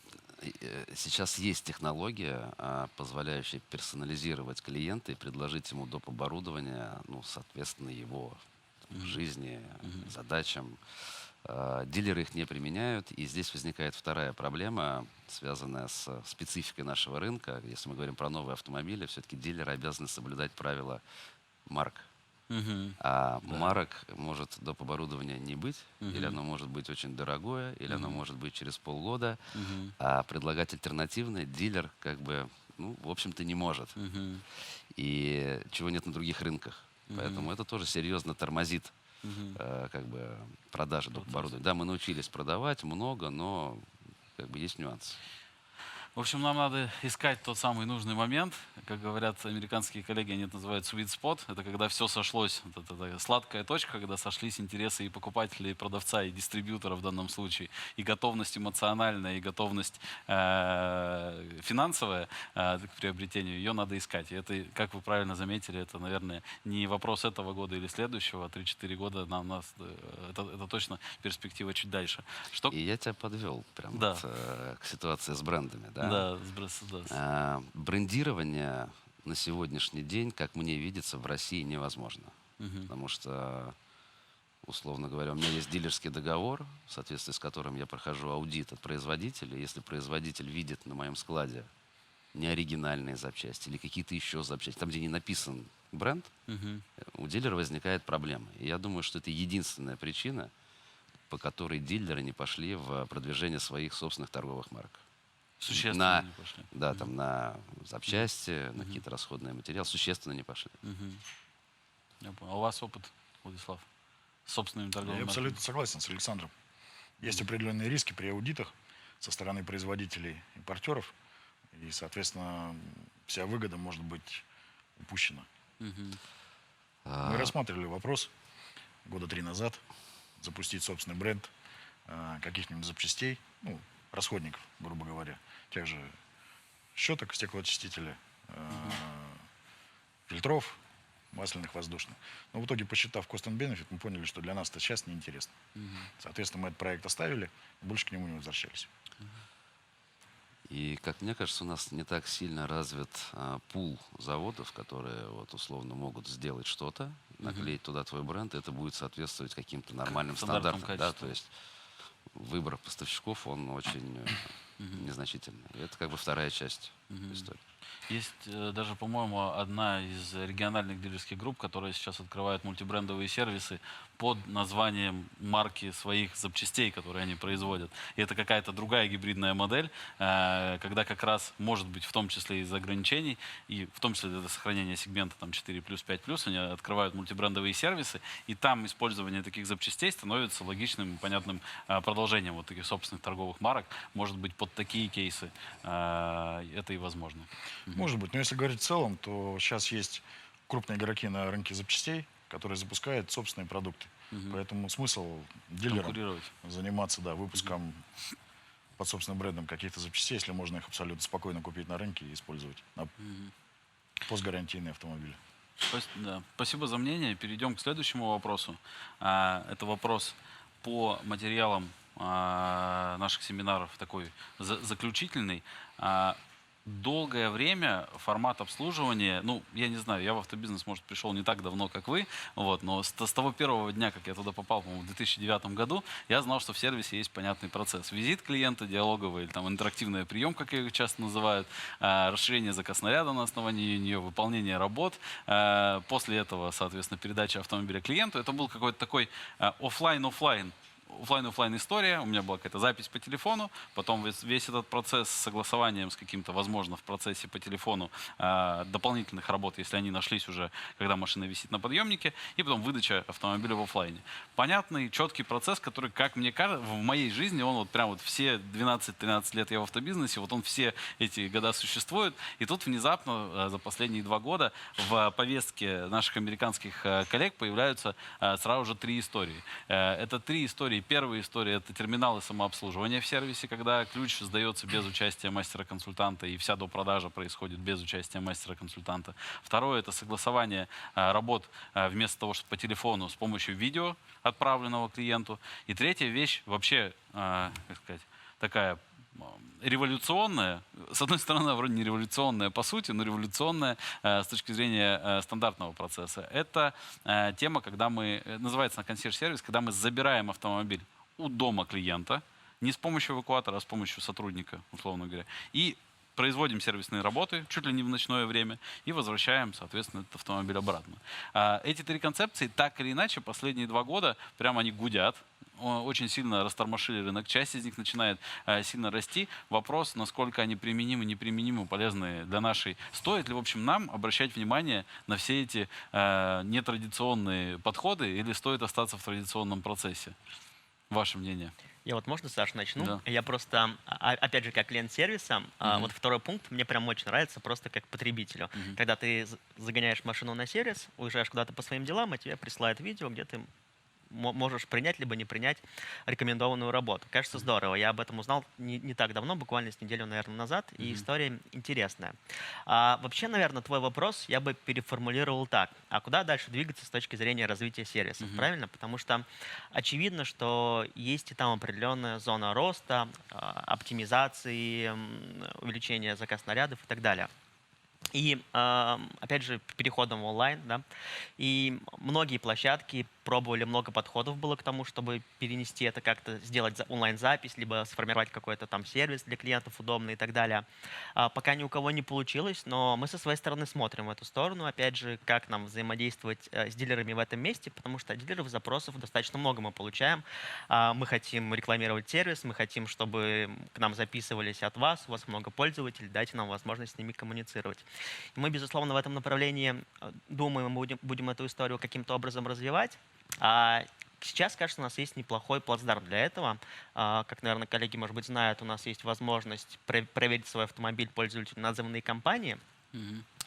сейчас есть технология, позволяющая персонализировать клиента и предложить ему доп. Оборудование, ну, соответственно, его жизни, задачам. Дилеры их не применяют, и здесь возникает вторая проблема, связанная с спецификой нашего рынка. Если мы говорим про новые автомобили, все-таки дилеры обязаны соблюдать правила марок. Марок может доп. Оборудования не быть, или оно может быть очень дорогое, или оно может быть через полгода, а предлагать альтернативное дилер как бы, ну, в общем-то, не может. И чего нет на других рынках. Поэтому это тоже серьезно тормозит как бы продажи доп. Оборудования. Да, мы научились продавать много, но как бы есть нюансы. В общем, нам надо искать тот самый нужный момент. Как говорят американские коллеги, они это называют sweet spot. Это когда все сошлось. Это сладкая точка, когда сошлись интересы и покупателя, и продавца, и дистрибьютора в данном случае. И готовность эмоциональная, и готовность финансовая к приобретению. Ее надо искать. И это, как вы правильно заметили, это, наверное, не вопрос этого года или следующего. 3-4 года это точно перспектива чуть дальше. И я тебя подвел прям вот, к ситуации с брендами. Да? Брендирование на сегодняшний день, как мне видится, в России невозможно. Потому что, условно говоря, у меня есть дилерский договор, в соответствии с которым я прохожу аудит от производителя. Если производитель видит на моем складе неоригинальные запчасти или какие-то еще запчасти, там, где не написан бренд, у дилера возникает проблема. И я думаю, что это единственная причина, по которой дилеры не пошли в продвижение своих собственных торговых марок. Существенно не пошли. Да, там на запчасти, на какие-то расходные материалы существенно не пошли. Я понял. А у вас опыт, Владислав, с собственными торговыми марками? Я абсолютно согласен с Александром. Есть определенные риски при аудитах со стороны производителей, импортеров, и, соответственно, вся выгода может быть упущена. Мы рассматривали вопрос года 3 назад запустить собственный бренд каких-нибудь запчастей, ну, расходников, грубо говоря, тех же щеток, стеклоочистителя, фильтров, масляных, воздушных. Но в итоге, посчитав cost and benefit, мы поняли, что для нас это сейчас неинтересно. Соответственно, мы этот проект оставили, больше к нему не возвращались. И, как мне кажется, у нас не так сильно развит пул заводов, которые вот, условно могут сделать что-то, наклеить туда твой бренд, и это будет соответствовать каким-то нормальным стандартам. Да? То есть выбор поставщиков, он очень незначительные. И это как бы вторая часть истории. Есть даже, по-моему, одна из региональных дилерских групп, которые сейчас открывают мультибрендовые сервисы под названием марки своих запчастей, которые они производят. И это какая-то другая гибридная модель, когда как раз, может быть, в том числе из ограничений, и в том числе для сохранения сегмента там, 4+, 5+, они открывают мультибрендовые сервисы, и там использование таких запчастей становится логичным и понятным продолжением вот таких собственных торговых марок. Может быть, под такие кейсы это и возможно. Может быть, но если говорить в целом, то сейчас есть крупные игроки на рынке запчастей, которые запускают собственные продукты. Поэтому смысл дилерам заниматься выпуском под собственным брендом каких-то запчастей, если можно их абсолютно спокойно купить на рынке и использовать на постгарантийные автомобили. Спасибо за мнение. Перейдем к следующему вопросу. Это вопрос по материалам наших семинаров, такой заключительный. Долгое время формат обслуживания, ну, я не знаю, я в автобизнес, может, пришел не так давно, как вы, вот, но с того первого дня, как я туда попал, по-моему, в 2009 году, я знал, что в сервисе есть понятный процесс. Визит клиента, диалоговый, или там интерактивный прием, как ее часто называют, расширение заказнаряда на основании нее, выполнение работ. После этого, соответственно, передача автомобиля клиенту. Это был какой-то такой офлайн-офлайн история, у меня была какая-то запись по телефону, потом весь этот процесс с согласованием с каким-то, возможно, в процессе по телефону дополнительных работ, если они нашлись уже, когда машина висит на подъемнике, и потом выдача автомобиля в офлайне. Понятный, четкий процесс, который, как мне кажется, в моей жизни, он вот прям вот все 12-13 лет я в автобизнесе, вот он все эти года существует, и тут внезапно за последние 2 года в повестке наших американских коллег появляются сразу же 3 истории. Это 3 истории. Первая история – это терминалы самообслуживания в сервисе, когда ключ сдается без участия мастера-консультанта, и вся допродажа происходит без участия мастера-консультанта. Второе – это согласование работ вместо того, чтобы по телефону, с помощью видео, отправленного клиенту. И третья вещь вообще, как сказать, такая революционная, с одной стороны, вроде не революционная по сути, но революционная с точки зрения стандартного процесса. Это тема, когда мы, называется на консьерж-сервис, когда мы забираем автомобиль у дома клиента, не с помощью эвакуатора, а с помощью сотрудника, условно говоря, и производим сервисные работы чуть ли не в ночное время и возвращаем, соответственно, этот автомобиль обратно. Эти 3 концепции, так или иначе, последние 2 года прямо они гудят. Очень сильно растормошили рынок. Часть из них начинает сильно расти. Вопрос, насколько они применимы, неприменимы, полезны для нашей. Стоит ли, в общем, нам обращать внимание на все эти нетрадиционные подходы или стоит остаться в традиционном процессе? Ваше мнение? Я вот, можно, Саша, начну? Да. Я просто, опять же, как клиент сервиса, вот второй пункт мне прям очень нравится, просто как потребителю. Когда ты загоняешь машину на сервис, уезжаешь куда-то по своим делам, и тебе присылают видео, где ты можешь принять либо не принять рекомендованную работу. Кажется, здорово. Я об этом узнал не так давно, буквально с неделю, наверное, назад, и история интересная. Вообще, наверное, твой вопрос я бы переформулировал так. А куда дальше двигаться с точки зрения развития сервисов? Правильно? Потому что очевидно, что есть и там определенная зона роста, оптимизации, увеличения заказнарядов и так далее. И, опять же, переходом в онлайн, да, и многие площадки пробовали, много подходов было к тому, чтобы перенести это как-то, сделать онлайн-запись, либо сформировать какой-то там сервис для клиентов удобный и так далее. Пока ни у кого не получилось, но мы со своей стороны смотрим в эту сторону, опять же, как нам взаимодействовать с дилерами в этом месте, потому что от дилеров запросов достаточно много мы получаем. Мы хотим рекламировать сервис, мы хотим, чтобы к нам записывались от вас, у вас много пользователей, дайте нам возможность с ними коммуницировать. И мы, безусловно, в этом направлении думаем, мы будем эту историю каким-то образом развивать. Сейчас, кажется, у нас есть неплохой плацдарм для этого. Как, наверное, коллеги, может быть, знают, у нас есть возможность проверить свой автомобиль пользователю на отзывные компании.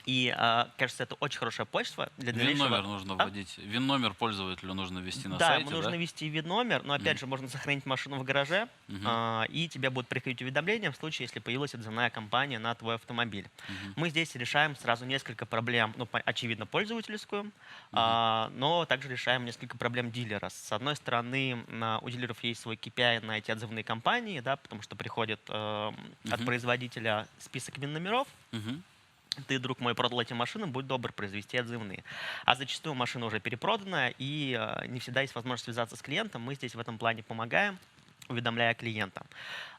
И, кажется, это очень хорошая почва для дальнейшего. ВИН-номер нужно вводить. ВИН-номер пользователю нужно ввести на сайте. Да, нужно ввести ВИН-номер, но, опять же, можно сохранить машину в гараже, и тебе будут приходить уведомления в случае, если появилась отзывная компания на твой автомобиль. Мы здесь решаем сразу несколько проблем, ну, очевидно, пользовательскую, но также решаем несколько проблем дилера. С одной стороны, у дилеров есть свой KPI на эти отзывные компании, да, потому что приходит от производителя список ВИН-номеров. Ты, друг мой, продал эти машины, будь добр произвести отзывные. А зачастую машина уже перепродана, и не всегда есть возможность связаться с клиентом. Мы здесь в этом плане помогаем. уведомляя клиента.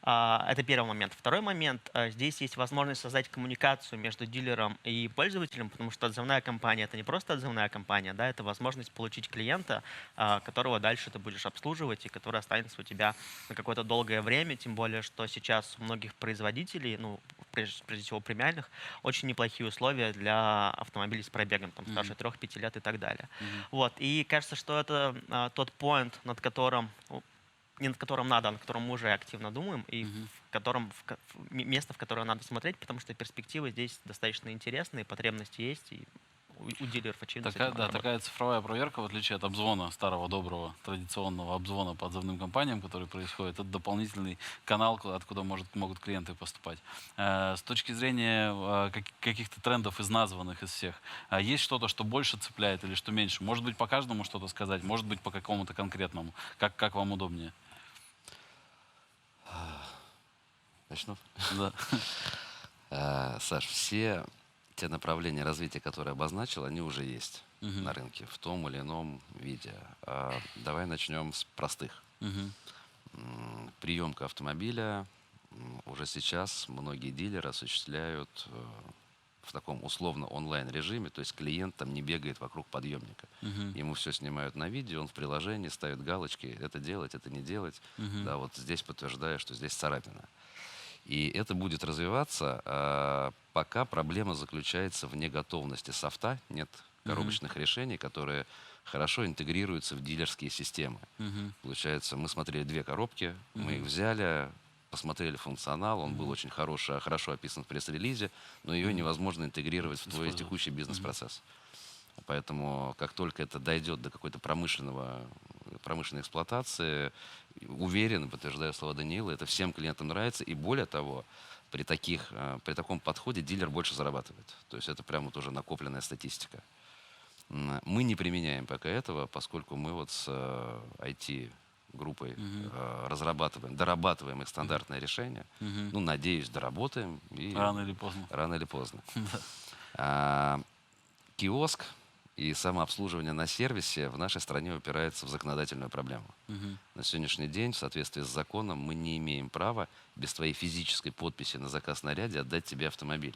Это первый момент. Второй момент. Здесь есть возможность создать коммуникацию между дилером и пользователем, потому что отзывная кампания — это не просто отзывная кампания, да, это возможность получить клиента, которого дальше ты будешь обслуживать и который останется у тебя на какое-то долгое время, тем более, что сейчас у многих производителей, ну, прежде всего премиальных, очень неплохие условия для автомобилей с пробегом, там, старше 3-5 лет и так далее. Вот. И кажется, что это тот point, над которым, не над которым надо, а над которым мы уже активно думаем, и место, в которое надо смотреть, потому что перспективы здесь достаточно интересные, потребности есть, и у дилеров, очевидно, такая цифровая проверка, в отличие от обзвона, старого доброго традиционного обзвона по отзывным компаниям, который происходит, это дополнительный канал, откуда могут клиенты поступать. С точки зрения каких-то трендов из названных, из всех, есть что-то, что больше цепляет или что меньше? Может быть, по каждому что-то сказать, может быть, по какому-то конкретному. Как вам удобнее? Начну? Да. Саш, все те направления развития, которые обозначил, они уже есть на рынке в том или ином виде. Давай начнем с простых. Приемка автомобиля уже сейчас многие дилеры осуществляют в таком условно онлайн-режиме, то есть клиент там не бегает вокруг подъемника. Ему все снимают на видео, он в приложении ставит галочки, это делать, это не делать. Да, вот здесь подтверждаю, что здесь царапина. И это будет развиваться, пока проблема заключается в неготовности софта, нет коробочных решений, которые хорошо интегрируются в дилерские системы. Получается, мы смотрели 2 коробки, мы их взяли, посмотрели функционал, он был очень хорошо описан в пресс-релизе, но ее невозможно интегрировать в твой текущий бизнес-процесс. Поэтому, как только это дойдет до какой-то промышленной эксплуатации, уверен, подтверждаю слова Даниила, это всем клиентам нравится. И более того, при таком подходе дилер больше зарабатывает. То есть это прямо вот уже накопленная статистика. Мы не применяем пока этого, поскольку мы вот с IT-группой дорабатываем их стандартное решение. Ну, надеюсь, доработаем. И рано или поздно. Рано или поздно. Киоск и самообслуживание на сервисе в нашей стране упирается в законодательную проблему. На сегодняшний день, в соответствии с законом, мы не имеем права без твоей физической подписи на заказ на ряде отдать тебе автомобиль.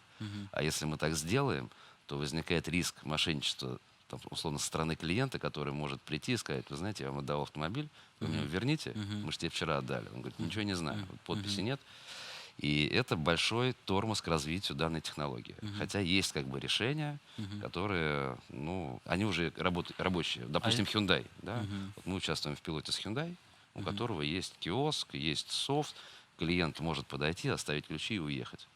А если мы так сделаем, то возникает риск мошенничества, там, условно, со стороны клиента, который может прийти и сказать: вы знаете, я вам отдал автомобиль, вы мне его верните, мы же тебе вчера отдали. Он говорит: ничего не знаю, подписи нет. И это большой тормоз к развитию данной технологии. Хотя есть как бы решения, которые, ну, они уже рабочие. Допустим, Hyundai. Да? Вот мы участвуем в пилоте с Hyundai, у которого есть киоск, есть софт. Клиент может подойти, оставить ключи и уехать.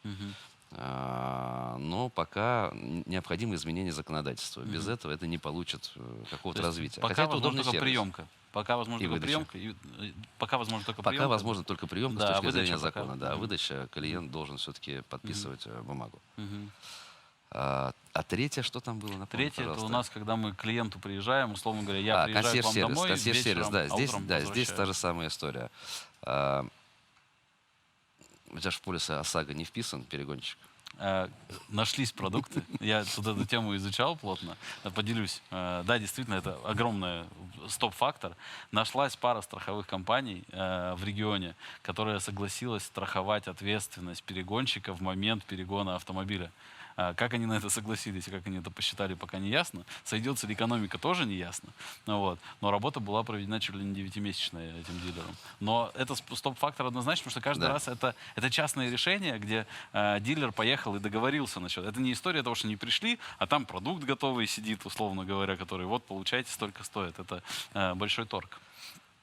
Но пока необходимо изменение законодательства. Без этого это не получит какого-то развития. Пока возможно только приемка. Пока возможно только приемка. Пока возможно только приемка с точки зрения закона. Да, выдача, клиент должен все-таки подписывать бумагу. А третье, что там было? Третье, это у нас, когда мы к клиенту приезжаем, условно говоря, я приезжаю к вам домой, консьерж-сервис, да, здесь та же самая история. У тебя же в полисе ОСАГО не вписан, перегонщик? Нашлись продукты. Я тут эту тему изучал плотно. Поделюсь. Да, действительно, это огромный стоп-фактор. Нашлась пара страховых компаний в регионе, которая согласилась страховать ответственность перегонщика в момент перегона автомобиля. Как они на это согласились и как они это посчитали, пока не ясно. Сойдется ли экономика, тоже не ясно. Вот. Но работа была проведена чуть ли не 9-месячная этим дилером. Но это стоп-фактор однозначно, потому что каждый раз это частное решение, где дилер поехал и договорился насчет. Это не история того, что не пришли, а там продукт готовый сидит, условно говоря, который вот, получаете, столько стоит. Это большой торг.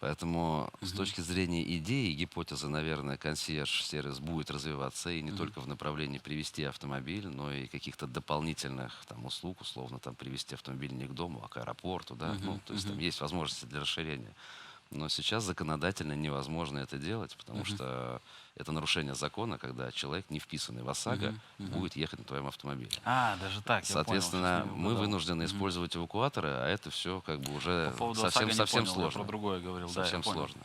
Поэтому с точки зрения идеи, гипотезы, наверное, консьерж-сервис будет развиваться и не только в направлении привезти автомобиль, но и каких-то дополнительных там услуг, условно, там привезти автомобиль не к дому, а к аэропорту, да, ну, то есть там есть возможности для расширения. Но сейчас законодательно невозможно это делать, потому что это нарушение закона, когда человек, не вписанный в ОСАГО, будет ехать на твоем автомобиле. Даже так. Соответственно, мы вынуждены использовать эвакуаторы, а это все как бы уже совсем сложно. Я про другое говорил. Совсем сложно.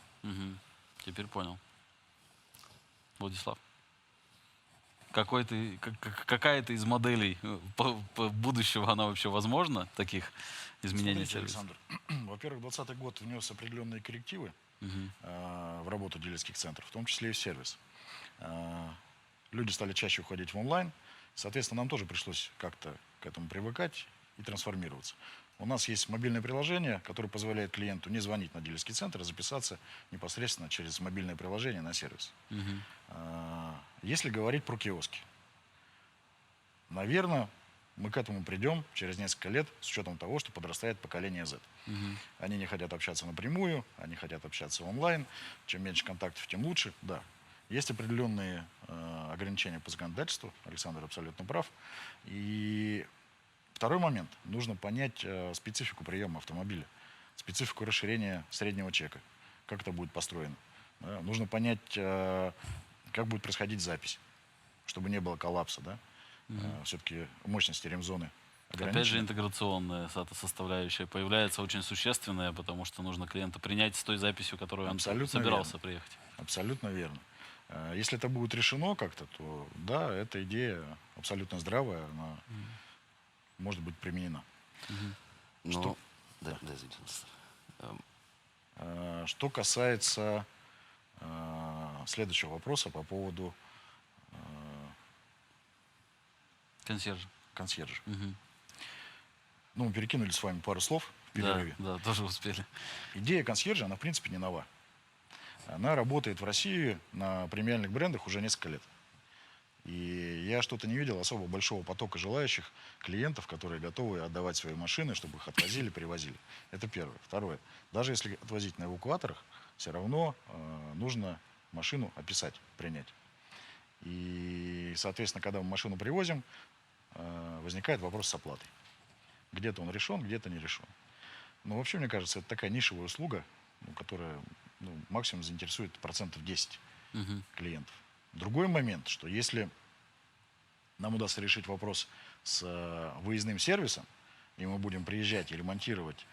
Теперь понял. Владислав. Какая-то из моделей будущего, она вообще возможна, таких изменений сервиса? Александр, во-первых, 2020 год внес определенные коррективы в работу дилерских центров, в том числе и в сервис. Люди стали чаще уходить в онлайн. Соответственно, нам тоже пришлось как-то к этому привыкать и трансформироваться. У нас есть мобильное приложение, которое позволяет клиенту не звонить на дилерский центр, а записаться непосредственно через мобильное приложение на сервис. Если говорить про киоски, наверное, мы к этому придем через несколько лет с учетом того, что подрастает поколение Z. Они не хотят общаться напрямую, они хотят общаться онлайн. Чем меньше контактов, тем лучше. Да, есть определенные ограничения по законодательству. Александр абсолютно прав. И второй момент. Нужно понять специфику приема автомобиля, специфику расширения среднего чека. Как это будет построено. Да? Нужно понять, как будет происходить запись, чтобы не было коллапса. Да? Все-таки мощности ремзоны ограничены. Опять же, интеграционная составляющая появляется очень существенная, потому что нужно клиента принять с той записью, которую он собирался приехать. Абсолютно верно. Если это будет решено как-то, то да, эта идея абсолютно здравая, она может быть применена. Что касается следующего вопроса по поводу консьержа. Ну, мы перекинули с вами пару слов в перерыве. Да, тоже успели. Идея консьержа, она в принципе не нова. Она работает в России на премиальных брендах уже несколько лет. И я что-то не видел особо большого потока желающих клиентов, которые готовы отдавать свои машины, чтобы их отвозили, привозили. Это первое. Второе. Даже если отвозить на эвакуаторах, все равно нужно машину описать, принять. И, соответственно, когда мы машину привозим, возникает вопрос с оплатой. Где-то он решен, где-то не решен. Но вообще, мне кажется, это такая нишевая услуга, которая максимум заинтересует 10% клиентов. Другой момент, что если нам удастся решить вопрос с выездным сервисом, и мы будем приезжать и ремонтировать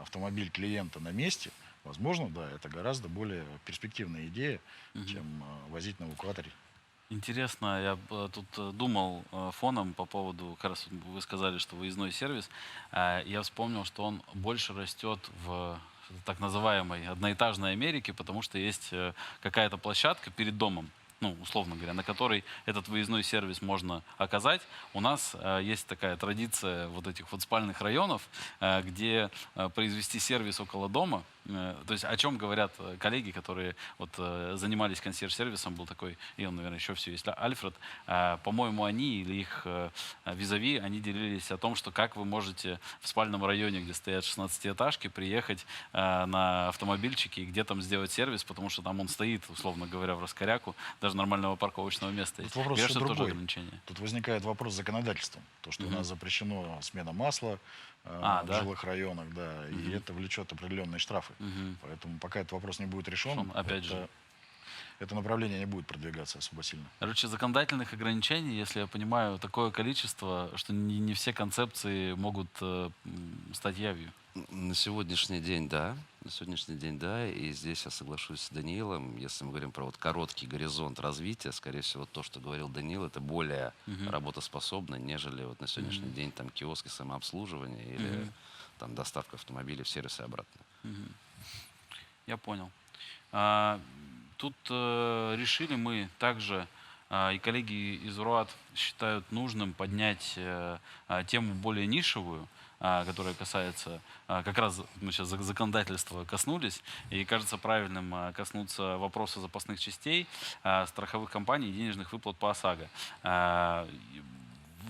автомобиль клиента на месте, возможно, да, это гораздо более перспективная идея, чем возить на эвакуаторе. Интересно, я тут думал фоном по поводу, как раз вы сказали, что выездной сервис, я вспомнил, что он больше растет в так называемой одноэтажной Америке, потому что есть какая-то площадка перед домом, условно говоря, на которой этот выездной сервис можно оказать. У нас есть такая традиция вот этих вот спальных районов, где произвести сервис около дома. То есть о чем говорят коллеги, которые вот занимались консьерж-сервисом, был такой, и он, наверное, еще все есть, Альфред. По-моему, они или их визави, они делились о том, что как вы можете в спальном районе, где стоят 16-этажки, приехать на автомобильчике и где там сделать сервис, потому что там он стоит, условно говоря, в раскоряку, даже нормального парковочного места есть. Вопрос еще другой. Тут возникает вопрос с законодательством. То, что у нас запрещено смена масла в жилых районах, да, и это влечет определенные штрафы. Поэтому пока этот вопрос не будет решен, опять же, это направление не будет продвигаться особо сильно. Короче, законодательных ограничений, если я понимаю, такое количество, что не все концепции могут стать явью. На сегодняшний день, да. На сегодняшний день, да. И здесь я соглашусь с Даниилом. Если мы говорим про вот короткий горизонт развития, скорее всего, то, что говорил Даниил, это более работоспособно, нежели вот на сегодняшний день там киоски самообслуживания или там доставка автомобилей в сервис и обратно. Я понял. Тут решили мы также, и коллеги из РОАД считают нужным поднять тему более нишевую, которая касается, как раз мы сейчас законодательства коснулись, и кажется правильным коснуться вопроса запасных частей, страховых компаний и денежных выплат по ОСАГО.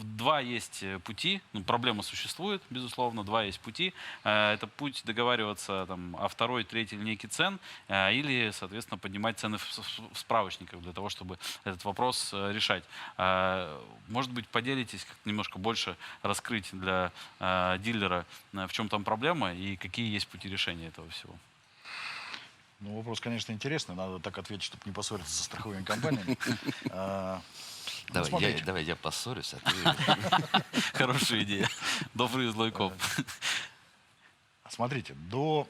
Два есть пути, проблема существует, безусловно, два есть пути. Это путь договариваться о второй, третьей линейке цен или, соответственно, поднимать цены в справочниках для того, чтобы этот вопрос решать. Может быть, поделитесь, как немножко больше раскрыть для дилера, в чем там проблема и какие есть пути решения этого всего. Вопрос, конечно, интересный. Надо так ответить, чтобы не поссориться со страховыми компаниями. Давай я поссорюсь, а ты... Хорошая идея. Добрый злой коп. Смотрите, до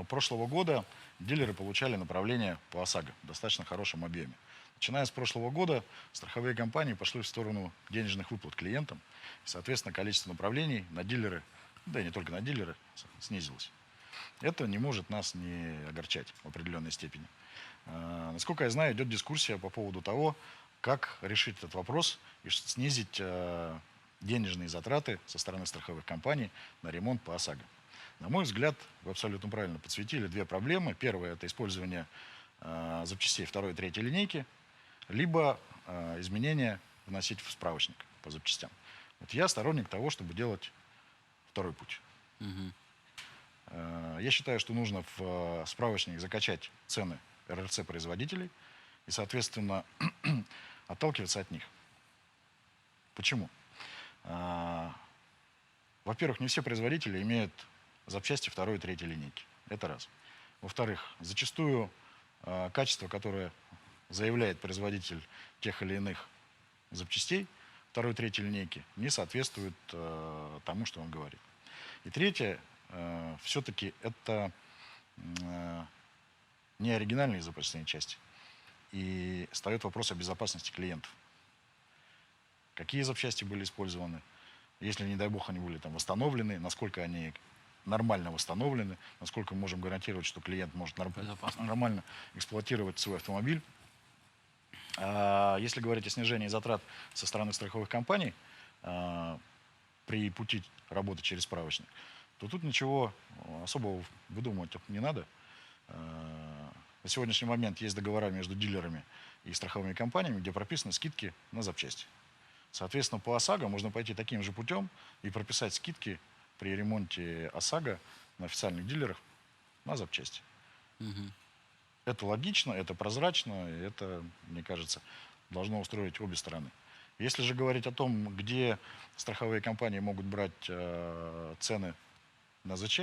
прошлого года дилеры получали направление по ОСАГО в достаточно хорошем объеме. Начиная с прошлого года страховые компании пошли в сторону денежных выплат клиентам. И, соответственно, количество направлений на дилеры, да и не только на дилеры, снизилось. это не может нас не огорчать в определенной степени. Насколько я знаю, идет дискуссия по поводу того, как решить этот вопрос и снизить денежные затраты со стороны страховых компаний на ремонт по ОСАГО. На мой взгляд, вы абсолютно правильно подсветили две проблемы. Первая – это использование запчастей второй и третьей линейки, либо изменения вносить в справочник по запчастям. Вот я сторонник того, чтобы делать второй путь. Я считаю, что нужно в справочник закачать цены РРЦ производителей и, соответственно, отталкиваться от них. Почему? Во-первых, не все производители имеют запчасти второй и третьей линейки. Это раз. Во-вторых, зачастую качество, которое заявляет производитель тех или иных запчастей второй и третьей линейки, не соответствует тому, что он говорит. И третье, все-таки это не оригинальные запасные части. И встает вопрос о безопасности клиентов. Какие запчасти были использованы, если, не дай бог, они были там восстановлены, насколько они нормально восстановлены, насколько мы можем гарантировать, что клиент может нормально эксплуатировать свой автомобиль. Если говорить о снижении затрат со стороны страховых компаний при пути работы через справочник, то тут ничего особого выдумывать не надо. На сегодняшний момент есть договора между дилерами и страховыми компаниями, где прописаны скидки на запчасти. Соответственно, по ОСАГО можно пойти таким же путем и прописать скидки при ремонте ОСАГО на официальных дилерах на запчасти. Это логично, это прозрачно, и это, мне кажется, должно устроить обе стороны. Если же говорить о том, где страховые компании могут брать цены на ЗЧ,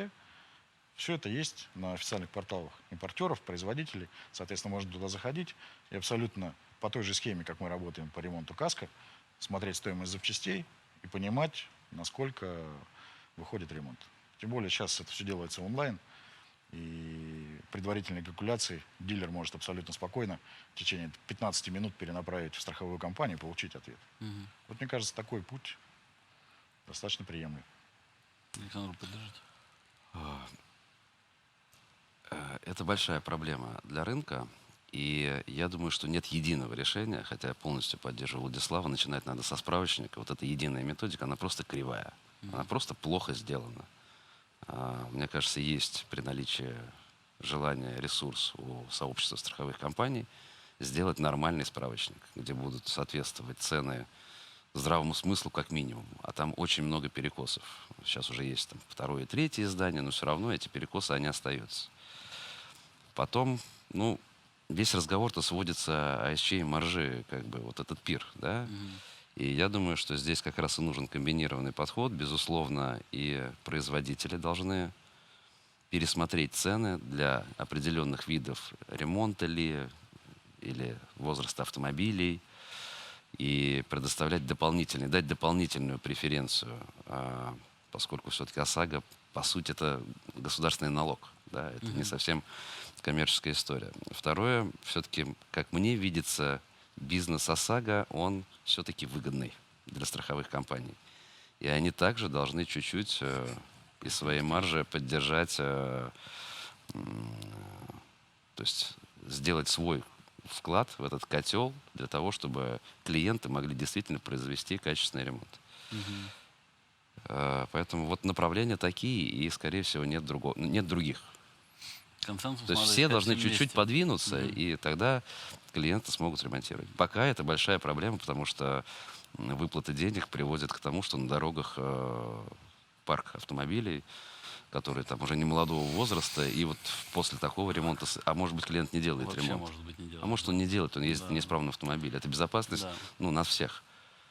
все это есть на официальных порталах импортеров, производителей. Соответственно, можно туда заходить и абсолютно по той же схеме, как мы работаем по ремонту каско, смотреть стоимость запчастей и понимать, насколько выходит ремонт. Тем более сейчас это все делается онлайн, и предварительные калькуляции дилер может абсолютно спокойно в течение 15 минут перенаправить в страховую компанию и получить ответ. Вот мне кажется, такой путь достаточно приемлем. Александр, поддержите. Это большая проблема для рынка, и я думаю, что нет единого решения, хотя я полностью поддерживаю Владислава, начинать надо со справочника. Вот эта единая методика, она просто кривая, она просто плохо сделана. Мне кажется, есть при наличии желания, ресурс у сообщества страховых компаний сделать нормальный справочник, где будут соответствовать цены здравому смыслу как минимум. А там очень много перекосов. Сейчас уже есть там второе и третье издание, но все равно эти перекосы, они остаются. Потом, ну, весь разговор-то сводится о исче и маржи, как бы вот этот пир, да? И я думаю, что здесь как раз и нужен комбинированный подход. Безусловно, и производители должны пересмотреть цены для определенных видов ремонта или возраста автомобилей и предоставлять дать дополнительную преференцию, поскольку все-таки ОСАГО, по сути, это государственный налог, да? Это не совсем коммерческая история. Второе, все-таки, как мне видится, бизнес ОСАГО, он все-таки выгодный для страховых компаний. И они также должны чуть-чуть из своей маржи поддержать, то есть сделать свой вклад в этот котел для того, чтобы клиенты могли действительно произвести качественный ремонт. Поэтому вот направления такие, и, скорее всего, нет других. Консенсус То есть все должны чуть-чуть подвинуться, и тогда клиенты смогут ремонтировать. Пока это большая проблема, потому что выплаты денег приводят к тому, что на дорогах парк автомобилей, которые там уже не молодого возраста, и вот после такого ремонта, а может быть, клиент не делает вообще, ремонт. Может быть, не делает. А может, он не делает, он ездит в неисправном автомобиле. Это безопасность, нас всех.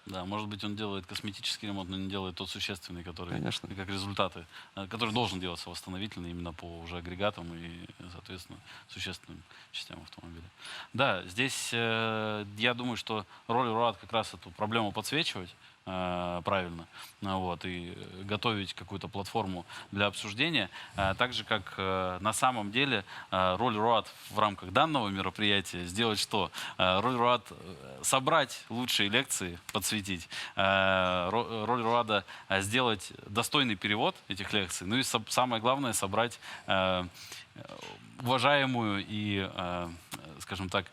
Да, может быть, он делает косметический ремонт, но не делает тот существенный, который, Конечно, как результаты, который должен делаться восстановительно именно по уже агрегатам и, соответственно, существенным частям автомобиля. Да, здесь я думаю, что роль РОАД как раз эту проблему подсвечивать, правильно, вот, и готовить какую-то платформу для обсуждения. Так же, как на самом деле роль РОАД в рамках данного мероприятия сделать что? Роль РОАД собрать лучшие лекции, подсветить. Роль РОАДа сделать достойный перевод этих лекций. Ну и самое главное, собрать уважаемую и, скажем так,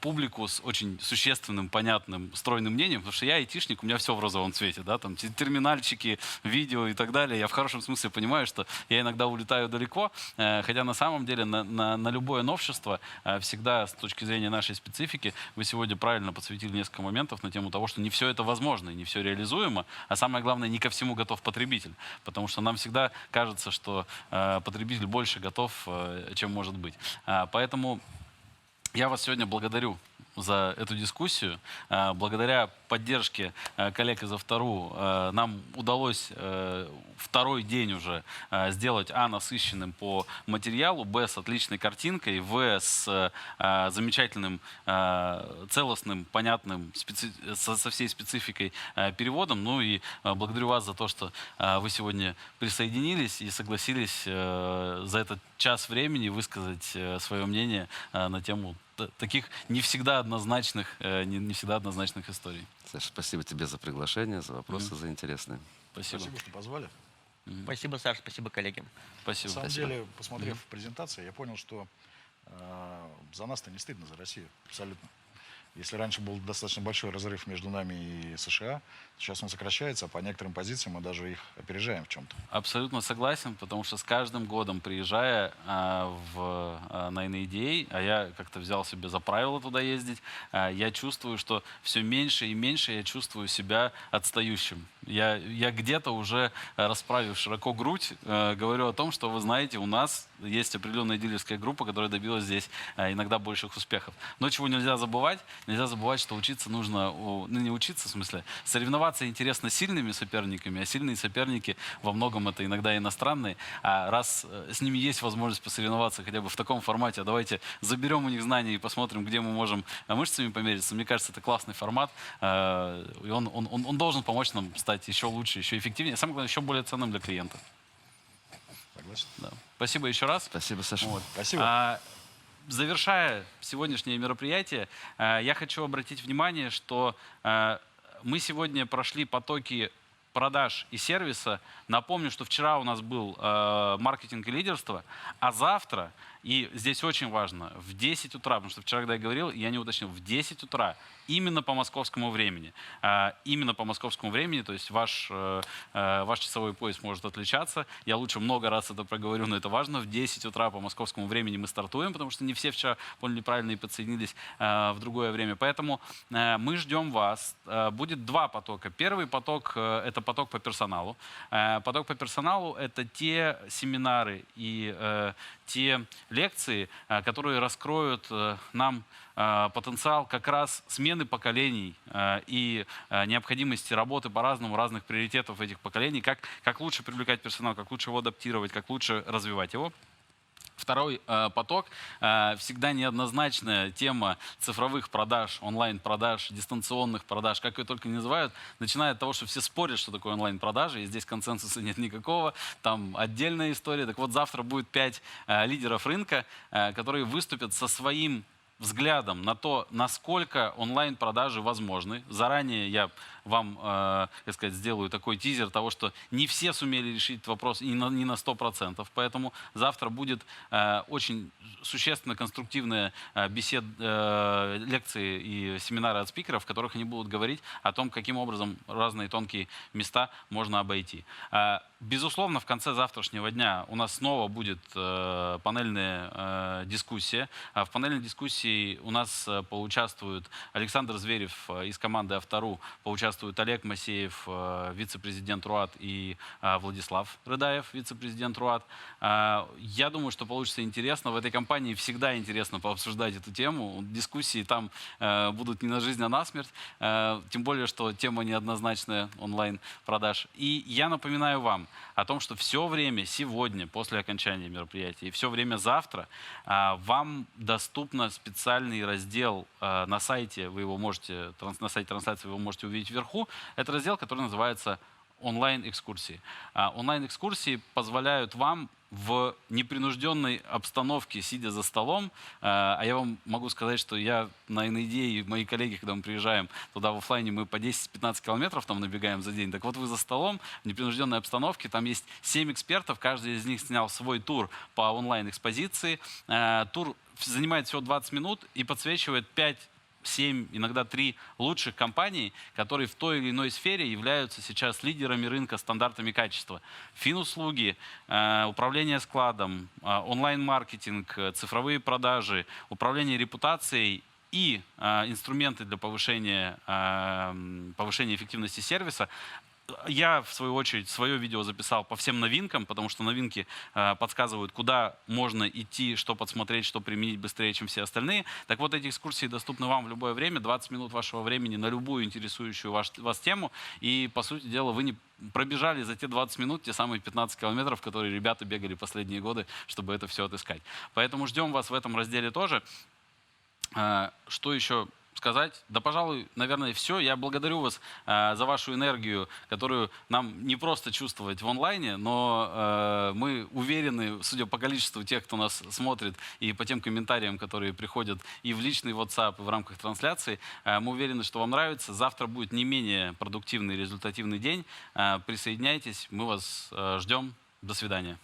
публику с очень существенным, понятным, стройным мнением, потому что я айтишник, у меня все в розовом цвете, да, там терминальчики, видео и так далее. Я в хорошем смысле понимаю, что я иногда улетаю далеко, хотя на самом деле на любое новшество всегда с точки зрения нашей специфики вы сегодня правильно подсветили несколько моментов на тему того, что не все это возможно, не все реализуемо, а самое главное, не ко всему готов потребитель, потому что нам всегда кажется, что потребитель больше готов, чем может быть. Поэтому я вас сегодня благодарю за эту дискуссию. Благодаря поддержке коллег из Авто.ру нам удалось второй день уже сделать насыщенным по материалу, с отличной картинкой, с замечательным, целостным, понятным, со всей спецификой переводом. Ну и благодарю вас за то, что вы сегодня присоединились и согласились за этот час времени высказать свое мнение на тему таких не всегда однозначных историй. Саша, спасибо тебе за приглашение, за вопросы, за интересные. Спасибо, что позвали. Спасибо, Саша, спасибо, коллеги. Спасибо. На самом деле, посмотрев презентацию, я понял, что за нас-то не стыдно, за Россию, абсолютно. Если раньше был достаточно большой разрыв между нами и США, сейчас он сокращается, а по некоторым позициям мы даже их опережаем в чем-то. Абсолютно согласен, потому что с каждым годом, приезжая на NADA, а я как-то взял себе за правило туда ездить, я чувствую, что все меньше и меньше я чувствую себя отстающим. Я где-то уже, расправив широко грудь, говорю о том, что, вы знаете, у нас есть определенная дилерская группа, которая добилась здесь иногда больших успехов. Но чего нельзя забывать, что учиться нужно, ну не учиться, в смысле, соревноваться интересно с сильными соперниками, а сильные соперники во многом это иногда иностранные. А раз с ними есть возможность посоревноваться хотя бы в таком формате, давайте заберем у них знания и посмотрим, где мы можем мышцами помериться. Мне кажется, это классный формат, и он должен помочь нам стать еще лучше, еще эффективнее, а самое главное, еще более ценным для клиента. Согласен. Да. Спасибо еще раз. Спасибо, Саша. Вот. Спасибо. Завершая сегодняшнее мероприятие, я хочу обратить внимание, что мы сегодня прошли потоки продаж и сервиса. Напомню, что вчера у нас был маркетинг и лидерство, а завтра, и здесь очень важно, в 10 утра, потому что вчера, когда я говорил, я не уточнил, в 10 утра, именно по московскому времени. Именно по московскому времени, то есть ваш часовой пояс может отличаться. Я лучше много раз это проговорю, но это важно. В 10 утра по московскому времени мы стартуем, потому что не все вчера поняли правильно и подсоединились в другое время. Поэтому мы ждем вас. Будет два потока. Первый поток – это поток по персоналу. Поток по персоналу – это те семинары и те лекции, которые раскроют нам потенциал как раз смены поколений и необходимости работы по-разному, разных приоритетов этих поколений, как лучше привлекать персонал, как лучше его адаптировать, как лучше развивать его. Второй поток всегда неоднозначная тема цифровых продаж, онлайн-продаж, дистанционных продаж, как ее только не называют, начиная от того, что все спорят, что такое онлайн-продажи, и здесь консенсуса нет никакого, там отдельная история. Так вот, завтра будет 5 лидеров рынка, которые выступят со своим взглядом на то, насколько онлайн-продажи возможны. Заранее я вам, так сказать, сделаю такой тизер того, что не все сумели решить этот вопрос не на 100%. Поэтому завтра будет очень существенно конструктивная лекции и семинары от спикеров, в которых они будут говорить о том, каким образом разные тонкие места можно обойти. Безусловно, в конце завтрашнего дня у нас снова будет панельная дискуссия. В панельной дискуссии у нас поучаствуют Александр Зверев из команды Авто.ру, поучаствует Олег Масеев, вице-президент РОАД, и Владислав Рыдаев, вице-президент РОАД. Я думаю, что получится интересно. В этой компании всегда интересно пообсуждать эту тему. Дискуссии там будут не на жизнь, а на смерть. Тем более, что тема неоднозначная онлайн-продаж. И я напоминаю вам о том, что все время сегодня, после окончания мероприятия, и все время завтра вам доступно специальный раздел на сайте, вы его можете, на сайте трансляции вы его можете увидеть вверху, наверху, это раздел, который называется онлайн-экскурсии. Онлайн-экскурсии позволяют вам в непринужденной обстановке, сидя за столом, а я вам могу сказать, что я на NAD и мои коллеги, когда мы приезжаем туда в офлайне, мы по 10-15 километров там набегаем за день. Так вот, вы за столом в непринужденной обстановке, там есть 7 экспертов, каждый из них снял свой тур по онлайн-экспозиции. Тур занимает всего 20 минут и подсвечивает 5-7, иногда 3 лучших компаний, которые в той или иной сфере являются сейчас лидерами рынка стандартами качества. Финуслуги, управление складом, онлайн-маркетинг, цифровые продажи, управление репутацией и инструменты для повышения эффективности сервиса. Я, в свою очередь, свое видео записал по всем новинкам, потому что новинки подсказывают, куда можно идти, что подсмотреть, что применить быстрее, чем все остальные. Так вот, эти экскурсии доступны вам в любое время, 20 минут вашего времени на любую интересующую вас тему. И, по сути дела, вы не пробежали за те 20 минут те самые 15 километров, которые ребята бегали последние годы, чтобы это все отыскать. Поэтому ждем вас в этом разделе тоже. Что еще сказать? Да, пожалуй, наверное, все. Я благодарю вас за вашу энергию, которую нам не просто чувствовать в онлайне, но мы уверены, судя по количеству тех, кто нас смотрит, и по тем комментариям, которые приходят и в личный WhatsApp, и в рамках трансляции, мы уверены, что вам нравится. Завтра будет не менее продуктивный и результативный день. Присоединяйтесь, мы вас ждем. До свидания.